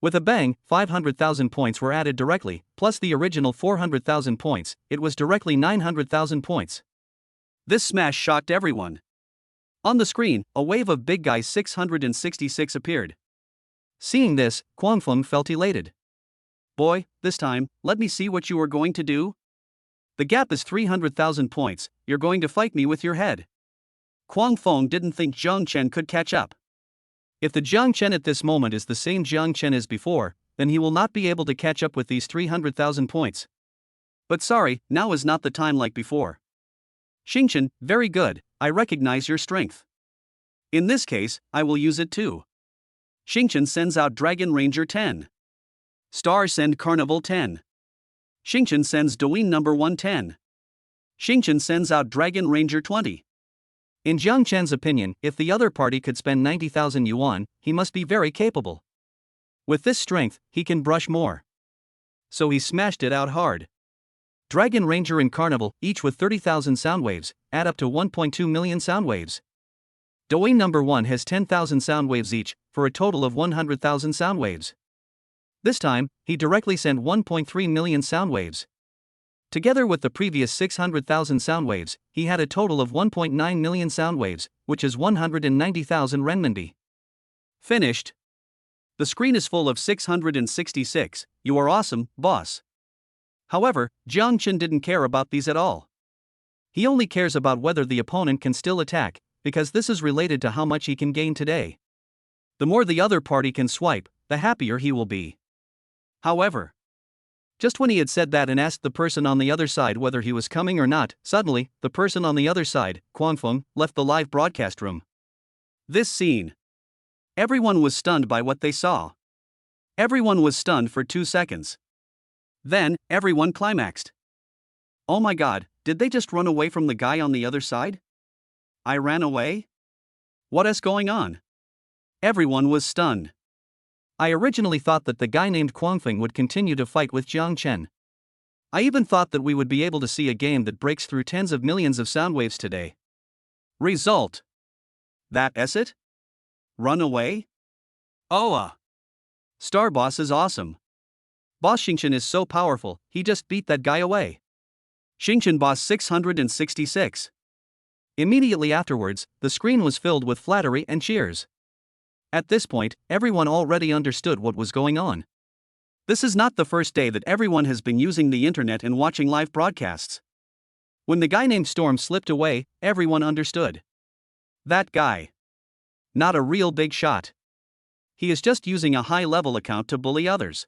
With a bang, 500,000 points were added directly, plus the original 400,000 points, it was directly 900,000 points. This smash shocked everyone. On the screen, a wave of big guy 666 appeared. Seeing this, Guangfeng felt elated. Boy, this time, let me see what you are going to do. The gap is 300,000 points, you're going to fight me with your head. Guangfeng didn't think Jiang Chen could catch up. If the Jiang Chen at this moment is the same Jiang Chen as before, then he will not be able to catch up with these 300,000 points. But sorry, now is not the time like before. Xingchen, very good, I recognize your strength. In this case, I will use it too. Xingchen sends out Dragon Ranger 10. Star send Carnival 10. Xingchen sends Douyin number 110. Xingchen sends out Dragon Ranger 20. In Jiang Chen's opinion, if the other party could spend 90,000 yuan, he must be very capable. With this strength, he can brush more. So he smashed it out hard. Dragon Ranger and Carnival, each with 30,000 sound waves, add up to 1.2 million sound waves. Douyin number 1 has 10,000 sound waves each, for a total of 100,000 sound waves. This time, he directly sent 1.3 million sound waves. Together with the previous 600,000 sound waves, he had a total of 1.9 million sound waves, which is 190,000 renminbi. Finished. The screen is full of 666, you are awesome, boss. However, Jiang Chen didn't care about these at all. He only cares about whether the opponent can still attack, because this is related to how much he can gain today. The more the other party can swipe, the happier he will be. However, just when he had said that and asked the person on the other side whether he was coming or not, suddenly, the person on the other side, Guangfeng, left the live broadcast room. This scene. Everyone was stunned by what they saw. Everyone was stunned for 2 seconds. Then, everyone climaxed. Oh my god, did they just run away from the guy on the other side? I ran away? What is going on? Everyone was stunned. I originally thought that the guy named Guangfeng would continue to fight with Jiang Chen. I even thought that we would be able to see a game that breaks through tens of millions of sound waves today. Result. That's it? Run away? Oh. Star Boss is awesome. Boss Xingchen is so powerful, he just beat that guy away. Xingchen Boss 666. Immediately afterwards, the screen was filled with flattery and cheers. At this point, everyone already understood what was going on. This is not the first day that everyone has been using the internet and watching live broadcasts. When the guy named Storm slipped away, everyone understood. That guy. Not a real big shot. He is just using a high-level account to bully others.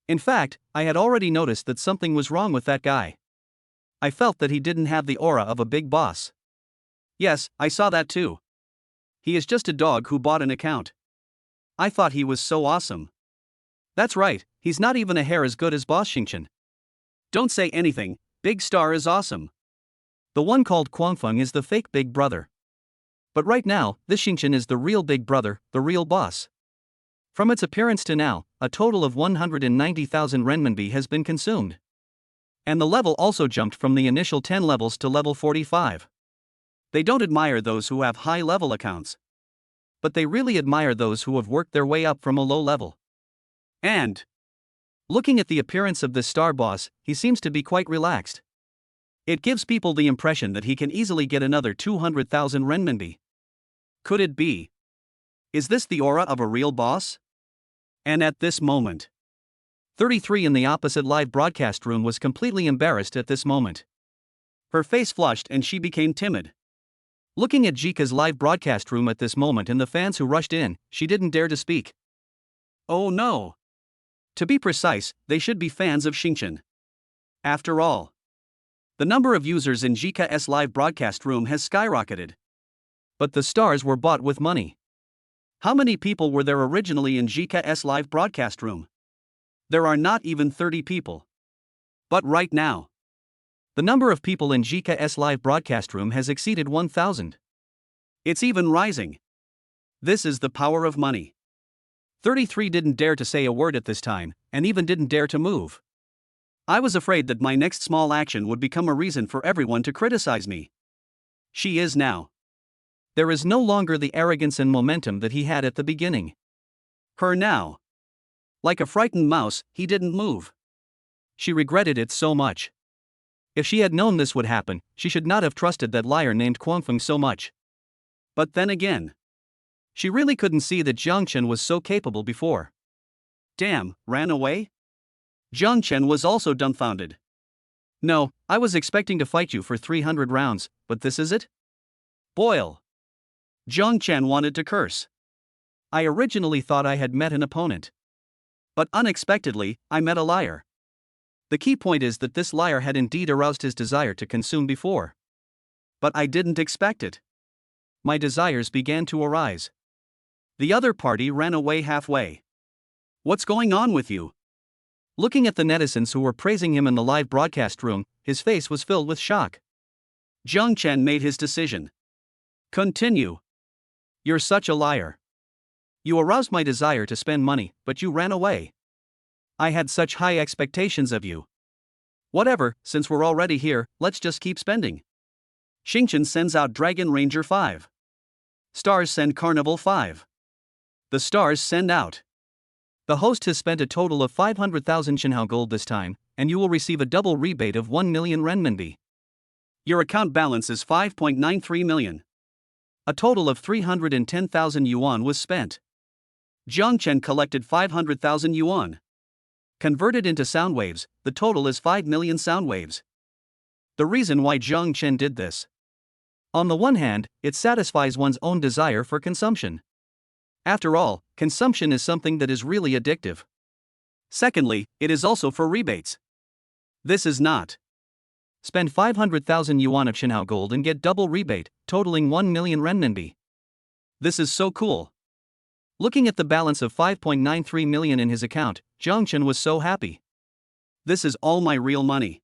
In fact, I had already noticed that something was wrong with that guy. I felt that he didn't have the aura of a big boss. Yes, I saw that too. He is just a dog who bought an account. I thought he was so awesome. That's right, he's not even a hair as good as Boss Xingchen. Don't say anything, Big Star is awesome. The one called Guangfeng is the fake big brother. But right now, this Xingchen is the real big brother, the real boss. From its appearance to now, a total of 190,000 renminbi has been consumed. And the level also jumped from the initial 10 levels to level 45. They don't admire those who have high-level accounts. But they really admire those who have worked their way up from a low level. And, looking at the appearance of this star boss, he seems to be quite relaxed. It gives people the impression that he can easily get another 200,000 renminbi. Could it be? Is this the aura of a real boss? And at this moment, 33 in the opposite live broadcast room was completely embarrassed at this moment. Her face flushed and she became timid. Looking at Jika's live broadcast room at this moment and the fans who rushed in, she didn't dare to speak. Oh no! To be precise, they should be fans of Xingchen. After all, the number of users in Jika's live broadcast room has skyrocketed. But the stars were bought with money. How many people were there originally in Jika's live broadcast room? There are not even 30 people. But right now, the number of people in Jika's live broadcast room has exceeded 1,000. It's even rising. This is the power of money. 33 didn't dare to say a word at this time, and even didn't dare to move. I was afraid that my next small action would become a reason for everyone to criticize me. She is now. There is no longer the arrogance and momentum that he had at the beginning. Her now. Like a frightened mouse, he didn't move. She regretted it so much. If she had known this would happen, she should not have trusted that liar named Guangfeng so much. But then again, she really couldn't see that Jiang Chen was so capable before. Damn, ran away? Jiang Chen was also dumbfounded. No, I was expecting to fight you for 300 rounds, but this is it? Boil. Jiang Chen wanted to curse. I originally thought I had met an opponent. But unexpectedly, I met a liar. The key point is that this liar had indeed aroused his desire to consume before. But I didn't expect it. My desires began to arise. The other party ran away halfway. What's going on with you? Looking at the netizens who were praising him in the live broadcast room, his face was filled with shock. Jiang Chen made his decision. Continue. You're such a liar. You aroused my desire to spend money, but you ran away. I had such high expectations of you. Whatever, since we're already here, let's just keep spending. Xingchen sends out Dragon Ranger 5. Stars send Carnival 5. The stars send out. The host has spent a total of 500,000 Shinhao gold this time, and you will receive a double rebate of 1 million renminbi. Your account balance is 5.93 million. A total of 310,000 yuan was spent. Jiang Chen collected 500,000 yuan. Converted into sound waves, the total is 5 million sound waves. The reason why Jiang Chen did this. On the one hand, it satisfies one's own desire for consumption. After all, consumption is something that is really addictive. Secondly, it is also for rebates. This is not. Spend 500,000 yuan of Shinhao gold and get double rebate, totaling 1 million renminbi. This is so cool. Looking at the balance of 5.93 million in his account, Jiang Chen was so happy. This is all my real money.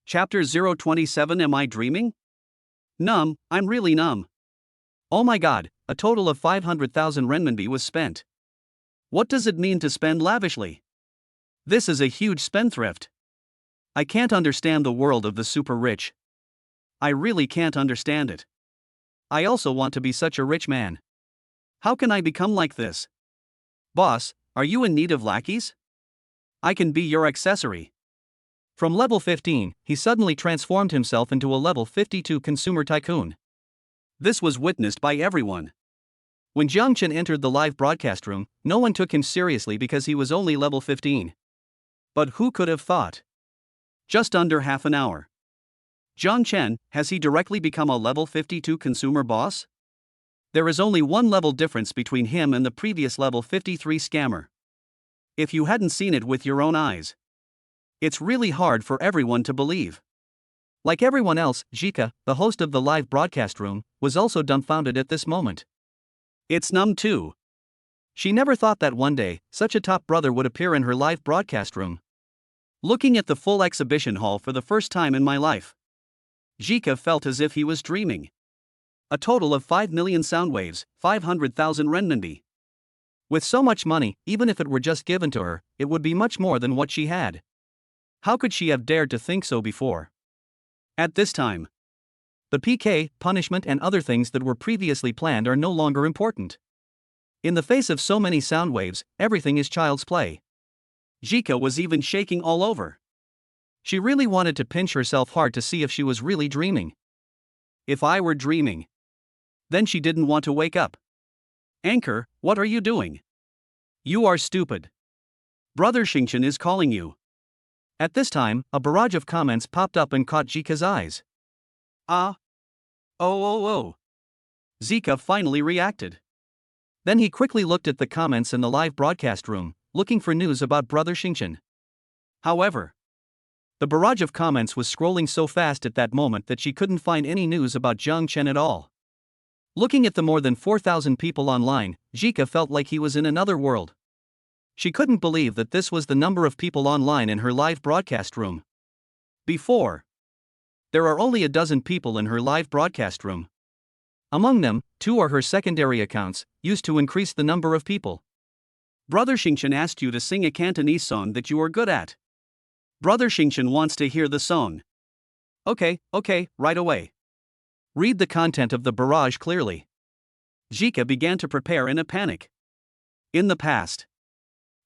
Chapter 027. Am I dreaming? Numb, I'm really numb. Oh my god, a total of 500,000 renminbi was spent. What does it mean to spend lavishly? This is a huge spendthrift. I can't understand the world of the super rich. I really can't understand it. I also want to be such a rich man. How can I become like this? Boss, are you in need of lackeys? I can be your accessory. From level 15, he suddenly transformed himself into a level 52 consumer tycoon. This was witnessed by everyone. When Jiang Chen entered the live broadcast room, no one took him seriously because he was only level 15. But who could have thought? Just under half an hour. Jiang Chen, has he directly become a level 52 consumer boss? There is only one level difference between him and the previous level 53 scammer. If you hadn't seen it with your own eyes. It's really hard for everyone to believe. Like everyone else, Jika, the host of the live broadcast room, was also dumbfounded at this moment. It's numb too. She never thought that one day, such a top brother would appear in her live broadcast room. Looking at the full exhibition hall for the first time in my life, Jika felt as if he was dreaming. A total of 5 million sound waves, 500,000 renminbi. With so much money, even if it were just given to her, it would be much more than what she had. How could she have dared to think so before? At this time, the PK, punishment and other things that were previously planned are no longer important. In the face of so many sound waves, everything is child's play. Jika was even shaking all over. She really wanted to pinch herself hard to see if she was really dreaming. If I were dreaming. Then she didn't want to wake up. Anchor, what are you doing? You are stupid. Brother Xingchen is calling you. At this time, a barrage of comments popped up and caught Jika's eyes. Ah. Oh. Zika finally reacted. Then he quickly looked at the comments in the live broadcast room, looking for news about Brother Xingchen. However, the barrage of comments was scrolling so fast at that moment that she couldn't find any news about Jiang Chen at all. Looking at the more than 4,000 people online, Jika felt like he was in another world. She couldn't believe that this was the number of people online in her live broadcast room. Before, there are only a dozen people in her live broadcast room. Among them, 2 are her secondary accounts, used to increase the number of people. Brother Xingchen asked you to sing a Cantonese song that you are good at. Brother Xingchen wants to hear the song. Okay, right away. Read the content of the barrage clearly. Jika began to prepare in a panic. In the past,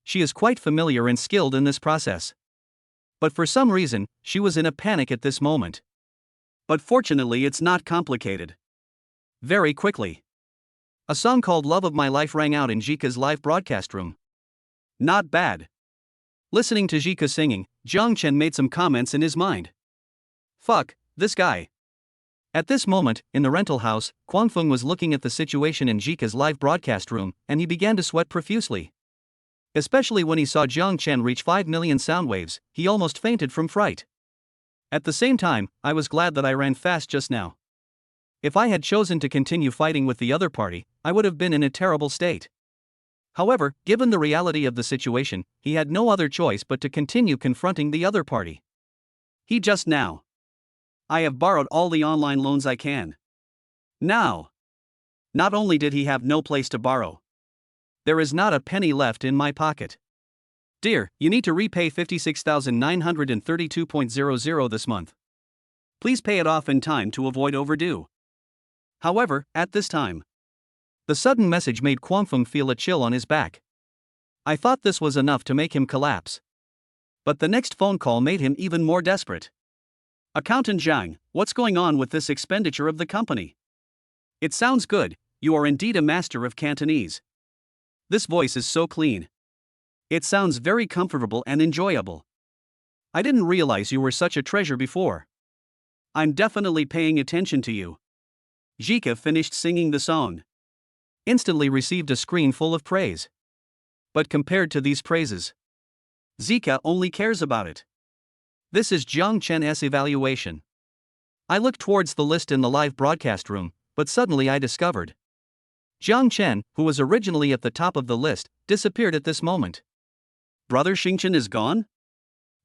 she is quite familiar and skilled in this process. But for some reason, she was in a panic at this moment. But fortunately, it's not complicated. Very quickly, a song called Love of My Life rang out in Jika's live broadcast room. Not bad. Listening to Jika singing, Jiang Chen made some comments in his mind. Fuck, this guy. At this moment, in the rental house, Guangfeng was looking at the situation in Jika's live broadcast room, and he began to sweat profusely. Especially when he saw Jiang Chen reach 5 million sound waves, he almost fainted from fright. At the same time, I was glad that I ran fast just now. If I had chosen to continue fighting with the other party, I would have been in a terrible state. However, given the reality of the situation, he had no other choice but to continue confronting the other party. He just now. I have borrowed all the online loans I can. Now. Not only did he have no place to borrow, there is not a penny left in my pocket. Dear, you need to repay 56,932.00 this month. Please pay it off in time to avoid overdue. However, at this time, the sudden message made Guangfeng feel a chill on his back. I thought this was enough to make him collapse. But the next phone call made him even more desperate. Accountant Zhang, what's going on with this expenditure of the company? It sounds good, you are indeed a master of Cantonese. This voice is so clean. It sounds very comfortable and enjoyable. I didn't realize you were such a treasure before. I'm definitely paying attention to you. Jika finished singing the song. Instantly received a screen full of praise. But compared to these praises, Zika only cares about it. This is Jiang Chen's evaluation. I looked towards the list in the live broadcast room, but suddenly I discovered Jiang Chen, who was originally at the top of the list, disappeared at this moment. Brother Xingchen is gone?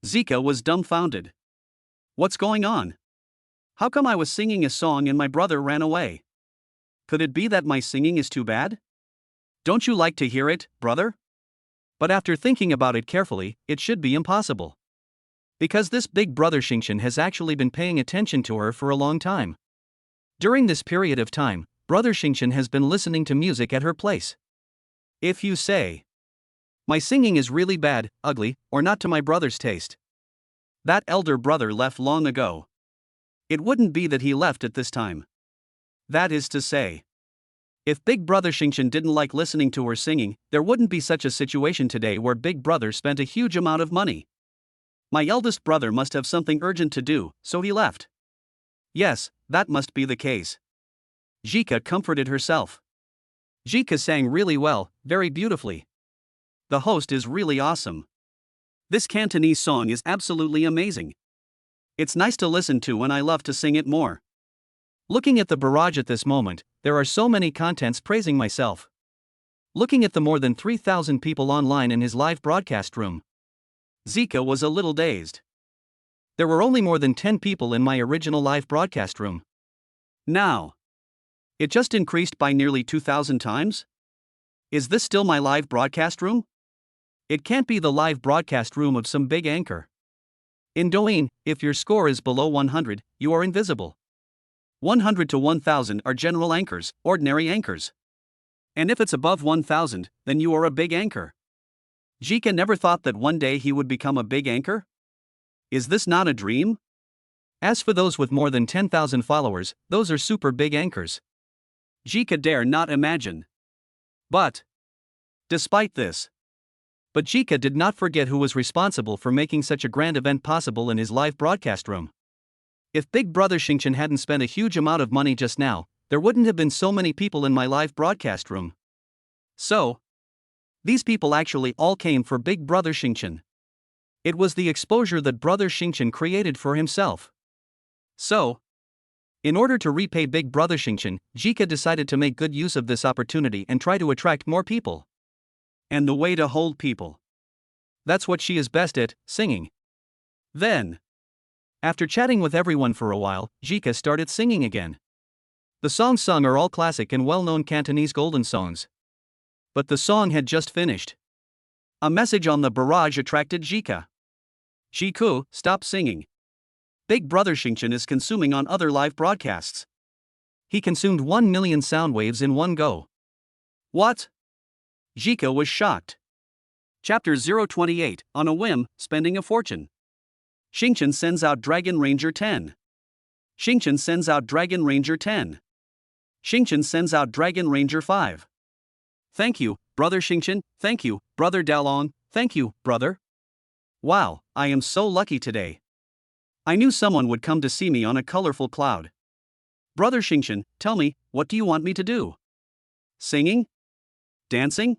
Zika was dumbfounded. What's going on? How come I was singing a song and my brother ran away? Could it be that my singing is too bad? Don't you like to hear it, brother? But after thinking about it carefully, it should be impossible. Because this big brother Xingchen has actually been paying attention to her for a long time. During this period of time, Brother Xingchen has been listening to music at her place. If you say, my singing is really bad, ugly, or not to my brother's taste, that elder brother left long ago. It wouldn't be that he left at this time. That is to say, if Big Brother Xingchen didn't like listening to her singing, there wouldn't be such a situation today where Big Brother spent a huge amount of money. My eldest brother must have something urgent to do, so he left. Yes, that must be the case. Jika comforted herself. Jika sang really well, very beautifully. The host is really awesome. This Cantonese song is absolutely amazing. It's nice to listen to and I love to sing it more. Looking at the barrage at this moment, there are so many contents praising myself. Looking at the more than 3,000 people online in his live broadcast room, Zika was a little dazed. There were only more than 10 people in my original live broadcast room. Now, it just increased by nearly 2,000 times? Is this still my live broadcast room? It can't be the live broadcast room of some big anchor. In Douyin, if your score is below 100, you are invisible. 100 to 1,000 are general anchors, ordinary anchors. And if it's above 1,000, then you are a big anchor. Jika never thought that one day he would become a big anchor? Is this not a dream? As for those with more than 10,000 followers, those are super big anchors. Jika dare not imagine. But, despite this, Jika did not forget who was responsible for making such a grand event possible in his live broadcast room. If Big Brother Xingchen hadn't spent a huge amount of money just now, there wouldn't have been so many people in my live broadcast room. So, these people actually all came for Big Brother Xingchen. It was the exposure that Brother Xingchen created for himself. So, in order to repay Big Brother Xingchen, Jika decided to make good use of this opportunity and try to attract more people. And the way to hold people. That's what she is best at, singing. Then, after chatting with everyone for a while, Jika started singing again. The songs sung are all classic and well-known Cantonese golden songs. But the song had just finished. A message on the barrage attracted Jika. Jiku, stop singing. Big Brother Xingchen is consuming on other live broadcasts. He consumed 1 million sound waves in one go. What? Jika was shocked. Chapter 028, on a whim, spending a fortune. Xingchen sends out Dragon Ranger 10. Xingchen sends out Dragon Ranger 10. Xingchen sends out Dragon Ranger 5. Thank you, Brother Xingchen, thank you, Brother Dalong, thank you, brother. Wow, I am so lucky today. I knew someone would come to see me on a colorful cloud. Brother Xingchen, tell me, what do you want me to do? Singing? Dancing?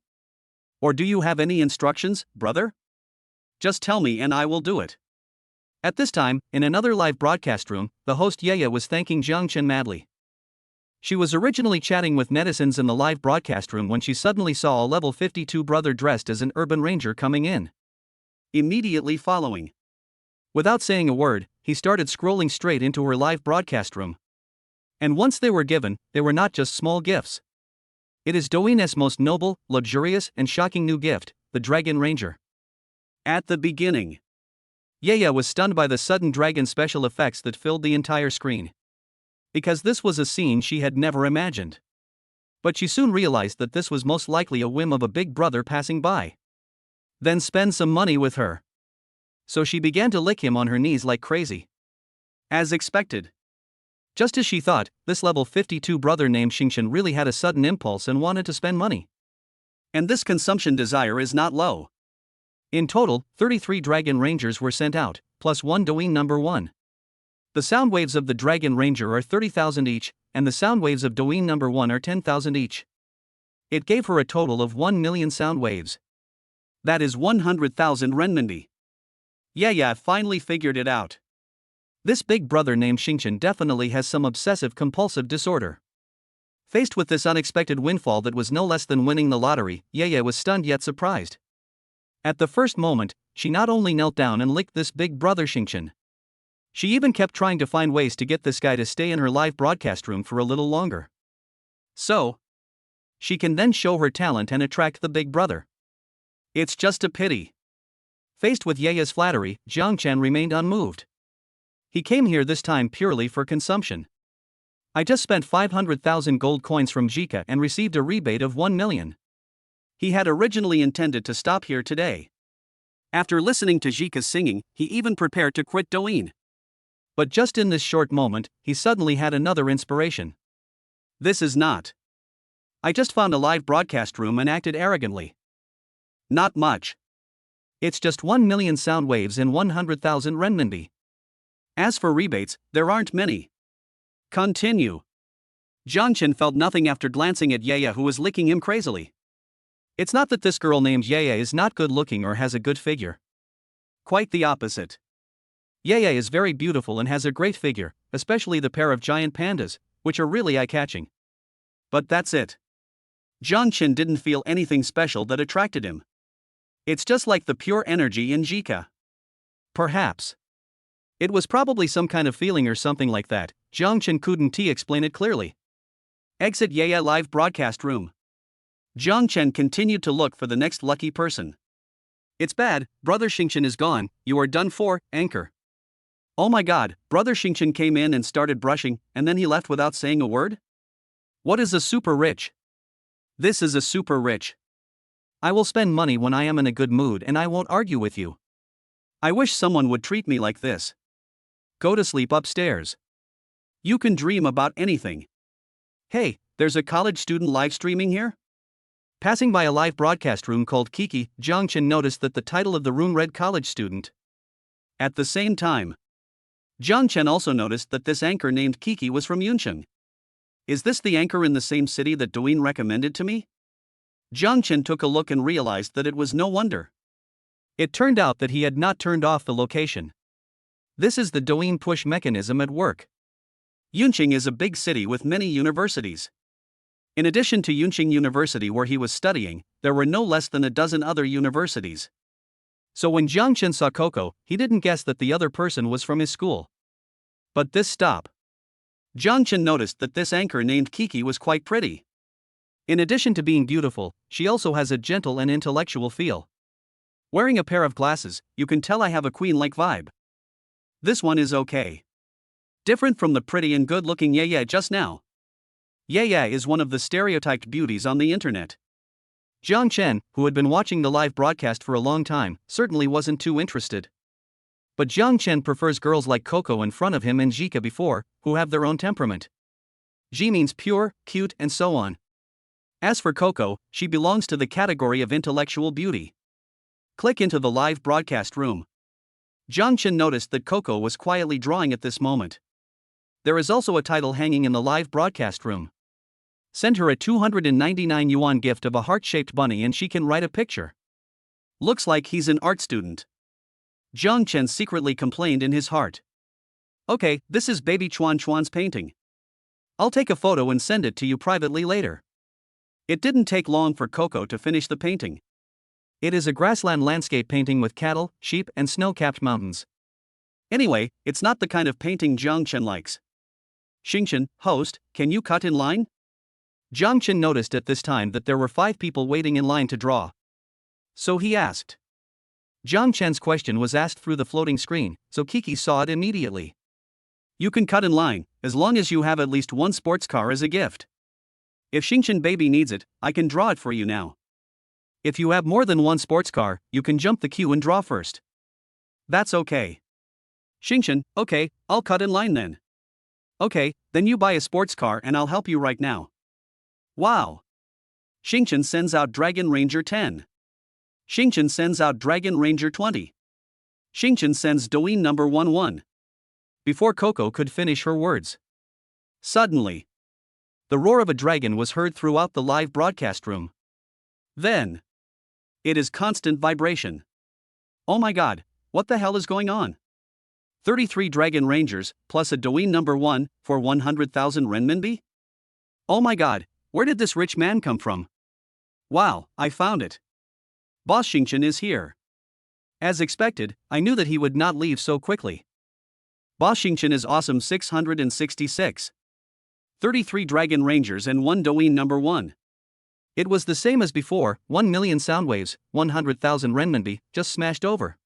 Or do you have any instructions, brother? Just tell me and I will do it. At this time, in another live broadcast room, the host Yaya was thanking Jiang Chen madly. She was originally chatting with netizens in the live broadcast room when she suddenly saw a level 52 brother dressed as an urban ranger coming in. Immediately following. Without saying a word, he started scrolling straight into her live broadcast room. And once they were given, they were not just small gifts. It is Douyin's most noble, luxurious, and shocking new gift, the Dragon Ranger. At the beginning, Yaya was stunned by the sudden dragon special effects that filled the entire screen. Because this was a scene she had never imagined. But she soon realized that this was most likely a whim of a big brother passing by. Then spend some money with her. So she began to lick him on her knees like crazy. As expected. Just as she thought, this level 52 brother named Xingchen really had a sudden impulse and wanted to spend money. And this consumption desire is not low. In total, 33 Dragon Rangers were sent out, plus 1 Douyin number 1. The sound waves of the Dragon Ranger are 30,000 each, and the sound waves of Douyin number 1 are 10,000 each. It gave her a total of 1 million sound waves. That is 100,000 renminbi. Yaya finally figured it out. This big brother named Xingchen definitely has some obsessive-compulsive disorder. Faced with this unexpected windfall that was no less than winning the lottery, Yaya was stunned yet surprised. At the first moment, she not only knelt down and licked this big brother Xingchen. She even kept trying to find ways to get this guy to stay in her live broadcast room for a little longer. So, she can then show her talent and attract the big brother. It's just a pity. Faced with Yaya's flattery, Jiang Chen remained unmoved. He came here this time purely for consumption. I just spent 500,000 gold coins from Jika and received a rebate of 1 million. He had originally intended to stop here today. After listening to Jika's singing, he even prepared to quit Douyin. But just in this short moment, he suddenly had another inspiration. This is not. I just found a live broadcast room and acted arrogantly. Not much. It's just 1 million sound waves and 100,000 renminbi. As for rebates, there aren't many. Continue. Jiang Chen felt nothing after glancing at Yaya, who was licking him crazily. It's not that this girl named Yaya is not good looking or has a good figure. Quite the opposite. Yaya is very beautiful and has a great figure, especially the pair of giant pandas, which are really eye-catching. But that's it. Jiang Chen didn't feel anything special that attracted him. It's just like the pure energy in Jika. Perhaps. It was probably some kind of feeling or something like that. Jiang Chen couldn't explain it clearly. Exit Yaya live broadcast room. Jiang Chen continued to look for the next lucky person. It's bad, Brother Xingchen is gone, you are done for, anchor. Oh my god, Brother Xingchen came in and started brushing, and then he left without saying a word? What is a super rich? This is a super rich. I will spend money when I am in a good mood and I won't argue with you. I wish someone would treat me like this. Go to sleep upstairs. You can dream about anything. Hey, there's a college student live streaming here? Passing by a live broadcast room called Kiki, Jiang Chen noticed that the title of the room read College Student. At the same time, Jiang Chen also noticed that this anchor named Kiki was from Yuncheng. Is this the anchor in the same city that Douyin recommended to me? Jiang Chen took a look and realized that it was no wonder. It turned out that he had not turned off the location. This is the Douyin push mechanism at work. Yuncheng is a big city with many universities. In addition to Yuncheng University where he was studying, there were no less than a dozen other universities. So when Jiang Chen saw Coco, he didn't guess that the other person was from his school. But this stop. Jiang Chen noticed that this anchor named Kiki was quite pretty. In addition to being beautiful, she also has a gentle and intellectual feel. Wearing a pair of glasses, you can tell I have a queen-like vibe. This one is okay. Different from the pretty and good-looking Yaya just now. Yaya is one of the stereotyped beauties on the internet. Jiang Chen, who had been watching the live broadcast for a long time, certainly wasn't too interested. But Jiang Chen prefers girls like Coco in front of him and Zhika before, who have their own temperament. Ji means pure, cute, and so on. As for Coco, she belongs to the category of intellectual beauty. Click into the live broadcast room. Jiang Chen noticed that Coco was quietly drawing at this moment. There is also a title hanging in the live broadcast room. Send her a 299 yuan gift of a heart-shaped bunny and she can write a picture. Looks like he's an art student. Jiang Chen secretly complained in his heart. Okay, this is baby Chuan's painting. I'll take a photo and send it to you privately later. It didn't take long for Coco to finish the painting. It is a grassland landscape painting with cattle, sheep, and snow-capped mountains. Anyway, it's not the kind of painting Jiang Chen likes. Xingchen, host, can you cut in line? Jiang Chen noticed at this time that there were 5 people waiting in line to draw. So he asked. Jiang Chen's question was asked through the floating screen, so Kiki saw it immediately. You can cut in line, as long as you have at least one sports car as a gift. If Xingchen baby needs it, I can draw it for you now. If you have more than one sports car, you can jump the queue and draw first. That's okay. Xingchen, okay, I'll cut in line then. Okay, then you buy a sports car and I'll help you right now. Wow. Xingchen sends out Dragon Ranger 10. Xingchen sends out Dragon Ranger 20. Xingchen sends Douyin number 11. Before Coco could finish her words. Suddenly, the roar of a dragon was heard throughout the live broadcast room. Then, it is constant vibration. Oh my god, what the hell is going on? 33 Dragon Rangers, plus a Douyin number 1, for 100,000 renminbi? Oh my god, where did this rich man come from? Wow, I found it. Boss Xingchen is here. As expected, I knew that he would not leave so quickly. Boss Xingchen is awesome 666. 33 Dragon Rangers and 1 Douyin number 1. It was the same as before, 1 million sound waves, 100,000 renminbi, just smashed over.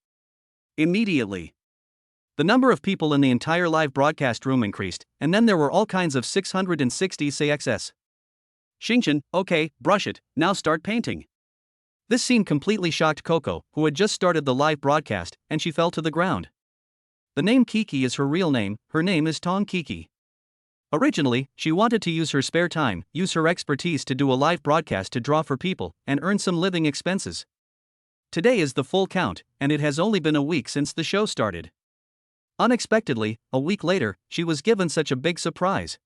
Immediately, the number of people in the entire live broadcast room increased, and then there were all kinds of 660 CXS. Xingchen, okay, brush it, now start painting. This scene completely shocked Coco, who had just started the live broadcast, and she fell to the ground. The name Kiki is her real name, her name is Tong Kiki. Originally, she wanted to use her spare time, use her expertise to do a live broadcast to draw for people, and earn some living expenses. Today is the full count, and it has only been a week since the show started. Unexpectedly, a week later, she was given such a big surprise.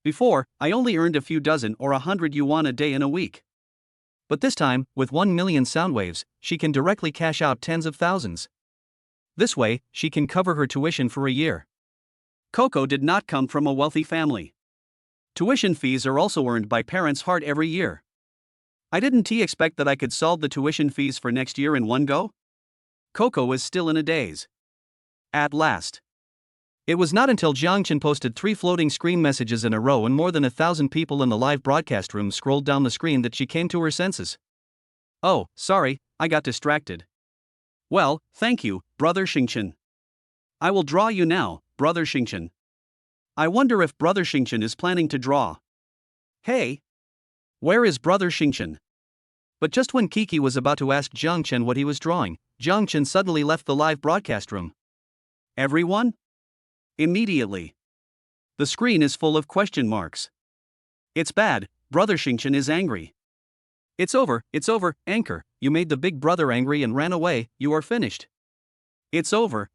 Before, I only earned a few dozen or 100 yuan a day in a week. But this time, with 1 million sound waves, she can directly cash out tens of thousands. This way, she can cover her tuition for a year. Coco did not come from a wealthy family. Tuition fees are also earned by parents hard every year. I didn't expect that I could solve the tuition fees for next year in one go? Coco is still in a daze. At last. It was not until Jiang Chen posted 3 floating screen messages in a row and more than 1,000 people in the live broadcast room scrolled down the screen that she came to her senses. Oh, sorry, I got distracted. Well, thank you, Brother Xingchen. I will draw you now, Brother Xingchen. I wonder if Brother Xingchen is planning to draw. Hey! Where is Brother Xingchen? But just when Kiki was about to ask Jiang Chen what he was drawing, Jiang Chen suddenly left the live broadcast room. Everyone? Immediately. The screen is full of question marks. It's bad, Brother Xingchen is angry. It's over, Anchor, you made the big brother angry and ran away, you are finished. It's over.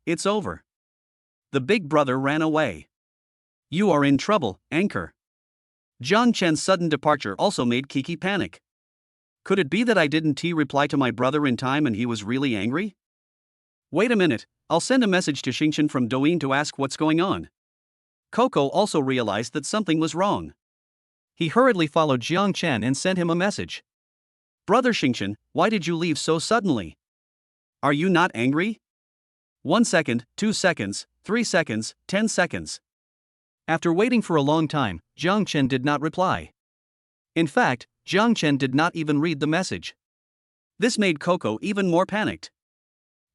The big brother ran away. You are in trouble, Anchor. Jiang Chen's sudden departure also made Kiki panic. Could it be that I didn't reply to my brother in time and he was really angry? Wait a minute, I'll send a message to Xingchen from Douyin to ask what's going on. Coco also realized that something was wrong. He hurriedly followed Jiang Chen and sent him a message. Brother Xingchen, why did you leave so suddenly? Are you not angry? 1 second, 2 seconds, 3 seconds, 10 seconds. After waiting for a long time, Jiang Chen did not reply. In fact, Jiang Chen did not even read the message. This made Coco even more panicked.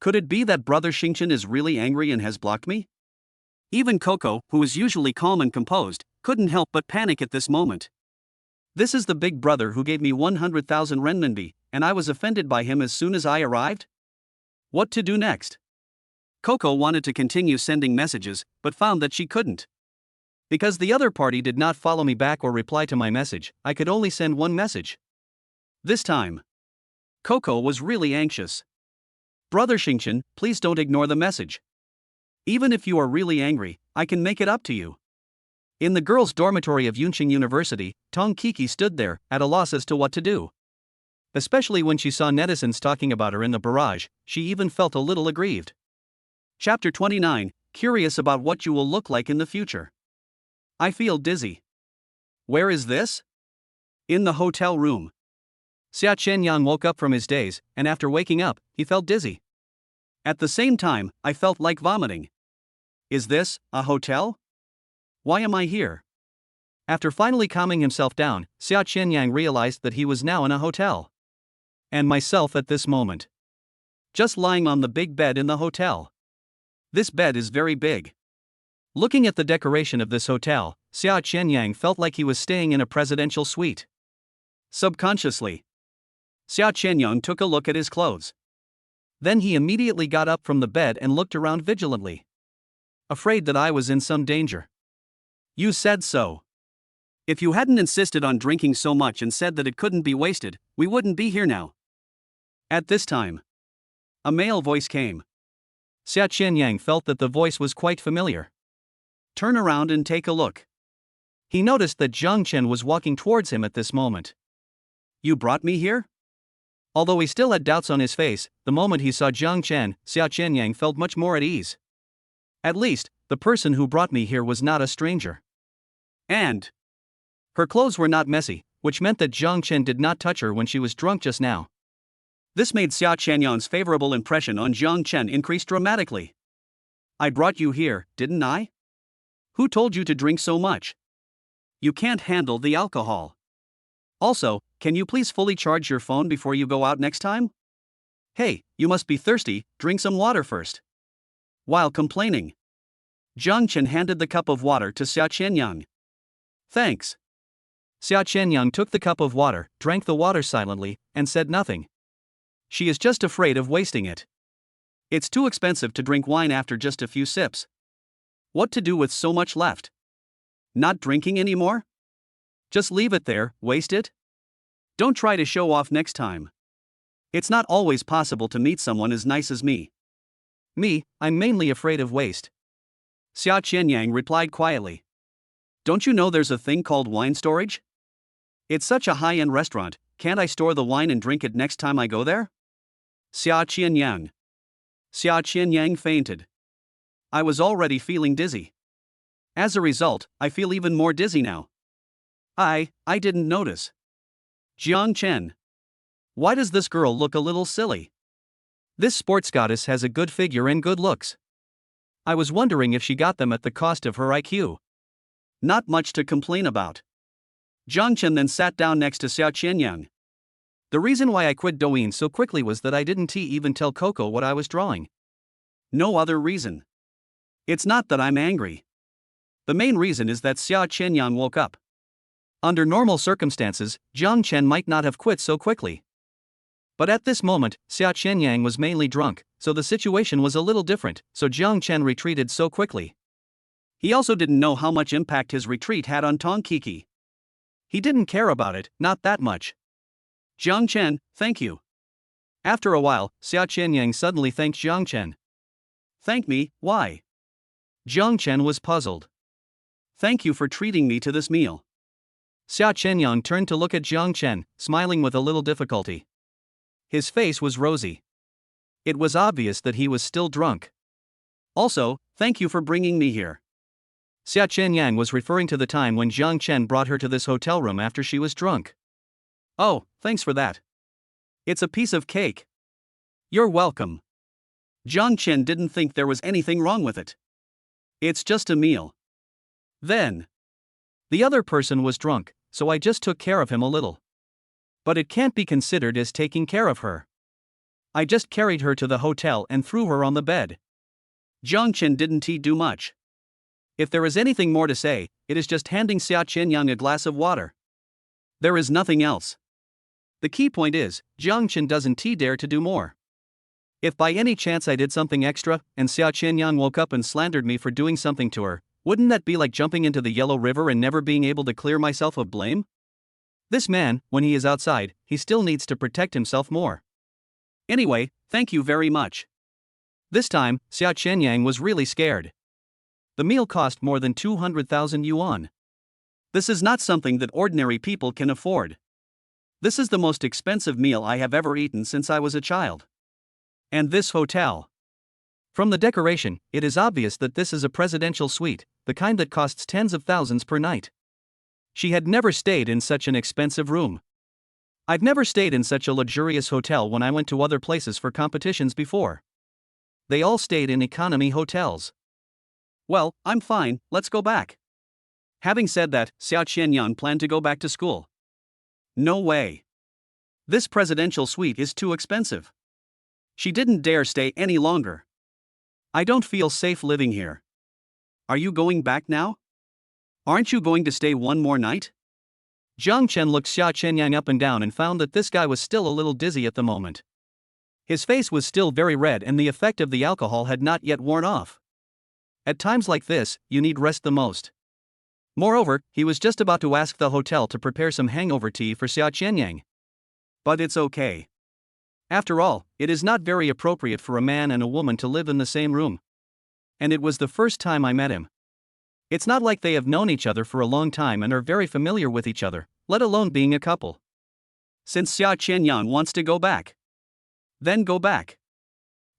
Could it be that Brother Xingchen is really angry and has blocked me? Even Coco, who is usually calm and composed, couldn't help but panic at this moment. This is the big brother who gave me 100,000 renminbi, and I was offended by him as soon as I arrived? What to do next? Coco wanted to continue sending messages, but found that she couldn't. Because the other party did not follow me back or reply to my message, I could only send one message. This time, Coco was really anxious. Brother Xingchen, please don't ignore the message. Even if you are really angry, I can make it up to you. In the girls' dormitory of Yunqing University, Tong Kiki stood there, at a loss as to what to do. Especially when she saw netizens talking about her in the barrage, she even felt a little aggrieved. Chapter 29, Curious about what you will look like in the future. I feel dizzy. Where is this? In the hotel room. Xia Qianyang woke up from his daze, and after waking up, he felt dizzy. At the same time, I felt like vomiting. Is this a hotel? Why am I here? After finally calming himself down, Xia Qianyang realized that he was now in a hotel. And myself at this moment. Just lying on the big bed in the hotel. This bed is very big. Looking at the decoration of this hotel, Xia Qianyang felt like he was staying in a presidential suite. Subconsciously, Xia Qianyang took a look at his clothes. Then he immediately got up from the bed and looked around vigilantly. Afraid that I was in some danger. You said so. If you hadn't insisted on drinking so much and said that it couldn't be wasted, we wouldn't be here now. At this time, a male voice came. Xia Qianyang felt that the voice was quite familiar. Turn around and take a look. He noticed that Zhang Chen was walking towards him at this moment. You brought me here? Although he still had doubts on his face, the moment he saw Zhang Chen, Xia Qianyang felt much more at ease. At least, the person who brought me here was not a stranger. And her clothes were not messy, which meant that Zhang Chen did not touch her when she was drunk just now. This made Xia Qianyang's favorable impression on Zhang Chen increase dramatically. I brought you here, didn't I? Who told you to drink so much? You can't handle the alcohol. Also, can you please fully charge your phone before you go out next time? Hey, you must be thirsty, drink some water first. While complaining, Zhang Chen handed the cup of water to Xia Qianyang. Thanks. Xia Qianyang took the cup of water, drank the water silently, and said nothing. She is just afraid of wasting it. It's too expensive to drink wine after just a few sips. What to do with so much left? Not drinking anymore? Just leave it there, waste it? Don't try to show off next time. It's not always possible to meet someone as nice as me. Me, I'm mainly afraid of waste. Xia Qianyang replied quietly. Don't you know there's a thing called wine storage? It's such a high-end restaurant, can't I store the wine and drink it next time I go there? Xia Qianyang. Xia Qianyang fainted. I was already feeling dizzy. As a result, I feel even more dizzy now. I didn't notice. Jiang Chen. Why does this girl look a little silly? This sports goddess has a good figure and good looks. I was wondering if she got them at the cost of her IQ. Not much to complain about. Jiang Chen then sat down next to Xia Qianyang. The reason why I quit Douyin so quickly was that I didn't even tell Coco what I was drawing. No other reason. It's not that I'm angry. The main reason is that Xia Qianyang woke up. Under normal circumstances, Zhang Chen might not have quit so quickly. But at this moment, Xia Qianyang was mainly drunk, so the situation was a little different, so Zhang Chen retreated so quickly. He also didn't know how much impact his retreat had on Tong Kiki. He didn't care about it, not that much. Zhang Chen, thank you. After a while, Xia Qianyang suddenly thanked Zhang Chen. Thank me, why? Zhang Chen was puzzled. Thank you for treating me to this meal. Xia Qianyang turned to look at Zhang Chen, smiling with a little difficulty. His face was rosy. It was obvious that he was still drunk. Also, thank you for bringing me here. Xia Qianyang was referring to the time when Zhang Chen brought her to this hotel room after she was drunk. Oh, thanks for that. It's a piece of cake. You're welcome. Zhang Chen didn't think there was anything wrong with it. It's just a meal. Then, the other person was drunk, so I just took care of him a little. But it can't be considered as taking care of her. I just carried her to the hotel and threw her on the bed. Jiang Chen didn't do much. If there is anything more to say, it is just handing Xia Qianyang a glass of water. There is nothing else. The key point is, Jiang Chen doesn't dare to do more. If by any chance I did something extra, and Xia Qianyang woke up and slandered me for doing something to her, wouldn't that be like jumping into the Yellow River and never being able to clear myself of blame? This man, when he is outside, he still needs to protect himself more. Anyway, thank you very much. This time, Xia Qianyang was really scared. The meal cost more than 200,000 yuan. This is not something that ordinary people can afford. This is the most expensive meal I have ever eaten since I was a child. And this hotel. From the decoration, it is obvious that this is a presidential suite, the kind that costs tens of thousands per night. She had never stayed in such an expensive room. I've never stayed in such a luxurious hotel when I went to other places for competitions before. They all stayed in economy hotels. Well, I'm fine, let's go back. Having said that, Xia Qianyang planned to go back to school. No way. This presidential suite is too expensive. She didn't dare stay any longer. I don't feel safe living here. Are you going back now? Aren't you going to stay one more night? Jiang Chen looked Xia Qianyang up and down and found that this guy was still a little dizzy at the moment. His face was still very red and the effect of the alcohol had not yet worn off. At times like this, you need rest the most. Moreover, he was just about to ask the hotel to prepare some hangover tea for Xia Qianyang. But it's okay. After all, it is not very appropriate for a man and a woman to live in the same room. And it was the first time I met him. It's not like they have known each other for a long time and are very familiar with each other, let alone being a couple. Since Xia Qianyang wants to go back, then go back.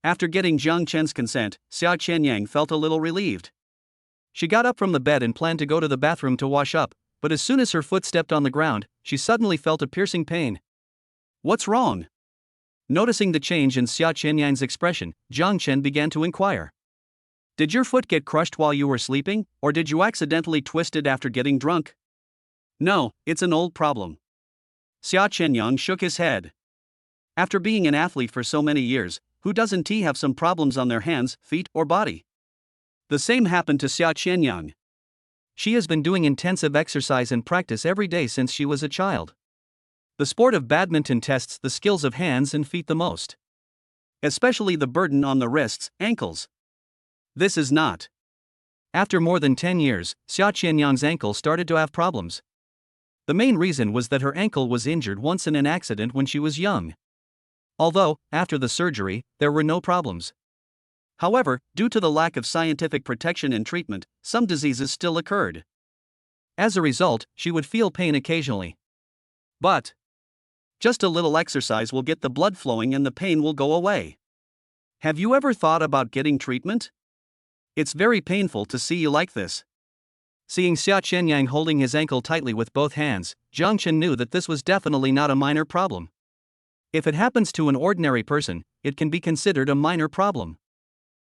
After getting Jiang Chen's consent, Xia Qianyang felt a little relieved. She got up from the bed and planned to go to the bathroom to wash up, but as soon as her foot stepped on the ground, she suddenly felt a piercing pain. What's wrong? Noticing the change in Xia Qianyang's expression, Jiang Chen began to inquire. Did your foot get crushed while you were sleeping, or did you accidentally twist it after getting drunk? No, it's an old problem. Xia Qianyang shook his head. After being an athlete for so many years, who doesn't have some problems on their hands, feet, or body? The same happened to Xia Qianyang. She has been doing intensive exercise and practice every day since she was a child. The sport of badminton tests the skills of hands and feet the most. Especially the burden on the wrists, ankles. This is not. After more than 10 years, Xia Qianyang's ankle started to have problems. The main reason was that her ankle was injured once in an accident when she was young. Although, after the surgery, there were no problems. However, due to the lack of scientific protection and treatment, some diseases still occurred. As a result, she would feel pain occasionally. But just a little exercise will get the blood flowing and the pain will go away. Have you ever thought about getting treatment? It's very painful to see you like this. Seeing Xia Qianyang holding his ankle tightly with both hands, Jiang Chen knew that this was definitely not a minor problem. If it happens to an ordinary person, it can be considered a minor problem.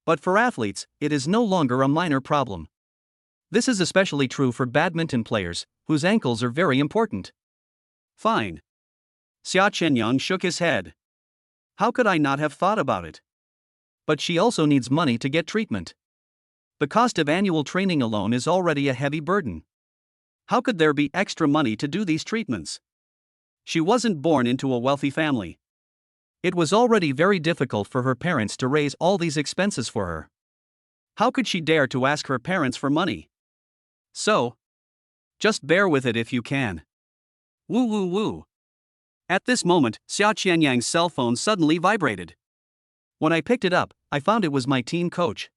But for athletes, it is no longer a minor problem. This is especially true for badminton players, whose ankles are very important. Fine. Xia Qianyang shook his head. How could I not have thought about it? But she also needs money to get treatment. The cost of annual training alone is already a heavy burden. How could there be extra money to do these treatments? She wasn't born into a wealthy family. It was already very difficult for her parents to raise all these expenses for her. How could she dare to ask her parents for money? So, just bear with it if you can. Woo woo woo. At this moment, Xia Qianyang's cell phone suddenly vibrated. When I picked it up, I found it was my team coach.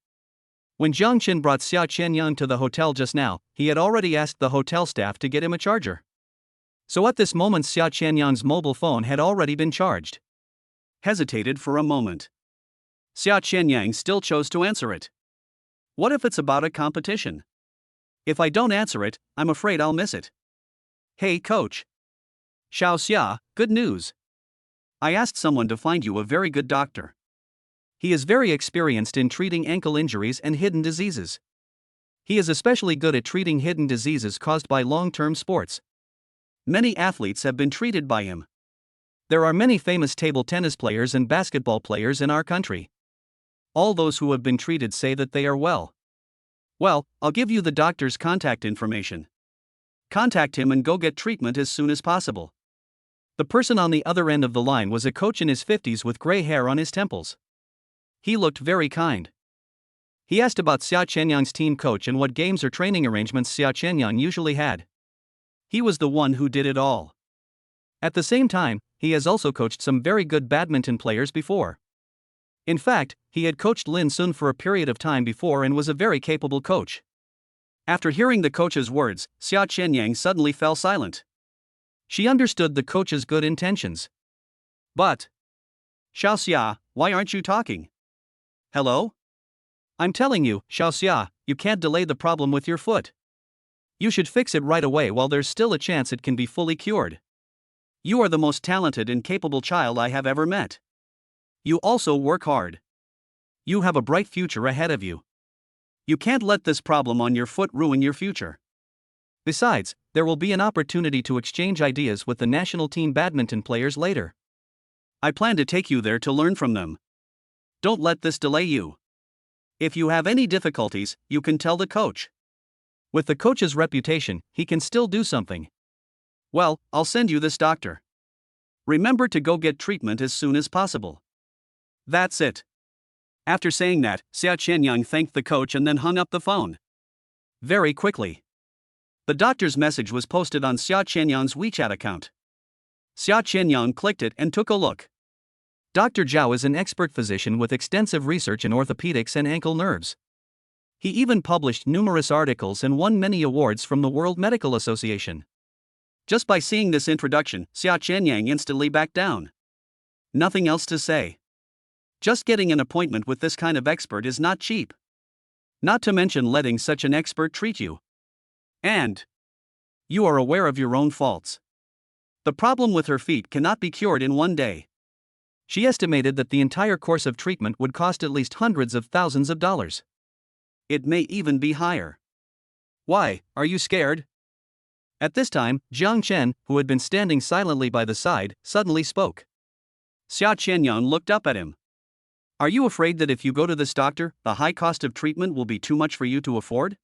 When Jiang Chen brought Xia Qianyang to the hotel just now, he had already asked the hotel staff to get him a charger. So at this moment Xia Qianyang's mobile phone had already been charged. Hesitated for a moment. Xia Qianyang still chose to answer it. What if it's about a competition? If I don't answer it, I'm afraid I'll miss it. Hey coach. Xiao Xia, good news. I asked someone to find you a very good doctor. He is very experienced in treating ankle injuries and hidden diseases. He is especially good at treating hidden diseases caused by long-term sports. Many athletes have been treated by him. There are many famous table tennis players and basketball players in our country. All those who have been treated say that they are well. Well, I'll give you the doctor's contact information. Contact him and go get treatment as soon as possible. The person on the other end of the line was a coach in his 50s with gray hair on his temples. He looked very kind. He asked about Xia Chenyang's team coach and what games or training arrangements Xia Chenyang usually had. He was the one who did it all. At the same time, he has also coached some very good badminton players before. In fact, he had coached Lin Sun for a period of time before and was a very capable coach. After hearing the coach's words, Xia Chenyang suddenly fell silent. She understood the coach's good intentions. But, Xiao Xia, why aren't you talking? Hello? I'm telling you, Xiao Xia, you can't delay the problem with your foot. You should fix it right away while there's still a chance it can be fully cured. You are the most talented and capable child I have ever met. You also work hard. You have a bright future ahead of you. You can't let this problem on your foot ruin your future. Besides, there will be an opportunity to exchange ideas with the national team badminton players later. I plan to take you there to learn from them. Don't let this delay you. If you have any difficulties, you can tell the coach. With the coach's reputation, he can still do something. Well, I'll send you this doctor. Remember to go get treatment as soon as possible. That's it. After saying that, Xia Chenyang thanked the coach and then hung up the phone. Very quickly. The doctor's message was posted on Xia Chenyang's WeChat account. Xia Chenyang clicked it and took a look. Dr. Zhao is an expert physician with extensive research in orthopedics and ankle nerves. He even published numerous articles and won many awards from the World Medical Association. Just by seeing this introduction, Xia Chenyang instantly backed down. Nothing else to say. Just getting an appointment with this kind of expert is not cheap. Not to mention letting such an expert treat you. And you are aware of your own faults. The problem with her feet cannot be cured in one day. She estimated that the entire course of treatment would cost at least hundreds of thousands of dollars. It may even be higher. Why, are you scared? At this time, Jiang Chen, who had been standing silently by the side, suddenly spoke. Xia Chenyang looked up at him. Are you afraid that if you go to this doctor, the high cost of treatment will be too much for you to afford?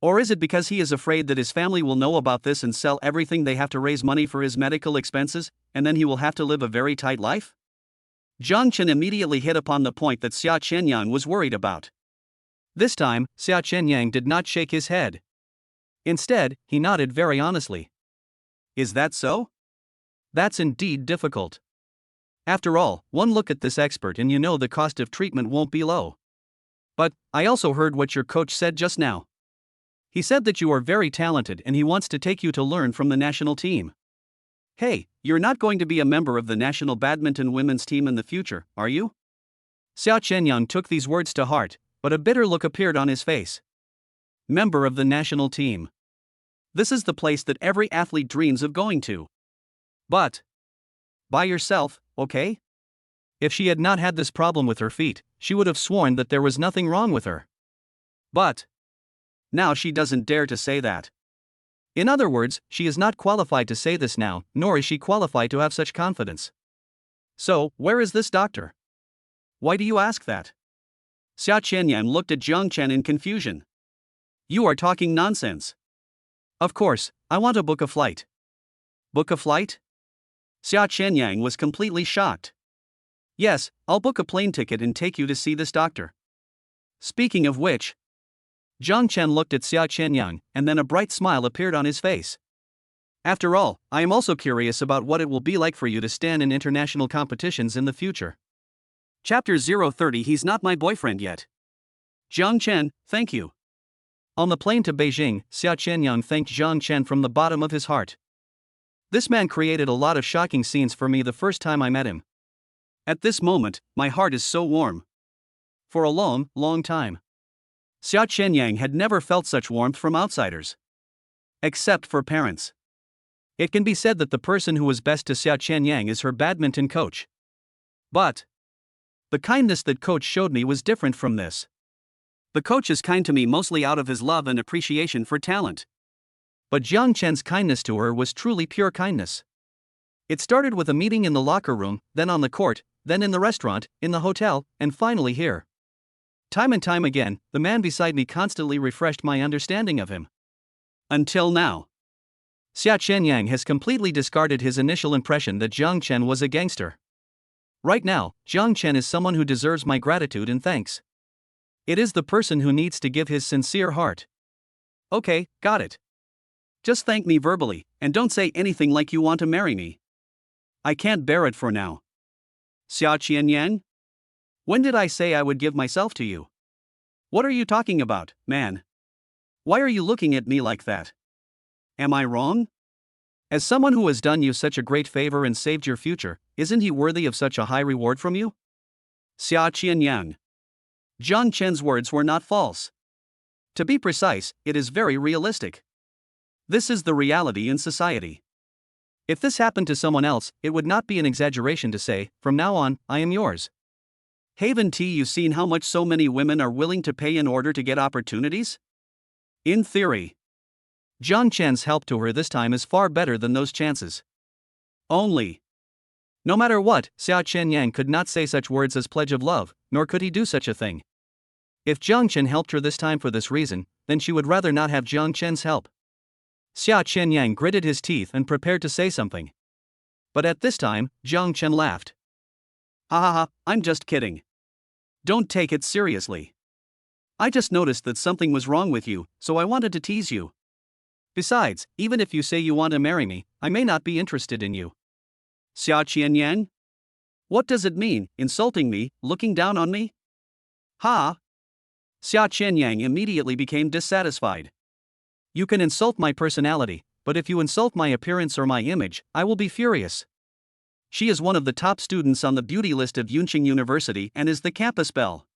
Or is it because he is afraid that his family will know about this and sell everything they have to raise money for his medical expenses, and then he will have to live a very tight life? Jiang Chen immediately hit upon the point that Xia Chenyang was worried about. This time, Xia Chenyang did not shake his head. Instead, he nodded very honestly. Is that so? That's indeed difficult. After all, one look at this expert and you know the cost of treatment won't be low. But, I also heard what your coach said just now. He said that you are very talented and he wants to take you to learn from the national team. Hey, you're not going to be a member of the national badminton women's team in the future, are you? Xia Chenyang took these words to heart, but a bitter look appeared on his face. Member of the national team. This is the place that every athlete dreams of going to. But by yourself, okay? If she had not had this problem with her feet, she would have sworn that there was nothing wrong with her. But now she doesn't dare to say that. In other words, she is not qualified to say this now, nor is she qualified to have such confidence. So, where is this doctor? Why do you ask that? Xia Chenyang looked at Jiang Chen in confusion. You are talking nonsense. Of course, I want to book a flight. Book a flight? Xia Chenyang was completely shocked. Yes, I'll book a plane ticket and take you to see this doctor. Speaking of which, Jiang Chen looked at Xia Chenyang, and then a bright smile appeared on his face. After all, I am also curious about what it will be like for you to stand in international competitions in the future. Chapter 030. He's not my boyfriend yet. Jiang Chen, thank you. On the plane to Beijing, Xia Chenyang thanked Jiang Chen from the bottom of his heart. This man created a lot of shocking scenes for me the first time I met him. At this moment, my heart is so warm. For a long, long time. Xia Chenyang had never felt such warmth from outsiders. Except for parents. It can be said that the person who was best to Xia Chenyang is her badminton coach. But the kindness that coach showed me was different from this. The coach is kind to me mostly out of his love and appreciation for talent. But Jiang Chen's kindness to her was truly pure kindness. It started with a meeting in the locker room, then on the court, then in the restaurant, in the hotel, and finally here. Time and time again, the man beside me constantly refreshed my understanding of him. Until now. Xia Chenyang has completely discarded his initial impression that Jiang Chen was a gangster. Right now, Jiang Chen is someone who deserves my gratitude and thanks. It is the person who needs to give his sincere heart. Okay, got it. Just thank me verbally, and don't say anything like you want to marry me. I can't bear it for now. Xia Qianyang? When did I say I would give myself to you? What are you talking about, man? Why are you looking at me like that? Am I wrong? As someone who has done you such a great favor and saved your future, isn't he worthy of such a high reward from you? Xia Qianyang. Jiang Chen's words were not false. To be precise, it is very realistic. This is the reality in society. If this happened to someone else, it would not be an exaggeration to say, from now on, I am yours. Haven't you seen how much so many women are willing to pay in order to get opportunities? In theory, Jiang Chen's help to her this time is far better than those chances. Only. No matter what, Xia Chenyang could not say such words as pledge of love, nor could he do such a thing. If Jiang Chen helped her this time for this reason, then she would rather not have Jiang Chen's help. Xia Chenyang gritted his teeth and prepared to say something. But at this time, Jiang Chen laughed. Ha ha ha, I'm just kidding. Don't take it seriously. I just noticed that something was wrong with you, so I wanted to tease you. Besides, even if you say you want to marry me, I may not be interested in you. Xia Qianyang? What does it mean, insulting me, looking down on me? Ha! Xia Qianyang immediately became dissatisfied. You can insult my personality, but if you insult my appearance or my image, I will be furious. She is one of the top students on the beauty list of Yunqing University and is the campus belle.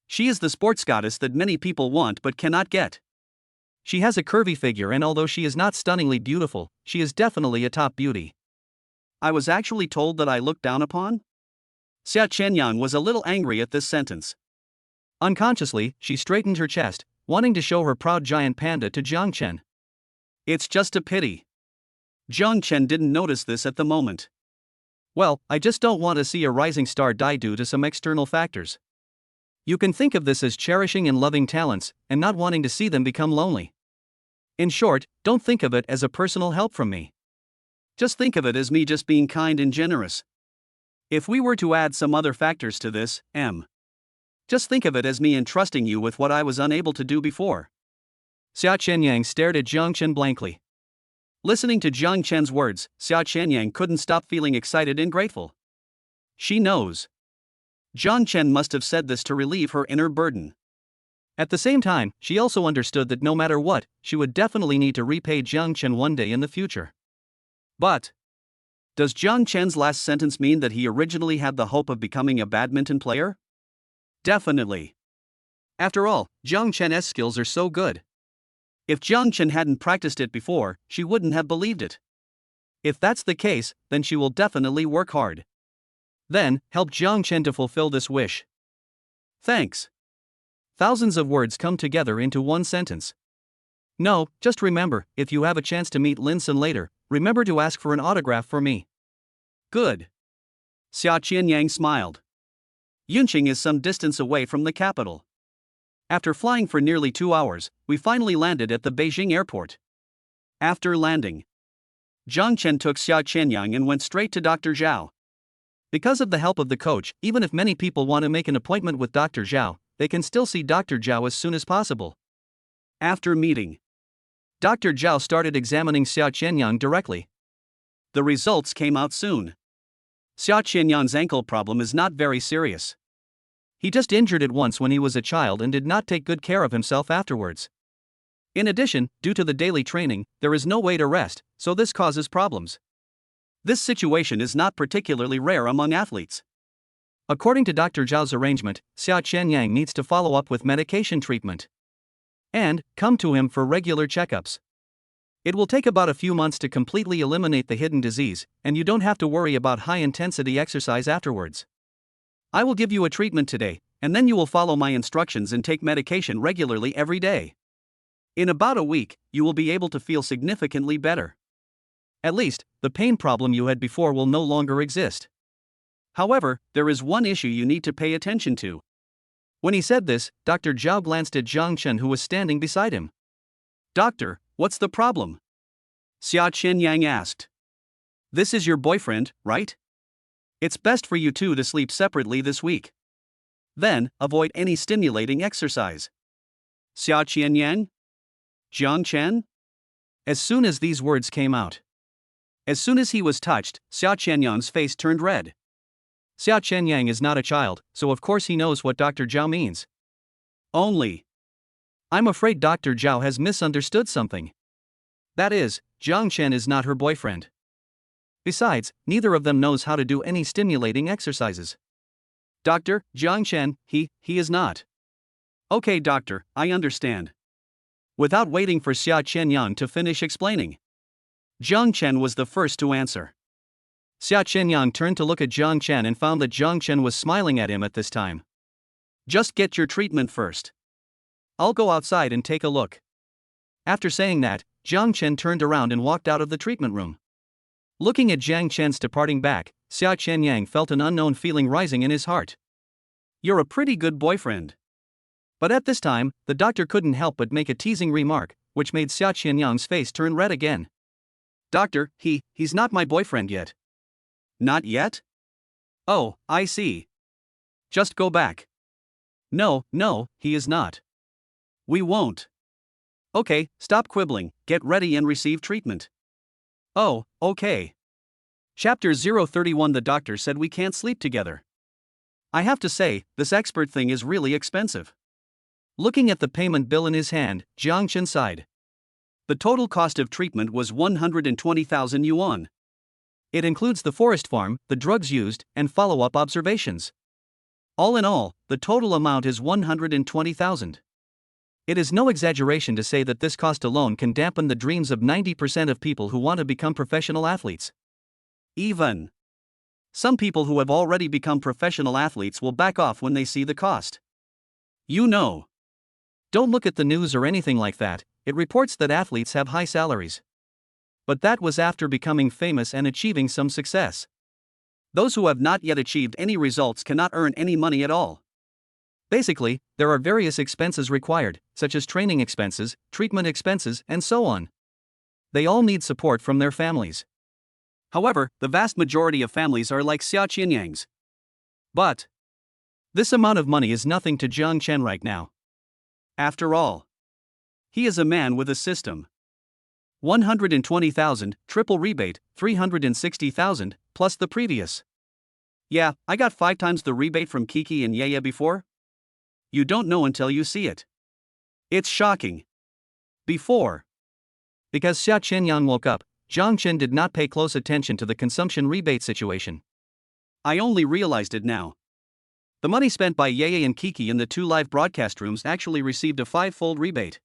She is the sports goddess that many people want but cannot get. She has a curvy figure, and although she is not stunningly beautiful, she is definitely a top beauty. I was actually told that I looked down upon? Xia Chenyang was a little angry at this sentence. Unconsciously, she straightened her chest, wanting to show her proud giant panda to Jiang Chen. It's just a pity. Jiang Chen didn't notice this at the moment. Well, I just don't want to see a rising star die due to some external factors. You can think of this as cherishing and loving talents, and not wanting to see them become lonely. In short, don't think of it as a personal help from me. Just think of it as me just being kind and generous. If we were to add some other factors to this, just think of it as me entrusting you with what I was unable to do before. Xia Chenyang stared at Jiang Chen blankly. Listening to Jiang Chen's words, Xia Chenyang couldn't stop feeling excited and grateful. She knows. Jiang Chen must have said this to relieve her inner burden. At the same time, she also understood that no matter what, she would definitely need to repay Jiang Chen one day in the future. But does Jiang Chen's last sentence mean that he originally had the hope of becoming a badminton player? Definitely. After all, Jiang Chen's skills are so good. If Jiang Chen hadn't practiced it before, she wouldn't have believed it. If that's the case, then she will definitely work hard. Then, help Jiang Chen to fulfill this wish. Thanks. Thousands of words come together into one sentence. No, just remember, if you have a chance to meet Lin Sun later, remember to ask for an autograph for me. Good. Xia Qianyang smiled. Yunqing is some distance away from the capital. After flying for nearly 2 hours, we finally landed at the Beijing airport. After landing, Jiang Chen took Xia Qianyang and went straight to Dr. Zhao. Because of the help of the coach, even if many people want to make an appointment with Dr. Zhao, they can still see Dr. Zhao as soon as possible. After meeting, Dr. Zhao started examining Xia Qianyang directly. The results came out soon. Xia Qianyang's ankle problem is not very serious. He just injured it once when he was a child and did not take good care of himself afterwards. In addition, due to the daily training, there is no way to rest, so this causes problems. This situation is not particularly rare among athletes. According to Dr. Zhao's arrangement, Xia Qianyang needs to follow up with medication treatment and come to him for regular checkups. It will take about a few months to completely eliminate the hidden disease, and you don't have to worry about high-intensity exercise afterwards. I will give you a treatment today, and then you will follow my instructions and take medication regularly every day. In about a week, you will be able to feel significantly better. At least, the pain problem you had before will no longer exist. However, there is one issue you need to pay attention to. When he said this, Dr. Zhao glanced at Jiang Chen, who was standing beside him. Doctor, what's the problem? Xia Qianyang asked. This is your boyfriend, right? It's best for you two to sleep separately this week. Then, avoid any stimulating exercise. Xia Qianyang? Jiang Chen? As soon as these words came out. As soon as he was touched, Xia Qianyang's face turned red. Xia Qianyang is not a child, so of course he knows what Dr. Zhao means. Only. I'm afraid Dr. Zhao has misunderstood something. That is, Jiang Chen is not her boyfriend. Besides, neither of them knows how to do any stimulating exercises. Doctor, Jiang Chen, he is not. Okay, doctor, I understand. Without waiting for Xia Qianyang to finish explaining, Jiang Chen was the first to answer. Xia Qianyang turned to look at Jiang Chen and found that Jiang Chen was smiling at him at this time. Just get your treatment first. I'll go outside and take a look. After saying that, Jiang Chen turned around and walked out of the treatment room. Looking at Jiang Chen's departing back, Xia Qianyang felt an unknown feeling rising in his heart. You're a pretty good boyfriend. But at this time, the doctor couldn't help but make a teasing remark, which made Xia Qianyang's face turn red again. Doctor, he's not my boyfriend yet. Not yet? Oh, I see. Just go back. No, he is not. We won't. Okay, stop quibbling, get ready and receive treatment. Oh, okay. Chapter 031. The doctor said we can't sleep together. I have to say, this expert thing is really expensive. Looking at the payment bill in his hand, Jiang Chen sighed. The total cost of treatment was 120,000 yuan. It includes the forest farm, the drugs used, and follow-up observations. All in all, the total amount is 120,000. It is no exaggeration to say that this cost alone can dampen the dreams of 90% of people who want to become professional athletes. Even some people who have already become professional athletes will back off when they see the cost. You know. Don't look at the news or anything like that, it reports that athletes have high salaries. But that was after becoming famous and achieving some success. Those who have not yet achieved any results cannot earn any money at all. Basically, there are various expenses required, such as training expenses, treatment expenses, and so on. They all need support from their families. However, the vast majority of families are like Xia Qianyang's. But this amount of money is nothing to Jiang Chen right now. After all, he is a man with a system. 120,000, triple rebate, 360,000, plus the previous. Yeah, I got 5 times the rebate from Kiki and Yaya before. You don't know until you see it. It's shocking. Before. Because Xia Qianyang woke up, Jiang Chen did not pay close attention to the consumption rebate situation. I only realized it now. The money spent by Yaya and Kiki in the 2 live broadcast rooms actually received a 5-fold rebate.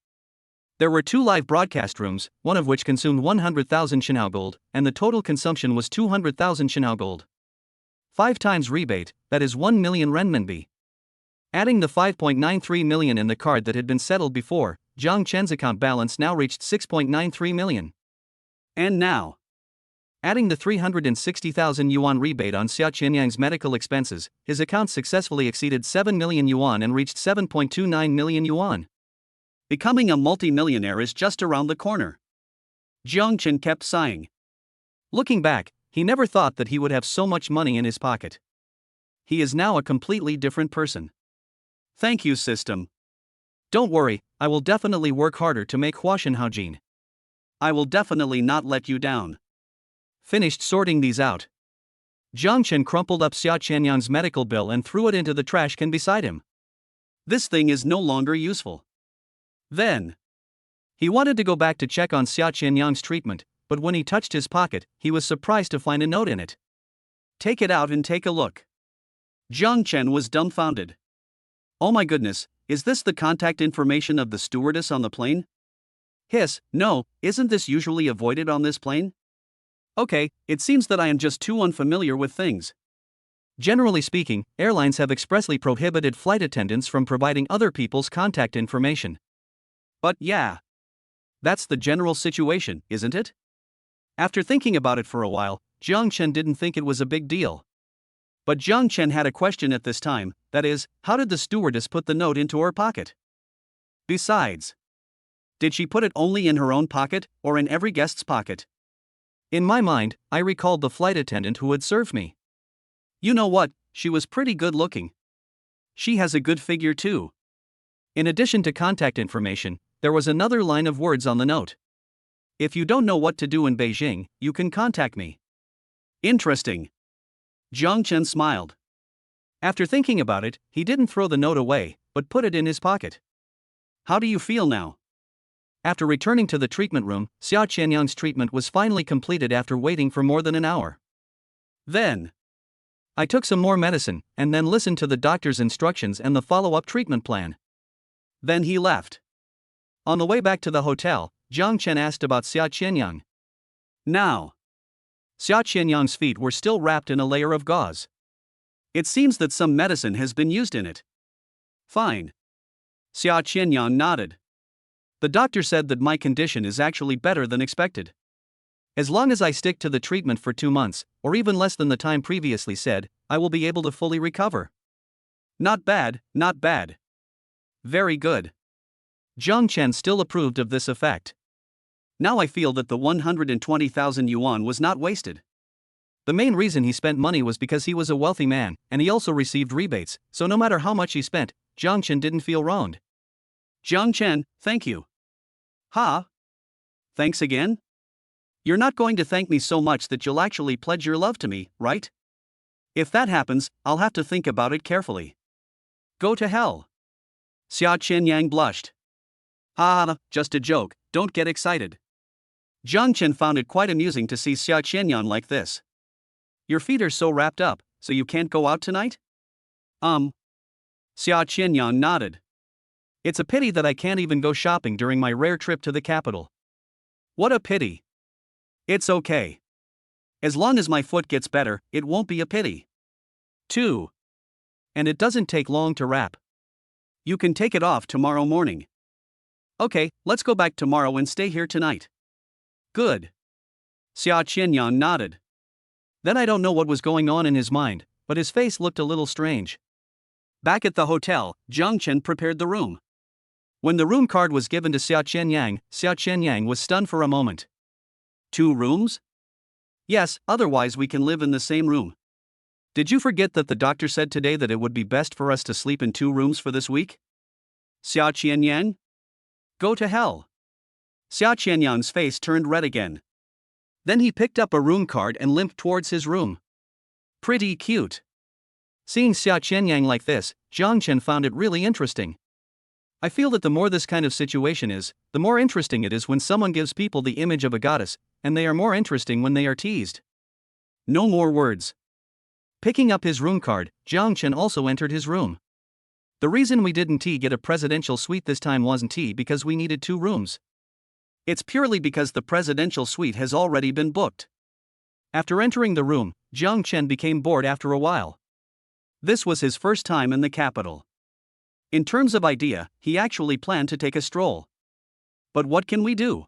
There were 2 live broadcast rooms, one of which consumed 100,000 Shinhao gold, and the total consumption was 200,000 Shinhao gold. 5 times rebate, that is 1 million renminbi. Adding the 5.93 million in the card that had been settled before, Jiang Chen's account balance now reached 6.93 million. And now, adding the 360,000 yuan rebate on Xia Qianyang's medical expenses, his account successfully exceeded 7 million yuan and reached 7.29 million yuan. Becoming a multi-millionaire is just around the corner. Jiang Chen kept sighing. Looking back, he never thought that he would have so much money in his pocket. He is now a completely different person. Thank you, system. Don't worry, I will definitely work harder to make Huashan Haojin. I will definitely not let you down. Finished sorting these out, Jiang Chen crumpled up Xia Qianyang's medical bill and threw it into the trash can beside him. This thing is no longer useful. Then, he wanted to go back to check on Xia Qianyang's treatment, but when he touched his pocket, he was surprised to find a note in it. Take it out and take a look. Jiang Chen was dumbfounded. Oh my goodness, is this the contact information of the stewardess on the plane? Hiss, no, isn't this usually avoided on this plane? Okay, it seems that I am just too unfamiliar with things. Generally speaking, airlines have expressly prohibited flight attendants from providing other people's contact information. But yeah, that's the general situation, isn't it? After thinking about it for a while, Jiang Chen didn't think it was a big deal. But Jiang Chen had a question at this time, that is, how did the stewardess put the note into her pocket? Besides, did she put it only in her own pocket, or in every guest's pocket? In my mind, I recalled the flight attendant who had served me. You know what, she was pretty good looking. She has a good figure too. In addition to contact information, there was another line of words on the note. If you don't know what to do in Beijing, you can contact me. Interesting. Jiang Chen smiled. After thinking about it, he didn't throw the note away, but put it in his pocket. How do you feel now? After returning to the treatment room, Xia Qianyang's treatment was finally completed after waiting for more than an hour. Then, I took some more medicine, and then listened to the doctor's instructions and the follow-up treatment plan. Then he left. On the way back to the hotel, Jiang Chen asked about Xia Qianyang. Now, Xia Qianyang's feet were still wrapped in a layer of gauze. It seems that some medicine has been used in it. Fine. Xia Qianyang nodded. The doctor said that my condition is actually better than expected. As long as I stick to the treatment for 2 months, or even less than the time previously said, I will be able to fully recover. Not bad, not bad. Very good. Jiang Chen still approved of this effect. Now I feel that the 120,000 yuan was not wasted. The main reason he spent money was because he was a wealthy man, and he also received rebates, so no matter how much he spent, Jiang Chen didn't feel wronged. Jiang Chen, thank you. Ha? Thanks again? You're not going to thank me so much that you'll actually pledge your love to me, right? If that happens, I'll have to think about it carefully. Go to hell. Xia Qianyang blushed. Ha, just a joke, don't get excited. Jiang Chen found it quite amusing to see Xia Qianyang like this. Your feet are so wrapped up, so you can't go out tonight? Xia Qianyang nodded. It's a pity that I can't even go shopping during my rare trip to the capital. What a pity. It's okay. As long as my foot gets better, it won't be a pity. 2. And it doesn't take long to wrap. You can take it off tomorrow morning. Okay, let's go back tomorrow and stay here tonight. Good. Xia Qianyang nodded. Then I don't know what was going on in his mind, but his face looked a little strange. Back at the hotel, Jiang Chen prepared the room. When the room card was given to Xia Qianyang was stunned for a moment. 2 rooms? Yes, otherwise we can live in the same room. Did you forget that the doctor said today that it would be best for us to sleep in 2 rooms for this week? Xia Qianyang? Go to hell. Xia Qianyang's face turned red again. Then he picked up a room card and limped towards his room. Pretty cute. Seeing Xia Qianyang like this, Jiang Chen found it really interesting. I feel that the more this kind of situation is, the more interesting it is when someone gives people the image of a goddess, and they are more interesting when they are teased. No more words. Picking up his room card, Jiang Chen also entered his room. The reason we didn't get a presidential suite this time wasn't because we needed 2 rooms. It's purely because the presidential suite has already been booked. After entering the room, Jiang Chen became bored after a while. This was his first time in the capital. In terms of idea, he actually planned to take a stroll. But what can we do?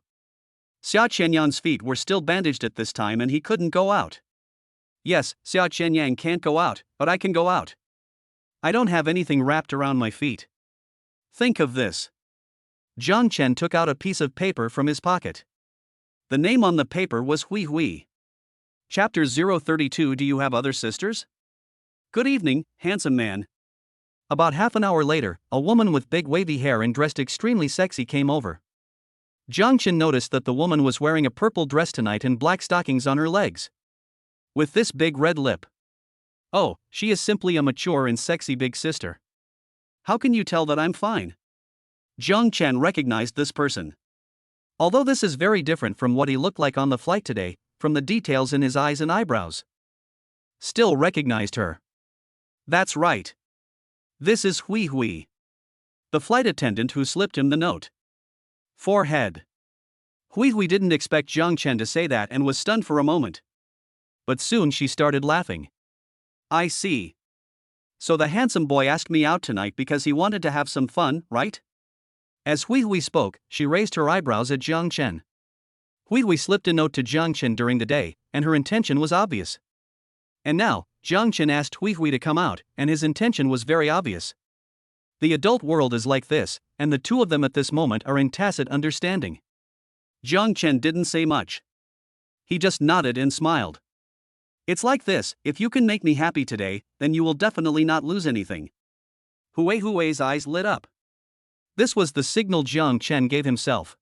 Xia Qianyang's feet were still bandaged at this time and he couldn't go out. Yes, Xia Qianyang can't go out, but I can go out. I don't have anything wrapped around my feet. Think of this. Jiang Chen took out a piece of paper from his pocket. The name on the paper was Hui Hui. Chapter 032. Do you have other sisters? Good evening, handsome man. About half an hour later, a woman with big wavy hair and dressed extremely sexy came over. Jiang Chen noticed that the woman was wearing a purple dress tonight and black stockings on her legs. With this big red lip. Oh, she is simply a mature and sexy big sister. How can you tell that I'm fine? Jiang Chen recognized this person. Although this is very different from what he looked like on the flight today, from the details in his eyes and eyebrows. Still recognized her. That's right. This is Hui Hui, the flight attendant who slipped him the note. Forehead. Hui Hui didn't expect Jiang Chen to say that and was stunned for a moment. But soon she started laughing. I see. So the handsome boy asked me out tonight because he wanted to have some fun, right? As Hui Hui spoke, she raised her eyebrows at Jiang Chen. Hui Hui slipped a note to Jiang Chen during the day, and her intention was obvious. And now, Jiang Chen asked Hui Hui to come out, and his intention was very obvious. The adult world is like this, and the two of them at this moment are in tacit understanding. Jiang Chen didn't say much. He just nodded and smiled. It's like this: if you can make me happy today, then you will definitely not lose anything. Hui Hui's eyes lit up. This was the signal Jiang Chen gave himself.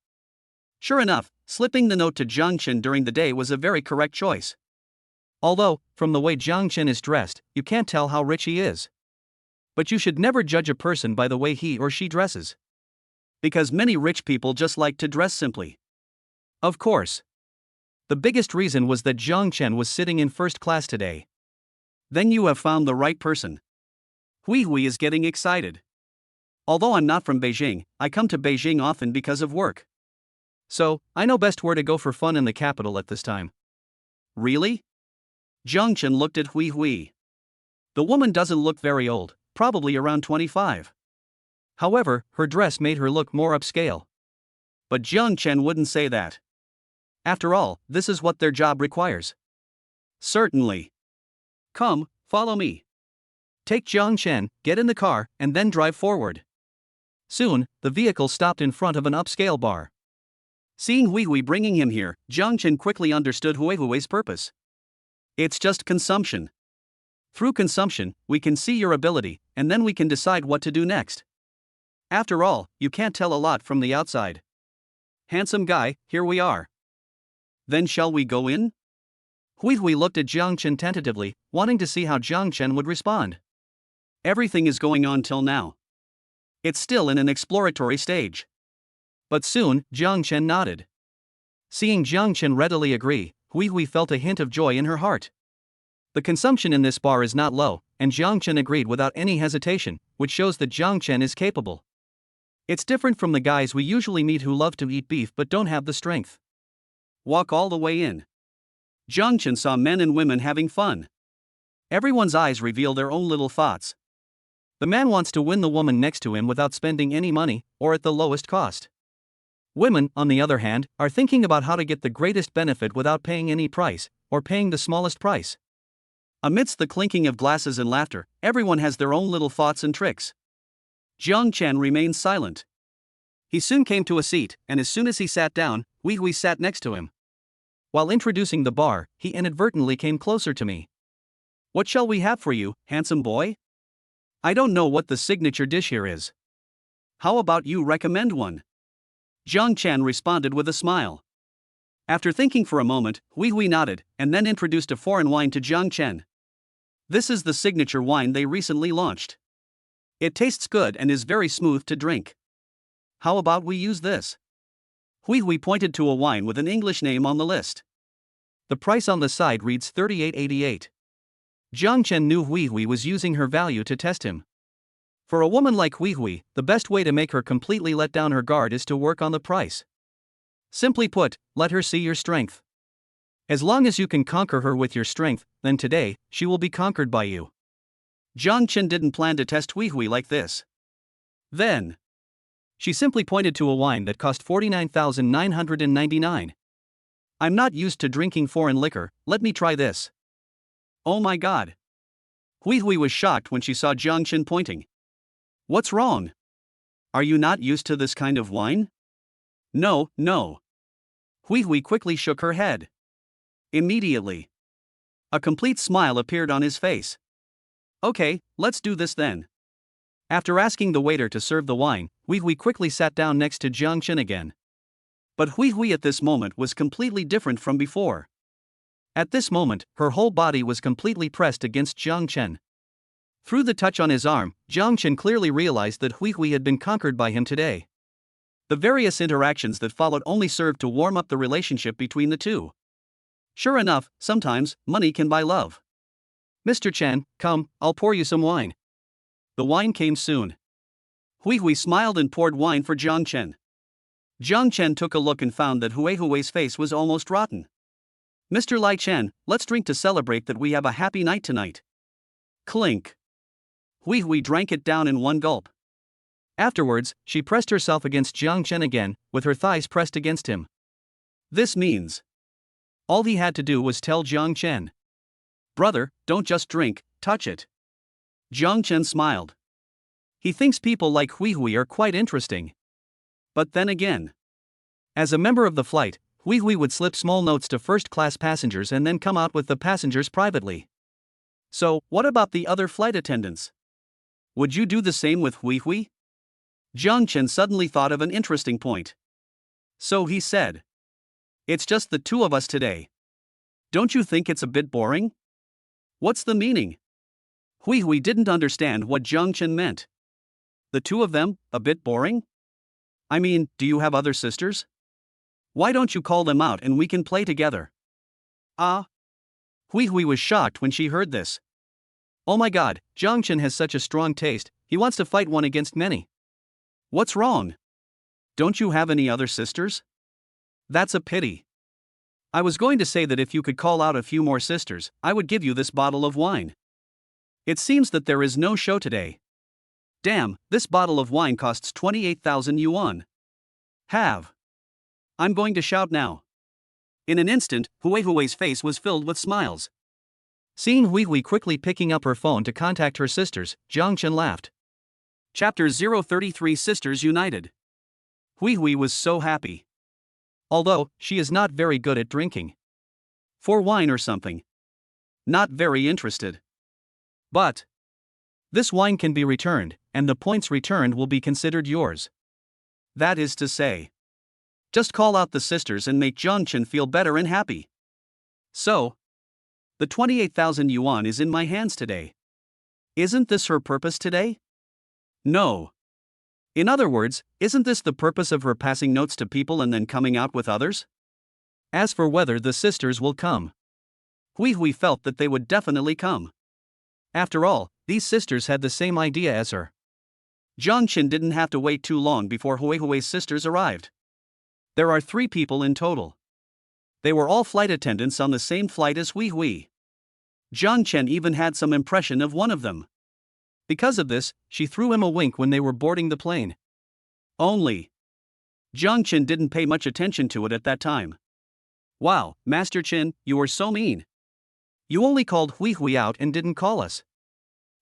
Sure enough, slipping the note to Jiang Chen during the day was a very correct choice. Although, from the way Jiang Chen is dressed, you can't tell how rich he is. But you should never judge a person by the way he or she dresses. Because many rich people just like to dress simply. Of course. The biggest reason was that Jiang Chen was sitting in first class today. Then you have found the right person. Hui Hui is getting excited. Although I'm not from Beijing, I come to Beijing often because of work. So, I know best where to go for fun in the capital at this time. Really? Jiang Chen looked at Hui Hui. The woman doesn't look very old, probably around 25. However, her dress made her look more upscale. But Jiang Chen wouldn't say that. After all, this is what their job requires. Certainly. Come, follow me. Take Jiang Chen, get in the car, and then drive forward. Soon, the vehicle stopped in front of an upscale bar. Seeing Hui Hui bringing him here, Jiang Chen quickly understood Hui Hui's purpose. It's just consumption. Through consumption, we can see your ability, and then we can decide what to do next. After all, you can't tell a lot from the outside. Handsome guy, here we are. Then shall we go in? Hui Hui looked at Jiang Chen tentatively, wanting to see how Jiang Chen would respond. Everything is going on till now. It's still in an exploratory stage. But soon, Jiang Chen nodded. Seeing Jiang Chen readily agree, Hui Hui felt a hint of joy in her heart. The consumption in this bar is not low, and Jiang Chen agreed without any hesitation, which shows that Jiang Chen is capable. It's different from the guys we usually meet who love to eat beef but don't have the strength. Walk all the way in. Jiang Chen saw men and women having fun. Everyone's eyes reveal their own little thoughts. The man wants to win the woman next to him without spending any money, or at the lowest cost. Women, on the other hand, are thinking about how to get the greatest benefit without paying any price, or paying the smallest price. Amidst the clinking of glasses and laughter, everyone has their own little thoughts and tricks. Jiang Chen remained silent. He soon came to a seat, and as soon as he sat down, Hui Hui sat next to him. While introducing the bar, he inadvertently came closer to me. What shall we have for you, handsome boy? I don't know what the signature dish here is. How about you recommend one? Jiang Chen responded with a smile. After thinking for a moment, Hui Hui nodded, and then introduced a foreign wine to Jiang Chen. This is the signature wine they recently launched. It tastes good and is very smooth to drink. How about we use this? Hui Hui pointed to a wine with an English name on the list. The price on the side reads $38.88. Jiang Chen knew Hui Hui was using her value to test him. For a woman like Hui Hui, the best way to make her completely let down her guard is to work on the price. Simply put, let her see your strength. As long as you can conquer her with your strength, then today, she will be conquered by you. Jiang Chen didn't plan to test Hui Hui like this. Then, she simply pointed to a wine that cost $49,999. I'm not used to drinking foreign liquor, let me try this. Oh my god. Hui Hui was shocked when she saw Jiang Chen pointing. What's wrong? Are you not used to this kind of wine? No. Hui Hui quickly shook her head. Immediately, a complete smile appeared on his face. Okay, let's do this then. After asking the waiter to serve the wine, Hui Hui quickly sat down next to Jiang Chen again. But Hui Hui at this moment was completely different from before. At this moment, her whole body was completely pressed against Jiang Chen. Through the touch on his arm, Jiang Chen clearly realized that Hui Hui had been conquered by him today. The various interactions that followed only served to warm up the relationship between the two. Sure enough, sometimes, money can buy love. Mr. Chen, come, I'll pour you some wine. The wine came soon. Hui Hui smiled and poured wine for Jiang Chen. Jiang Chen took a look and found that Hui Hui's face was almost rotten. Mr. Lai Chen, let's drink to celebrate that we have a happy night tonight. Clink. Hui Hui drank it down in one gulp. Afterwards, she pressed herself against Jiang Chen again, with her thighs pressed against him. This means all he had to do was tell Jiang Chen. Brother, don't just drink, touch it. Jiang Chen smiled. He thinks people like Hui Hui are quite interesting. But then again, as a member of the flight, Hui Hui would slip small notes to first-class passengers and then come out with the passengers privately. So, what about the other flight attendants? Would you do the same with Hui Hui? Jiang Chen suddenly thought of an interesting point. So he said, "It's just the two of us today. Don't you think it's a bit boring?" What's the meaning? Hui Hui didn't understand what Jiang Chen meant. The two of them, a bit boring? I mean, do you have other sisters? Why don't you call them out and we can play together? Ah. Hui Hui was shocked when she heard this. Oh my god, Jiang Chen has such a strong taste, he wants to fight one against many. What's wrong? Don't you have any other sisters? That's a pity. I was going to say that if you could call out a few more sisters, I would give you this bottle of wine. It seems that there is no show today. Damn, this bottle of wine costs 28,000 yuan. Have. I'm going to shout now. In an instant, Hui Hui's face was filled with smiles. Seeing Hui Hui quickly picking up her phone to contact her sisters, Jiang Chen laughed. Chapter 033 Sisters United. Hui Hui was so happy. Although, she is not very good at drinking. For wine or something. Not very interested. But this wine can be returned, and the points returned will be considered yours. That is to say, just call out the sisters and make Jiang Chen feel better and happy. So, the 28,000 yuan is in my hands today. Isn't this her purpose today? No. In other words, isn't this the purpose of her passing notes to people and then coming out with others? As for whether the sisters will come, Hui Hui felt that they would definitely come. After all, these sisters had the same idea as her. Jiang Chen didn't have to wait too long before Hui Hui's sisters arrived. There are 3 people in total. They were all flight attendants on the same flight as Hui Hui. Jiang Chen even had some impression of one of them. Because of this, she threw him a wink when they were boarding the plane. Only Jiang Chen didn't pay much attention to it at that time. Wow, Master Chen, you were so mean. You only called Hui Hui out and didn't call us.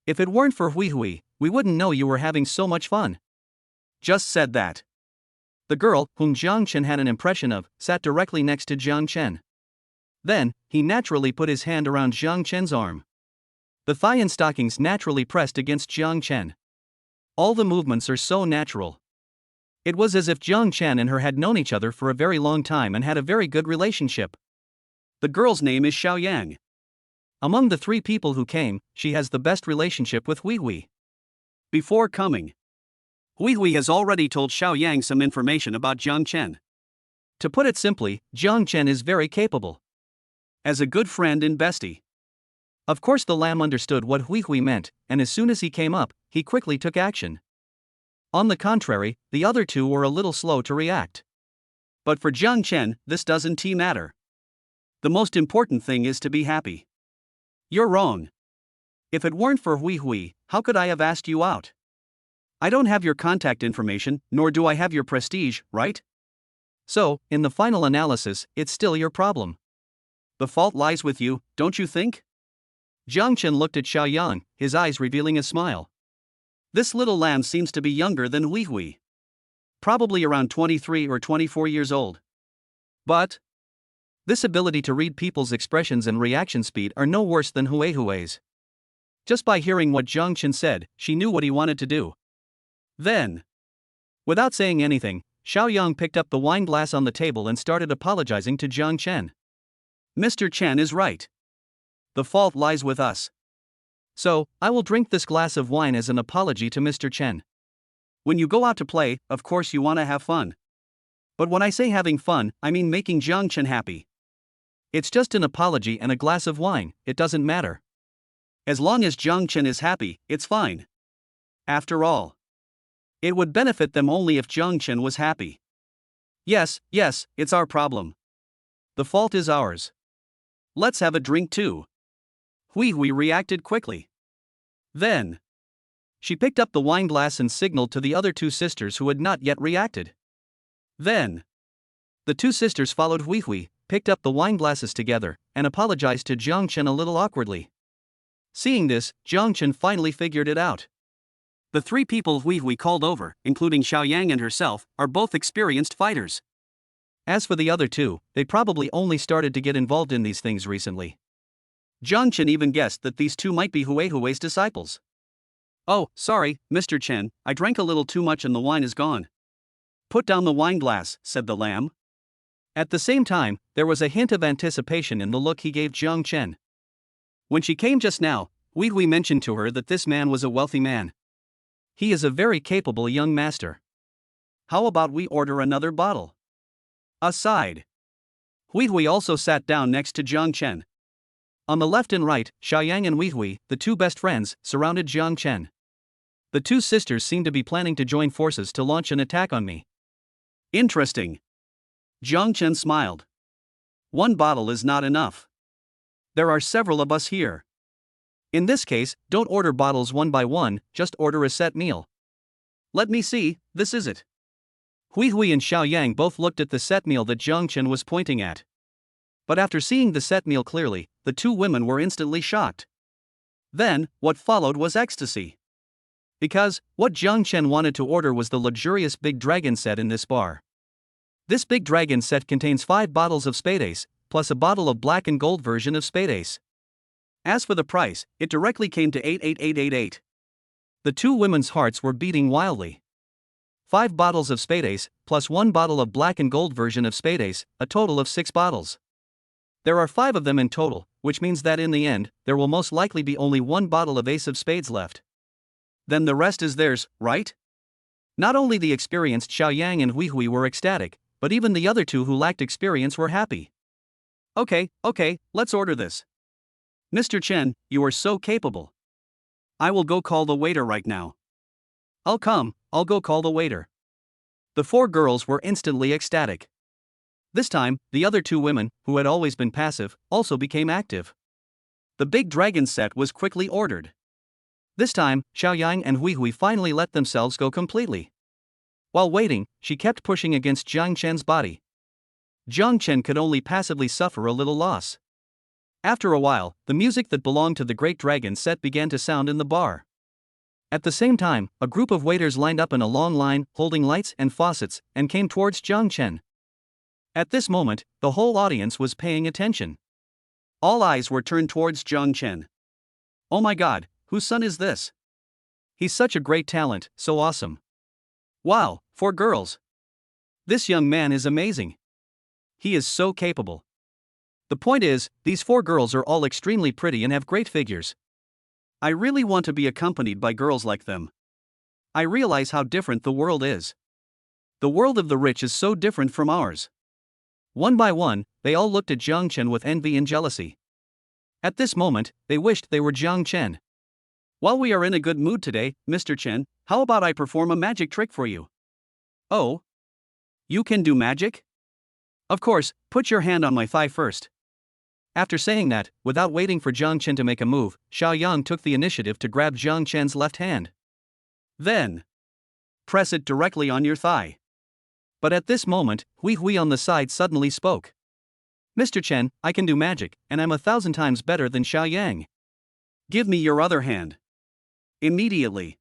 If it weren't for Hui Hui, we wouldn't know you were having so much fun. Just said that. The girl, whom Jiang Chen had an impression of, sat directly next to Jiang Chen. Then, he naturally put his hand around Jiang Chen's arm. The thigh and stockings naturally pressed against Jiang Chen. All the movements are so natural. It was as if Jiang Chen and her had known each other for a very long time and had a very good relationship. The girl's name is Xiaoyang. Among the 3 people who came, she has the best relationship with Hui Hui. Before coming, Hui Hui has already told Xiaoyang some information about Jiang Chen. To put it simply, Jiang Chen is very capable. As a good friend and bestie. Of course the lamb understood what Hui Hui meant, and as soon as he came up, he quickly took action. On the contrary, the other 2 were a little slow to react. But for Jiang Chen, this doesn't matter. The most important thing is to be happy. You're wrong. If it weren't for Hui Hui, how could I have asked you out? I don't have your contact information, nor do I have your prestige, right? So, in the final analysis, it's still your problem. The fault lies with you, don't you think? Jiang Chen looked at Xiaoyang, his eyes revealing a smile. This little lamb seems to be younger than Hui Hui. Probably around 23 or 24 years old. But this ability to read people's expressions and reaction speed are no worse than Hui Hui's. Just by hearing what Jiang Chen said, she knew what he wanted to do. Then, without saying anything, Xiaoyang picked up the wine glass on the table and started apologizing to Jiang Chen. Mr. Chen is right. The fault lies with us. So, I will drink this glass of wine as an apology to Mr. Chen. When you go out to play, of course you want to have fun. But when I say having fun, I mean making Jiang Chen happy. It's just an apology and a glass of wine, it doesn't matter. As long as Jiang Chen is happy, it's fine. After all, it would benefit them only if Jiang Chen was happy. Yes, it's our problem. The fault is ours. Let's have a drink too. Hui Hui reacted quickly. Then, she picked up the wine glass and signaled to the other 2 sisters who had not yet reacted. Then, The two sisters followed Hui Hui, picked up the wine glasses together, and apologized to Jiang Chen a little awkwardly. Seeing this, Jiang Chen finally figured it out. The three people Hui Hui called over, including Xiaoyang and herself, are both experienced fighters. As for the other two, they probably only started to get involved in these things recently. Jiang Chen even guessed that these two might be Hui's disciples. "Oh, sorry, Mr. Chen, I drank a little too much and the wine is gone." "Put down the wine glass," said the lamb. At the same time, there was a hint of anticipation in the look he gave Jiang Chen. When she came just now, Hui mentioned to her that this man was a wealthy man. He is a very capable young master. How about we order another bottle? Aside. Hui also sat down next to Jiang Chen. On the left and right, Xiaoyang and Hui, the two best friends, surrounded Jiang Chen. The two sisters seemed to be planning to join forces to launch an attack on me. Interesting. Jiang Chen smiled. One bottle is not enough. There are several of us here. In this case, don't order bottles one by one, just order a set meal. Let me see, this is it. Hui and Xiaoyang both looked at the set meal that Jiang Chen was pointing at. But after seeing the set meal clearly, the two women were instantly shocked. Then, what followed was ecstasy. Because, what Jiang Chen wanted to order was the luxurious Big Dragon set in this bar. This Big Dragon set contains 5 bottles of Spade Ace, plus a bottle of black and gold version of Spade Ace. As for the price, it directly came to 88888. The two women's hearts were beating wildly. 5 bottles of Spade Ace, plus 1 bottle of black and gold version of Spade Ace, a total of 6 bottles. There are 5 of them in total, which means that in the end, there will most likely be only 1 bottle of Ace of Spades left. Then the rest is theirs, right? Not only the experienced Xiaoyang and Hui were ecstatic, but even the other two who lacked experience were happy. Okay, let's order this. Mr. Chen, you are so capable. I will go call the waiter right now. I'll go call the waiter. The 4 girls were instantly ecstatic. This time, the other 2 women, who had always been passive, also became active. The Big Dragon set was quickly ordered. This time, Xiaoyang and Hui finally let themselves go completely. While waiting, she kept pushing against Jiang Chen's body. Jiang Chen could only passively suffer a little loss. After a while, the music that belonged to the Great Dragon set began to sound in the bar. At the same time, a group of waiters lined up in a long line, holding lights and faucets, and came towards Jiang Chen. At this moment, the whole audience was paying attention. All eyes were turned towards Jiang Chen. Oh my god, whose son is this? He's such a great talent, so awesome. Wow, 4 girls. This young man is amazing. He is so capable. The point is, these 4 girls are all extremely pretty and have great figures. I really want to be accompanied by girls like them. I realize how different the world is. The world of the rich is so different from ours. One by one, they all looked at Jiang Chen with envy and jealousy. At this moment, they wished they were Jiang Chen. While we are in a good mood today, Mr. Chen, how about I perform a magic trick for you? Oh? You can do magic? Of course, put your hand on my thigh first. After saying that, without waiting for Jiang Chen to make a move, Xiaoyang took the initiative to grab Jiang Chen's left hand. Then, press it directly on your thigh. But at this moment, Hui on the side suddenly spoke. Mr. Chen, I can do magic, and I'm 1,000 times better than Xiaoyang. Give me your other hand. Immediately,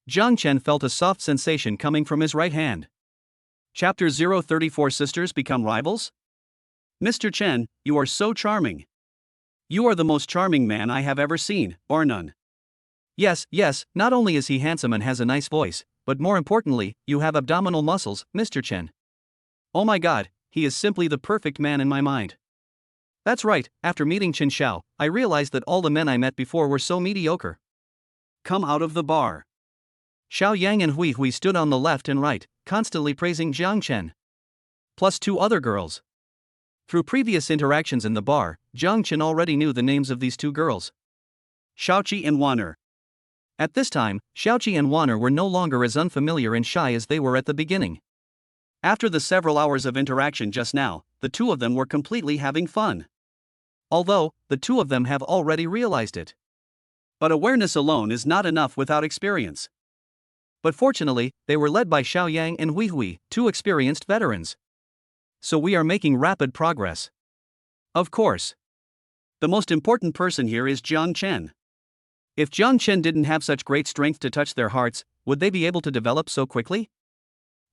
Jiang Chen felt a soft sensation coming from his right hand. Chapter 034 Sisters Become Rivals? Mr. Chen, you are so charming. You are the most charming man I have ever seen, bar none. Yes, not only is he handsome and has a nice voice, but more importantly, you have abdominal muscles, Mr. Chen. Oh my god, he is simply the perfect man in my mind. That's right, after meeting Chen Xiao, I realized that all the men I met before were so mediocre. Come out of the bar. Xiaoyang and Hui stood on the left and right, constantly praising Jiang Chen. Plus 2 other girls. Through previous interactions in the bar, Jiang Chen already knew the names of these 2 girls. Xiaoqi and Wan'er. At this time, Xiaoqi and Wan'er were no longer as unfamiliar and shy as they were at the beginning. After the several hours of interaction just now, the 2 of them were completely having fun. Although, the 2 of them have already realized it. But awareness alone is not enough without experience. But fortunately, they were led by Xiaoyang and Hui, 2 experienced veterans. So we are making rapid progress. Of course. The most important person here is Jiang Chen. If Jiang Chen didn't have such great strength to touch their hearts, would they be able to develop so quickly?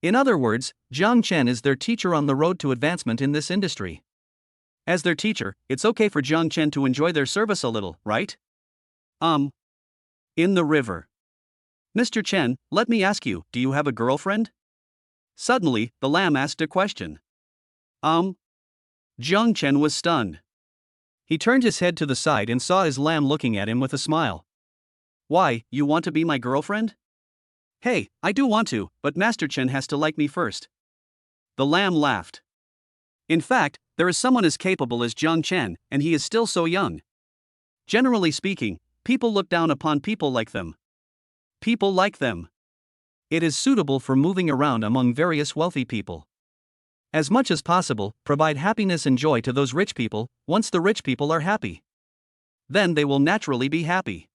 In other words, Jiang Chen is their teacher on the road to advancement in this industry. As their teacher, it's okay for Jiang Chen to enjoy their service a little, right? In the river. Mr. Chen, let me ask you, do you have a girlfriend? Suddenly, the lamb asked a question. Jiang Chen was stunned. He turned his head to the side and saw his lamb looking at him with a smile. Why, you want to be my girlfriend? Hey, I do want to, but Master Chen has to like me first. The lamb laughed. In fact, there is someone as capable as Jiang Chen, and he is still so young. Generally speaking, people look down upon people like them. People like them. It is suitable for moving around among various wealthy people. As much as possible, provide happiness and joy to those rich people. Once the rich people are happy, then they will naturally be happy.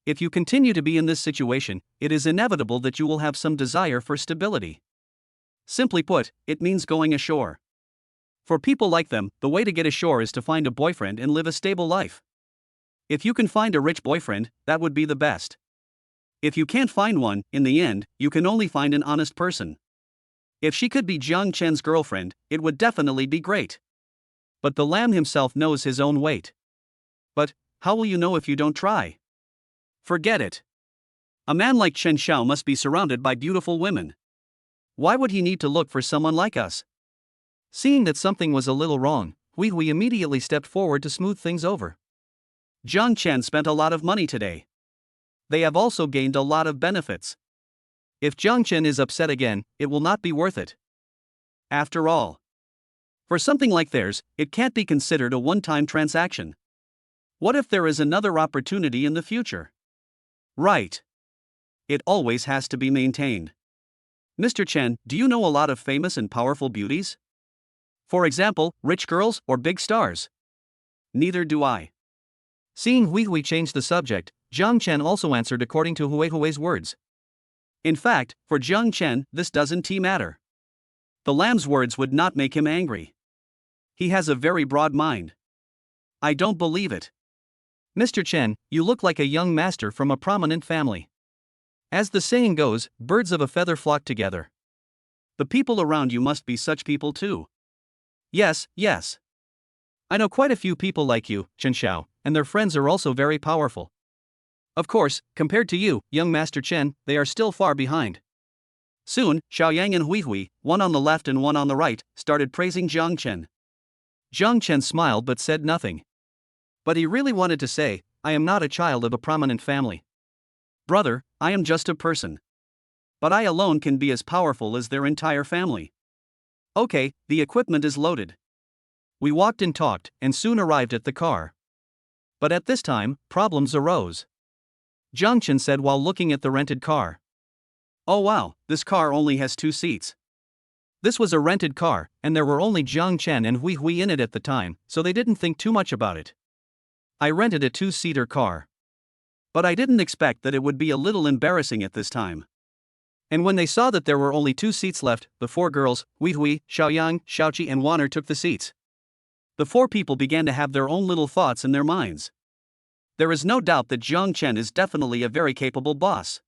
If you continue to be in this situation, it is inevitable that you will have some desire for stability. Simply put, it means going ashore. For people like them, the way to get ashore is to find a boyfriend and live a stable life. If you can find a rich boyfriend, that would be the best. If you can't find one, in the end, you can only find an honest person. If she could be Jiang Chen's girlfriend, it would definitely be great. But the lamb himself knows his own weight. But, how will you know if you don't try? Forget it. A man like Chen Xiao must be surrounded by beautiful women. Why would he need to look for someone like us? Seeing that something was a little wrong, Hui immediately stepped forward to smooth things over. Jiang Chen spent a lot of money today. They have also gained a lot of benefits. If Jiang Chen is upset again, it will not be worth it. After all, for something like theirs, it can't be considered a one-time transaction. What if there is another opportunity in the future? Right. It always has to be maintained. Mr. Chen, do you know a lot of famous and powerful beauties? For example, rich girls or big stars? Neither do I. Seeing Hui change the subject, Jiang Chen also answered according to Hui's words. In fact, for Jiang Chen, this doesn't matter. The lamb's words would not make him angry. He has a very broad mind. I don't believe it. Mr. Chen, you look like a young master from a prominent family. As the saying goes, birds of a feather flock together. The people around you must be such people too. Yes. I know quite a few people like you, Chen Xiao, and their friends are also very powerful. Of course, compared to you, young Master Chen, they are still far behind. Soon, Xiaoyang and Hui, one on the left and one on the right, started praising Jiang Chen. Jiang Chen smiled but said nothing. But he really wanted to say, I am not a child of a prominent family. Brother, I am just a person. But I alone can be as powerful as their entire family. Okay, the equipment is loaded. We walked and talked, and soon arrived at the car. But at this time, problems arose. Jiang Chen said while looking at the rented car. Oh wow, this car only has 2 seats. This was a rented car, and there were only Jiang Chen and Hui in it at the time, so they didn't think too much about it. I rented a 2-seater car. But I didn't expect that it would be a little embarrassing at this time. And when they saw that there were only 2 seats left, the 4 girls, Hui, Xiaoyang, Xiaoqi and Wanner took the seats. The 4 people began to have their own little thoughts in their minds. There is no doubt that Jiang Chen is definitely a very capable boss.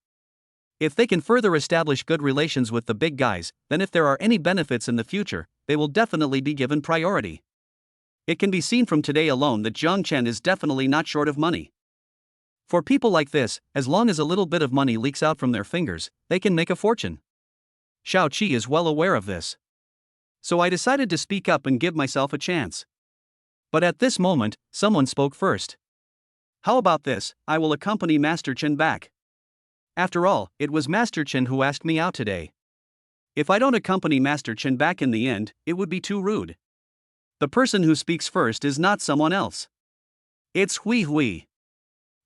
If they can further establish good relations with the big guys, then if there are any benefits in the future, they will definitely be given priority. It can be seen from today alone that Jiang Chen is definitely not short of money. For people like this, as long as a little bit of money leaks out from their fingers, they can make a fortune. Xiao Qi is well aware of this. So I decided to speak up and give myself a chance. But at this moment, someone spoke first. How about this, I will accompany Master Chen back. After all, it was Master Chen who asked me out today. If I don't accompany Master Chen back in the end, it would be too rude. The person who speaks first is not someone else. It's Hui.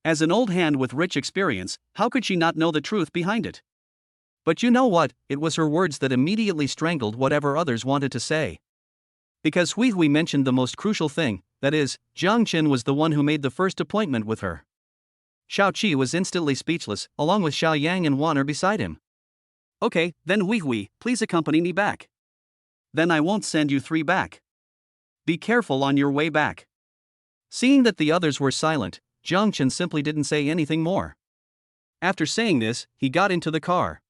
As an old hand with rich experience, how could she not know the truth behind it? But you know what, it was her words that immediately strangled whatever others wanted to say. Because Hui mentioned the most crucial thing, that is, Jiang Chen was the one who made the first appointment with her. Xiao Qi was instantly speechless, along with Xiaoyang and Wanner beside him. Okay, then Hui, please accompany me back. Then I won't send you 3 back. Be careful on your way back. Seeing that the others were silent, Jiang Chen simply didn't say anything more. After saying this, he got into the car.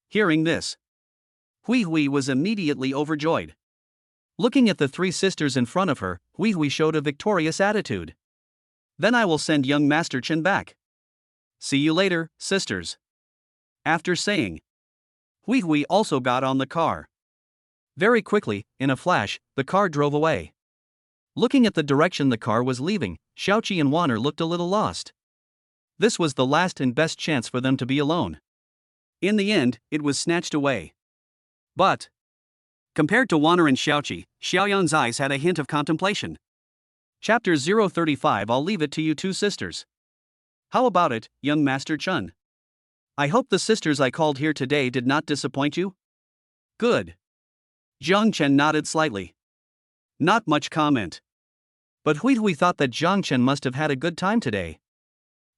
Hearing this, Hui Hui was immediately overjoyed. Looking at the 3 sisters in front of her, Hui Hui showed a victorious attitude. Then I will send young Master Chen back. See you later, sisters. After saying, Hui Hui also got on the car. Very quickly, in a flash, the car drove away. Looking at the direction the car was leaving, Xiaoqi and Wanner looked a little lost. This was the last and best chance for them to be alone. In the end, it was snatched away. But, compared to Wanner and Xiaoqi, Xiaoyan's eyes had a hint of contemplation. Chapter 035. I'll leave it to you 2 sisters. How about it, young Master Chen? I hope the sisters I called here today did not disappoint you? Good. Jiang Chen nodded slightly. Not much comment. But Hui Hui thought that Jiang Chen must have had a good time today.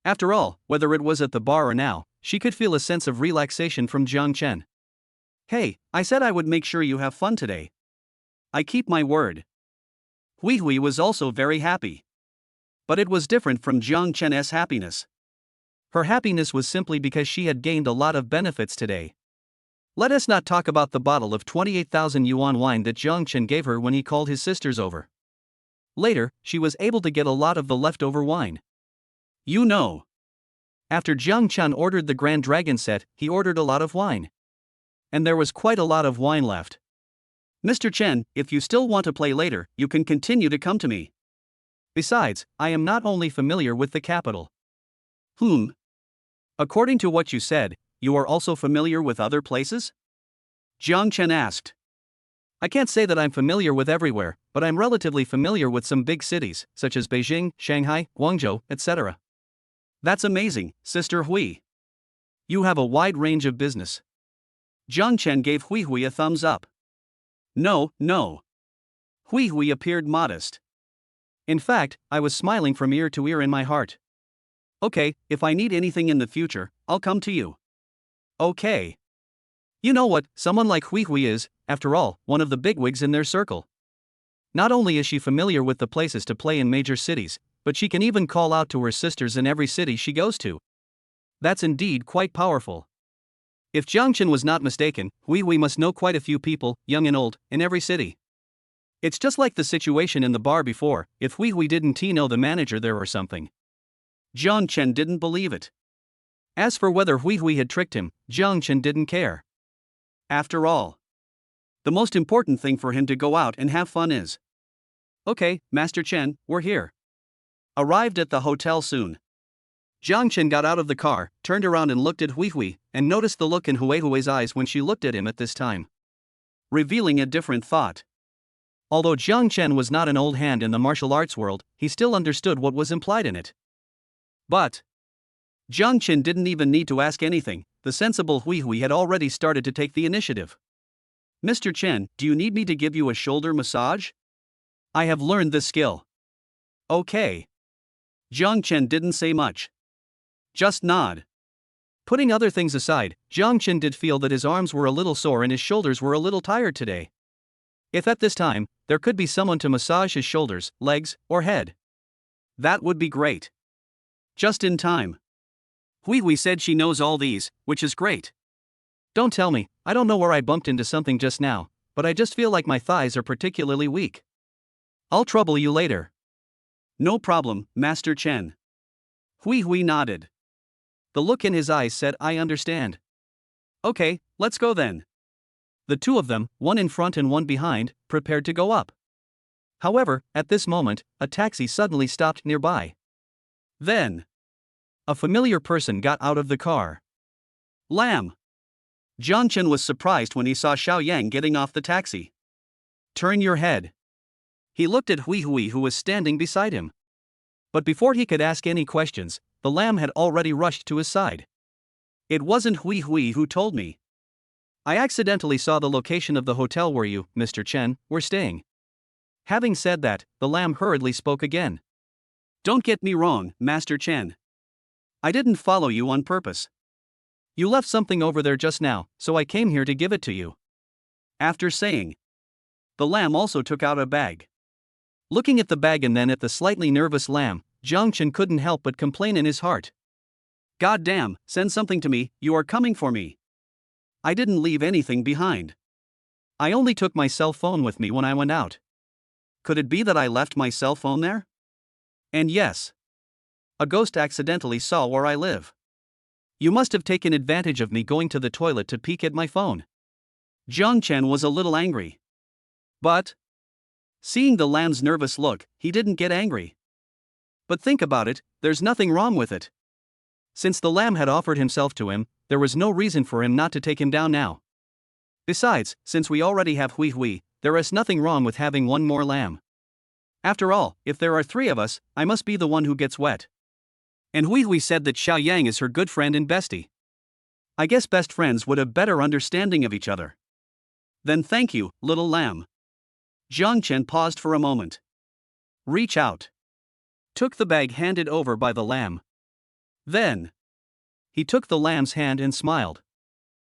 After all, whether it was at the bar or now, she could feel a sense of relaxation from Jiang Chen. Hey, I said I would make sure you have fun today. I keep my word. Hui Hui was also very happy. But it was different from Jiang Chen's happiness. Her happiness was simply because she had gained a lot of benefits today. Let us not talk about the bottle of 28,000 yuan wine that Jiang Chen gave her when he called his sisters over. Later, she was able to get a lot of the leftover wine. You know. After Jiang Chen ordered the Grand Dragon set, he ordered a lot of wine. And there was quite a lot of wine left. Mr. Chen, if you still want to play later, you can continue to come to me. Besides, I am not only familiar with the capital. According to what you said, you are also familiar with other places? Jiang Chen asked. I can't say that I'm familiar with everywhere, but I'm relatively familiar with some big cities, such as Beijing, Shanghai, Guangzhou, etc. That's amazing, Sister Hui. You have a wide range of business. Jiang Chen gave Hui Hui a thumbs up. No. Hui Hui appeared modest. In fact, I was smiling from ear to ear in my heart. Okay, if I need anything in the future, I'll come to you. Okay. You know what, someone like Hui Hui is, after all, one of the bigwigs in their circle. Not only is she familiar with the places to play in major cities, but she can even call out to her sisters in every city she goes to. That's indeed quite powerful. If Jiang Chen was not mistaken, Hui Hui must know quite a few people, young and old, in every city. It's just like the situation in the bar before, if Hui Hui didn't know the manager there or something. Jiang Chen didn't believe it. As for whether Hui Hui had tricked him, Jiang Chen didn't care. After all, the most important thing for him to go out and have fun is. Okay, Master Chen, we're here. Arrived at the hotel soon. Jiang Chen got out of the car, turned around and looked at Hui Hui, and noticed the look in Hui Hui's eyes when she looked at him at this time, revealing a different thought. Although Jiang Chen was not an old hand in the martial arts world, he still understood what was implied in it. But Jiang Chen didn't even need to ask anything, the sensible Hui Hui had already started to take the initiative. Mr. Chen, do you need me to give you a shoulder massage? I have learned this skill. Okay. Jiang Chen didn't say much. Just nod. Putting other things aside, Jiang Chen did feel that his arms were a little sore and his shoulders were a little tired today. If at this time, there could be someone to massage his shoulders, legs, or head, that would be great. Just in time. Hui Hui said she knows all these, which is great. Don't tell me, I don't know where I bumped into something just now, but I just feel like my thighs are particularly weak. I'll trouble you later. No problem, Master Chen. Hui Hui nodded. The look in his eyes said, I understand. Okay, let's go then. The two of them, one in front and one behind, prepared to go up. However, at this moment, a taxi suddenly stopped nearby. Then, a familiar person got out of the car. Lamb. Jiang Chen was surprised when he saw Xiao Yang getting off the taxi. Turn your head. He looked at Hui Hui who was standing beside him. But before he could ask any questions, the lamb had already rushed to his side. It wasn't Hui Hui who told me. I accidentally saw the location of the hotel where you, Mr. Chen, were staying. Having said that, the lamb hurriedly spoke again. Don't get me wrong, Master Chen. I didn't follow you on purpose. You left something over there just now, so I came here to give it to you. After saying, the lamb also took out a bag. Looking at the bag and then at the slightly nervous lamb, Zhangchen couldn't help but complain in his heart. God damn, send something to me, you are coming for me. I didn't leave anything behind. I only took my cell phone with me when I went out. Could it be that I left my cell phone there? And yes, a ghost accidentally saw where I live. You must have taken advantage of me going to the toilet to peek at my phone. Zhangchen was a little angry. But, seeing the lamb's nervous look, he didn't get angry. But think about it, there's nothing wrong with it. Since the lamb had offered himself to him, there was no reason for him not to take him down now. Besides, since we already have Hui Hui, there is nothing wrong with having one more lamb. After all, if there are 3 of us, I must be the one who gets wet. And Hui Hui said that Xiao Yang is her good friend and bestie. I guess best friends would have better understanding of each other. Then thank you, little lamb. Zhangchen paused for a moment. Reach out. Took the bag handed over by the lamb. Then, he took the lamb's hand and smiled.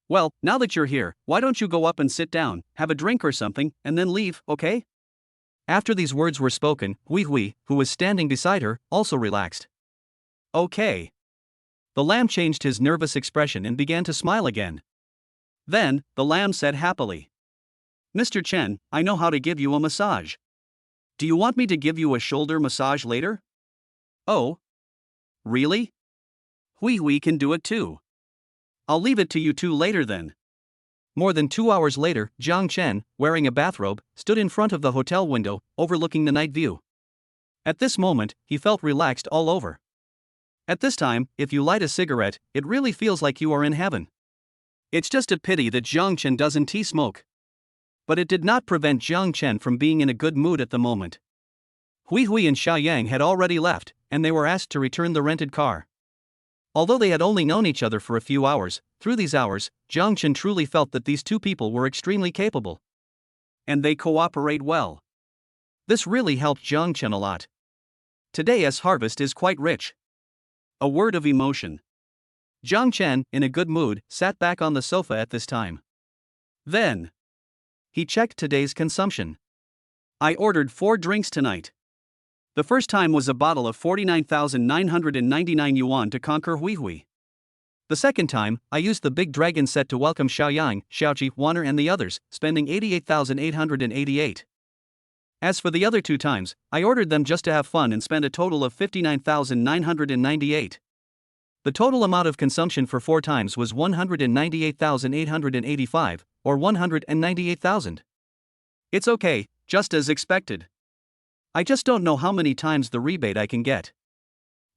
Well, now that you're here, why don't you go up and sit down, have a drink or something, and then leave, okay? After these words were spoken, Hui Hui, who was standing beside her, also relaxed. Okay. The lamb changed his nervous expression and began to smile again. Then, the lamb said happily, Mr. Chen, I know how to give you a massage. Do you want me to give you a shoulder massage later? Oh? Really? Hui Hui can do it too. I'll leave it to you two later then. More than 2 hours later, Zhang Chen, wearing a bathrobe, stood in front of the hotel window, overlooking the night view. At this moment, he felt relaxed all over. At this time, if you light a cigarette, it really feels like you are in heaven. It's just a pity that Zhang Chen doesn't smoke. But it did not prevent Zhang Chen from being in a good mood at the moment. Hui Hui and Xiao Yang had already left, and they were asked to return the rented car. Although they had only known each other for a few hours, through these hours, Zhang Chen truly felt that these 2 people were extremely capable. And they cooperate well. This really helped Zhang Chen a lot. Today's harvest is quite rich. A word of emotion. Zhang Chen, in a good mood, sat back on the sofa at this time. Then, he checked today's consumption. I ordered 4 drinks tonight. The first time was a bottle of 49,999 yuan to conquer Hui Hui. The second time, I used the big dragon set to welcome Xiao Yang, Xiaoji, Wanner and the others, spending 88,888. As for the other 2 times, I ordered them just to have fun and spent a total of 59,998. The total amount of consumption for 4 times was 198,885, or 198,000. It's okay, just as expected. I just don't know how many times the rebate I can get.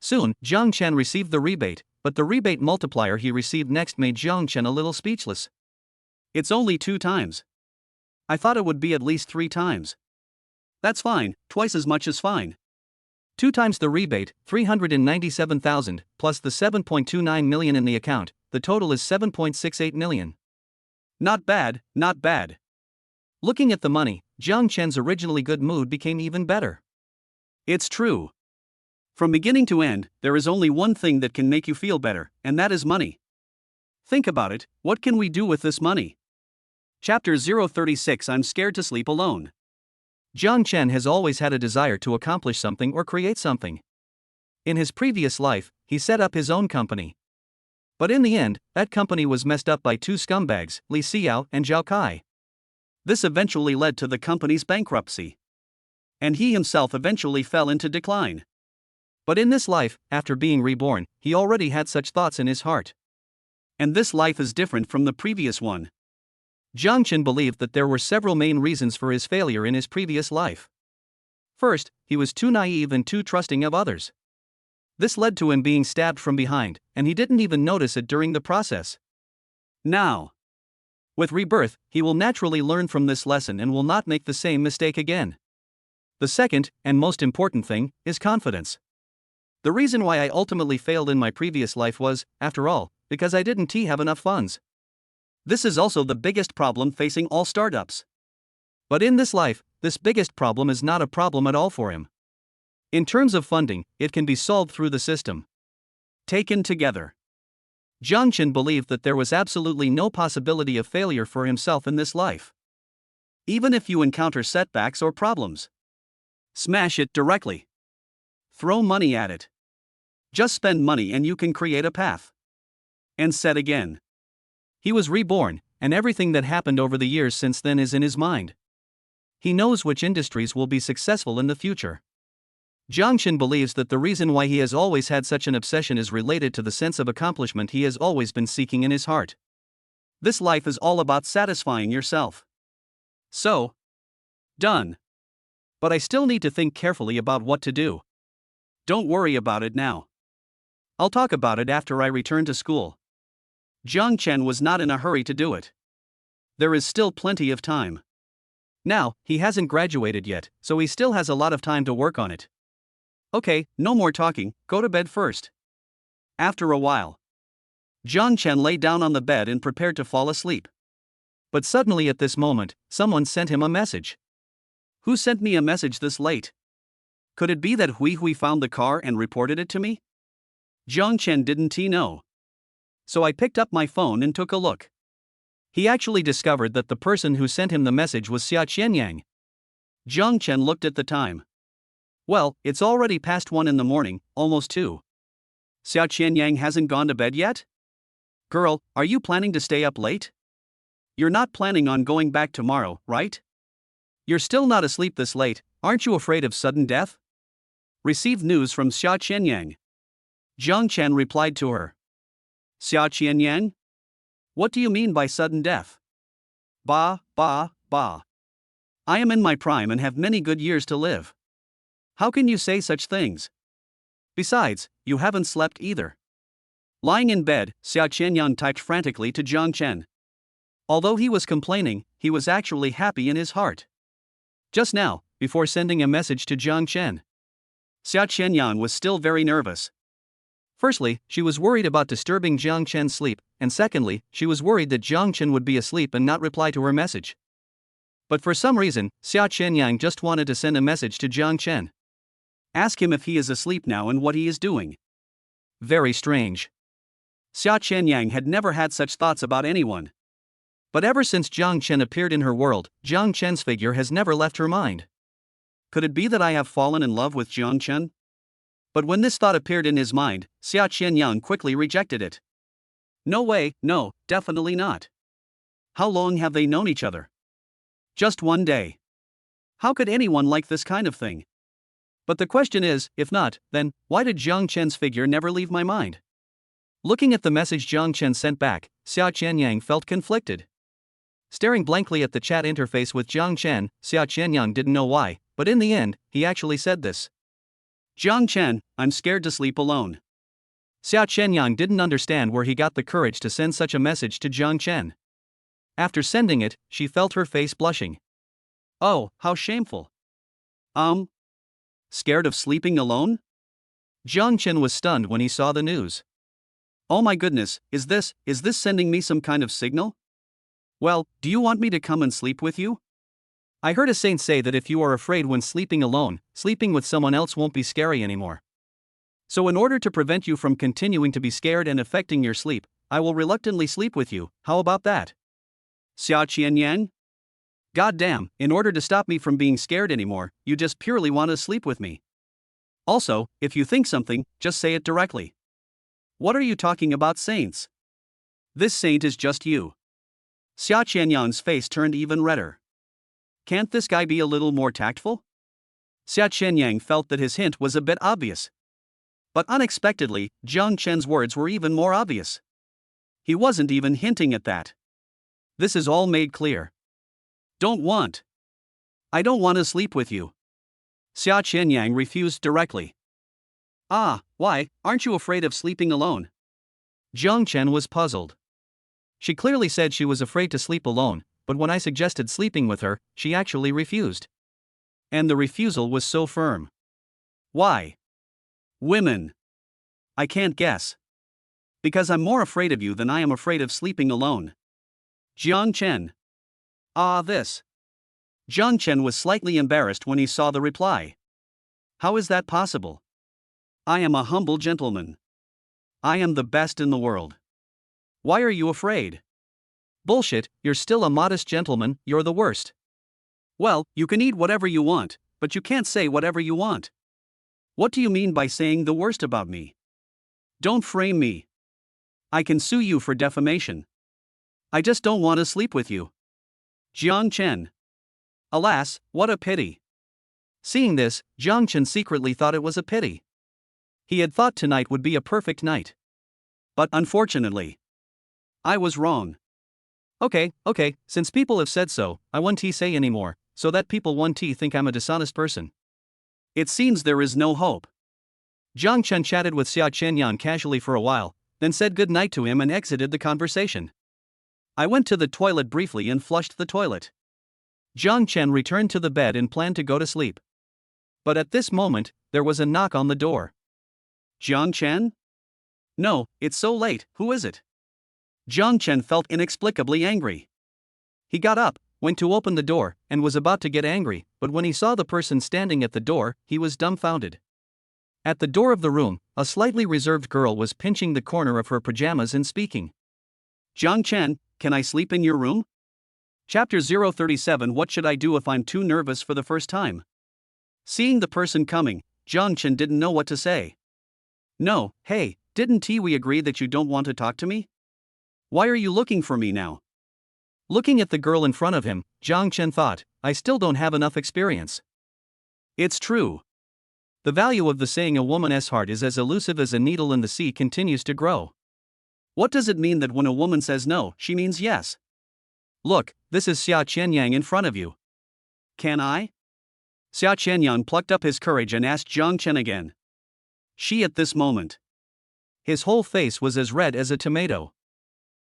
Soon, Zhang Chen received the rebate, but the rebate multiplier he received next made Zhang Chen a little speechless. It's only 2 times. I thought it would be at least 3 times. That's fine, twice as much is fine. 2 times the rebate, 397,000, plus the 7.29 million in the account, the total is 7.68 million. Not bad, not bad. Looking at the money, Zhang Chen's originally good mood became even better. It's true. From beginning to end, there is only one thing that can make you feel better, and that is money. Think about it, what can we do with this money? Chapter 036 I'm scared to sleep alone. Zhang Chen has always had a desire to accomplish something or create something. In his previous life, he set up his own company. But in the end, that company was messed up by 2 scumbags, Li Xiao and Zhao Kai. This eventually led to the company's bankruptcy. And he himself eventually fell into decline. But in this life, after being reborn, he already had such thoughts in his heart. And this life is different from the previous one. Zhang Chen believed that there were several main reasons for his failure in his previous life. First, he was too naive and too trusting of others. This led to him being stabbed from behind, and he didn't even notice it during the process. Now, with rebirth, he will naturally learn from this lesson and will not make the same mistake again. The second, and most important thing, is confidence. The reason why I ultimately failed in my previous life was, after all, because I didn't have enough funds. This is also the biggest problem facing all startups. But in this life, this biggest problem is not a problem at all for him. In terms of funding, it can be solved through the system. Taken together, Zhang Chen believed that there was absolutely no possibility of failure for himself in this life. Even if you encounter setbacks or problems, smash it directly. Throw money at it. Just spend money and you can create a path. And said again. He was reborn, and everything that happened over the years since then is in his mind. He knows which industries will be successful in the future. Jiangchen believes that the reason why he has always had such an obsession is related to the sense of accomplishment he has always been seeking in his heart. This life is all about satisfying yourself. So, done. But I still need to think carefully about what to do. Don't worry about it now. I'll talk about it after I return to school. Jiangchen was not in a hurry to do it. There is still plenty of time. Now, he hasn't graduated yet, so he still has a lot of time to work on it. Okay, no more talking, go to bed first. After a while, Jiangchen lay down on the bed and prepared to fall asleep. But suddenly at this moment, someone sent him a message. Who sent me a message this late? Could it be that Hui found the car and reported it to me? Jiangchen didn't know. So I picked up my phone and took a look. He actually discovered that the person who sent him the message was Xia Qianyang. Jiangchen looked at the time. Well, it's already past 1 in the morning, almost 2. Xia Qianyang hasn't gone to bed yet? Girl, are you planning to stay up late? You're not planning on going back tomorrow, right? You're still not asleep this late, aren't you afraid of sudden death? Received news from Xia Qianyang. Jiangchen replied to her. Xia Qianyang? What do you mean by sudden death? Bah. I am in my prime and have many good years to live. How can you say such things? Besides, you haven't slept either. Lying in bed, Xia Qianyang typed frantically to Jiangchen. Although he was complaining, he was actually happy in his heart. Just now, before sending a message to Jiangchen, Xia Qianyang was still very nervous. Firstly, she was worried about disturbing Jiangchen's sleep, and secondly, she was worried that Jiangchen would be asleep and not reply to her message. But for some reason, Xia Qianyang just wanted to send a message to Jiangchen. Ask him if he is asleep now and what he is doing. Very strange. Xia Qianyang had never had such thoughts about anyone. But ever since Jiangchen appeared in her world, Jiangchen's figure has never left her mind. Could it be that I have fallen in love with Jiangchen? But when this thought appeared in his mind, Xia Qianyang quickly rejected it. No way, no, definitely not. How long have they known each other? Just 1 day. How could anyone like this kind of thing? But the question is, if not, then, why did Jiangchen's figure never leave my mind? Looking at the message Jiangchen sent back, Xia Qianyang felt conflicted. Staring blankly at the chat interface with Jiangchen, Xia Qianyang didn't know why, but in the end, he actually said this. Jiangchen, I'm scared to sleep alone. Xia Qianyang didn't understand where he got the courage to send such a message to Jiangchen. After sending it, she felt her face blushing. Oh, how shameful. Scared of sleeping alone? Jiangchen was stunned when he saw the news. Oh my goodness, is this sending me some kind of signal? Well, do you want me to come and sleep with you? I heard a saint say that if you are afraid when sleeping alone, sleeping with someone else won't be scary anymore. So in order to prevent you from continuing to be scared and affecting your sleep, I will reluctantly sleep with you, how about that? Xia Qianyang? Goddamn, in order to stop me from being scared anymore, you just purely want to sleep with me. Also, if you think something, just say it directly. What are you talking about, saints? This saint is just you. Xia Qianyang's face turned even redder. Can't this guy be a little more tactful? Xia Qianyang felt that his hint was a bit obvious. But unexpectedly, Jiangchen's words were even more obvious. He wasn't even hinting at that. This is all made clear. I don't want to sleep with you. Xia Qianyang refused directly. Why, aren't you afraid of sleeping alone? Jiangchen was puzzled. She clearly said she was afraid to sleep alone, but when I suggested sleeping with her, she actually refused. And the refusal was so firm. Why? Women. I can't guess. Because I'm more afraid of you than I am afraid of sleeping alone. Jiangchen. This. Jiangchen was slightly embarrassed when he saw the reply. How is that possible? I am a humble gentleman. I am the best in the world. Why are you afraid? Bullshit, you're still a modest gentleman, you're the worst. Well, you can eat whatever you want, but you can't say whatever you want. What do you mean by saying the worst about me? Don't frame me. I can sue you for defamation. I just don't want to sleep with you. Jiang Chen. Alas, what a pity. Seeing this, Jiang Chen secretly thought it was a pity. He had thought tonight would be a perfect night. But unfortunately, I was wrong. Okay, since people have said so, I won't say anymore, so that people won't think I'm a dishonest person. It seems there is no hope. Jiang Chen chatted with Xia Qianyan casually for a while, then said good night to him and exited the conversation. I went to the toilet briefly and flushed the toilet. Jiang Chen returned to the bed and planned to go to sleep. But at this moment, there was a knock on the door. Jiang Chen? No, it's so late, who is it? Jiang Chen felt inexplicably angry. He got up, went to open the door, and was about to get angry, but when he saw the person standing at the door, he was dumbfounded. At the door of the room, a slightly reserved girl was pinching the corner of her pajamas and speaking. Jiang Chen, can I sleep in your room? Chapter 037 What should I do if I'm too nervous for the first time? Seeing the person coming, Jiang Chen didn't know what to say. No, hey, didn't we agree that you don't want to talk to me? Why are you looking for me now? Looking at the girl in front of him, Jiang Chen thought, I still don't have enough experience. It's true. The value of the saying a woman's heart is as elusive as a needle in the sea continues to grow. What does it mean that when a woman says no, she means yes? Look, this is Xia Qianyang in front of you. Can I? Xia Qianyang plucked up his courage and asked Jiang Chen again. She at this moment. His whole face was as red as a tomato.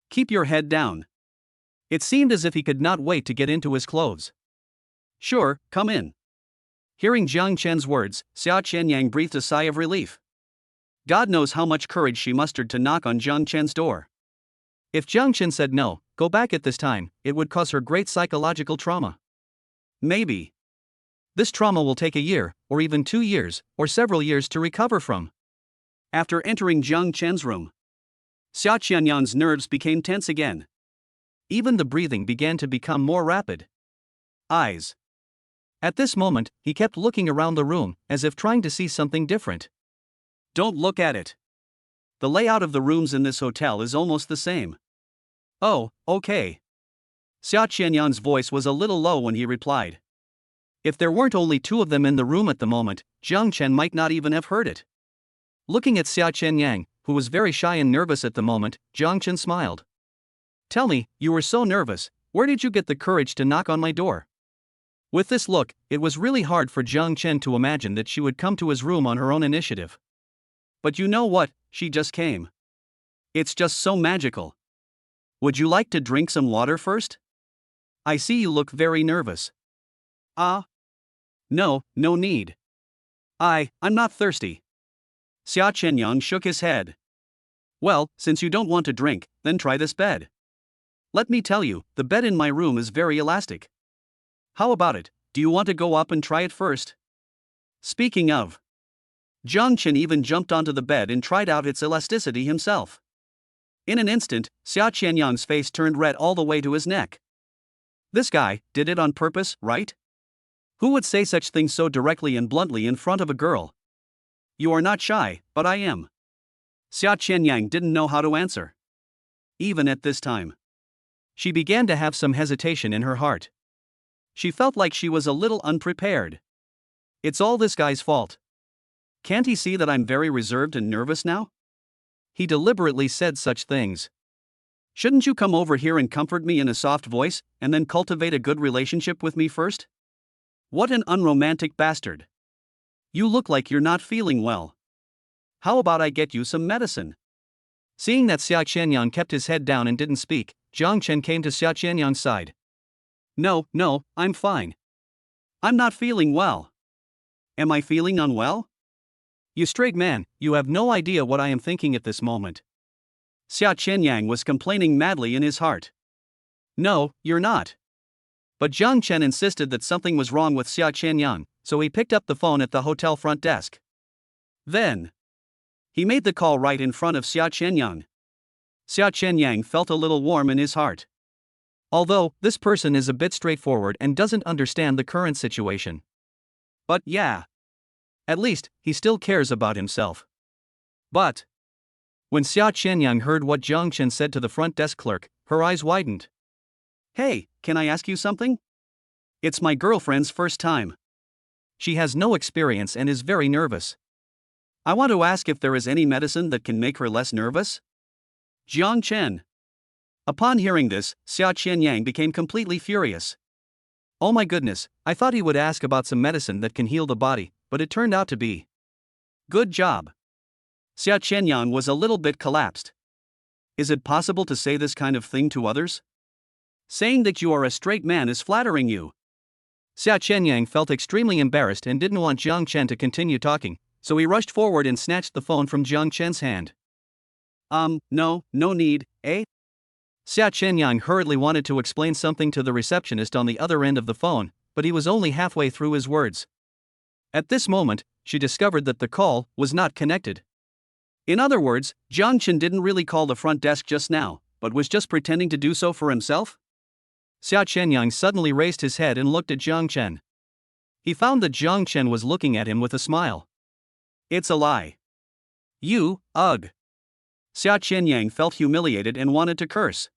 Keep your head down. It seemed as if he could not wait to get into his clothes. Sure, come in. Hearing Jiang Chen's words, Xia Qianyang breathed a sigh of relief. God knows how much courage she mustered to knock on Jiang Chen's door. If Jiang Chen said no, go back at this time, it would cause her great psychological trauma. Maybe. This trauma will take a year, or even 2 years, or several years to recover from. After entering Jiang Chen's room, Xia Qianyang's nerves became tense again. Even the breathing began to become more rapid. Eyes. At this moment, he kept looking around the room, as if trying to see something different. Don't look at it. The layout of the rooms in this hotel is almost the same. Oh, okay. Xia Qianyang's voice was a little low when he replied. If there weren't only 2 of them in the room at the moment, Jiang Chen might not even have heard it. Looking at Xia Qianyang, who was very shy and nervous at the moment, Jiang Chen smiled. Tell me, you were so nervous, where did you get the courage to knock on my door? With this look, it was really hard for Jiang Chen to imagine that she would come to his room on her own initiative. But you know what, she just came. It's just so magical. Would you like to drink some water first? I see you look very nervous. No need. I'm not thirsty. Xia Qianyang shook his head. Well, since you don't want to drink, then try this bed. Let me tell you, the bed in my room is very elastic. How about it, do you want to go up and try it first? Speaking of, Jiang Chen even jumped onto the bed and tried out its elasticity himself. In an instant, Xia Qianyang's face turned red all the way to his neck. This guy did it on purpose, right? Who would say such things so directly and bluntly in front of a girl? You are not shy, but I am. Xia Qianyang didn't know how to answer. Even at this time, she began to have some hesitation in her heart. She felt like she was a little unprepared. It's all this guy's fault. Can't he see that I'm very reserved and nervous now? He deliberately said such things. Shouldn't you come over here and comfort me in a soft voice, and then cultivate a good relationship with me first? What an unromantic bastard. You look like you're not feeling well. How about I get you some medicine? Seeing that Xia Qianyang kept his head down and didn't speak, Jiang Chen came to Xia Qianyang's side. No, I'm fine. I'm not feeling well. Am I feeling unwell? You straight man, you have no idea what I am thinking at this moment. Xia Qianyang was complaining madly in his heart. No, you're not. But Jiang Chen insisted that something was wrong with Xia Qianyang, so he picked up the phone at the hotel front desk. Then, he made the call right in front of Xia Qianyang. Xia Qianyang felt a little warm in his heart. Although, this person is a bit straightforward and doesn't understand the current situation. But yeah. At least, he still cares about himself. But when Xia Qianyang heard what Jiang Chen said to the front desk clerk, her eyes widened. Hey, can I ask you something? It's my girlfriend's first time. She has no experience and is very nervous. I want to ask if there is any medicine that can make her less nervous? Jiang Chen. Upon hearing this, Xia Qianyang became completely furious. Oh my goodness, I thought he would ask about some medicine that can heal the body, but it turned out to be. Good job. Xia Qianyang was a little bit collapsed. Is it possible to say this kind of thing to others? Saying that you are a straight man is flattering you. Xia Qianyang felt extremely embarrassed and didn't want Jiang Chen to continue talking, so he rushed forward and snatched the phone from Jiang Chen's hand. No need, eh? Xia Qianyang hurriedly wanted to explain something to the receptionist on the other end of the phone, but he was only halfway through his words. At this moment, she discovered that the call was not connected. In other words, Jiang Chen didn't really call the front desk just now, but was just pretending to do so for himself? Xia Qianyang suddenly raised his head and looked at Jiang Chen. He found that Jiang Chen was looking at him with a smile. It's a lie. You, ugh. Xia Qianyang felt humiliated and wanted to curse.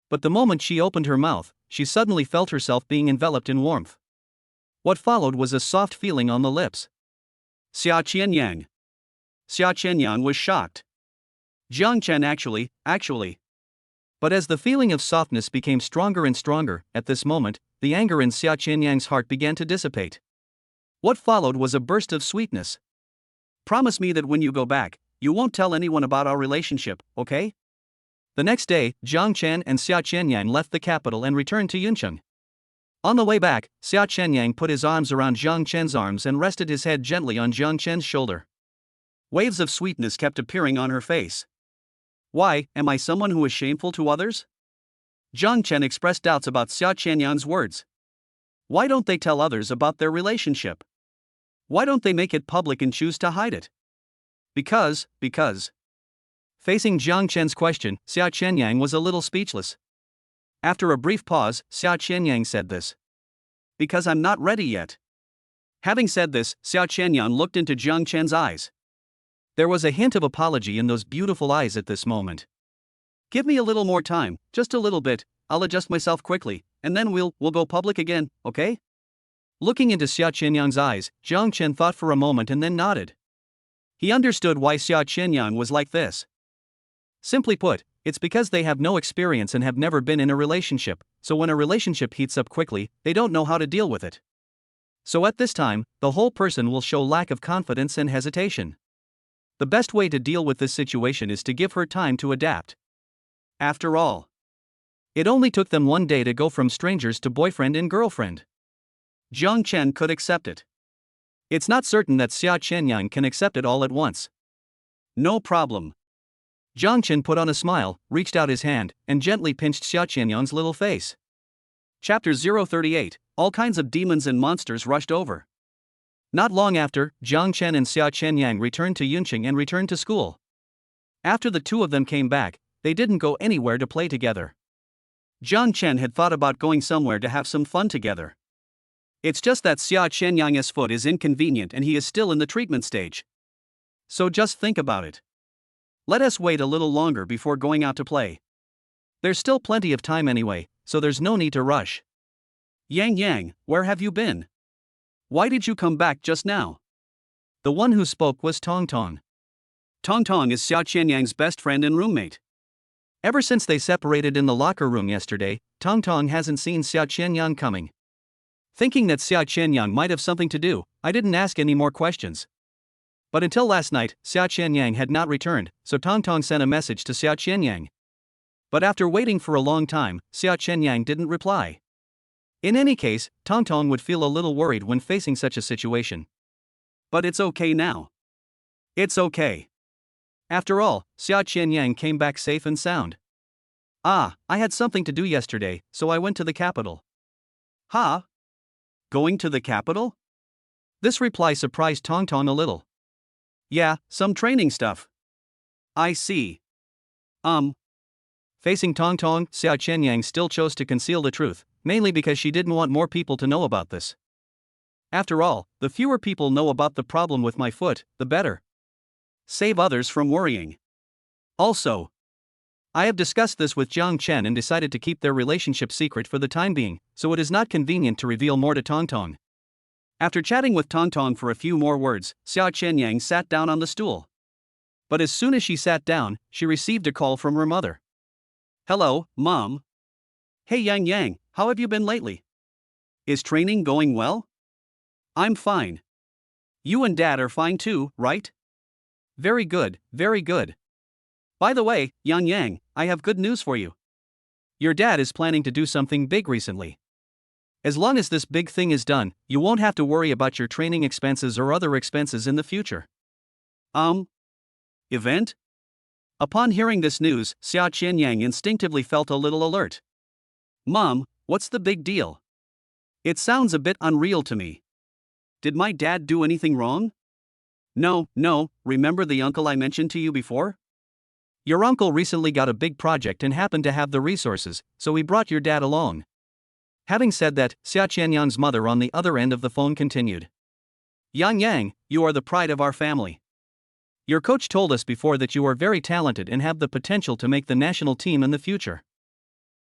But the moment she opened her mouth, she suddenly felt herself being enveloped in warmth. What followed was a soft feeling on the lips. Xia Qianyang. Xia Qianyang was shocked. Jiang Chen actually. But as the feeling of softness became stronger and stronger, at this moment, the anger in Xia Qianyang's heart began to dissipate. What followed was a burst of sweetness. Promise me that when you go back, you won't tell anyone about our relationship, okay? The next day, Jiang Chen and Xia Qianyang left the capital and returned to Yuncheng. On the way back, Xia Qianyang put his arms around Jiang Chen's arms and rested his head gently on Jiang Chen's shoulder. Waves of sweetness kept appearing on her face. Why, am I someone who is shameful to others? Jiang Chen expressed doubts about Xia Qianyang's words. Why don't they tell others about their relationship? Why don't they make it public and choose to hide it? Because. Facing Jiang Chen's question, Xia Qianyang was a little speechless. After a brief pause, Xia Qianyang said this. Because I'm not ready yet. Having said this, Xia Qianyang looked into Jiang Chen's eyes. There was a hint of apology in those beautiful eyes at this moment. Give me a little more time, just a little bit, I'll adjust myself quickly, and then we'll go public again, okay? Looking into Xia Qianyang's eyes, Jiang Chen thought for a moment and then nodded. He understood why Xia Qianyang was like this. Simply put, it's because they have no experience and have never been in a relationship, so when a relationship heats up quickly, they don't know how to deal with it. So at this time, the whole person will show lack of confidence and hesitation. The best way to deal with this situation is to give her time to adapt. After all, it only took them one day to go from strangers to boyfriend and girlfriend. Jiang Chen could accept it. It's not certain that Xia Qianyang can accept it all at once. No problem. Jiang Chen put on a smile, reached out his hand, and gently pinched Xia Qianyang's little face. Chapter 038, all kinds of demons and monsters rushed over. Not long after, Jiang Chen and Xia Qianyang returned to Yuncheng and returned to school. After the two of them came back, they didn't go anywhere to play together. Jiang Chen had thought about going somewhere to have some fun together. It's just that Xia Qianyang's foot is inconvenient and he is still in the treatment stage. So just think about it. Let us wait a little longer before going out to play. There's still plenty of time anyway, so there's no need to rush. Yang, where have you been? Why did you come back just now? The one who spoke was Tong Tong. Tong Tong is Xia Qianyang's best friend and roommate. Ever since they separated in the locker room yesterday, Tong Tong hasn't seen Xia Qianyang coming. Thinking that Xia Qianyang might have something to do, I didn't ask any more questions. But until last night, Xia Qianyang had not returned, so Tong Tong sent a message to Xia Qianyang. But after waiting for a long time, Xia Qianyang didn't reply. In any case, Tong Tong would feel a little worried when facing such a situation. But it's okay now. It's okay. After all, Xia Qianyang came back safe and sound. I had something to do yesterday, so I went to the capital. Huh? Going to the capital? This reply surprised Tong Tong a little. Yeah, some training stuff. I see. Facing Tong Tong, Xiao Qianyang still chose to conceal the truth, mainly because she didn't want more people to know about this. After all, the fewer people know about the problem with my foot, the better. Save others from worrying. Also, I have discussed this with Jiang Chen and decided to keep their relationship secret for the time being, so it is not convenient to reveal more to Tong Tong. After chatting with Tong Tong for a few more words, Xiao Qianyang sat down on the stool. But as soon as she sat down, she received a call from her mother. Hello, Mom. Hey Yang Yang, how have you been lately? Is training going well? I'm fine. You and Dad are fine too, right? Very good, very good. By the way, Yang Yang, I have good news for you. Your dad is planning to do something big recently. As long as this big thing is done, you won't have to worry about your training expenses or other expenses in the future. Event? Upon hearing this news, Xiao Qianyang instinctively felt a little alert. Mom, what's the big deal? It sounds a bit unreal to me. Did my dad do anything wrong? No, remember the uncle I mentioned to you before? Your uncle recently got a big project and happened to have the resources, so he brought your dad along. Having said that, Xiao Qianyang's mother on the other end of the phone continued. Yang Yang, you are the pride of our family. Your coach told us before that you are very talented and have the potential to make the national team in the future.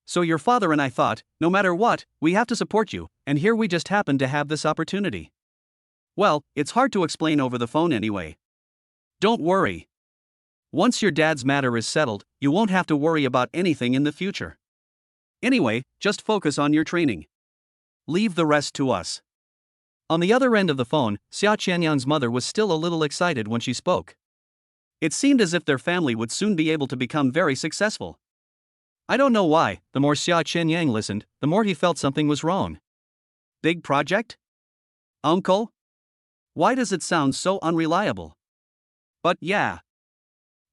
So your father and I thought, no matter what, we have to support you, and here we just happened to have this opportunity. Well, it's hard to explain over the phone anyway. Don't worry. Once your dad's matter is settled, you won't have to worry about anything in the future. Anyway, just focus on your training. Leave the rest to us. On the other end of the phone, Xiao Qianyang's mother was still a little excited when she spoke. It seemed as if their family would soon be able to become very successful. I don't know why, the more Xiao Qianyang listened, the more he felt something was wrong. Big project? Uncle? Why does it sound so unreliable? But yeah.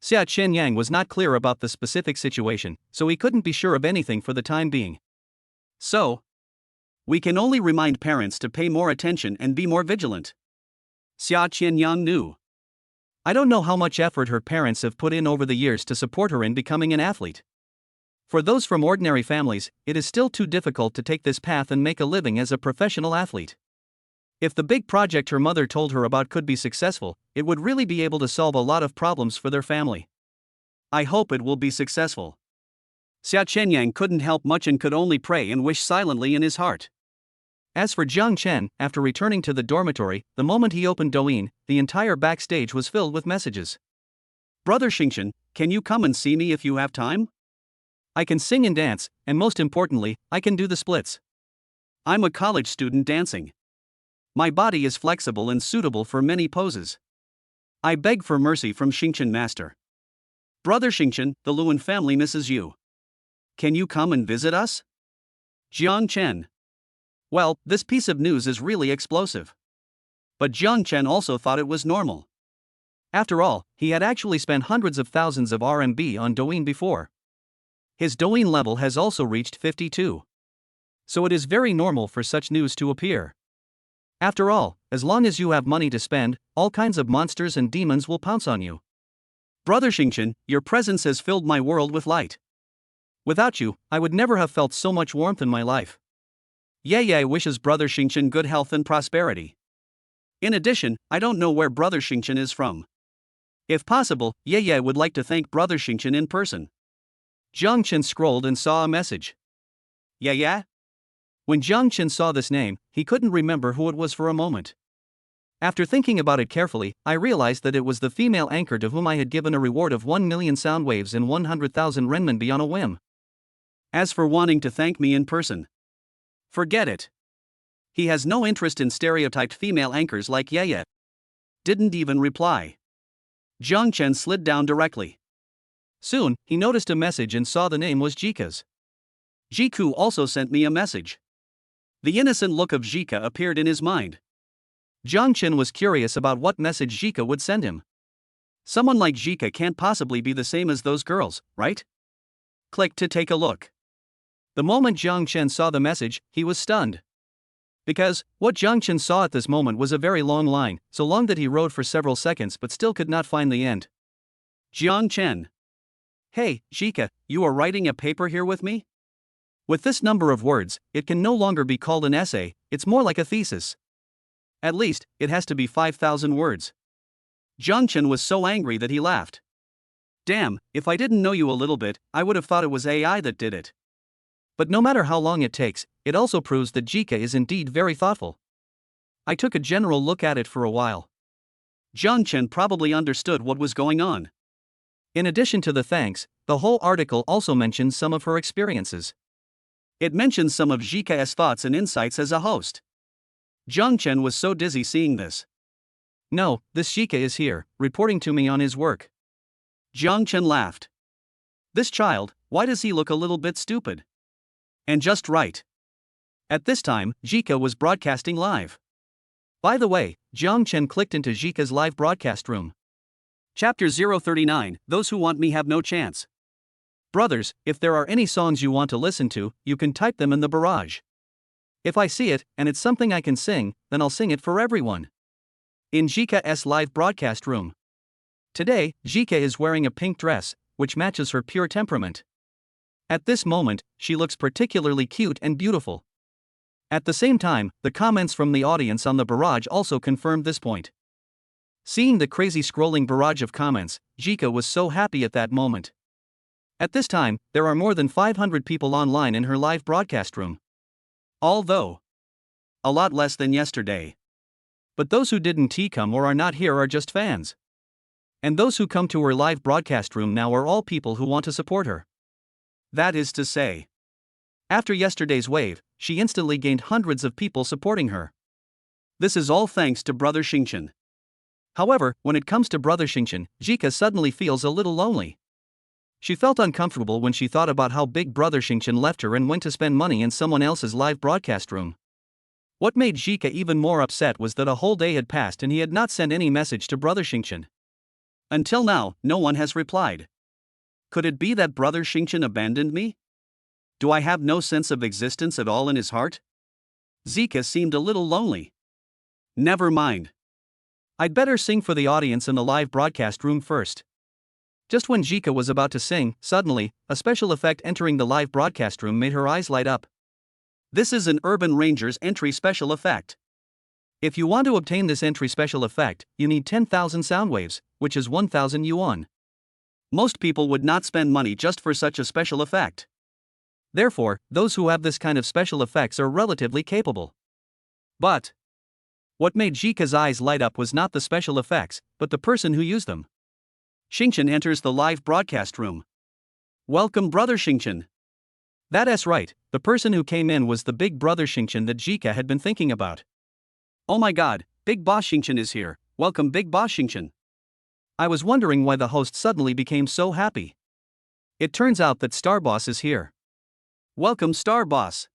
Xiao Qianyang was not clear about the specific situation, so he couldn't be sure of anything for the time being. So, we can only remind parents to pay more attention and be more vigilant. Xiao Qianyang knew. I don't know how much effort her parents have put in over the years to support her in becoming an athlete. For those from ordinary families, it is still too difficult to take this path and make a living as a professional athlete. If the big project her mother told her about could be successful, it would really be able to solve a lot of problems for their family. I hope it will be successful. Xiao Qianyang couldn't help much and could only pray and wish silently in his heart. As for Jiang Chen, after returning to the dormitory, the moment he opened Douyin, the entire backstage was filled with messages. Brother Xingchen, can you come and see me if you have time? I can sing and dance, and most importantly, I can do the splits. I'm a college student dancing. My body is flexible and suitable for many poses. I beg for mercy from Xingchen Master. Brother Xingchen, the Luan family misses you. Can you come and visit us? Jiang Chen. Well, this piece of news is really explosive. But Jiang Chen also thought it was normal. After all, he had actually spent hundreds of thousands of RMB on Douyin before. His Douyin level has also reached 52. So it is very normal for such news to appear. After all, as long as you have money to spend, all kinds of monsters and demons will pounce on you. Brother Xingchen, your presence has filled my world with light. Without you, I would never have felt so much warmth in my life. Ye wishes Brother Xingchen good health and prosperity. In addition, I don't know where Brother Xingchen is from. If possible, Ye would like to thank Brother Xingchen in person. Jiang Chen scrolled and saw a message. Yeah? When Jiang Chen saw this name, he couldn't remember who it was for a moment. After thinking about it carefully, I realized that it was the female anchor to whom I had given a reward of 1 million sound waves and 100,000 renminbi on a whim. As for wanting to thank me in person, forget it. He has no interest in stereotyped female anchors like Ye. Didn't even reply. Jiang Chen slid down directly. Soon, he noticed a message and saw the name was Jika's. Jiku also sent me a message. The innocent look of Jika appeared in his mind. Jiang Chen was curious about what message Jika would send him. Someone like Jika can't possibly be the same as those girls, right? Click to take a look. The moment Jiang Chen saw the message, he was stunned. Because, what Jiang Chen saw at this moment was a very long line, so long that he rode for several seconds but still could not find the end. Jiang Chen. Hey, Jika, you are writing a paper here with me? With this number of words, it can no longer be called an essay, it's more like a thesis. At least, it has to be 5,000 words. Zhangchen was so angry that he laughed. Damn, if I didn't know you a little bit, I would have thought it was AI that did it. But no matter how long it takes, it also proves that Jika is indeed very thoughtful. I took a general look at it for a while. Zhangchen probably understood what was going on. In addition to the thanks, the whole article also mentions some of her experiences. It mentions some of Jika's thoughts and insights as a host. Zhangchen was so dizzy seeing this. No, this Jika is here, reporting to me on his work. Zhangchen laughed. This child, why does he look a little bit stupid? And just right. At this time, Jika was broadcasting live. By the way, Zhangchen clicked into Jika's live broadcast room. Chapter 039, Those Who Want Me Have No Chance. Brothers, if there are any songs you want to listen to, you can type them in the barrage. If I see it, and it's something I can sing, then I'll sing it for everyone. In Jika's live broadcast room. Today, Jika is wearing a pink dress, which matches her pure temperament. At this moment, she looks particularly cute and beautiful. At the same time, the comments from the audience on the barrage also confirmed this point. Seeing the crazy scrolling barrage of comments, Jika was so happy at that moment. At this time, there are more than 500 people online in her live broadcast room. Although a lot less than yesterday. But those who didn't come or are not here are just fans. And those who come to her live broadcast room now are all people who want to support her. That is to say, after yesterday's wave, she instantly gained hundreds of people supporting her. This is all thanks to Brother Xingchen. However, when it comes to Brother Xingchen, Jika suddenly feels a little lonely. She felt uncomfortable when she thought about how big Brother Xingchen left her and went to spend money in someone else's live broadcast room. What made Jika even more upset was that a whole day had passed and he had not sent any message to Brother Xingchen. Until now, no one has replied. Could it be that Brother Xingchen abandoned me? Do I have no sense of existence at all in his heart? Jika seemed a little lonely. Never mind. I'd better sing for the audience in the live broadcast room first. Just when Jika was about to sing, suddenly, a special effect entering the live broadcast room made her eyes light up. This is an Urban Ranger's entry special effect. If you want to obtain this entry special effect, you need 10,000 sound waves, which is 1,000 yuan. Most people would not spend money just for such a special effect. Therefore, those who have this kind of special effects are relatively capable. But what made Jika's eyes light up was not the special effects, but the person who used them. Xingchen enters the live broadcast room. Welcome, Brother Xingchen. That's right, the person who came in was the big Brother Xingchen that Jika had been thinking about. Oh my god, Big Boss Xingchen is here. Welcome, Big Boss Xingchen. I was wondering why the host suddenly became so happy. It turns out that Star Boss is here. Welcome, Star Boss.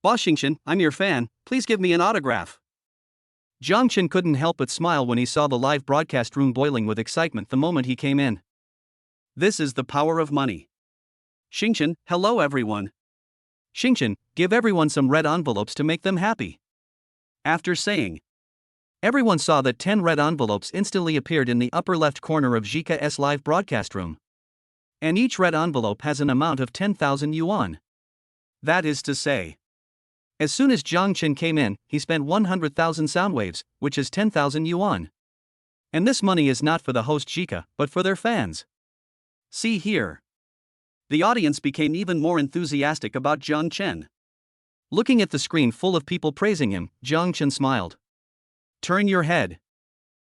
Boss Xingchen, I'm your fan, please give me an autograph. Zhangchen couldn't help but smile when he saw the live broadcast room boiling with excitement the moment he came in. This is the power of money. Xingchen, hello everyone. Xingchen, give everyone some red envelopes to make them happy. After saying, everyone saw that 10 red envelopes instantly appeared in the upper left corner of Jika's live broadcast room. And each red envelope has an amount of 10,000 yuan. That is to say, as soon as Zhangchen came in, he spent 100,000 sound waves, which is 10,000 yuan. And this money is not for the host Jika, but for their fans. See here. The audience became even more enthusiastic about Zhangchen. Looking at the screen full of people praising him, Zhangchen smiled. Turn your head.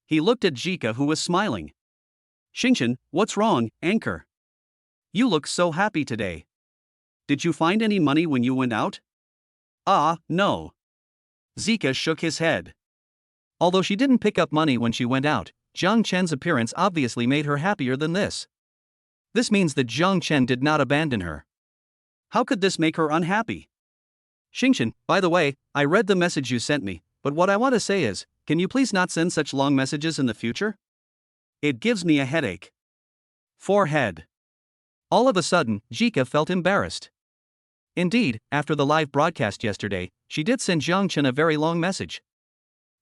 He looked at Jika, who was smiling. Xingchen, what's wrong, anchor? You look so happy today. Did you find any money when you went out? Ah, no. Jika shook his head. Although she didn't pick up money when she went out, Zhangchen's appearance obviously made her happier than this. This means that Zhangchen did not abandon her. How could this make her unhappy? Xingchen, by the way, I read the message you sent me, but what I want to say is, can you please not send such long messages in the future? It gives me a headache. Forehead. All of a sudden, Jika felt embarrassed. Indeed, after the live broadcast yesterday, she did send Zhangchen a very long message.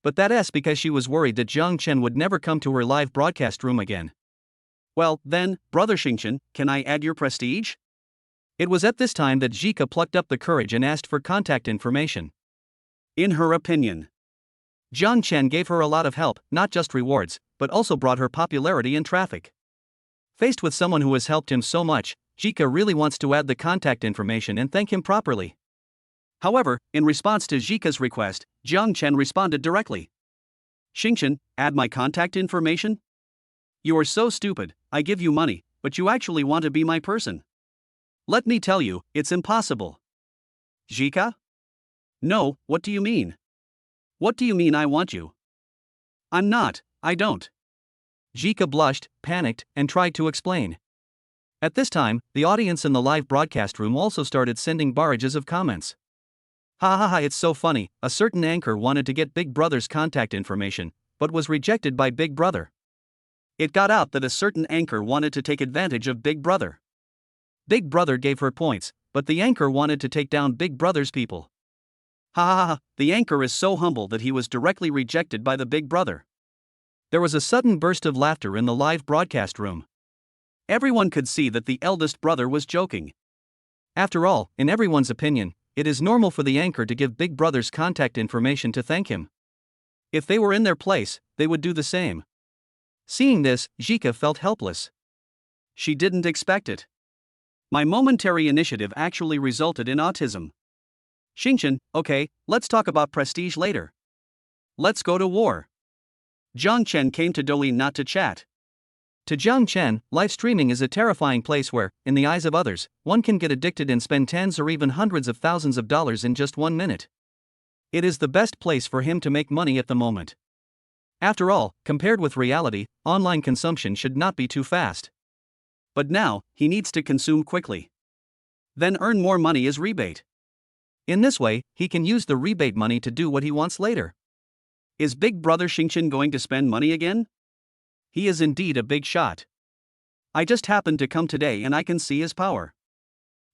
But that's because she was worried that Zhangchen would never come to her live broadcast room again. Well, then, Brother Xingchen, can I add your prestige? It was at this time that Zhika plucked up the courage and asked for contact information. In her opinion, Jiang Chen gave her a lot of help, not just rewards, but also brought her popularity in traffic. Faced with someone who has helped him so much, Zhika really wants to add the contact information and thank him properly. However, in response to Zhika's request, Jiang Chen responded directly. Xingchen, add my contact information? You are so stupid, I give you money, but you actually want to be my person. Let me tell you, it's impossible. Zhika? No, what do you mean? What do you mean I want you? I don't. Zhika blushed, panicked, and tried to explain. At this time, the audience in the live broadcast room also started sending barrages of comments. Ha ha ha, it's so funny, a certain anchor wanted to get Big Brother's contact information, but was rejected by Big Brother. It got out that a certain anchor wanted to take advantage of Big Brother. Big Brother gave her points, but the anchor wanted to take down Big Brother's people. Ha ha ha, the anchor is so humble that he was directly rejected by the Big Brother. There was a sudden burst of laughter in the live broadcast room. Everyone could see that the eldest brother was joking. After all, in everyone's opinion, it is normal for the anchor to give Big Brother's contact information to thank him. If they were in their place, they would do the same. Seeing this, Zhika felt helpless. She didn't expect it. My momentary initiative actually resulted in autism. Xingchen, okay, let's talk about prestige later. Let's go to war. Jiang Chen came to Douyin not to chat. To Jiang Chen, live streaming is a terrifying place where, in the eyes of others, one can get addicted and spend tens or even hundreds of thousands of dollars in just 1 minute. It is the best place for him to make money at the moment. After all, compared with reality, online consumption should not be too fast. But now, he needs to consume quickly. Then earn more money as rebate. In this way, he can use the rebate money to do what he wants later. Is Big Brother Xingchen going to spend money again? He is indeed a big shot. I just happened to come today and I can see his power.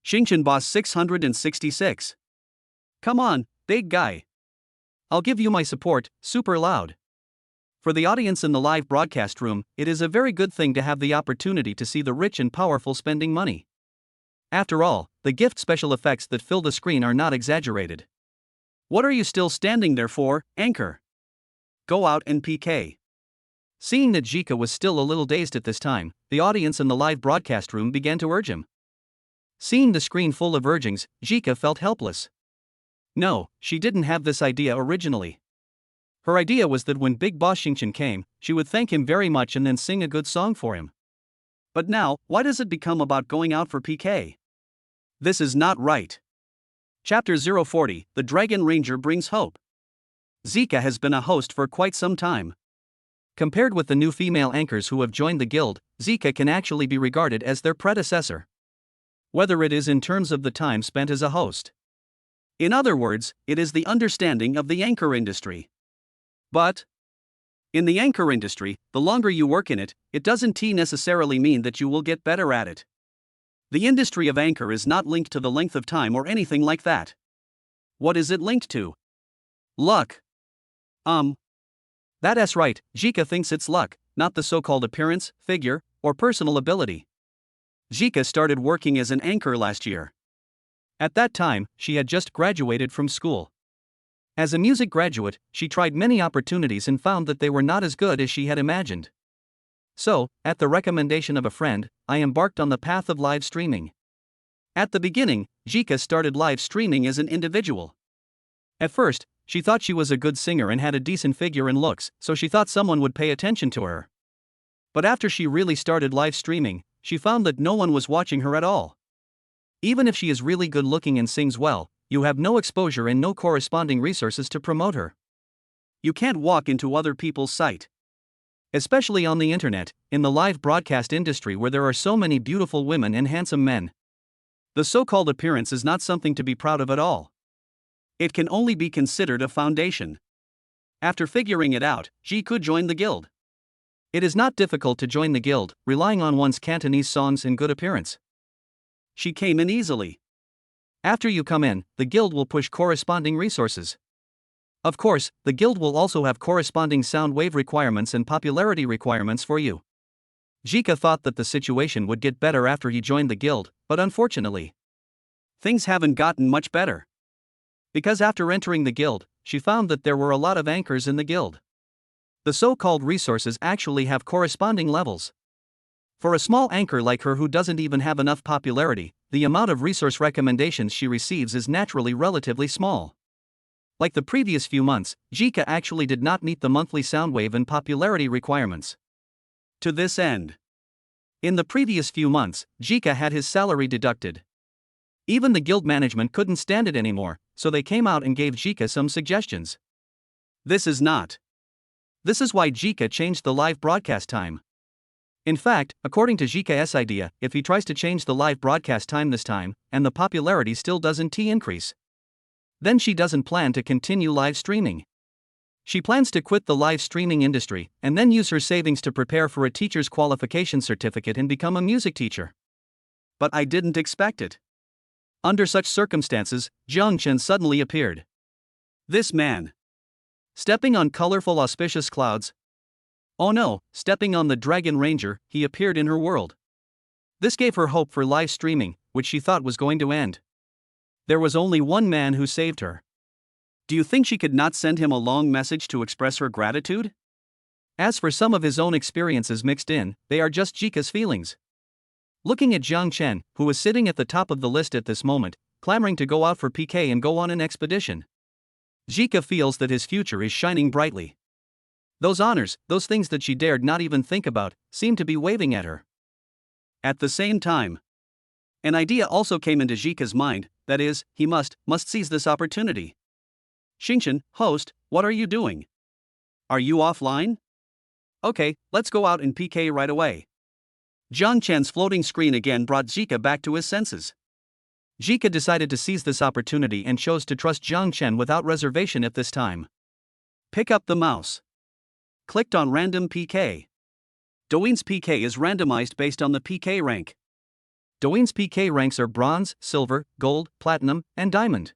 Xingchen boss 666. Come on, big guy. I'll give you my support, super loud. For the audience in the live broadcast room, it is a very good thing to have the opportunity to see the rich and powerful spending money. After all, the gift special effects that fill the screen are not exaggerated. What are you still standing there for, anchor? Go out and PK. Seeing that Zhika was still a little dazed at this time, the audience in the live broadcast room began to urge him. Seeing the screen full of urgings, Zhika felt helpless. No, she didn't have this idea originally. Her idea was that when Big Boss Xingchen came, she would thank him very much and then sing a good song for him. But now, why does it become about going out for PK? This is not right. Chapter 040, The Dragon Ranger Brings Hope. Zhika has been a host for quite some time. Compared with the new female anchors who have joined the guild, Zhika can actually be regarded as their predecessor. Whether it is in terms of the time spent as a host. In other words, it is the understanding of the anchor industry. But in the anchor industry, the longer you work in it, it doesn't necessarily mean that you will get better at it. The industry of anchor is not linked to the length of time or anything like that. What is it linked to? Luck. That's right, Zhika thinks it's luck, not the so-called appearance, figure, or personal ability. Zhika started working as an anchor last year. At that time, she had just graduated from school. As a music graduate, she tried many opportunities and found that they were not as good as she had imagined. So, at the recommendation of a friend, I embarked on the path of live streaming. At the beginning, Zhika started live streaming as an individual. At first, she thought she was a good singer and had a decent figure and looks, so she thought someone would pay attention to her. But after she really started live streaming, she found that no one was watching her at all. Even if she is really good looking and sings well, you have no exposure and no corresponding resources to promote her. You can't walk into other people's sight. Especially on the internet, in the live broadcast industry where there are so many beautiful women and handsome men. The so-called appearance is not something to be proud of at all. It can only be considered a foundation. After figuring it out, Zhika joined the guild. It is not difficult to join the guild, relying on one's Cantonese songs and good appearance. She came in easily. After you come in, the guild will push corresponding resources. Of course, the guild will also have corresponding sound wave requirements and popularity requirements for you. Jika thought that the situation would get better after he joined the guild, but unfortunately, things haven't gotten much better. Because after entering the guild, she found that there were a lot of anchors in the guild. The so-called resources actually have corresponding levels. For a small anchor like her who doesn't even have enough popularity, the amount of resource recommendations she receives is naturally relatively small. Like the previous few months, Jika actually did not meet the monthly Soundwave and popularity requirements. To this end, in the previous few months, Jika had his salary deducted. Even the guild management couldn't stand it anymore, so they came out and gave Jika some suggestions. This is why Jika changed the live broadcast time. In fact, according to Jika's idea, if he tries to change the live broadcast time this time, and the popularity still doesn't increase, then she doesn't plan to continue live streaming. She plans to quit the live streaming industry, and then use her savings to prepare for a teacher's qualification certificate and become a music teacher. But I didn't expect it. Under such circumstances, Jiang Chen suddenly appeared. This man, stepping on colorful auspicious clouds. Oh no, stepping on the Dragon Ranger, he appeared in her world. This gave her hope for live streaming, which she thought was going to end. There was only one man who saved her. Do you think she could not send him a long message to express her gratitude? As for some of his own experiences mixed in, they are just Jika's feelings. Looking at Jiang Chen, who was sitting at the top of the list at this moment, clamoring to go out for PK and go on an expedition, Jika feels that his future is shining brightly. Those honors, those things that she dared not even think about, seem to be waving at her. At the same time, an idea also came into Jika's mind, that is, he must seize this opportunity. Xingchen, host, what are you doing? Are you offline? Okay, let's go out and PK right away. Jiang Chen's floating screen again brought Jika back to his senses. Jika decided to seize this opportunity and chose to trust Jiang Chen without reservation at this time. Pick up the mouse. Clicked on Random PK. Douyin's PK is randomized based on the PK rank. Douyin's PK ranks are Bronze, Silver, Gold, Platinum, and Diamond.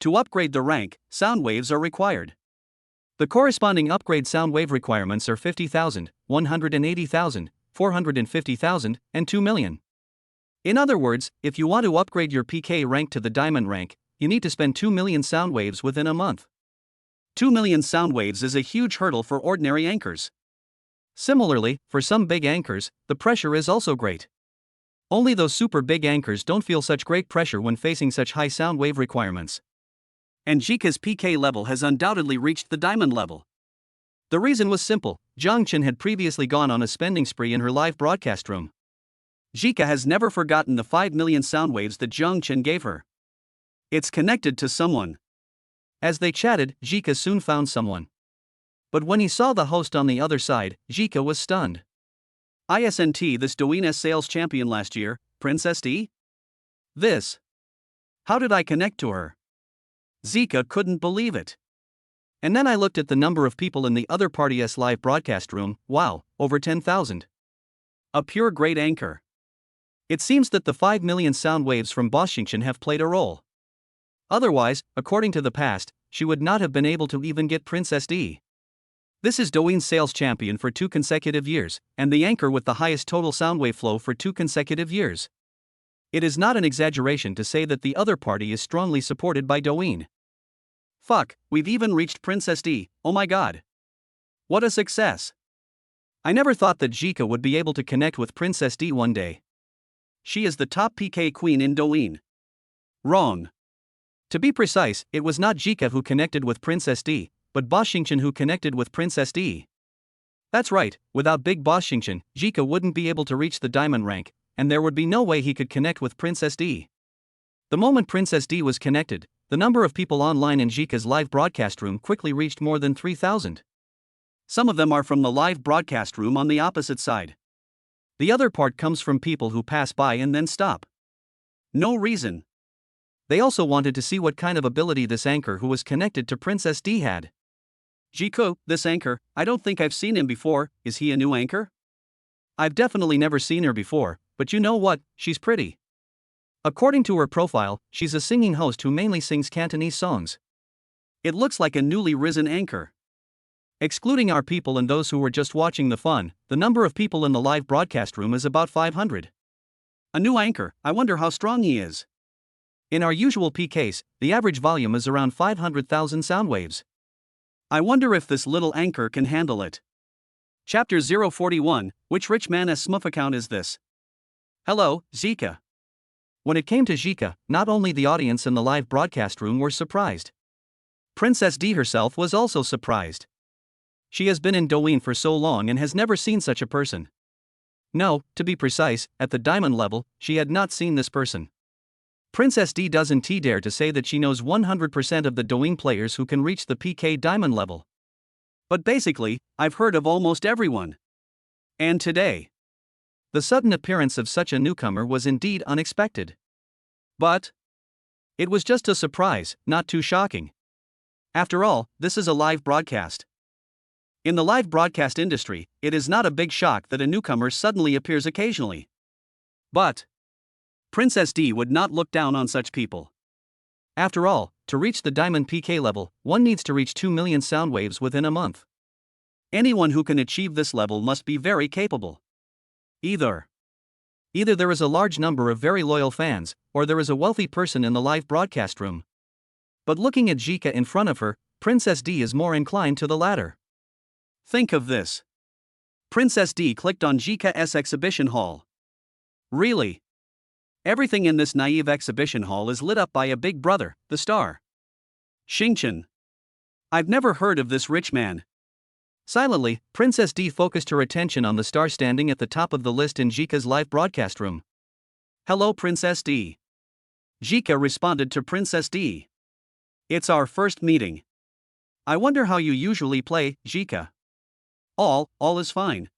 To upgrade the rank, sound waves are required. The corresponding upgrade sound wave requirements are 50,000, 180,000, 450,000, and 2 million. In other words, if you want to upgrade your PK rank to the Diamond rank, you need to spend 2 million sound waves within a month. 2 million sound waves is a huge hurdle for ordinary anchors. Similarly, for some big anchors, the pressure is also great. Only those super big anchors don't feel such great pressure when facing such high sound wave requirements. And Jika's PK level has undoubtedly reached the Diamond level. The reason was simple: Jiang Chen had previously gone on a spending spree in her live broadcast room. Jika has never forgotten the 5 million sound waves that Jiang Chen gave her. It's connected to someone. As they chatted, Jika soon found someone. But when he saw the host on the other side, Jika was stunned. ISNT, this Douyin sales champion last year, Princess D? This. How did I connect to her? Jika couldn't believe it. And then I looked at the number of people in the other party's live broadcast room. Wow, over 10,000. A pure great anchor. It seems that the 5 million sound waves from Boss Xingchen have played a role. Otherwise, according to the past, she would not have been able to even get Princess D. This is Douyin's sales champion for 2 consecutive years, and the anchor with the highest total soundwave flow for 2 consecutive years. It is not an exaggeration to say that the other party is strongly supported by Douyin. Fuck, we've even reached Princess D, oh my god. What a success. I never thought that Jika would be able to connect with Princess D one day. She is the top PK queen in Douyin. Wrong. To be precise, it was not Jika who connected with Princess D, but Boss Xingchen who connected with Princess D. That's right, without Big Boss Xingchen, Jika wouldn't be able to reach the Diamond rank, and there would be no way he could connect with Princess D. The moment Princess D was connected, the number of people online in Jika's live broadcast room quickly reached more than 3,000. Some of them are from the live broadcast room on the opposite side. The other part comes from people who pass by and then stop. No reason. They also wanted to see what kind of ability this anchor who was connected to Princess D had. Jiko, this anchor, I don't think I've seen him before. Is he a new anchor? I've definitely never seen her before, but you know what, she's pretty. According to her profile, she's a singing host who mainly sings Cantonese songs. It looks like a newly risen anchor. Excluding our people and those who were just watching the fun, the number of people in the live broadcast room is about 500. A new anchor, I wonder how strong he is. In our usual PKs, the average volume is around 500,000 sound waves. I wonder if this little anchor can handle it. Chapter 041, Which Rich Man's Smurf account is this? Hello, Zika. When it came to Zika, not only the audience in the live broadcast room were surprised. Princess D herself was also surprised. She has been in Douyin for so long and has never seen such a person. No, to be precise, at the diamond level, she had not seen this person. Princess D doesn't dare to say that she knows 100% of the Douyin players who can reach the PK diamond level. But basically, I've heard of almost everyone. And today, the sudden appearance of such a newcomer was indeed unexpected. But it was just a surprise, not too shocking. After all, this is a live broadcast. In the live broadcast industry, it is not a big shock that a newcomer suddenly appears occasionally. But Princess D would not look down on such people. After all, to reach the diamond PK level, one needs to reach 2 million sound waves within a month. Anyone who can achieve this level must be very capable. Either there is a large number of very loyal fans, or there is a wealthy person in the live broadcast room. But looking at Zika in front of her, Princess D is more inclined to the latter. Think of this. Princess D clicked on Zika's exhibition hall. Really? Everything in this naive exhibition hall is lit up by a big brother, the star. Xingqian. I've never heard of this rich man. Silently, Princess D focused her attention on the star standing at the top of the list in Zika's live broadcast room. Hello, Princess D. Zika responded to Princess D. It's our first meeting. I wonder how you usually play, Zika. All is fine.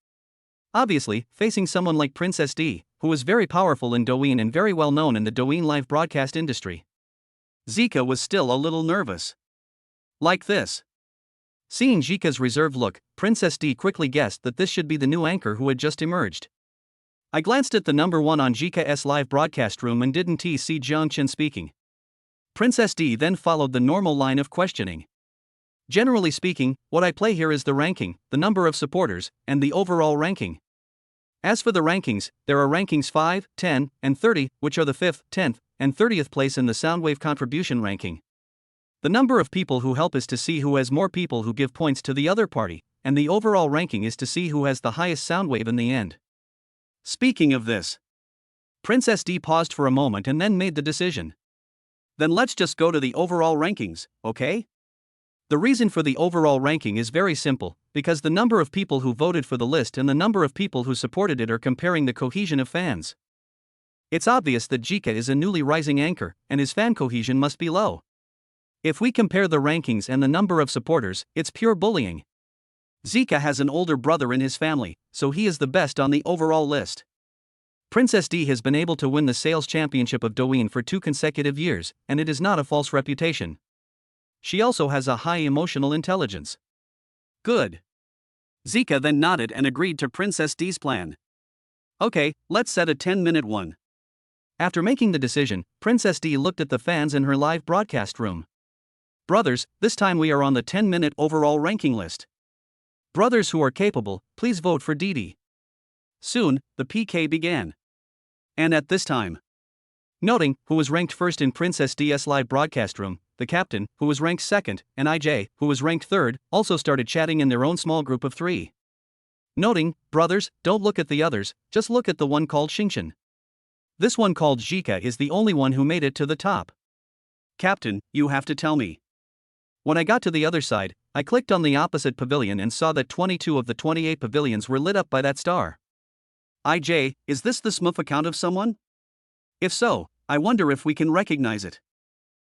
Obviously, facing someone like Princess D, who is very powerful in Douyin and very well known in the Douyin live broadcast industry, Zika was still a little nervous. Like this. Seeing Zika's reserved look, Princess D quickly guessed that this should be the new anchor who had just emerged. I glanced at the number 1 on Zika's live broadcast room and didn't see Jiangchen speaking. Princess D then followed the normal line of questioning. Generally speaking, what I play here is the ranking, the number of supporters, and the overall ranking. As for the rankings, there are rankings 5, 10, and 30, which are the 5th, 10th, and 30th place in the Soundwave contribution ranking. The number of people who help is to see who has more people who give points to the other party, and the overall ranking is to see who has the highest Soundwave in the end. Speaking of this, Princess D paused for a moment and then made the decision. Then let's just go to the overall rankings, okay? The reason for the overall ranking is very simple, because the number of people who voted for the list and the number of people who supported it are comparing the cohesion of fans. It's obvious that Zika is a newly rising anchor, and his fan cohesion must be low. If we compare the rankings and the number of supporters, it's pure bullying. Zika has an older brother in his family, so he is the best on the overall list. Princess D has been able to win the sales championship of Douyin for 2 consecutive years, and it is not a false reputation. She also has a high emotional intelligence. Good. Zika then nodded and agreed to Princess D's plan. Okay, let's set a 10-minute one. After making the decision, Princess D looked at the fans in her live broadcast room. Brothers, this time we are on the 10-minute overall ranking list. Brothers who are capable, please vote for Didi. Soon, the PK began. And at this time, Noting, who was ranked first in Princess D's live broadcast room, the captain, who was ranked second, and IJ, who was ranked third, also started chatting in their own small group of 3. Noting, brothers, don't look at the others, just look at the one called Xingqian. This one called Zika is the only one who made it to the top. Captain, you have to tell me. When I got to the other side, I clicked on the opposite pavilion and saw that 22 of the 28 pavilions were lit up by that star. IJ, is this the Smurf account of someone? If so, I wonder if we can recognize it.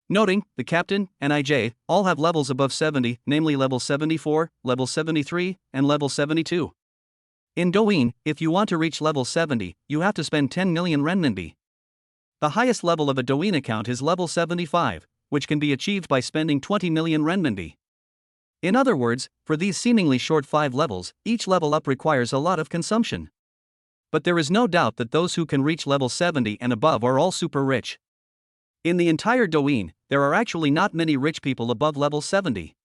Noting, the captain and IJ all have levels above 70, namely level 74, level 73, and level 72. In Douyin, if you want to reach level 70, you have to spend 10 million renminbi. The highest level of a Douyin account is level 75, which can be achieved by spending 20 million renminbi. In other words, for these seemingly short 5 levels, each level up requires a lot of consumption. But there is no doubt that those who can reach level 70 and above are all super rich. In the entire Douyin, there are actually not many rich people above level 70.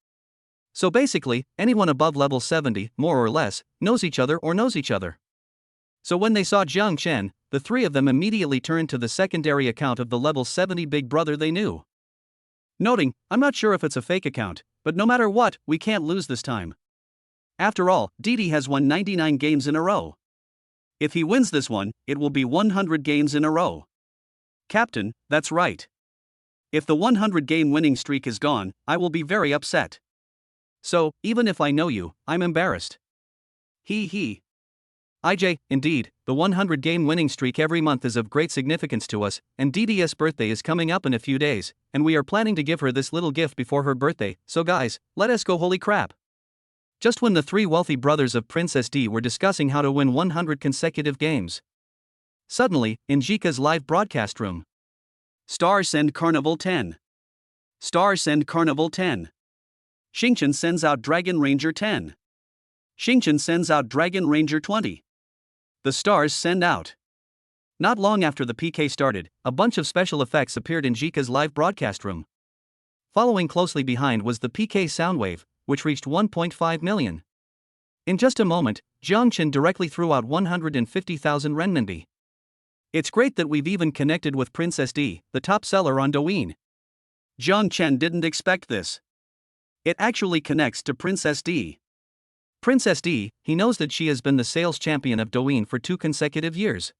So basically, anyone above level 70, more or less, knows each other or knows each other. So when they saw Jiang Chen, the three of them immediately turned to the secondary account of the level 70 big brother they knew. Noting, I'm not sure if it's a fake account, but no matter what, we can't lose this time. After all, Didi has won 99 games in a row. If he wins this one, it will be 100 games in a row. Captain, that's right. If the 100 game winning streak is gone, I will be very upset. So, even if I know you, I'm embarrassed. He. IJ, indeed, the 100 game winning streak every month is of great significance to us, and Didi's birthday is coming up in a few days, and we are planning to give her this little gift before her birthday, so guys, let us go holy crap. Just when the three wealthy brothers of Princess D were discussing how to win 100 consecutive games. Suddenly, in Jika's live broadcast room. Star send Carnival 10. Star send Carnival 10. Xingchen sends out Dragon Ranger 10. Xingchen sends out Dragon Ranger 20. The stars send out. Not long after the PK started, a bunch of special effects appeared in Jika's live broadcast room. Following closely behind was the PK sound wave, which reached 1.5 million. In just a moment, Jiang Chen directly threw out 150,000 renminbi. It's great that we've even connected with Princess D, the top seller on Douyin. Jiang Chen didn't expect this. It actually connects to Princess D. Princess D, he knows that she has been the sales champion of Douyin for 2 consecutive years.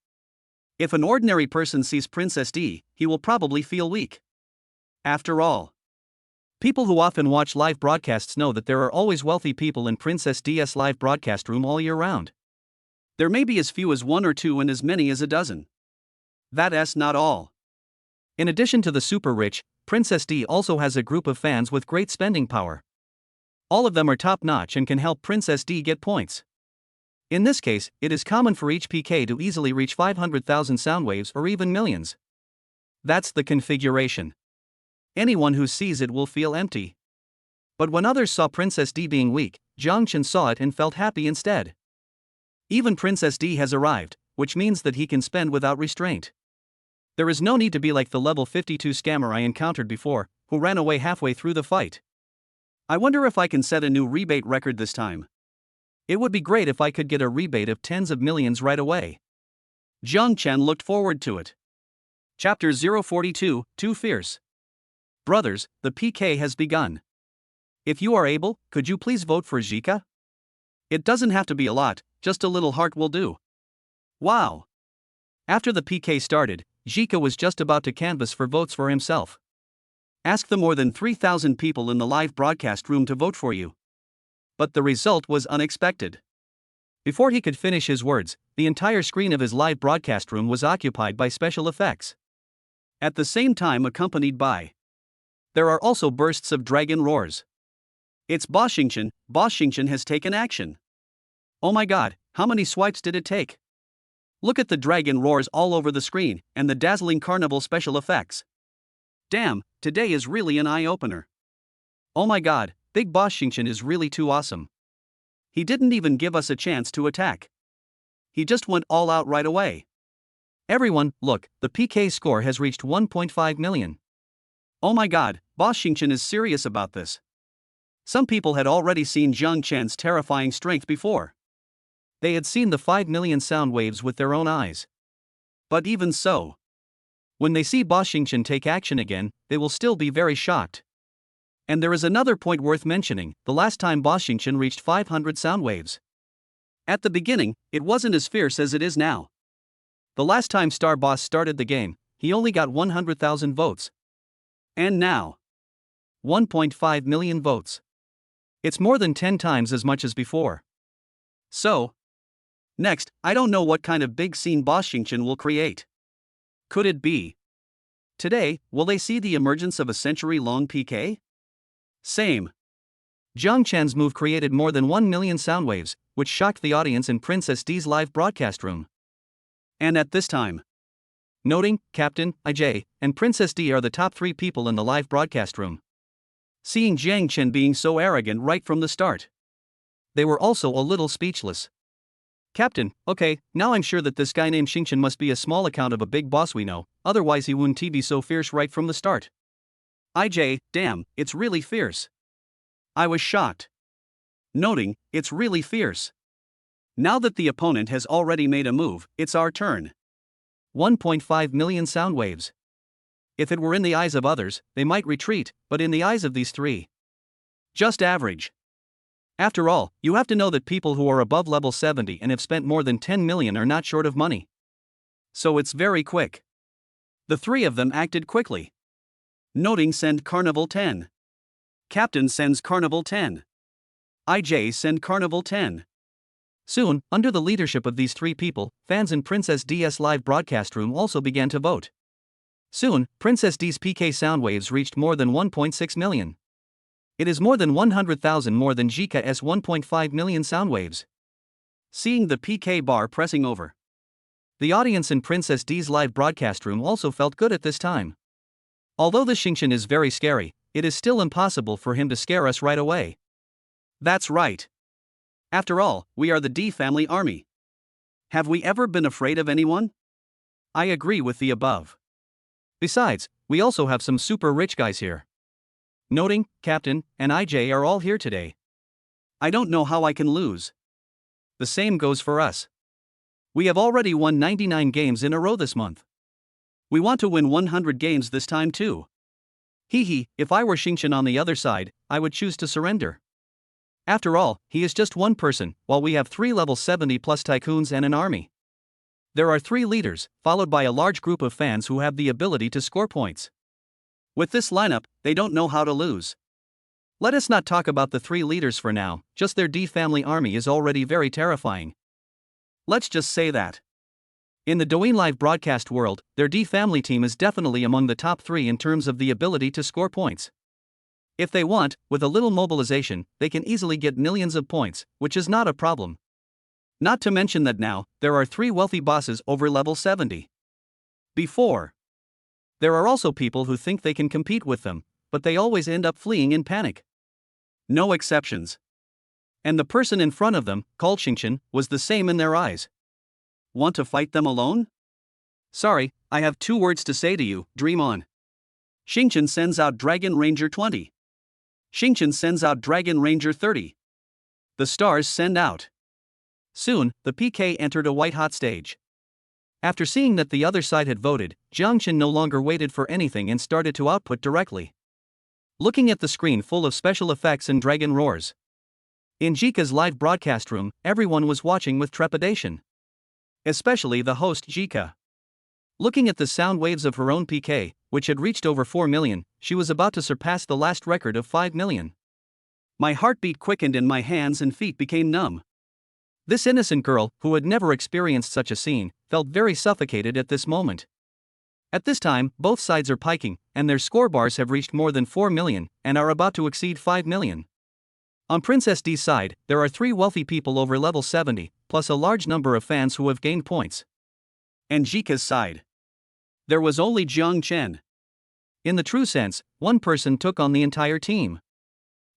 If an ordinary person sees Princess D, he will probably feel weak. After all, people who often watch live broadcasts know that there are always wealthy people in Princess D's live broadcast room all year round. There may be as few as 1 or 2 and as many as a dozen. That's not all. In addition to the super rich, Princess D also has a group of fans with great spending power. All of them are top-notch and can help Princess D get points. In this case, it is common for each PK to easily reach 500,000 sound waves or even millions. That's the configuration. Anyone who sees it will feel empty. But when others saw Princess D being weak, Jiang Chen saw it and felt happy instead. Even Princess D has arrived, which means that he can spend without restraint. There is no need to be like the level 52 scammer I encountered before, who ran away halfway through the fight. I wonder if I can set a new rebate record this time. It would be great if I could get a rebate of tens of millions right away. Jiang Chen looked forward to it. Chapter 042, Too Fierce. Brothers, the PK has begun. If you are able, could you please vote for Jika? It doesn't have to be a lot, just a little heart will do. Wow. After the PK started, Jika was just about to canvass for votes for himself. Ask the more than 3,000 people in the live broadcast room to vote for you. But the result was unexpected. Before he could finish his words, the entire screen of his live broadcast room was occupied by special effects. At the same time accompanied by. There are also bursts of dragon roars. It's Boss Xingchen. Boss Xingchen has taken action. Oh my god, how many swipes did it take? Look at the dragon roars all over the screen, and the dazzling carnival special effects. Damn, today is really an eye-opener. Oh my god, Big Boss Xingchen is really too awesome. He didn't even give us a chance to attack. He just went all out right away. Everyone, look, the PK score has reached 1.5 million. Oh my god, Boss Xingchen is serious about this. Some people had already seen Jiang Chen's terrifying strength before. They had seen the 5 million sound waves with their own eyes. But even so, when they see Boss Xingchen take action again, they will still be very shocked. And there is another point worth mentioning, the last time Boss Xingchen reached 500 sound waves. At the beginning, it wasn't as fierce as it is now. The last time Star Boss started the game, he only got 100,000 votes. And now, 1.5 million votes. It's more than 10 times as much as before. So, next, I don't know what kind of big scene Boss Xingchen will create. Could it be? Today, will they see the emergence of a century-long PK? Same. Jiang Chen's move created more than 1 million sound waves, which shocked the audience in Princess D's live broadcast room. And at this time, noting, Captain, IJ, and Princess D are the top 3 people in the live broadcast room. Seeing Jiang Chen being so arrogant right from the start, they were also a little speechless. Captain, okay, now I'm sure that this guy named Xingchen must be a small account of a big boss we know, otherwise he wouldn't be so fierce right from the start. IJ, damn, it's really fierce. I was shocked. Noting, it's really fierce. Now that the opponent has already made a move, it's our turn. 1.5 million sound waves. If it were in the eyes of others, they might retreat, but in the eyes of these three, just average. After all, you have to know that people who are above level 70 and have spent more than 10 million are not short of money. So it's very quick. The three of them acted quickly. Noting send Carnival 10. Captain sends Carnival 10. IJ send Carnival 10. Soon, under the leadership of these three people, fans in Princess D's live broadcast room also began to vote. Soon, Princess D's PK sound waves reached more than 1.6 million. It is more than 100,000 more than Jika's 1.5 million sound waves. Seeing the PK bar pressing over, the audience in Princess D's live broadcast room also felt good at this time. Although the Xingqian is very scary, it is still impossible for him to scare us right away. That's right. After all, we are the D family army. Have we ever been afraid of anyone? I agree with the above. Besides, we also have some super rich guys here. Noting, Captain, and IJ are all here today. I don't know how I can lose. The same goes for us. We have already won 99 games in a row this month. We want to win 100 games this time too. If I were Xingqian on the other side, I would choose to surrender. After all, he is just one person, while we have 3 level 70 plus tycoons and an army. There are 3 leaders, followed by a large group of fans who have the ability to score points. With this lineup, they don't know how to lose. Let us not talk about the 3 leaders for now, just their D family army is already very terrifying. Let's just say that. In the Douyin live broadcast world, their D family team is definitely among the top 3 in terms of the ability to score points. If they want, with a little mobilization, they can easily get millions of points, which is not a problem. Not to mention that now, there are 3 wealthy bosses over level 70. Before, there are also people who think they can compete with them, but they always end up fleeing in panic. No exceptions. And the person in front of them, called Xingqian, was the same in their eyes. Want to fight them alone? Sorry, I have 2 words to say to you, dream on. Xingqian sends out Dragon Ranger 20. Xingqian sends out Dragon Ranger 30. The stars send out. Soon, the PK entered a white-hot stage. After seeing that the other side had voted, Jiangchen no longer waited for anything and started to output directly. Looking at the screen full of special effects and dragon roars. In Jika's live broadcast room, everyone was watching with trepidation. Especially the host Jika. Looking at the sound waves of her own PK, which had reached over 4 million, she was about to surpass the last record of 5 million. My heartbeat quickened and my hands and feet became numb. This innocent girl, who had never experienced such a scene, felt very suffocated at this moment. At this time, both sides are piking, and their score bars have reached more than 4 million, and are about to exceed 5 million. On Princess D's side, there are 3 wealthy people over level 70, plus a large number of fans who have gained points. And Jika's side, there was only Jiang Chen. In the true sense, one person took on the entire team.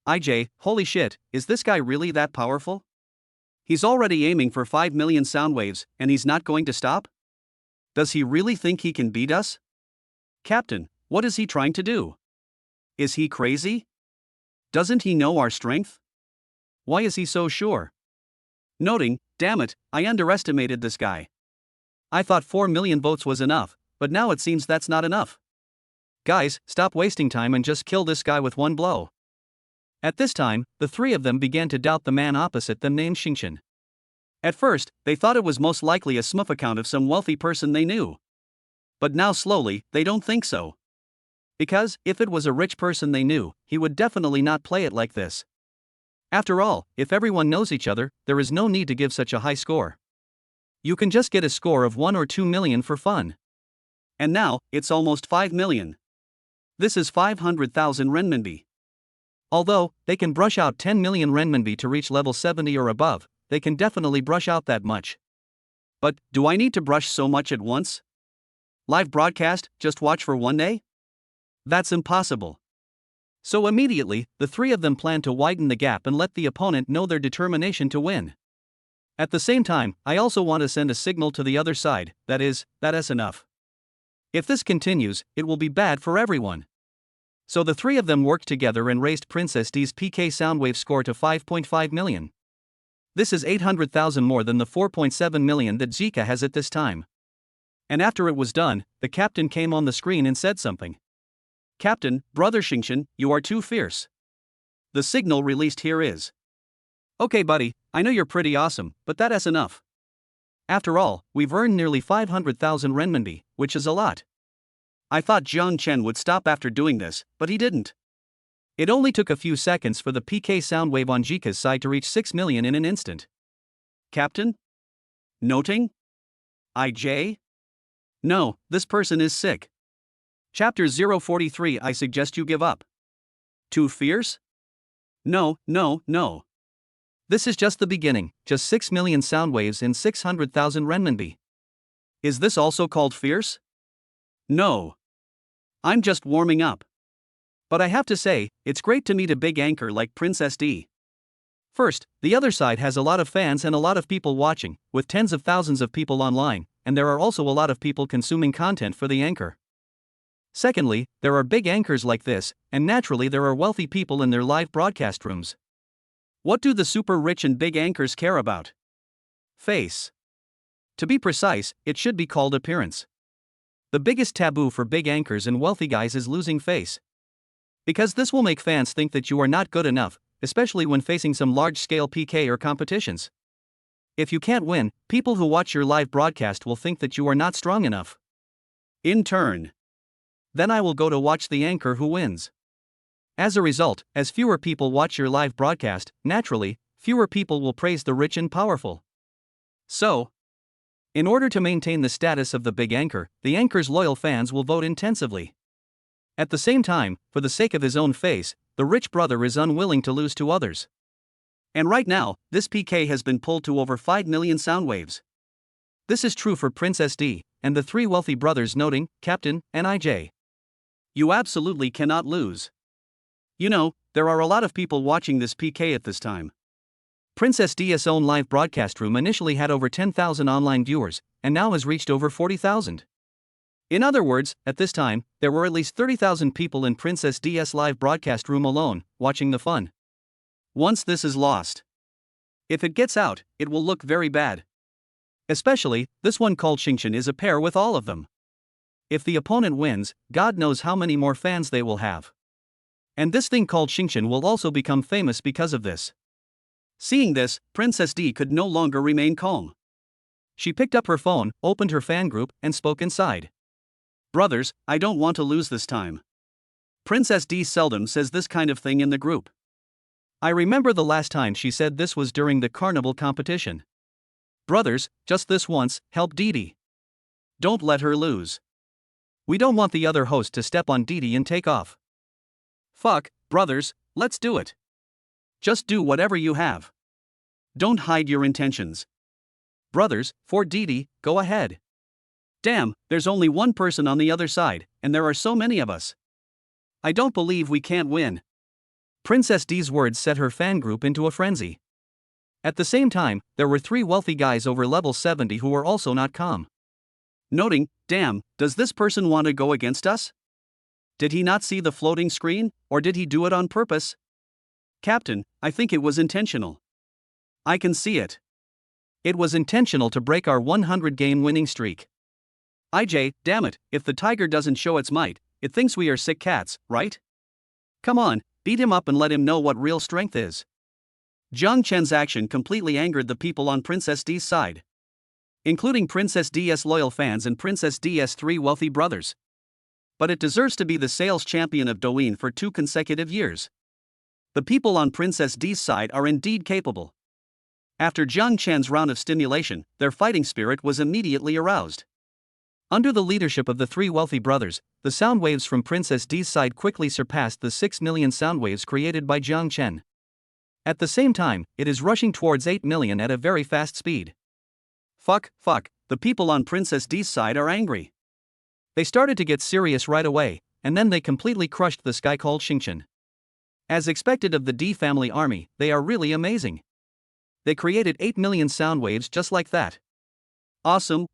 IJ, holy shit, is this guy really that powerful? He's already aiming for 5 million sound waves, and he's not going to stop? Does he really think he can beat us? Captain, what is he trying to do? Is he crazy? Doesn't he know our strength? Why is he so sure? Noting, damn it, I underestimated this guy. I thought 4 million votes was enough, but now it seems that's not enough. Guys, stop wasting time and just kill this guy with one blow. At this time, the 3 of them began to doubt the man opposite them named Xingqian. At first, they thought it was most likely a smurf account of some wealthy person they knew. But now slowly, they don't think so. Because, if it was a rich person they knew, he would definitely not play it like this. After all, if everyone knows each other, there is no need to give such a high score. You can just get a score of 1 or 2 million for fun. And now, it's almost 5 million. This is 500,000 renminbi. Although, they can brush out 10 million renminbi to reach level 70 or above, they can definitely brush out that much. But, do I need to brush so much at once? Live broadcast, just watch for 1 day? That's impossible. So immediately, the 3 of them plan to widen the gap and let the opponent know their determination to win. At the same time, I also want to send a signal to the other side, that is enough. If this continues, it will be bad for everyone. So the three of them worked together and raised Princess D's PK Soundwave score to 5.5 million. This is 800,000 more than the 4.7 million that Zika has at this time. And after it was done, the captain came on the screen and said something. Captain, brother Xingshan, you are too fierce. The signal released here is. Okay buddy, I know you're pretty awesome, but that's enough. After all, we've earned nearly 500,000 renminbi, which is a lot. I thought Jiang Chen would stop after doing this, but he didn't. It only took a few seconds for the PK Soundwave on Jika's side to reach 6 million in an instant. Captain? Noting? IJ? No, this person is sick. Chapter 043 I suggest you give up. Too fierce? No. This is just the beginning, just 6 million sound waves and 600,000 renminbi. Is this also called fierce? No. I'm just warming up. But I have to say, it's great to meet a big anchor like Princess D. First, the other side has a lot of fans and a lot of people watching, with tens of thousands of people online, and there are also a lot of people consuming content for the anchor. Secondly, there are big anchors like this, and naturally there are wealthy people in their live broadcast rooms. What do the super rich and big anchors care about? Face. To be precise, it should be called appearance. The biggest taboo for big anchors and wealthy guys is losing face. Because this will make fans think that you are not good enough, especially when facing some large-scale PK or competitions. If you can't win, people who watch your live broadcast will think that you are not strong enough. In turn, then I will go to watch the anchor who wins. As a result, as fewer people watch your live broadcast, naturally, fewer people will praise the rich and powerful. So, in order to maintain the status of the big anchor, the anchor's loyal fans will vote intensively. At the same time, for the sake of his own face, the rich brother is unwilling to lose to others. And right now, this PK has been pulled to over 5 million sound waves. This is true for Princess D, and the three wealthy brothers noting, Captain, and IJ. You absolutely cannot lose. You know, there are a lot of people watching this PK at this time. Princess D's own live broadcast room initially had over 10,000 online viewers, and now has reached over 40,000. In other words, at this time, there were at least 30,000 people in Princess D's live broadcast room alone, watching the fun. Once this is lost, if it gets out, it will look very bad. Especially, this one called Xingshan is a pair with all of them. If the opponent wins, God knows how many more fans they will have. And this thing called Xingshan will also become famous because of this. Seeing this, Princess D could no longer remain calm. She picked up her phone, opened her fan group, and spoke inside. Brothers, I don't want to lose this time. Princess D seldom says this kind of thing in the group. I remember the last time she said this was during the carnival competition. Brothers, just this once, help Didi. Don't let her lose. We don't want the other host to step on Didi and take off. Fuck, brothers, let's do it. Just do whatever you have. Don't hide your intentions. Brothers, for Didi, go ahead. Damn, there's only one person on the other side, and there are so many of us. I don't believe we can't win. Princess D's words set her fan group into a frenzy. At the same time, there were three wealthy guys over level 70 who were also not calm. Noting, damn, does this person want to go against us? Did he not see the floating screen, or did he do it on purpose? Captain, I think it was intentional. I can see it. It was intentional to break our 100-game winning streak. IJ, damn it, if the tiger doesn't show its might, it thinks we are sick cats, right? Come on, beat him up and let him know what real strength is. Jiang Chen's action completely angered the people on Princess D's side, including Princess D's loyal fans and Princess D's three wealthy brothers. But it deserves to be the sales champion of Douyin for 2 consecutive years. The people on Princess D's side are indeed capable. After Jiang Chen's round of stimulation, their fighting spirit was immediately aroused. Under the leadership of the three wealthy brothers, the sound waves from Princess D's side quickly surpassed the 6 million sound waves created by Jiang Chen. At the same time, it is rushing towards 8 million at a very fast speed. Fuck, the people on Princess D's side are angry. They started to get serious right away, and then they completely crushed this guy called Xingshan. As expected of the D family army, they are really amazing. They created 8 million sound waves just like that. Awesome.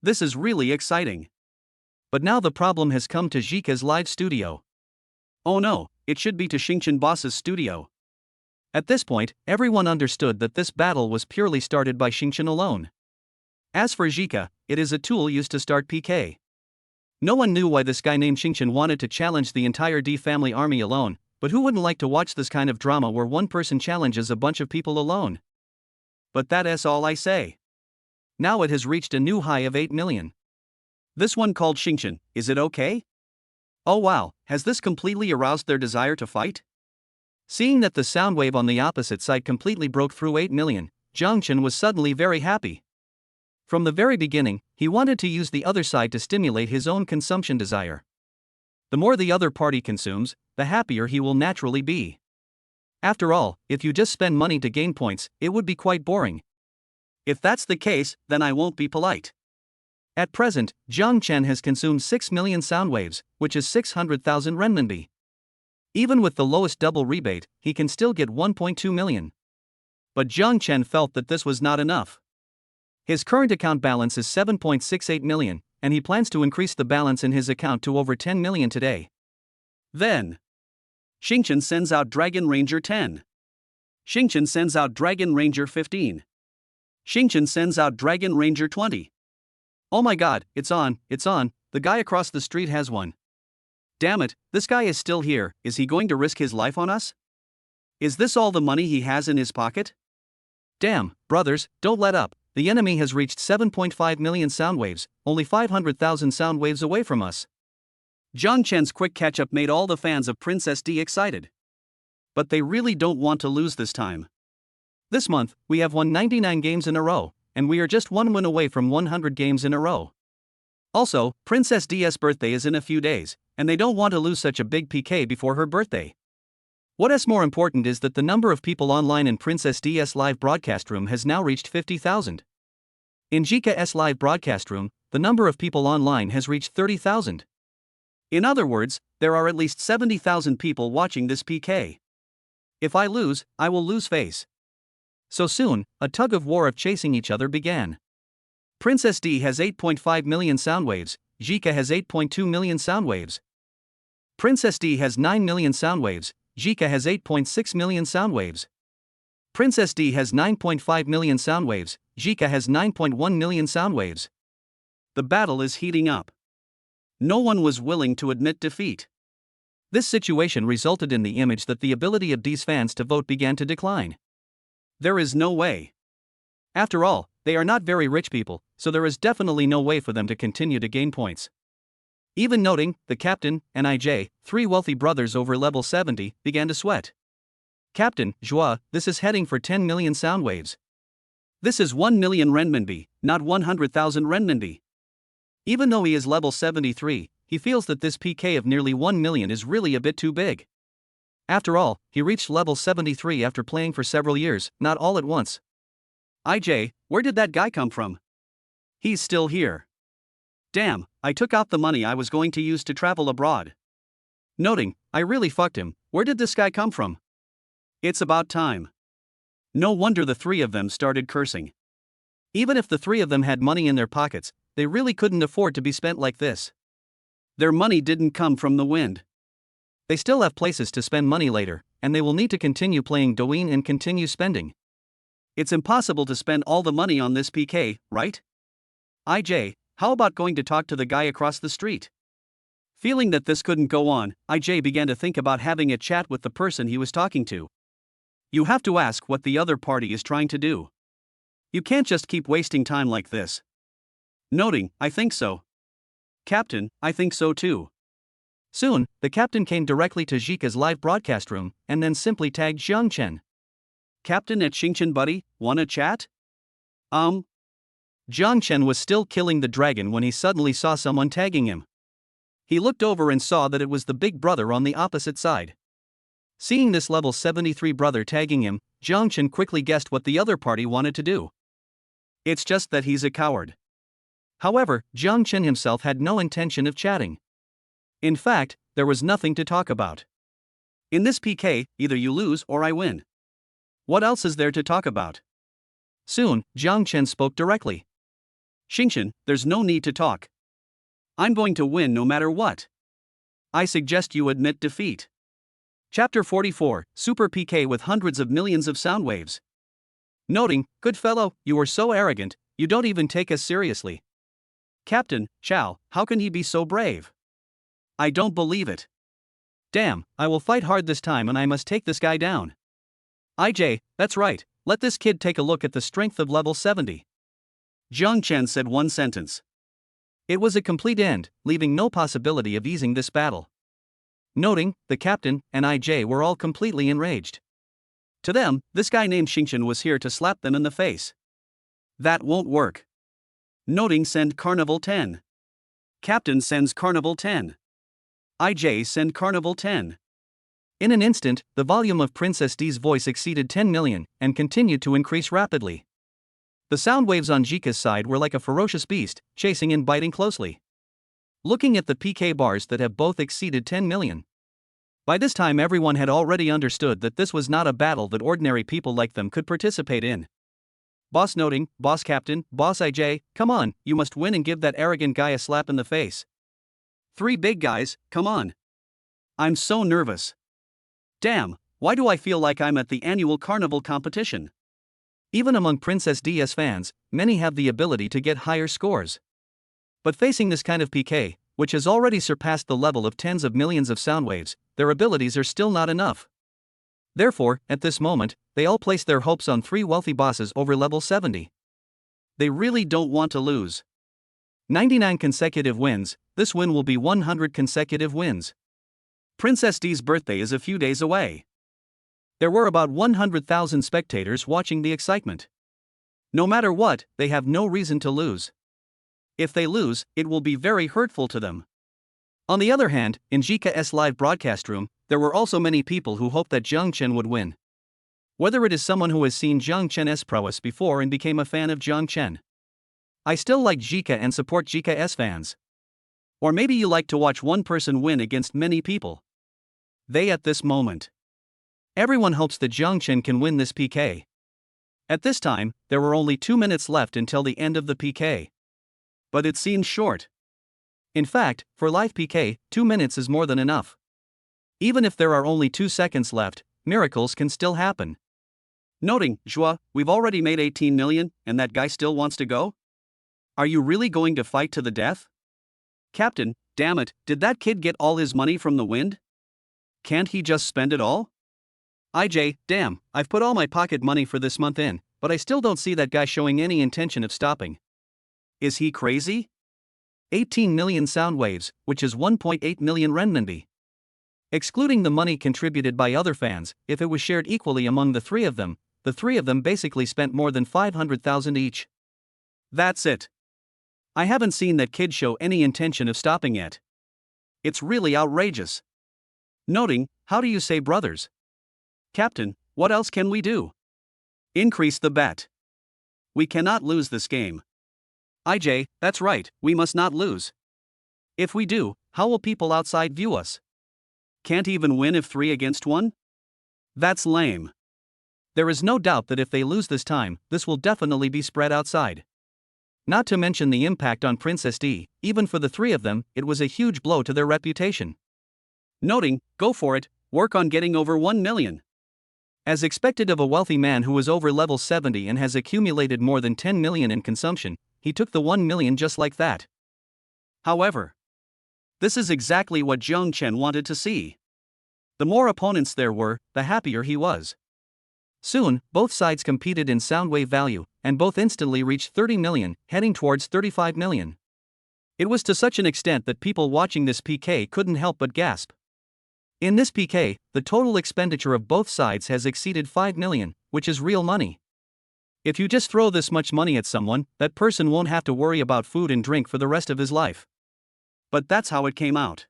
This is really exciting. But now the problem has come to Zika's live studio. Oh no, it should be to Xingchen boss's studio. At this point, everyone understood that this battle was purely started by Xingchen alone. As for Zhika, it is a tool used to start PK. No one knew why this guy named Xingchen wanted to challenge the entire D family army alone, but who wouldn't like to watch this kind of drama where one person challenges a bunch of people alone? But that's all I say. Now it has reached a new high of 8 million. This one called Xingchen, is it okay? Oh wow, has this completely aroused their desire to fight? Seeing that the sound wave on the opposite side completely broke through 8 million, Zhangchen was suddenly very happy. From the very beginning, he wanted to use the other side to stimulate his own consumption desire. The more the other party consumes, the happier he will naturally be. After all, if you just spend money to gain points, it would be quite boring. If that's the case, then I won't be polite. At present, Zhang Chen has consumed 6 million sound waves, which is 600,000 renminbi. Even with the lowest double rebate, he can still get 1.2 million. But Zhang Chen felt that this was not enough. His current account balance is 7.68 million, and he plans to increase the balance in his account to over 10 million today. Then, Xingchen sends out Dragon Ranger 10. Xingchen sends out Dragon Ranger 15. Xingchen sends out Dragon Ranger 20. Oh my god, it's on, the guy across the street has one. Damn it, this guy is still here, is he going to risk his life on us? Is this all the money he has in his pocket? Damn, brothers, don't let up, the enemy has reached 7.5 million sound waves, only 500,000 sound waves away from us. Zhang Chen's quick catch-up made all the fans of Princess D excited. But they really don't want to lose this time. This month, we have won 99 games in a row, and we are just one win away from 100 games in a row. Also, Princess D's birthday is in a few days, and they don't want to lose such a big PK before her birthday. What is more important is that the number of people online in Princess D's live broadcast room has now reached 50,000. In Zhika's live broadcast room, the number of people online has reached 30,000. In other words, there are at least 70,000 people watching this PK. If I lose, I will lose face. So soon, a tug of war of chasing each other began. Princess D has 8.5 million sound waves, Zhika has 8.2 million sound waves. Princess D has 9 million sound waves, Zhika has 8.6 million sound waves. Princess D has 9.5 million sound waves, Zhika has 9.1 million sound waves. The battle is heating up. No one was willing to admit defeat. This situation resulted in the image that the ability of D's fans to vote began to decline. There is no way. After all, they are not very rich people, so there is definitely no way for them to continue to gain points. Even noting, the captain and IJ, 3 wealthy brothers over level 70, began to sweat. Captain, Joie, this is heading for 10 million sound waves. This is 1 million renminbi, not 100,000 renminbi. Even though he is level 73, he feels that this PK of nearly 1 million is really a bit too big. After all, he reached level 73 after playing for several years, not all at once. IJ, where did that guy come from? He's still here. Damn, I took out the money I was going to use to travel abroad. Noting, I really fucked him, where did this guy come from? It's about time. No wonder the 3 of them started cursing. Even if the 3 of them had money in their pockets, they really couldn't afford to be spent like this. Their money didn't come from the wind. They still have places to spend money later, and they will need to continue playing Douyin and continue spending. It's impossible to spend all the money on this PK, right? IJ, how about going to talk to the guy across the street? Feeling that this couldn't go on, IJ began to think about having a chat with the person he was talking to. You have to ask what the other party is trying to do. You can't just keep wasting time like this. Noting, I think so. Captain, I think so too. Soon, the captain came directly to Zhika's live broadcast room, and then simply tagged Zhang Chen. Captain at Xingchen buddy, wanna chat? Zhang Chen was still killing the dragon when he suddenly saw someone tagging him. He looked over and saw that it was the big brother on the opposite side. Seeing this level 73 brother tagging him, Zhang Chen quickly guessed what the other party wanted to do. It's just that he's a coward. However, Zhang Chen himself had no intention of chatting. In fact, there was nothing to talk about. In this PK, either you lose or I win. What else is there to talk about? Soon, Zhang Chen spoke directly. Xingchen, there's no need to talk. I'm going to win no matter what. I suggest you admit defeat. Chapter 44, Super PK with hundreds of millions of sound waves. Noting, good fellow, you are so arrogant, you don't even take us seriously. Captain, Chow, how can he be so brave? I don't believe it. Damn, I will fight hard this time and I must take this guy down. IJ, that's right, let this kid take a look at the strength of level 70. Jiang Chen said one sentence. It was a complete end, leaving no possibility of easing this battle. Noting, the captain and IJ were all completely enraged. To them, this guy named Xingchen was here to slap them in the face. That won't work. Noting, send Carnival 10. Captain sends Carnival 10. IJ send Carnival 10. In an instant, the volume of Princess D's voice exceeded 10 million and continued to increase rapidly. The sound waves on Jika's side were like a ferocious beast, chasing and biting closely. Looking at the PK bars that have both exceeded 10 million. By this time everyone had already understood that this was not a battle that ordinary people like them could participate in. Boss Noting, Boss Captain, Boss IJ, come on, you must win and give that arrogant guy a slap in the face. 3 big guys, come on. I'm so nervous. Damn, why do I feel like I'm at the annual carnival competition? Even among Princess D's fans, many have the ability to get higher scores. But facing this kind of PK, which has already surpassed the level of tens of millions of sound waves, their abilities are still not enough. Therefore, at this moment, they all place their hopes on 3 wealthy bosses over level 70. They really don't want to lose. 99 consecutive wins, this win will be 100 consecutive wins. Princess D's birthday is a few days away. There were about 100,000 spectators watching the excitement. No matter what, they have no reason to lose. If they lose, it will be very hurtful to them. On the other hand, in Jika's live broadcast room, there were also many people who hoped that Jiang Chen would win. Whether it is someone who has seen Jiang Chen's prowess before and became a fan of Jiang Chen. I still like Jika and support Jika's fans. Or maybe you like to watch one person win against many people. They at this moment. Everyone hopes that Jiang Chen can win this PK. At this time, there were only 2 minutes left until the end of the PK. But it seemed short. In fact, for live PK, 2 minutes is more than enough. Even if there are only 2 seconds left, miracles can still happen. Noting, Zhua, we've already made 18 million, and that guy still wants to go? Are you really going to fight to the death? Captain, damn it, did that kid get all his money from the wind? Can't he just spend it all? IJ, damn, I've put all my pocket money for this month in, but I still don't see that guy showing any intention of stopping. Is he crazy? 18 million sound waves, which is 1.8 million renminbi. Excluding the money contributed by other fans, if it was shared equally among the 3 of them, the 3 of them basically spent more than 500,000 each. That's it. I haven't seen that kid show any intention of stopping yet. It's really outrageous. Noting, how do you say brothers? Captain, what else can we do? Increase the bet. We cannot lose this game. IJ, that's right, we must not lose. If we do, how will people outside view us? Can't even win if 3 against 1? That's lame. There is no doubt that if they lose this time, this will definitely be spread outside. Not to mention the impact on Princess D, even for the 3 of them, it was a huge blow to their reputation. Noting, go for it, work on getting over 1 million. As expected of a wealthy man who is over level 70 and has accumulated more than 10 million in consumption, he took the 1 million just like that. However, this is exactly what Jiang Chen wanted to see. The more opponents there were, the happier he was. Soon, both sides competed in sound wave value, and both instantly reached 30 million, heading towards 35 million. It was to such an extent that people watching this PK couldn't help but gasp. In this PK, the total expenditure of both sides has exceeded 5 million, which is real money. If you just throw this much money at someone, that person won't have to worry about food and drink for the rest of his life. But that's how it came out.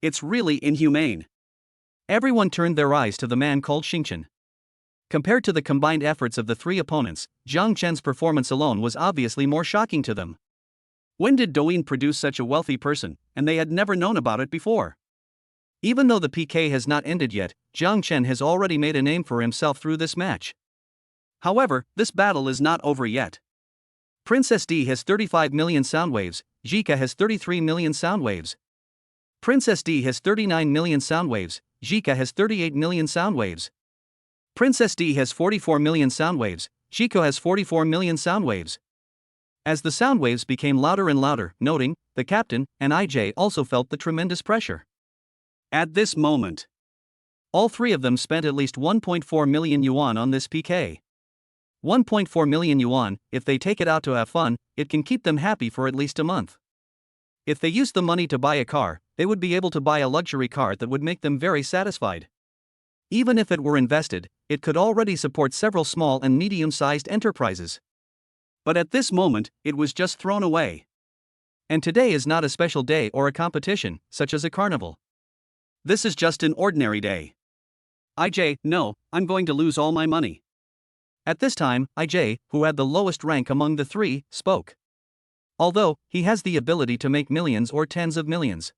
It's really inhumane. Everyone turned their eyes to the man called Xingchen. Compared to the combined efforts of the 3 opponents, Jiang Chen's performance alone was obviously more shocking to them. When did Douyin produce such a wealthy person, and they had never known about it before? Even though the PK has not ended yet, Jiang Chen has already made a name for himself through this match. However, this battle is not over yet. Princess D has 35 million sound waves, Jika has 33 million sound waves. Princess D has 39 million sound waves, Zika has 38 million sound waves. Princess D has 44 million sound waves. Chico has 44 million sound waves. As the sound waves became louder and louder, noting, the captain and IJ also felt the tremendous pressure. At this moment, all three of them spent at least 1.4 million yuan on this PK. 1.4 million yuan, if they take it out to have fun, it can keep them happy for at least a month. If they used the money to buy a car, they would be able to buy a luxury car that would make them very satisfied. Even if it were invested, it could already support several small and medium-sized enterprises. But at this moment, it was just thrown away. And today is not a special day or a competition, such as a carnival. This is just an ordinary day. IJ, no, I'm going to lose all my money. At this time, IJ, who had the lowest rank among the three, spoke. Although, he has the ability to make millions or tens of millions.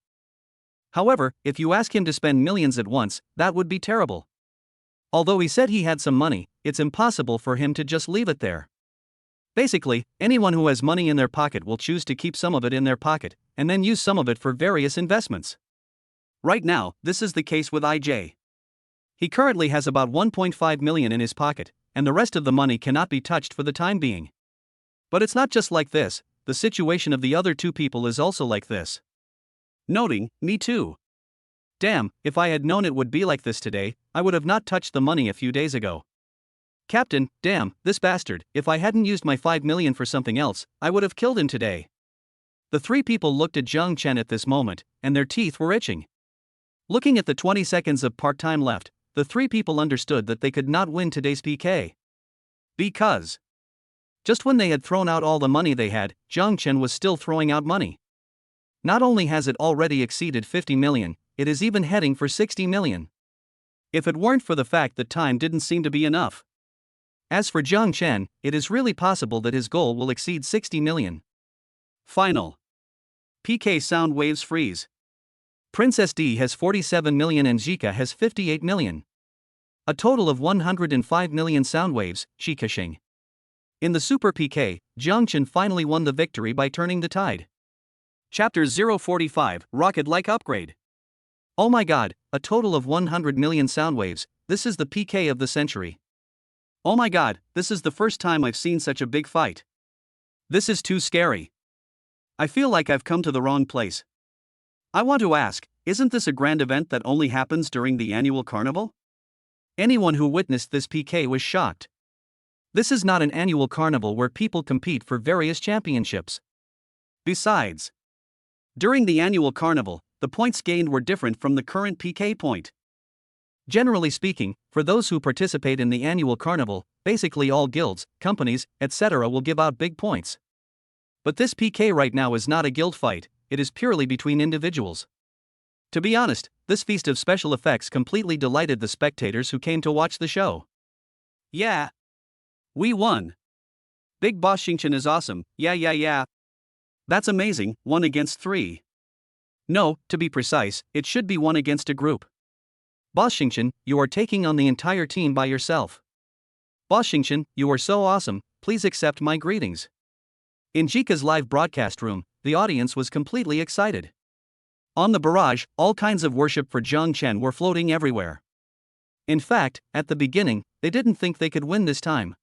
However, if you ask him to spend millions at once, that would be terrible. Although he said he had some money, it's impossible for him to just leave it there. Basically, anyone who has money in their pocket will choose to keep some of it in their pocket, and then use some of it for various investments. Right now, this is the case with IJ. He currently has about 1.5 million in his pocket, and the rest of the money cannot be touched for the time being. But it's not just like this, the situation of the other two people is also like this. Noting, me too. Damn, if I had known it would be like this today, I would have not touched the money a few days ago. Captain, damn, this bastard, if I hadn't used my 5 million for something else, I would have killed him today. The three people looked at Zhang Chen at this moment, and their teeth were itching. Looking at the 20 seconds of part-time left, the three people understood that they could not win today's PK. Because just when they had thrown out all the money they had, Zhang Chen was still throwing out money. Not only has it already exceeded 50 million, it is even heading for 60 million. If it weren't for the fact that time didn't seem to be enough. As for Zhang Chen, it is really possible that his goal will exceed 60 million. Final PK sound waves freeze. Princess D has 47 million and Zika has 58 million. A total of 105 million sound waves, Shikashing. In the Super PK, Zhang Chen finally won the victory by turning the tide. Chapter 045, Rocket-like Upgrade. Oh my god, a total of 100 million sound waves, this is the PK of the century. Oh my god, this is the first time I've seen such a big fight. This is too scary. I feel like I've come to the wrong place. I want to ask, isn't this a grand event that only happens during the annual carnival? Anyone who witnessed this PK was shocked. This is not an annual carnival where people compete for various championships. Besides, during the annual carnival, the points gained were different from the current PK point. Generally speaking, for those who participate in the annual carnival, basically all guilds, companies, etc. will give out big points. But this PK right now is not a guild fight, it is purely between individuals. To be honest, this feast of special effects completely delighted the spectators who came to watch the show. Yeah. We won. Big Boss Xingchen is awesome, yeah. That's amazing, 1 against 3. No, to be precise, it should be 1 against a group. Boss Xingchen, you are taking on the entire team by yourself. Boss Xingchen, you are so awesome, please accept my greetings. In Jika's live broadcast room, the audience was completely excited. On the barrage, all kinds of worship for Zhang Chen were floating everywhere. In fact, at the beginning, they didn't think they could win this time.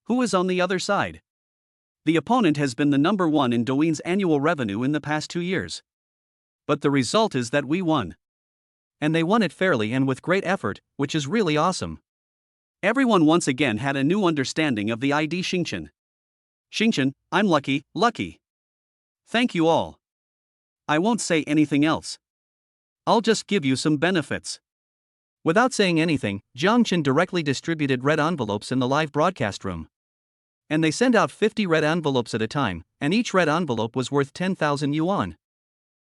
Who is on the other side? The opponent has been the number 1 in Douyin's annual revenue in the past 2 years. But the result is that we won. And they won it fairly and with great effort, which is really awesome. Everyone once again had a new understanding of the ID Xingchen. Xingchen, I'm lucky. Thank you all. I won't say anything else. I'll just give you some benefits. Without saying anything, Zhang Chen directly distributed red envelopes in the live broadcast room. And they sent out 50 red envelopes at a time, and each red envelope was worth 10,000 yuan.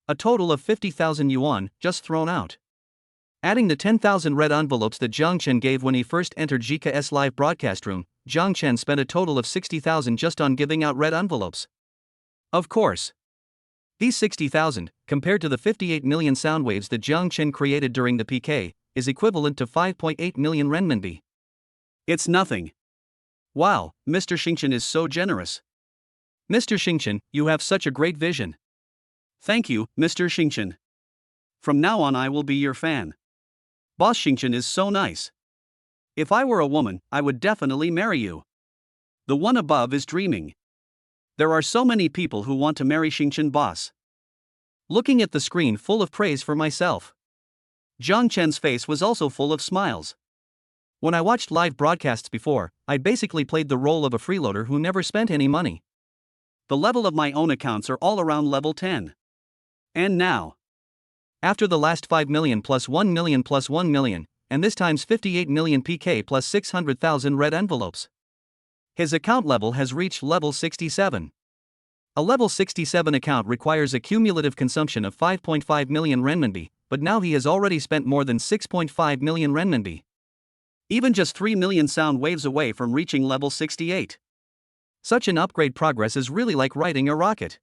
A total of 50,000 yuan just thrown out. Adding the 10,000 red envelopes that Zhang Chen gave when he first entered Jika's live broadcast room, Zhang Chen spent a total of 60,000 just on giving out red envelopes. Of course. These 60,000, compared to the 58 million sound waves that Zhang Chen created during the PK, is equivalent to 5.8 million renminbi. It's nothing. Wow, Mr. Xingchen is so generous. Mr. Xingchen, you have such a great vision. Thank you, Mr. Xingchen. From now on I will be your fan. Boss Xingchen is so nice. If I were a woman, I would definitely marry you. The one above is dreaming. There are so many people who want to marry Xingchen boss. Looking at the screen full of praise for myself. Zhang Chen's face was also full of smiles. When I watched live broadcasts before, I'd basically played the role of a freeloader who never spent any money. The level of my own accounts are all around level 10. And now, after the last 5 million plus 1 million plus 1 million, and this time's 58 million PK plus 600,000 red envelopes, his account level has reached level 67. A level 67 account requires a cumulative consumption of 5.5 million renminbi, but now he has already spent more than 6.5 million renminbi. Even just 3 million sound waves away from reaching level 68. Such an upgrade progress is really like riding a rocket.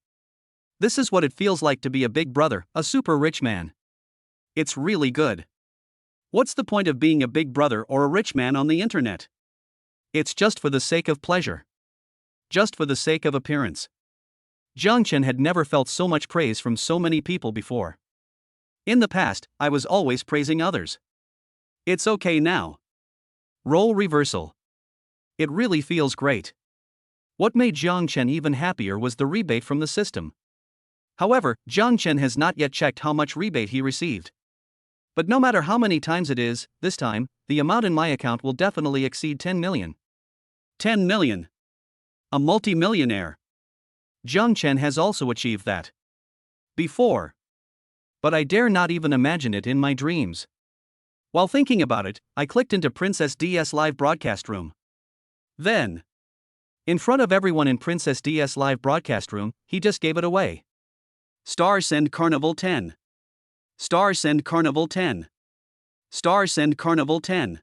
This is what it feels like to be a big brother, a super rich man. It's really good. What's the point of being a big brother or a rich man on the internet? It's just for the sake of pleasure. Just for the sake of appearance. Zhang Chen had never felt so much praise from so many people before. In the past, I was always praising others. It's okay now. Role reversal. It really feels great. What made Zhang Chen even happier was the rebate from the system. However, Zhang Chen has not yet checked how much rebate he received. But no matter how many times it is, this time, the amount in my account will definitely exceed 10 million. 10 million. A multi-millionaire. Zhang Chen has also achieved that before. But I dare not even imagine it in my dreams. While thinking about it, I clicked into Princess D's live broadcast room. Then, in front of everyone in Princess D's live broadcast room, he just gave it away. Star send Carnival 10. Star send Carnival 10. Star send Carnival 10.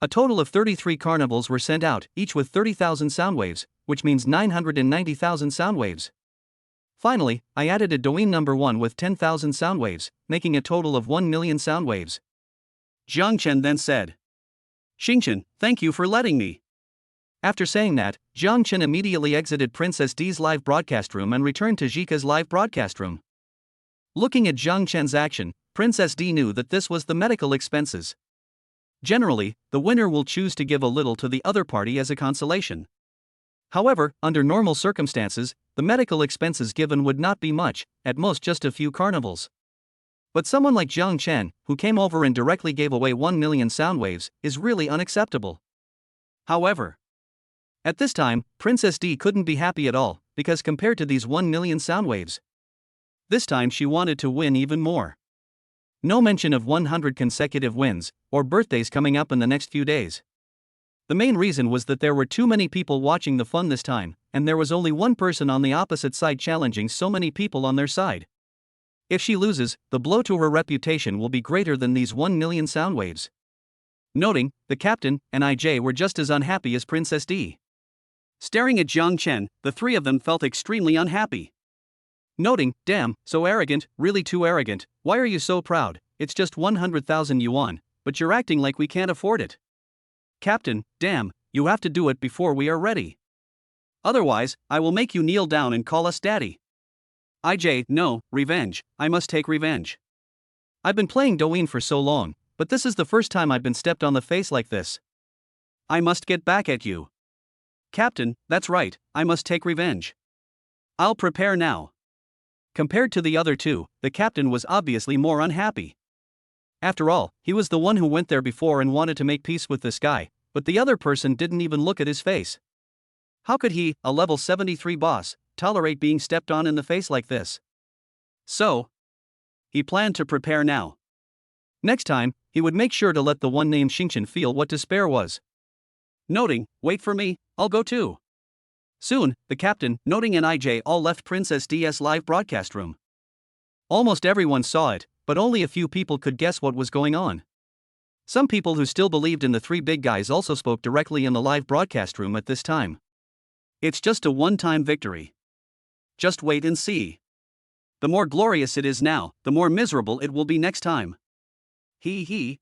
A total of 33 carnivals were sent out, each with 30,000 sound waves, which means 990,000 sound waves. Finally, I added a Douyin number 1 with 10,000 sound waves, making a total of 1 million sound waves. Zhang Chen then said, Xingchen, thank you for letting me. After saying that, Zhang Chen immediately exited Princess D's live broadcast room and returned to Zhika's live broadcast room. Looking at Zhang Chen's action, Princess D knew that this was the medical expenses. Generally, the winner will choose to give a little to the other party as a consolation. However, under normal circumstances, the medical expenses given would not be much, at most just a few carnivals. But someone like Zhang Chen, who came over and directly gave away 1 million sound waves, is really unacceptable. However, at this time, Princess D couldn't be happy at all, because compared to these 1 million sound waves, this time she wanted to win even more. No mention of 100 consecutive wins, or birthdays coming up in the next few days. The main reason was that there were too many people watching the fun this time, and there was only one person on the opposite side challenging so many people on their side. If she loses, the blow to her reputation will be greater than these 1 million sound waves. Noting, the captain and IJ were just as unhappy as Princess D. Staring at Zhang Chen, the three of them felt extremely unhappy. Noting, damn, so arrogant, really too arrogant, why are you so proud? It's just 100,000 yuan, but you're acting like we can't afford it. Captain, damn, you have to do it before we are ready. Otherwise, I will make you kneel down and call us daddy. IJ, no, revenge, I must take revenge. I've been playing Douyin for so long, but this is the first time I've been stepped on the face like this. I must get back at you. Captain, that's right, I must take revenge. I'll prepare now. Compared to the other two, the captain was obviously more unhappy. After all, he was the one who went there before and wanted to make peace with this guy, but the other person didn't even look at his face. How could he, a level 73 boss, tolerate being stepped on in the face like this? So, he planned to prepare now. Next time, he would make sure to let the one named Xingchen feel what despair was. Noting, wait for me, I'll go too. Soon, the captain, Noting and IJ all left Princess D's live broadcast room. Almost everyone saw it, but only a few people could guess what was going on. Some people who still believed in the three big guys also spoke directly in the live broadcast room at this time. It's just a one-time victory. Just wait and see. The more glorious it is now, the more miserable it will be next time. He.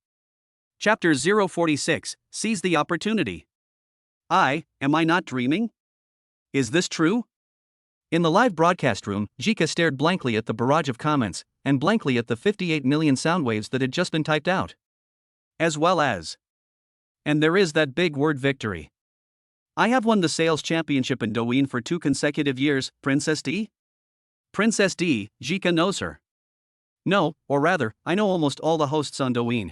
Chapter 046, Seize the Opportunity. Am I not dreaming? Is this true? In the live broadcast room, Jika stared blankly at the barrage of comments, and blankly at the 58 million sound waves that had just been typed out. As well as. And there is that big word victory. I have won the sales championship in Douyin for 2 consecutive years, Princess D. Princess D, Jika knows her. No, or rather, I know almost all the hosts on Douyin.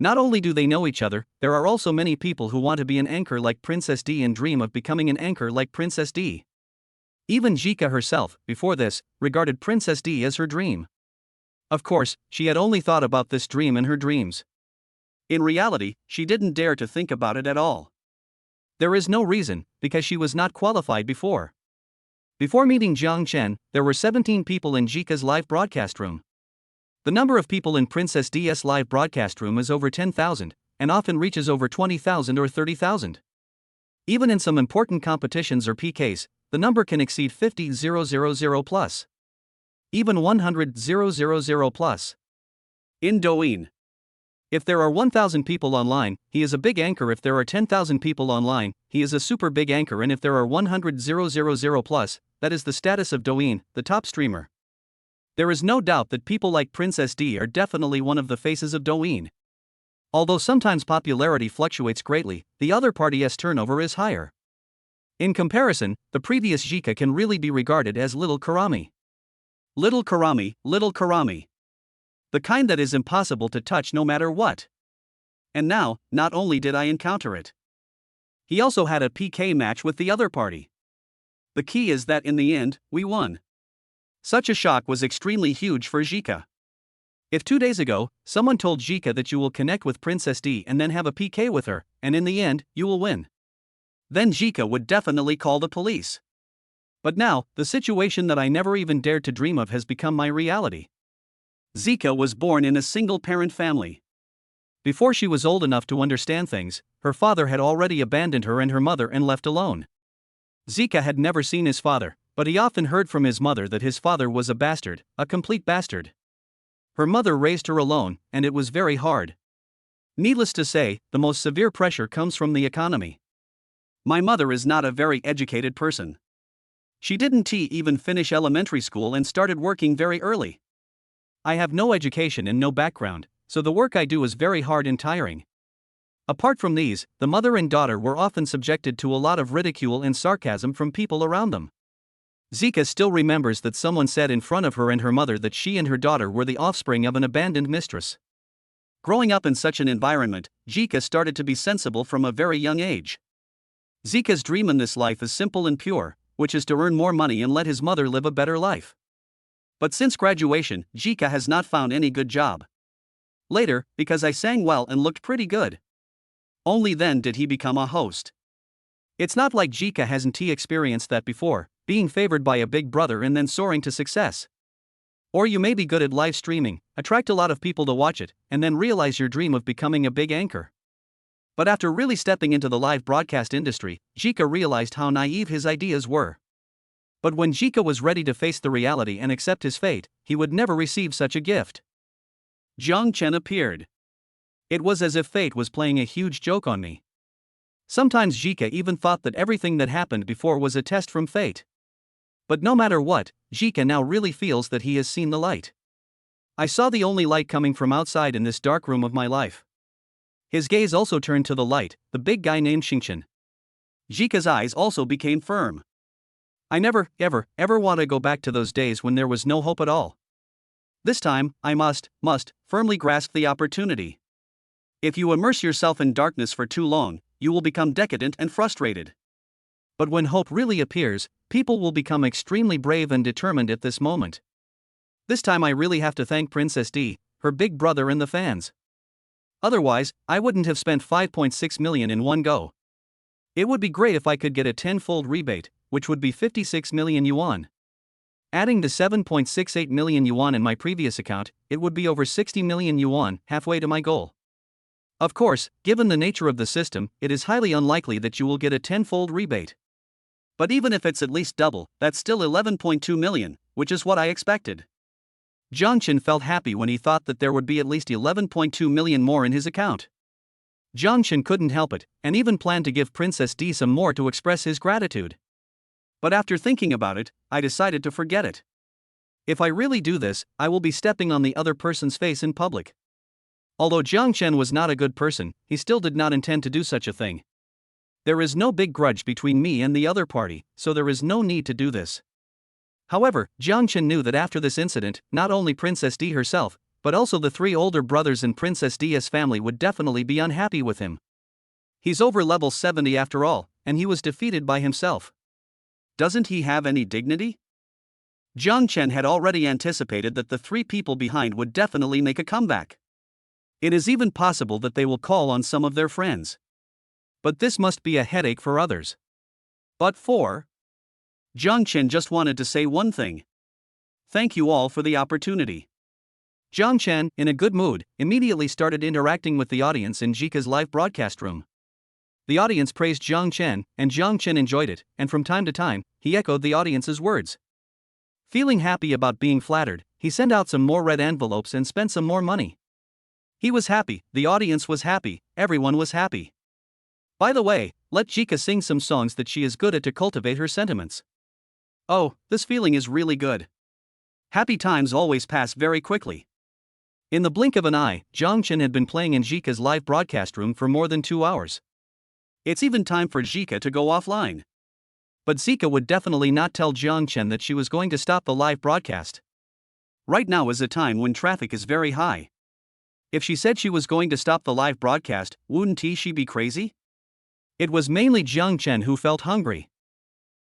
Not only do they know each other, there are also many people who want to be an anchor like Princess D and dream of becoming an anchor like Princess D. Even Jika herself, before this, regarded Princess D as her dream. Of course, she had only thought about this dream in her dreams. In reality, she didn't dare to think about it at all. There is no reason, because she was not qualified before. Before meeting Jiang Chen, there were 17 people in Jika's live broadcast room. The number of people in Princess D's live broadcast room is over 10,000, and often reaches over 20,000 or 30,000. Even in some important competitions or PKs, the number can exceed 50,000 plus. Even 100,000 plus. In Douyin. If there are 1,000 people online, he is a big anchor. If there are 10,000 people online, he is a super big anchor. And if there are 100,000 plus, that is the status of Douyin, the top streamer. There is no doubt that people like Princess D are definitely one of the faces of Douyin. Although sometimes popularity fluctuates greatly, the other party's turnover is higher. In comparison, the previous Jika can really be regarded as Little Karami. Little Karami, Little Karami. The kind that is impossible to touch no matter what. And now, not only did I encounter it, he also had a PK match with the other party. The key is that in the end, we won. Such a shock was extremely huge for Jika. If 2 days ago, someone told Jika that you will connect with Princess D and then have a PK with her, and in the end, you will win, then Jika would definitely call the police. But now, the situation that I never even dared to dream of has become my reality. Zika was born in a single-parent family. Before she was old enough to understand things, her father had already abandoned her and her mother and left alone. Zika had never seen his father, but he often heard from his mother that his father was a bastard, a complete bastard. Her mother raised her alone, and it was very hard. Needless to say, the most severe pressure comes from the economy. My mother is not a very educated person. She didn't even finish elementary school and started working very early. I have no education and no background, so the work I do is very hard and tiring. Apart from these, the mother and daughter were often subjected to a lot of ridicule and sarcasm from people around them. Zika still remembers that someone said in front of her and her mother that she and her daughter were the offspring of an abandoned mistress. Growing up in such an environment, Zika started to be sensible from a very young age. Zika's dream in this life is simple and pure, which is to earn more money and let his mother live a better life. But since graduation, Jika has not found any good job. Later, because I sang well and looked pretty good, only then did he become a host. It's not like Jika hasn't experienced that before, being favored by a big brother and then soaring to success. Or you may be good at live streaming, attract a lot of people to watch it, and then realize your dream of becoming a big anchor. But after really stepping into the live broadcast industry, Jika realized how naive his ideas were. But when Jika was ready to face the reality and accept his fate, he would never receive such a gift. Jiang Chen appeared. It was as if fate was playing a huge joke on me. Sometimes Jika even thought that everything that happened before was a test from fate. But no matter what, Jika now really feels that he has seen the light. I saw the only light coming from outside in this dark room of my life. His gaze also turned to the light, the big guy named Xingchen. Jika's eyes also became firm. I never, ever want to go back to those days when there was no hope at all. This time, I must firmly grasp the opportunity. If you immerse yourself in darkness for too long, you will become decadent and frustrated. But when hope really appears, people will become extremely brave and determined at this moment. This time I really have to thank Princess D, her big brother and the fans. Otherwise, I wouldn't have spent 5.6 million in one go. It would be great if I could get a 10-fold rebate, which would be 56 million yuan. Adding the 7.68 million yuan in my previous account, it would be over 60 million yuan, halfway to my goal. Of course, given the nature of the system, it is highly unlikely that you will get a 10-fold rebate. But even if it's at least double, that's still 11.2 million, which is what I expected. Jiang Chen felt happy when he thought that there would be at least 11.2 million more in his account. Jiang Chen couldn't help it, and even planned to give Princess D some more to express his gratitude. But after thinking about it, I decided to forget it. If I really do this, I will be stepping on the other person's face in public. Although Jiang Chen was not a good person, he still did not intend to do such a thing. There is no big grudge between me and the other party, so there is no need to do this. However, Jiang Chen knew that after this incident, not only Princess Di herself, but also the 3 older brothers in Princess Di's family would definitely be unhappy with him. He's over level 70 after all, and he was defeated by himself. Doesn't he have any dignity? Jiang Chen had already anticipated that the 3 people behind would definitely make a comeback. It is even possible that they will call on some of their friends. But this must be a headache for others. But Jiang Chen just wanted to say one thing. Thank you all for the opportunity. Jiang Chen, in a good mood, immediately started interacting with the audience in Jika's live broadcast room. The audience praised Jiang Chen, and Jiang Chen enjoyed it, and from time to time, he echoed the audience's words. Feeling happy about being flattered, he sent out some more red envelopes and spent some more money. He was happy, the audience was happy, everyone was happy. By the way, let Jika sing some songs that she is good at to cultivate her sentiments. Oh, this feeling is really good. Happy times always pass very quickly. In the blink of an eye, Jiang Chen had been playing in Jika's live broadcast room for more than 2 hours. It's even time for Jika to go offline. But Zika would definitely not tell Jiang Chen that she was going to stop the live broadcast. Right now is a time when traffic is very high. If she said she was going to stop the live broadcast, wouldn't she be crazy? It was mainly Jiang Chen who felt hungry.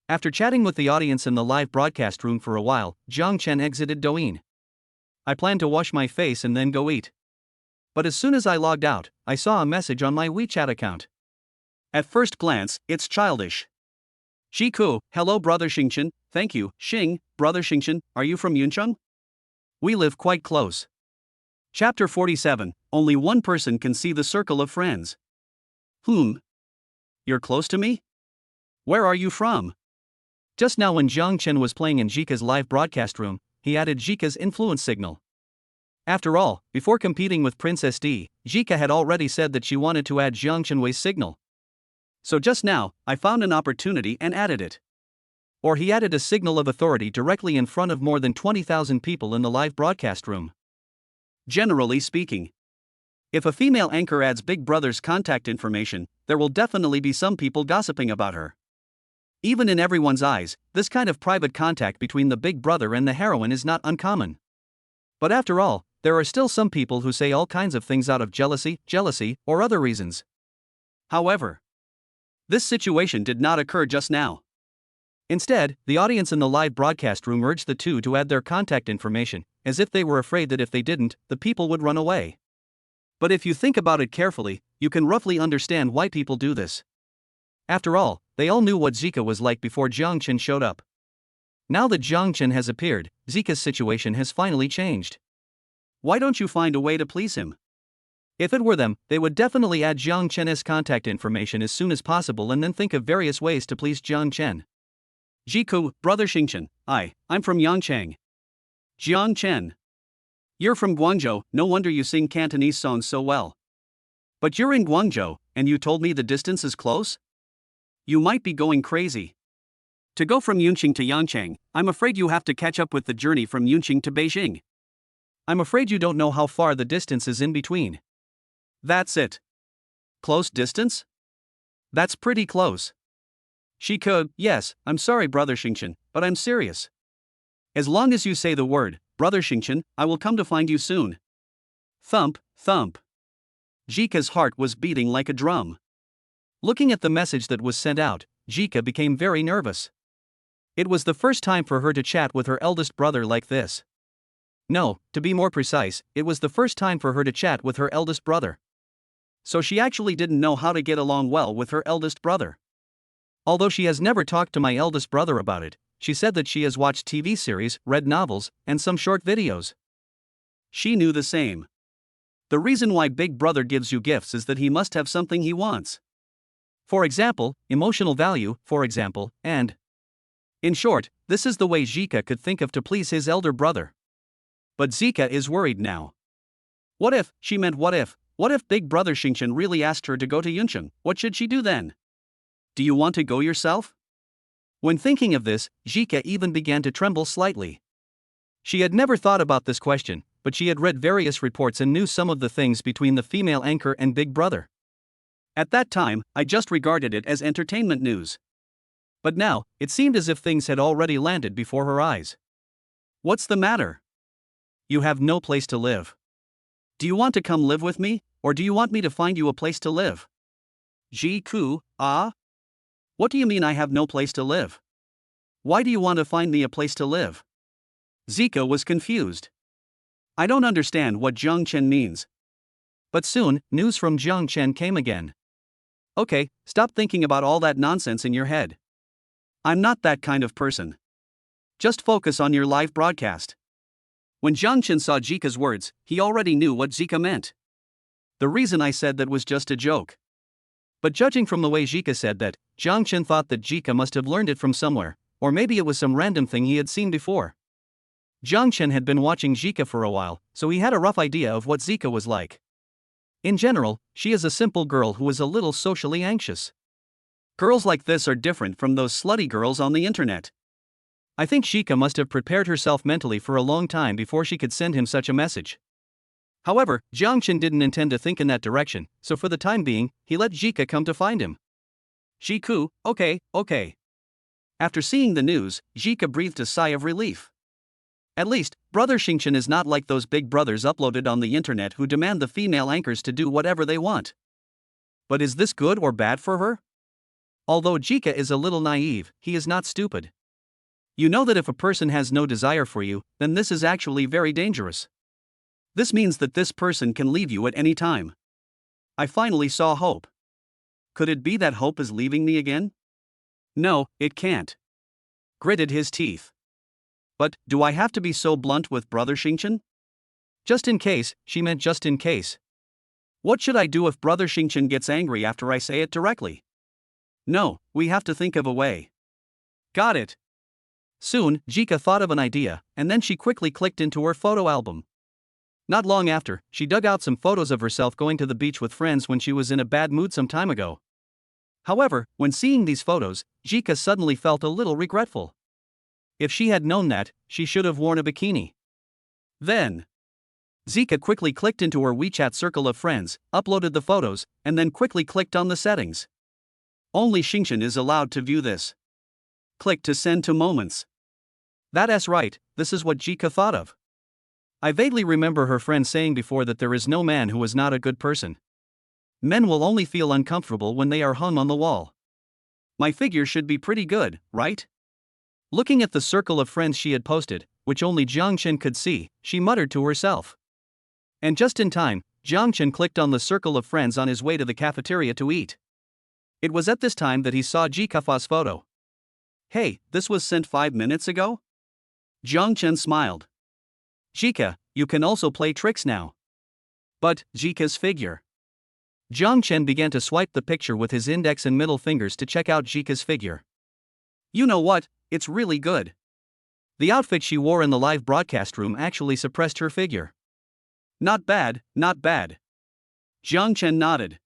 After chatting with the audience in the live broadcast room for a while, Jiang Chen exited Douyin. I planned to wash my face and then go eat. But as soon as I logged out, I saw a message on my WeChat account. At first glance, it's childish. Shiku, hello brother Xingchen, thank you, Xing, brother Xingchen, are you from Yuncheng? We live quite close. Chapter 47, only one person can see the circle of friends. You're close to me? Where are you from? Just now when Jiang Chen was playing in Jika's live broadcast room, he added Jika's influence signal. After all, before competing with Princess Di, Jika had already said that she wanted to add Jiang Chenwei's signal. So just now, I found an opportunity and added it. Or he added a signal of authority directly in front of more than 20,000 people in the live broadcast room. Generally speaking, if a female anchor adds Big Brother's contact information, there will definitely be some people gossiping about her. Even in everyone's eyes, this kind of private contact between the Big Brother and the heroine is not uncommon. But after all, there are still some people who say all kinds of things out of jealousy, or other reasons. However, this situation did not occur just now. Instead, the audience in the live broadcast room urged the two to add their contact information, as if they were afraid that if they didn't, the people would run away. But if you think about it carefully, you can roughly understand why people do this. After all, they all knew what Zika was like before Jiang Chen showed up. Now that Jiang Chen has appeared, Zika's situation has finally changed. Why don't you find a way to please him? If it were them, they would definitely add Jiang Chen's contact information as soon as possible and then think of various ways to please Jiang Chen. Jiku, brother Xingchen, I'm from Yangchang. Jiang Chen. You're from Guangzhou, no wonder you sing Cantonese songs so well. But you're in Guangzhou, and you told me the distance is close? You might be going crazy. To go from Yunqing to Yangchang, I'm afraid you have to catch up with the journey from Yunqing to Beijing. I'm afraid you don't know how far the distance is in between. That's it. Close distance? That's pretty close. She could, yes, I'm sorry brother Xingchen, but I'm serious. As long as you say the word, brother Xingchen, I will come to find you soon. Thump, thump. Jika's heart was beating like a drum. Looking at the message that was sent out, Jika became very nervous. It was the first time for her to chat with her eldest brother like this. No, to be more precise, it was the first time for her to chat with her eldest brother. So she actually didn't know how to get along well with her eldest brother. Although she has never talked to my eldest brother about it, she said that she has watched TV series, read novels, and some short videos. She knew the same. The reason why Big Brother gives you gifts is that he must have something he wants. For example, emotional value, for example, and in short, this is the way Zika could think of to please his elder brother. But Zika is worried now. What if Big Brother Xingchen really asked her to go to Yuncheng, what should she do then? Do you want to go yourself? When thinking of this, Zika even began to tremble slightly. She had never thought about this question, but she had read various reports and knew some of the things between the female anchor and Big Brother. At that time, I just regarded it as entertainment news. But now, it seemed as if things had already landed before her eyes. What's the matter? You have no place to live. Do you want to come live with me, or do you want me to find you a place to live? Jiku, ah? What do you mean I have no place to live? Why do you want to find me a place to live? Zika was confused. I don't understand what Jiang Chen means. But soon, news from Jiang Chen came again. Okay, stop thinking about all that nonsense in your head. I'm not that kind of person. Just focus on your live broadcast. When Jiang Chen saw Zika's words, he already knew what Zika meant. The reason I said that was just a joke. But judging from the way Zika said that, Jiang Chen thought that Zika must have learned it from somewhere, or maybe it was some random thing he had seen before. Jiang Chen had been watching Zika for a while, so he had a rough idea of what Zika was like. In general, she is a simple girl who is a little socially anxious. Girls like this are different from those slutty girls on the internet. I think Zika must have prepared herself mentally for a long time before she could send him such a message. However, Jiang Chen didn't intend to think in that direction, so for the time being, he let Zika come to find him. Jiku, okay. After seeing the news, Zika breathed a sigh of relief. At least, Brother Xingchen is not like those big brothers uploaded on the internet who demand the female anchors to do whatever they want. But is this good or bad for her? Although Zika is a little naive, he is not stupid. You know that if a person has no desire for you, then this is actually very dangerous. This means that this person can leave you at any time. I finally saw hope. Could it be that hope is leaving me again? No, it can't. Gritted his teeth. But, do I have to be so blunt with Brother Xingchen? Just in case, she meant just in case. What should I do if Brother Xingchen gets angry after I say it directly? No, we have to think of a way. Got it. Soon, Zika thought of an idea, and then she quickly clicked into her photo album. Not long after, she dug out some photos of herself going to the beach with friends when she was in a bad mood some time ago. However, when seeing these photos, Zika suddenly felt a little regretful. If she had known that, she should have worn a bikini. Then, Zika quickly clicked into her WeChat circle of friends, uploaded the photos, and then quickly clicked on the settings. Only Xingchen is allowed to view this. Click to send to Moments. That's right, this is what Zika thought of. I vaguely remember her friend saying before that there is no man who is not a good person. Men will only feel uncomfortable when they are hung on the wall. My figure should be pretty good, right? Looking at the circle of friends she had posted, which only Jiang Chen could see, she muttered to herself. And just in time, Jiang Chen clicked on the circle of friends on his way to the cafeteria to eat. It was at this time that he saw Jikafa's photo. Hey, this was sent 5 minutes ago? Jiang Chen smiled. Jika, you can also play tricks now. But, Jika's figure. Jiang Chen began to swipe the picture with his index and middle fingers to check out Jika's figure. You know what, it's really good. The outfit she wore in the live broadcast room actually suppressed her figure. Not bad, not bad. Jiang Chen nodded.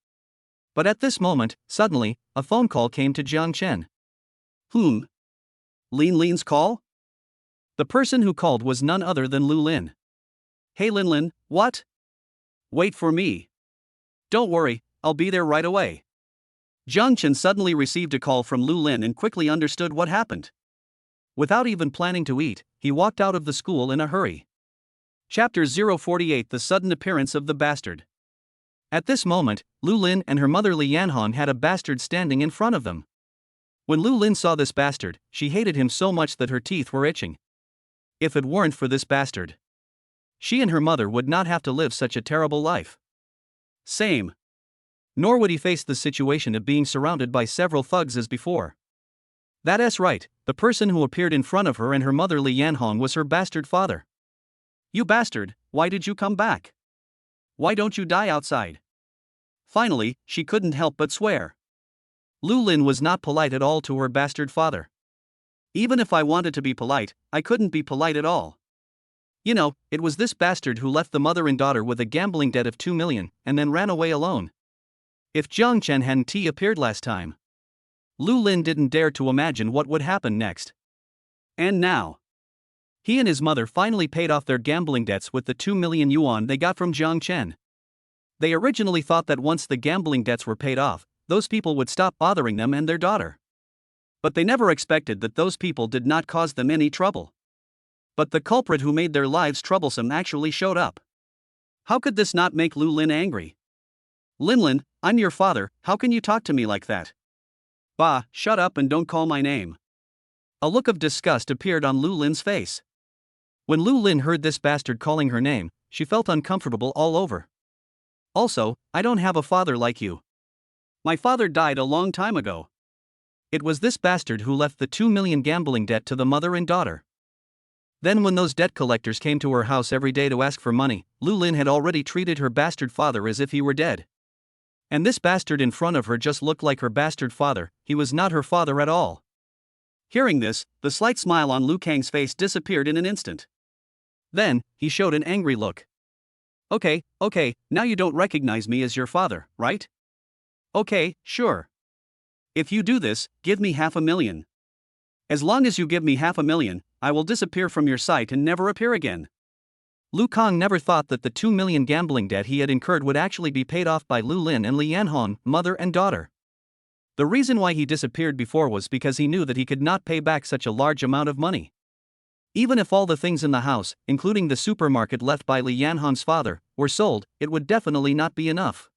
But at this moment, suddenly, a phone call came to Jiang Chen. Lin's call? The person who called was none other than Lu Lin. Hey Lin, what? Wait for me. Don't worry, I'll be there right away. Jiang Chen suddenly received a call from Lu Lin and quickly understood what happened. Without even planning to eat, he walked out of the school in a hurry. Chapter 048 The Sudden Appearance of the Bastard. At this moment, Lu Lin and her mother Li Yanhong had a bastard standing in front of them. When Lu Lin saw this bastard, she hated him so much that her teeth were itching. If it weren't for this bastard, she and her mother would not have to live such a terrible life. Same. Nor would he face the situation of being surrounded by several thugs as before. That's right, the person who appeared in front of her and her mother Li Yanhong was her bastard father. You bastard, why did you come back? Why don't you die outside? Finally, she couldn't help but swear. Lu Lin was not polite at all to her bastard father. Even if I wanted to be polite, I couldn't be polite at all. You know, it was this bastard who left the mother and daughter with a gambling debt of 2 million and then ran away alone. If Jiang Chen hadn't appeared last time, Lu Lin didn't dare to imagine what would happen next. And now, He and his mother finally paid off their gambling debts with the 2 million yuan they got from Jiang Chen. They originally thought that once the gambling debts were paid off, those people would stop bothering them and their daughter. But they never expected that those people did not cause them any trouble. But the culprit who made their lives troublesome actually showed up. How could this not make Lu Lin angry? Linlin, I'm your father, how can you talk to me like that? Bah, shut up and don't call my name. A look of disgust appeared on Lu Lin's face. When Lu Lin heard this bastard calling her name, she felt uncomfortable all over. Also, I don't have a father like you. My father died a long time ago. It was this bastard who left the 2 million gambling debt to the mother and daughter. Then when those debt collectors came to her house every day to ask for money, Lu Lin had already treated her bastard father as if he were dead. And this bastard in front of her just looked like her bastard father, he was not her father at all. Hearing this, the slight smile on Lu Kang's face disappeared in an instant. Then, he showed an angry look. Okay, now you don't recognize me as your father, right? Okay, sure. If you do this, give me 500,000. As long as you give me 500,000, I will disappear from your sight and never appear again. Lu Kang never thought that the 2 million gambling debt he had incurred would actually be paid off by Lu Lin and Li Yanhong, mother and daughter. The reason why he disappeared before was because he knew that he could not pay back such a large amount of money. Even if all the things in the house, including the supermarket left by Li Yanhong's father, were sold, it would definitely not be enough.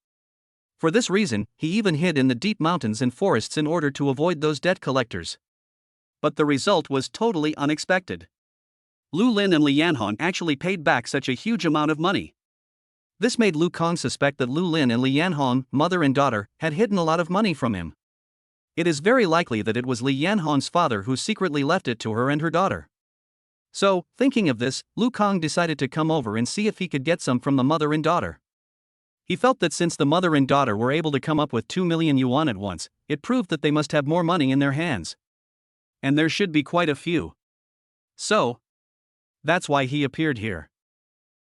For this reason, he even hid in the deep mountains and forests in order to avoid those debt collectors. But the result was totally unexpected. Lu Lin and Li Yanhong actually paid back such a huge amount of money. This made Lu Kang suspect that Lu Lin and Li Yanhong, mother and daughter, had hidden a lot of money from him. It is very likely that it was Li Yanhong's father who secretly left it to her and her daughter. So, thinking of this, Lu Kang decided to come over and see if he could get some from the mother and daughter. He felt that since the mother and daughter were able to come up with 2 million yuan at once, it proved that they must have more money in their hands. And there should be quite a few. So, that's why he appeared here.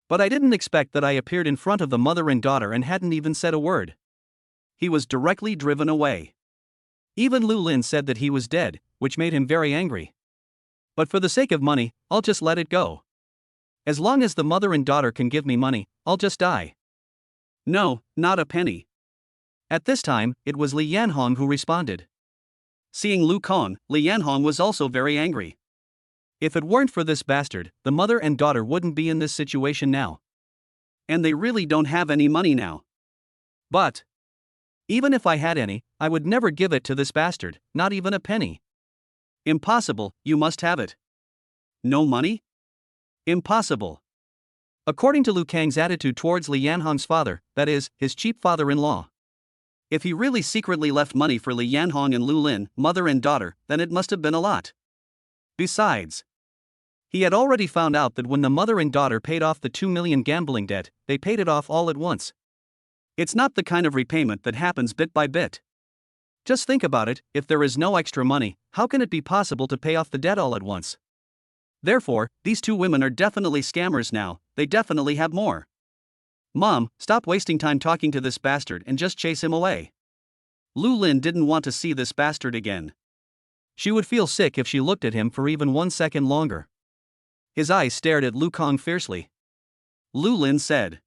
But I didn't expect that I appeared in front of the mother and daughter and hadn't even said a word. He was directly driven away. Even Lu Lin said that he was dead, which made him very angry. But for the sake of money, I'll just let it go. As long as the mother and daughter can give me money, I'll just die. No, not a penny. At this time, it was Li Yanhong who responded. Seeing Lu Kang, Li Yanhong was also very angry. If it weren't for this bastard, the mother and daughter wouldn't be in this situation now. And they really don't have any money now. But even if I had any, I would never give it to this bastard, not even a penny. Impossible, you must have it. No money? Impossible. According to Lu Kang's attitude towards Li Yanhong's father, that is, his cheap father-in-law. If he really secretly left money for Li Yanhong and Lu Lin, mother and daughter, then it must have been a lot. Besides, he had already found out that when the mother and daughter paid off the 2 million gambling debt, they paid it off all at once. It's not the kind of repayment that happens bit by bit. Just think about it, if there is no extra money, how can it be possible to pay off the debt all at once? Therefore, these two women are definitely scammers now, they definitely have more. Mom, stop wasting time talking to this bastard and just chase him away. Lu Lin didn't want to see this bastard again. She would feel sick if she looked at him for even 1 second longer. His eyes stared at Lu Kang fiercely. Lu Lin said,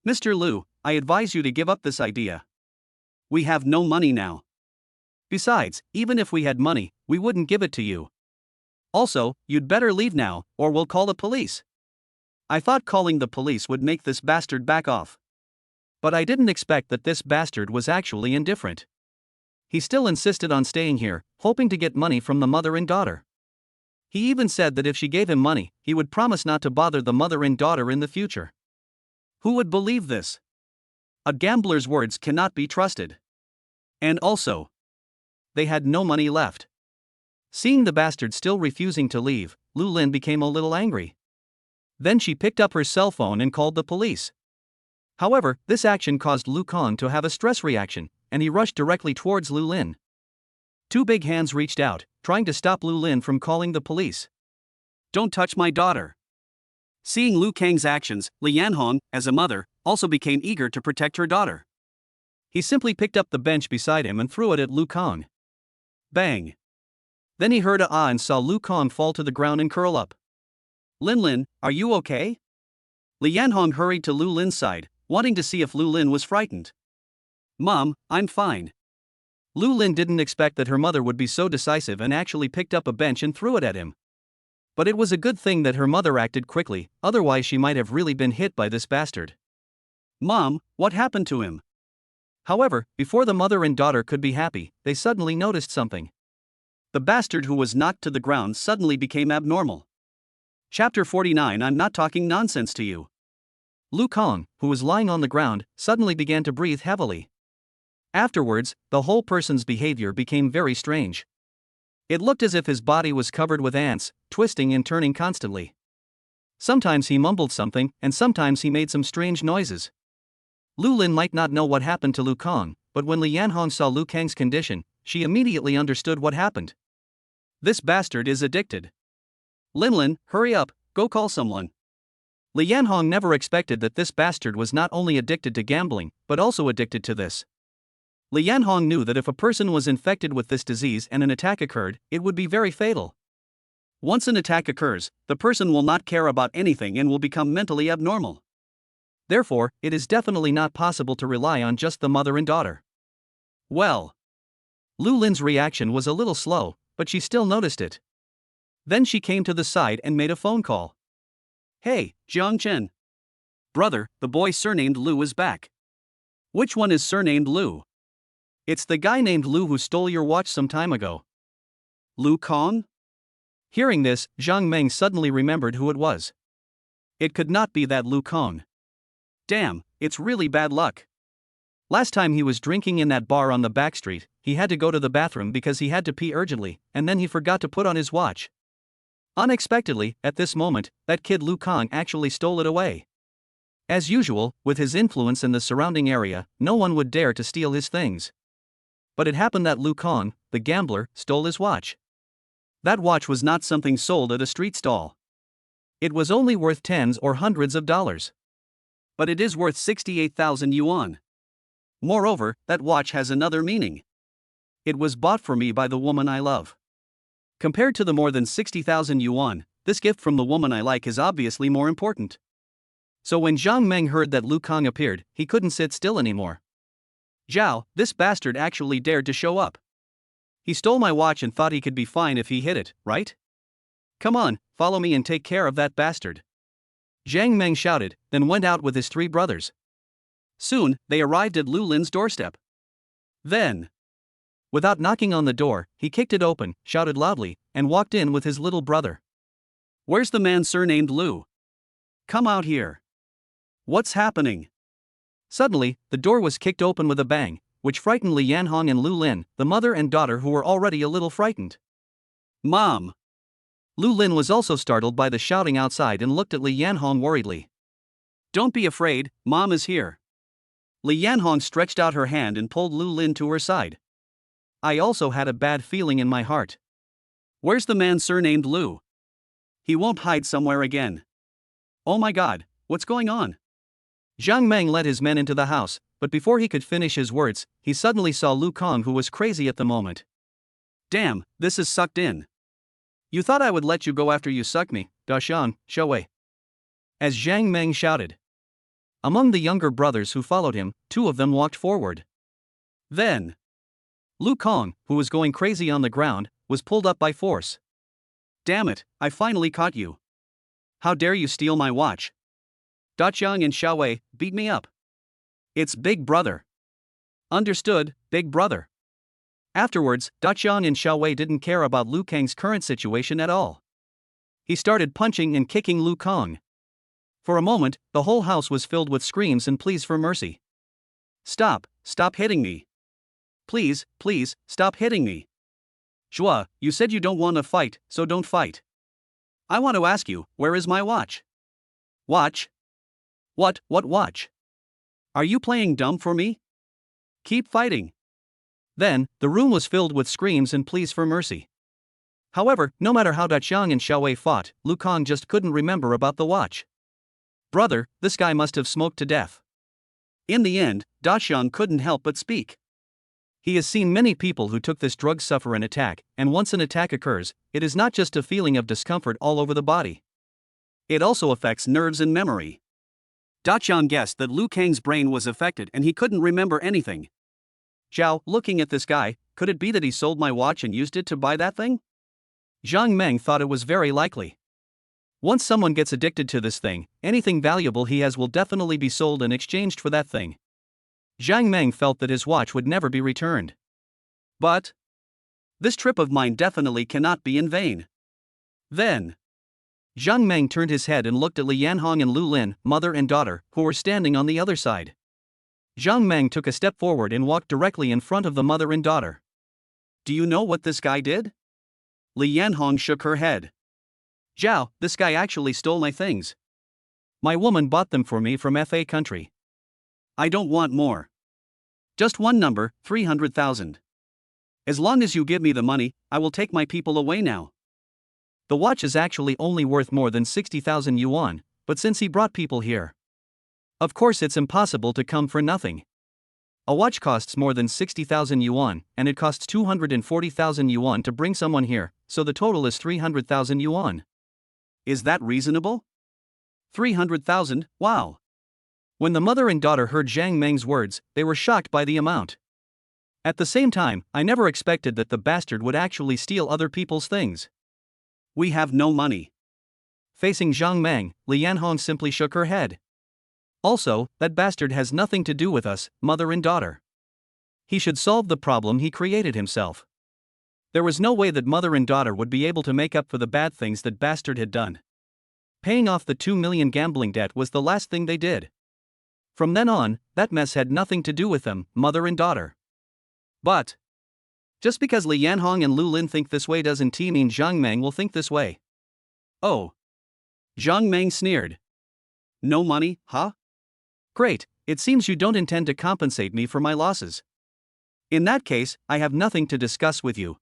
Mr. Lu, I advise you to give up this idea. We have no money now. Besides, even if we had money, we wouldn't give it to you. Also, you'd better leave now, or we'll call the police. I thought calling the police would make this bastard back off. But I didn't expect that this bastard was actually indifferent. He still insisted on staying here, hoping to get money from the mother and daughter. He even said that if she gave him money, he would promise not to bother the mother and daughter in the future. Who would believe this? A gambler's words cannot be trusted. And also, they had no money left. Seeing the bastard still refusing to leave, Lu Lin became a little angry. Then she picked up her cell phone and called the police. However, this action caused Lu Kang to have a stress reaction, and he rushed directly towards Lu Lin. Two big hands reached out, trying to stop Lu Lin from calling the police. Don't touch my daughter. Seeing Lu Kang's actions, Li Yanhong, as a mother, also became eager to protect her daughter. He simply picked up the bench beside him and threw it at Lu Kang. Bang! Then he heard a ah and saw Lu Kang fall to the ground and curl up. Lin, are you okay? Li Yanhong hurried to Lu Lin's side, wanting to see if Lu Lin was frightened. Mom, I'm fine. Lu Lin didn't expect that her mother would be so decisive and actually picked up a bench and threw it at him. But it was a good thing that her mother acted quickly, otherwise she might have really been hit by this bastard. Mom, what happened to him? However, before the mother and daughter could be happy, they suddenly noticed something. The bastard who was knocked to the ground suddenly became abnormal. Chapter 49. I'm not talking nonsense to you. Lu Kong, who was lying on the ground, suddenly began to breathe heavily. Afterwards, the whole person's behavior became very strange. It looked as if his body was covered with ants, twisting and turning constantly. Sometimes he mumbled something, and sometimes he made some strange noises. Lu Lin might not know what happened to Lu Kong, but when Li Yanhong saw Lu Kang's condition, she immediately understood what happened. This bastard is addicted. Lin, hurry up, go call someone. Li Yanhong never expected that this bastard was not only addicted to gambling, but also addicted to this. Li Yanhong knew that if a person was infected with this disease and an attack occurred, it would be very fatal. Once an attack occurs, the person will not care about anything and will become mentally abnormal. Therefore, it is definitely not possible to rely on just the mother and daughter. Well, Lu Lin's reaction was a little slow, but she still noticed it. Then she came to the side and made a phone call. Hey, Jiang Chen. Brother, the boy surnamed Lu is back. Which one is surnamed Lu? It's the guy named Lu who stole your watch some time ago. Lu Kong? Hearing this, Zhang Meng suddenly remembered who it was. It could not be that Lu Kong. Damn, it's really bad luck. Last time he was drinking in that bar on the back street, he had to go to the bathroom because he had to pee urgently, and then he forgot to put on his watch. Unexpectedly, at this moment, that kid Lu Kong actually stole it away. As usual, with his influence in the surrounding area, no one would dare to steal his things. But it happened that Lu Kong, the gambler, stole his watch. That watch was not something sold at a street stall. It was only worth tens or hundreds of dollars. But it is worth 68,000 yuan. Moreover, that watch has another meaning. It was bought for me by the woman I love. Compared to the more than 60,000 yuan, this gift from the woman I like is obviously more important. So when Zhang Meng heard that Lu Kong appeared, he couldn't sit still anymore. Zhao, this bastard actually dared to show up. He stole my watch and thought he could be fine if he hid it, right? Come on, follow me and take care of that bastard. Zhang Meng shouted, then went out with his three brothers. Soon, they arrived at Lu Lin's doorstep. Then, without knocking on the door, he kicked it open, shouted loudly, and walked in with his little brother. Where's the man surnamed Lu? Come out here. What's happening? Suddenly, the door was kicked open with a bang, which frightened Li Yanhong and Lu Lin, the mother and daughter who were already a little frightened. Mom! Lu Lin was also startled by the shouting outside and looked at Li Yanhong worriedly. Don't be afraid, Mom is here. Li Yanhong stretched out her hand and pulled Lu Lin to her side. I also had a bad feeling in my heart. Where's the man surnamed Lu? He won't hide somewhere again. Oh my god, what's going on? Zhang Meng led his men into the house, but before he could finish his words, he suddenly saw Lu Kong, who was crazy at the moment. Damn, this is sucked in. You thought I would let you go after you sucked me, Daxiang, Shouwei. As Zhang Meng shouted. Among the younger brothers who followed him, two of them walked forward. Then, Lu Kong, who was going crazy on the ground, was pulled up by force. Damn it, I finally caught you. How dare you steal my watch? Daxiang and Shouwei, beat me up. It's Big Brother. Understood, Big Brother. Afterwards, Daxiang and Shouwei didn't care about Lu Kang's current situation at all. He started punching and kicking Lu Kong. For a moment, the whole house was filled with screams and pleas for mercy. Stop hitting me. Please, stop hitting me. Zhua, you said you don't want to fight, so don't fight. I want to ask you, where is my watch? Watch? What watch? Are you playing dumb for me? Keep fighting. Then, the room was filled with screams and pleas for mercy. However, no matter how Daxiang and Shouwei fought, Lu Kong just couldn't remember about the watch. Brother, this guy must have smoked to death. In the end, Daxiang couldn't help but speak. He has seen many people who took this drug suffer an attack, and once an attack occurs, it is not just a feeling of discomfort all over the body. It also affects nerves and memory. Dachang guessed that Lu Kang's brain was affected and he couldn't remember anything. Zhao, looking at this guy, could it be that he sold my watch and used it to buy that thing? Zhang Meng thought it was very likely. Once someone gets addicted to this thing, anything valuable he has will definitely be sold and exchanged for that thing. Zhang Meng felt that his watch would never be returned. But this trip of mine definitely cannot be in vain. Then Zhang Meng turned his head and looked at Li Yanhong and Lu Lin, mother and daughter, who were standing on the other side. Zhang Meng took a step forward and walked directly in front of the mother and daughter. Do you know what this guy did? Li Yanhong shook her head. Zhao, this guy actually stole my things. My woman bought them for me from FA country. I don't want more. Just one number, 300,000. As long as you give me the money, I will take my people away now. The watch is actually only worth more than 60,000 yuan, but since he brought people here, of course it's impossible to come for nothing. A watch costs more than 60,000 yuan, and it costs 240,000 yuan to bring someone here, so the total is 300,000 yuan. Is that reasonable? 300,000, wow. When the mother and daughter heard Zhang Meng's words, they were shocked by the amount. At the same time, I never expected that the bastard would actually steal other people's things. We have no money. Facing Zhang Meng, Li Yanhong simply shook her head. Also, that bastard has nothing to do with us, mother and daughter. He should solve the problem he created himself. There was no way that mother and daughter would be able to make up for the bad things that bastard had done. Paying off the 2 million gambling debt was the last thing they did. From then on, that mess had nothing to do with them, mother and daughter. But just because Li Yanhong and Lu Lin think this way doesn't mean Zhang Meng will think this way. Oh. Zhang Meng sneered. No money, huh? Great, it seems you don't intend to compensate me for my losses. In that case, I have nothing to discuss with you.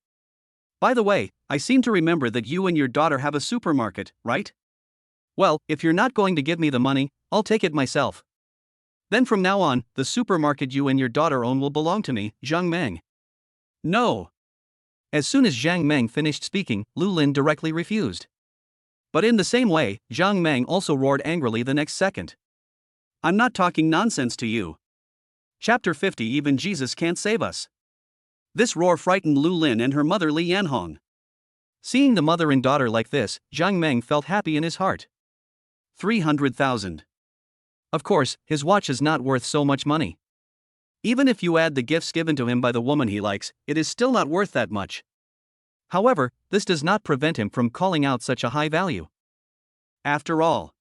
By the way, I seem to remember that you and your daughter have a supermarket, right? Well, if you're not going to give me the money, I'll take it myself. Then from now on, the supermarket you and your daughter own will belong to me, Zhang Meng. No. As soon as Zhang Meng finished speaking, Lu Lin directly refused. But in the same way, Zhang Meng also roared angrily the next second. I'm not talking nonsense to you. Chapter 50. Even Jesus can't save us. This roar frightened Lu Lin and her mother Li Yanhong. Seeing the mother and daughter like this, Zhang Meng felt happy in his heart. 300,000. Of course, his watch is not worth so much money. Even if you add the gifts given to him by the woman he likes, it is still not worth that much. However, this does not prevent him from calling out such a high value. After all,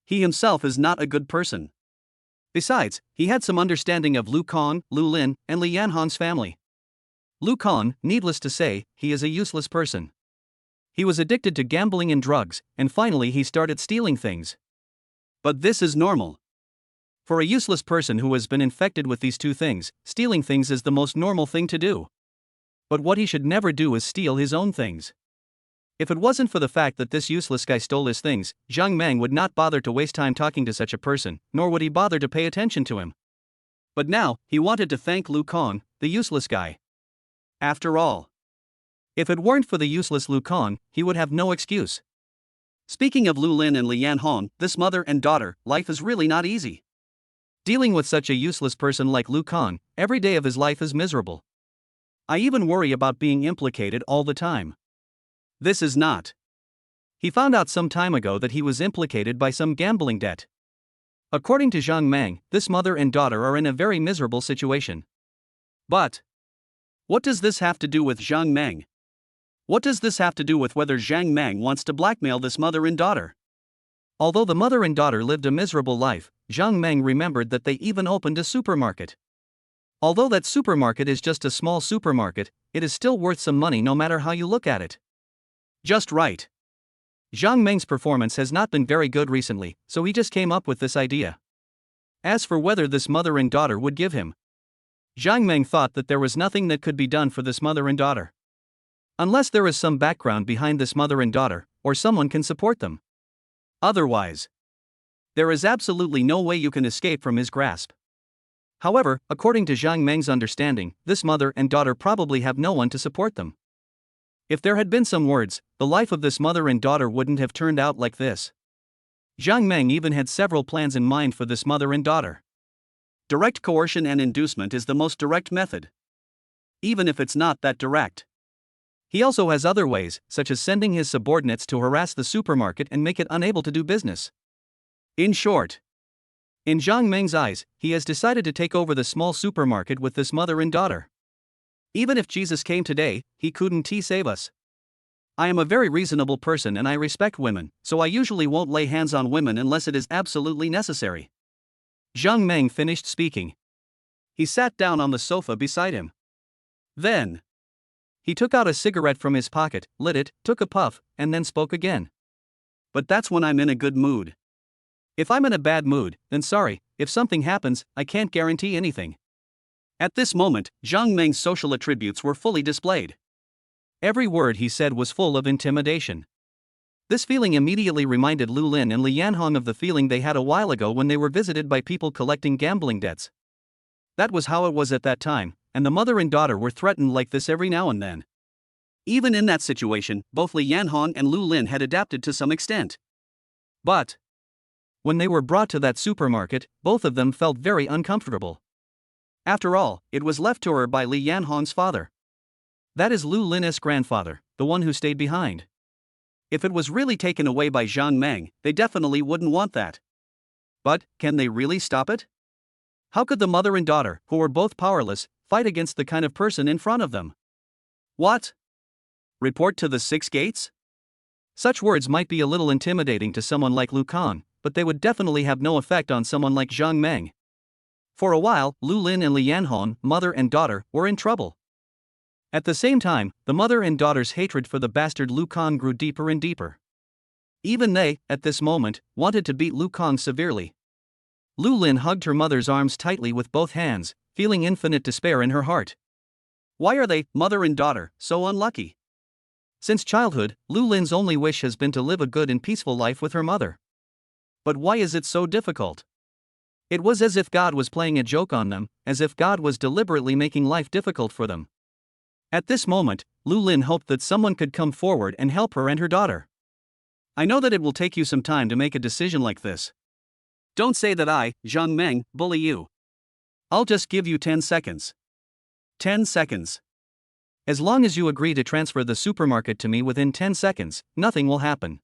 he himself is not a good person. Besides, he had some understanding of Lu Kang, Lu Lin, and Li Yanhong's family. Lu Kang, needless to say, he is a useless person. He was addicted to gambling and drugs, and finally he started stealing things. But this is normal. For a useless person who has been infected with these two things, stealing things is the most normal thing to do. But what he should never do is steal his own things. If it wasn't for the fact that this useless guy stole his things, Zhang Meng would not bother to waste time talking to such a person, nor would he bother to pay attention to him. But now, he wanted to thank Lu Kang, the useless guy. After all, if it weren't for the useless Lu Kang, he would have no excuse. Speaking of Lu Lin and Li Yanhong, this mother and daughter, life is really not easy. Dealing with such a useless person like Lu Kang, every day of his life is miserable. I even worry about being implicated all the time. This is not. He found out some time ago that he was implicated by some gambling debt. According to Zhang Meng, this mother and daughter are in a very miserable situation. But what does this have to do with Zhang Meng? What does this have to do with whether Zhang Meng wants to blackmail this mother and daughter? Although the mother and daughter lived a miserable life, Zhang Meng remembered that they even opened a supermarket. Although that supermarket is just a small supermarket, it is still worth some money no matter how you look at it. Just right. Zhang Meng's performance has not been very good recently, so he just came up with this idea. As for whether this mother and daughter would give him, Zhang Meng thought that there was nothing that could be done for this mother and daughter. Unless there is some background behind this mother and daughter, or someone can support them. Otherwise, there is absolutely no way you can escape from his grasp. However, according to Zhang Meng's understanding, this mother and daughter probably have no one to support them. If there had been some words, the life of this mother and daughter wouldn't have turned out like this. Jiang Meng even had several plans in mind for this mother and daughter. Direct coercion and inducement is the most direct method, even if it's not that direct. He also has other ways, such as sending his subordinates to harass the supermarket and make it unable to do business. In short, in Jiang Meng's eyes, he has decided to take over the small supermarket with this mother and daughter. Even if Jesus came today, he couldn't save us. I am a very reasonable person and I respect women, so I usually won't lay hands on women unless it is absolutely necessary. Jiang Meng finished speaking. He sat down on the sofa beside him. Then, he took out a cigarette from his pocket, lit it, took a puff, and then spoke again. But that's when I'm in a good mood. If I'm in a bad mood, then sorry, if something happens, I can't guarantee anything. At this moment, Jiang Meng's social attributes were fully displayed. Every word he said was full of intimidation. This feeling immediately reminded Lu Lin and Li Yanhong of the feeling they had a while ago when they were visited by people collecting gambling debts. That was how it was at that time, and the mother and daughter were threatened like this every now and then. Even in that situation, both Li Yanhong and Lu Lin had adapted to some extent. But when they were brought to that supermarket, both of them felt very uncomfortable. After all, it was left to her by Li Yanhong's father. That is Lu Lin's grandfather, the one who stayed behind. If it was really taken away by Jiang Meng, they definitely wouldn't want that. But, can they really stop it? How could the mother and daughter, who were both powerless, fight against the kind of person in front of them? What? Report to the Six Gates? Such words might be a little intimidating to someone like Lu Kang, but they would definitely have no effect on someone like Jiang Meng. For a while, Lu Lin and Li Yanhong, mother and daughter, were in trouble. At the same time, the mother and daughter's hatred for the bastard Lu Kang grew deeper and deeper. Even they, at this moment, wanted to beat Lu Kang severely. Lu Lin hugged her mother's arms tightly with both hands, feeling infinite despair in her heart. Why are they, mother and daughter, so unlucky? Since childhood, Lu Lin's only wish has been to live a good and peaceful life with her mother. But why is it so difficult? It was as if God was playing a joke on them, as if God was deliberately making life difficult for them. At this moment, Lu Lin hoped that someone could come forward and help her and her daughter. I know that it will take you some time to make a decision like this. Don't say that I, Jiang Meng, bully you. I'll just give you 10 seconds. 10 seconds. As long as you agree to transfer the supermarket to me within 10 seconds, nothing will happen.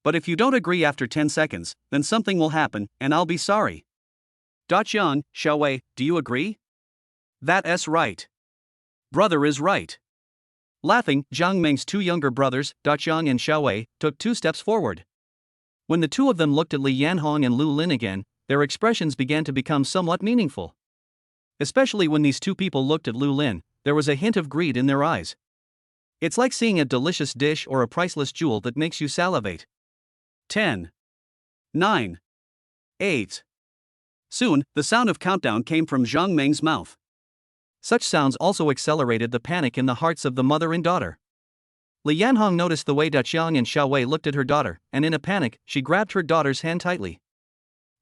But if you don't agree after 10 seconds, then something will happen, and I'll be sorry. Daqiang, Xiaowei, do you agree? That's right. Brother is right. Laughing, Jiang Meng's two younger brothers, Daqiang and Xiaowei, took 2 steps forward. When the two of them looked at Li Yanhong and Lu Lin again, their expressions began to become somewhat meaningful. Especially when these two people looked at Lu Lin, there was a hint of greed in their eyes. It's like seeing a delicious dish or a priceless jewel that makes you salivate. 10. 9. 8. Soon, the sound of countdown came from Jiang Meng's mouth. Such sounds also accelerated the panic in the hearts of the mother and daughter. Li Yanhong noticed the way Daqiang and Xiaowei looked at her daughter, and in a panic, she grabbed her daughter's hand tightly.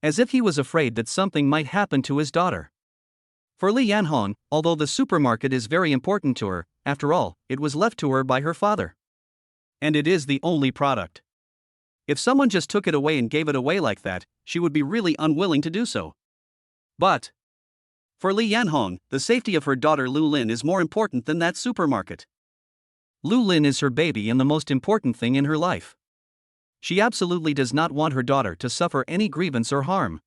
As if he was afraid that something might happen to his daughter. For Li Yanhong, although the supermarket is very important to her, after all, it was left to her by her father. And it is the only product. If someone just took it away and gave it away like that, she would be really unwilling to do so. But for Li Yanhong, the safety of her daughter Lu Lin is more important than that supermarket. Lu Lin is her baby and the most important thing in her life. She absolutely does not want her daughter to suffer any grievance or harm.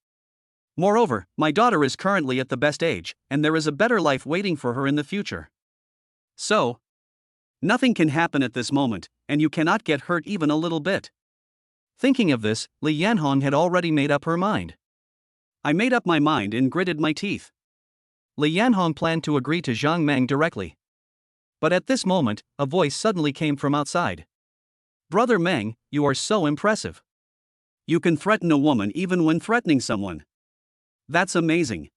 Moreover, my daughter is currently at the best age, and there is a better life waiting for her in the future. So, nothing can happen at this moment, and you cannot get hurt even a little bit. Thinking of this, Li Yanhong had already made up her mind. I made up my mind and gritted my teeth. Li Yanhong planned to agree to Jiang Meng directly. But at this moment, a voice suddenly came from outside. Brother Meng, you are so impressive. You can threaten a woman even when threatening someone. That's amazing.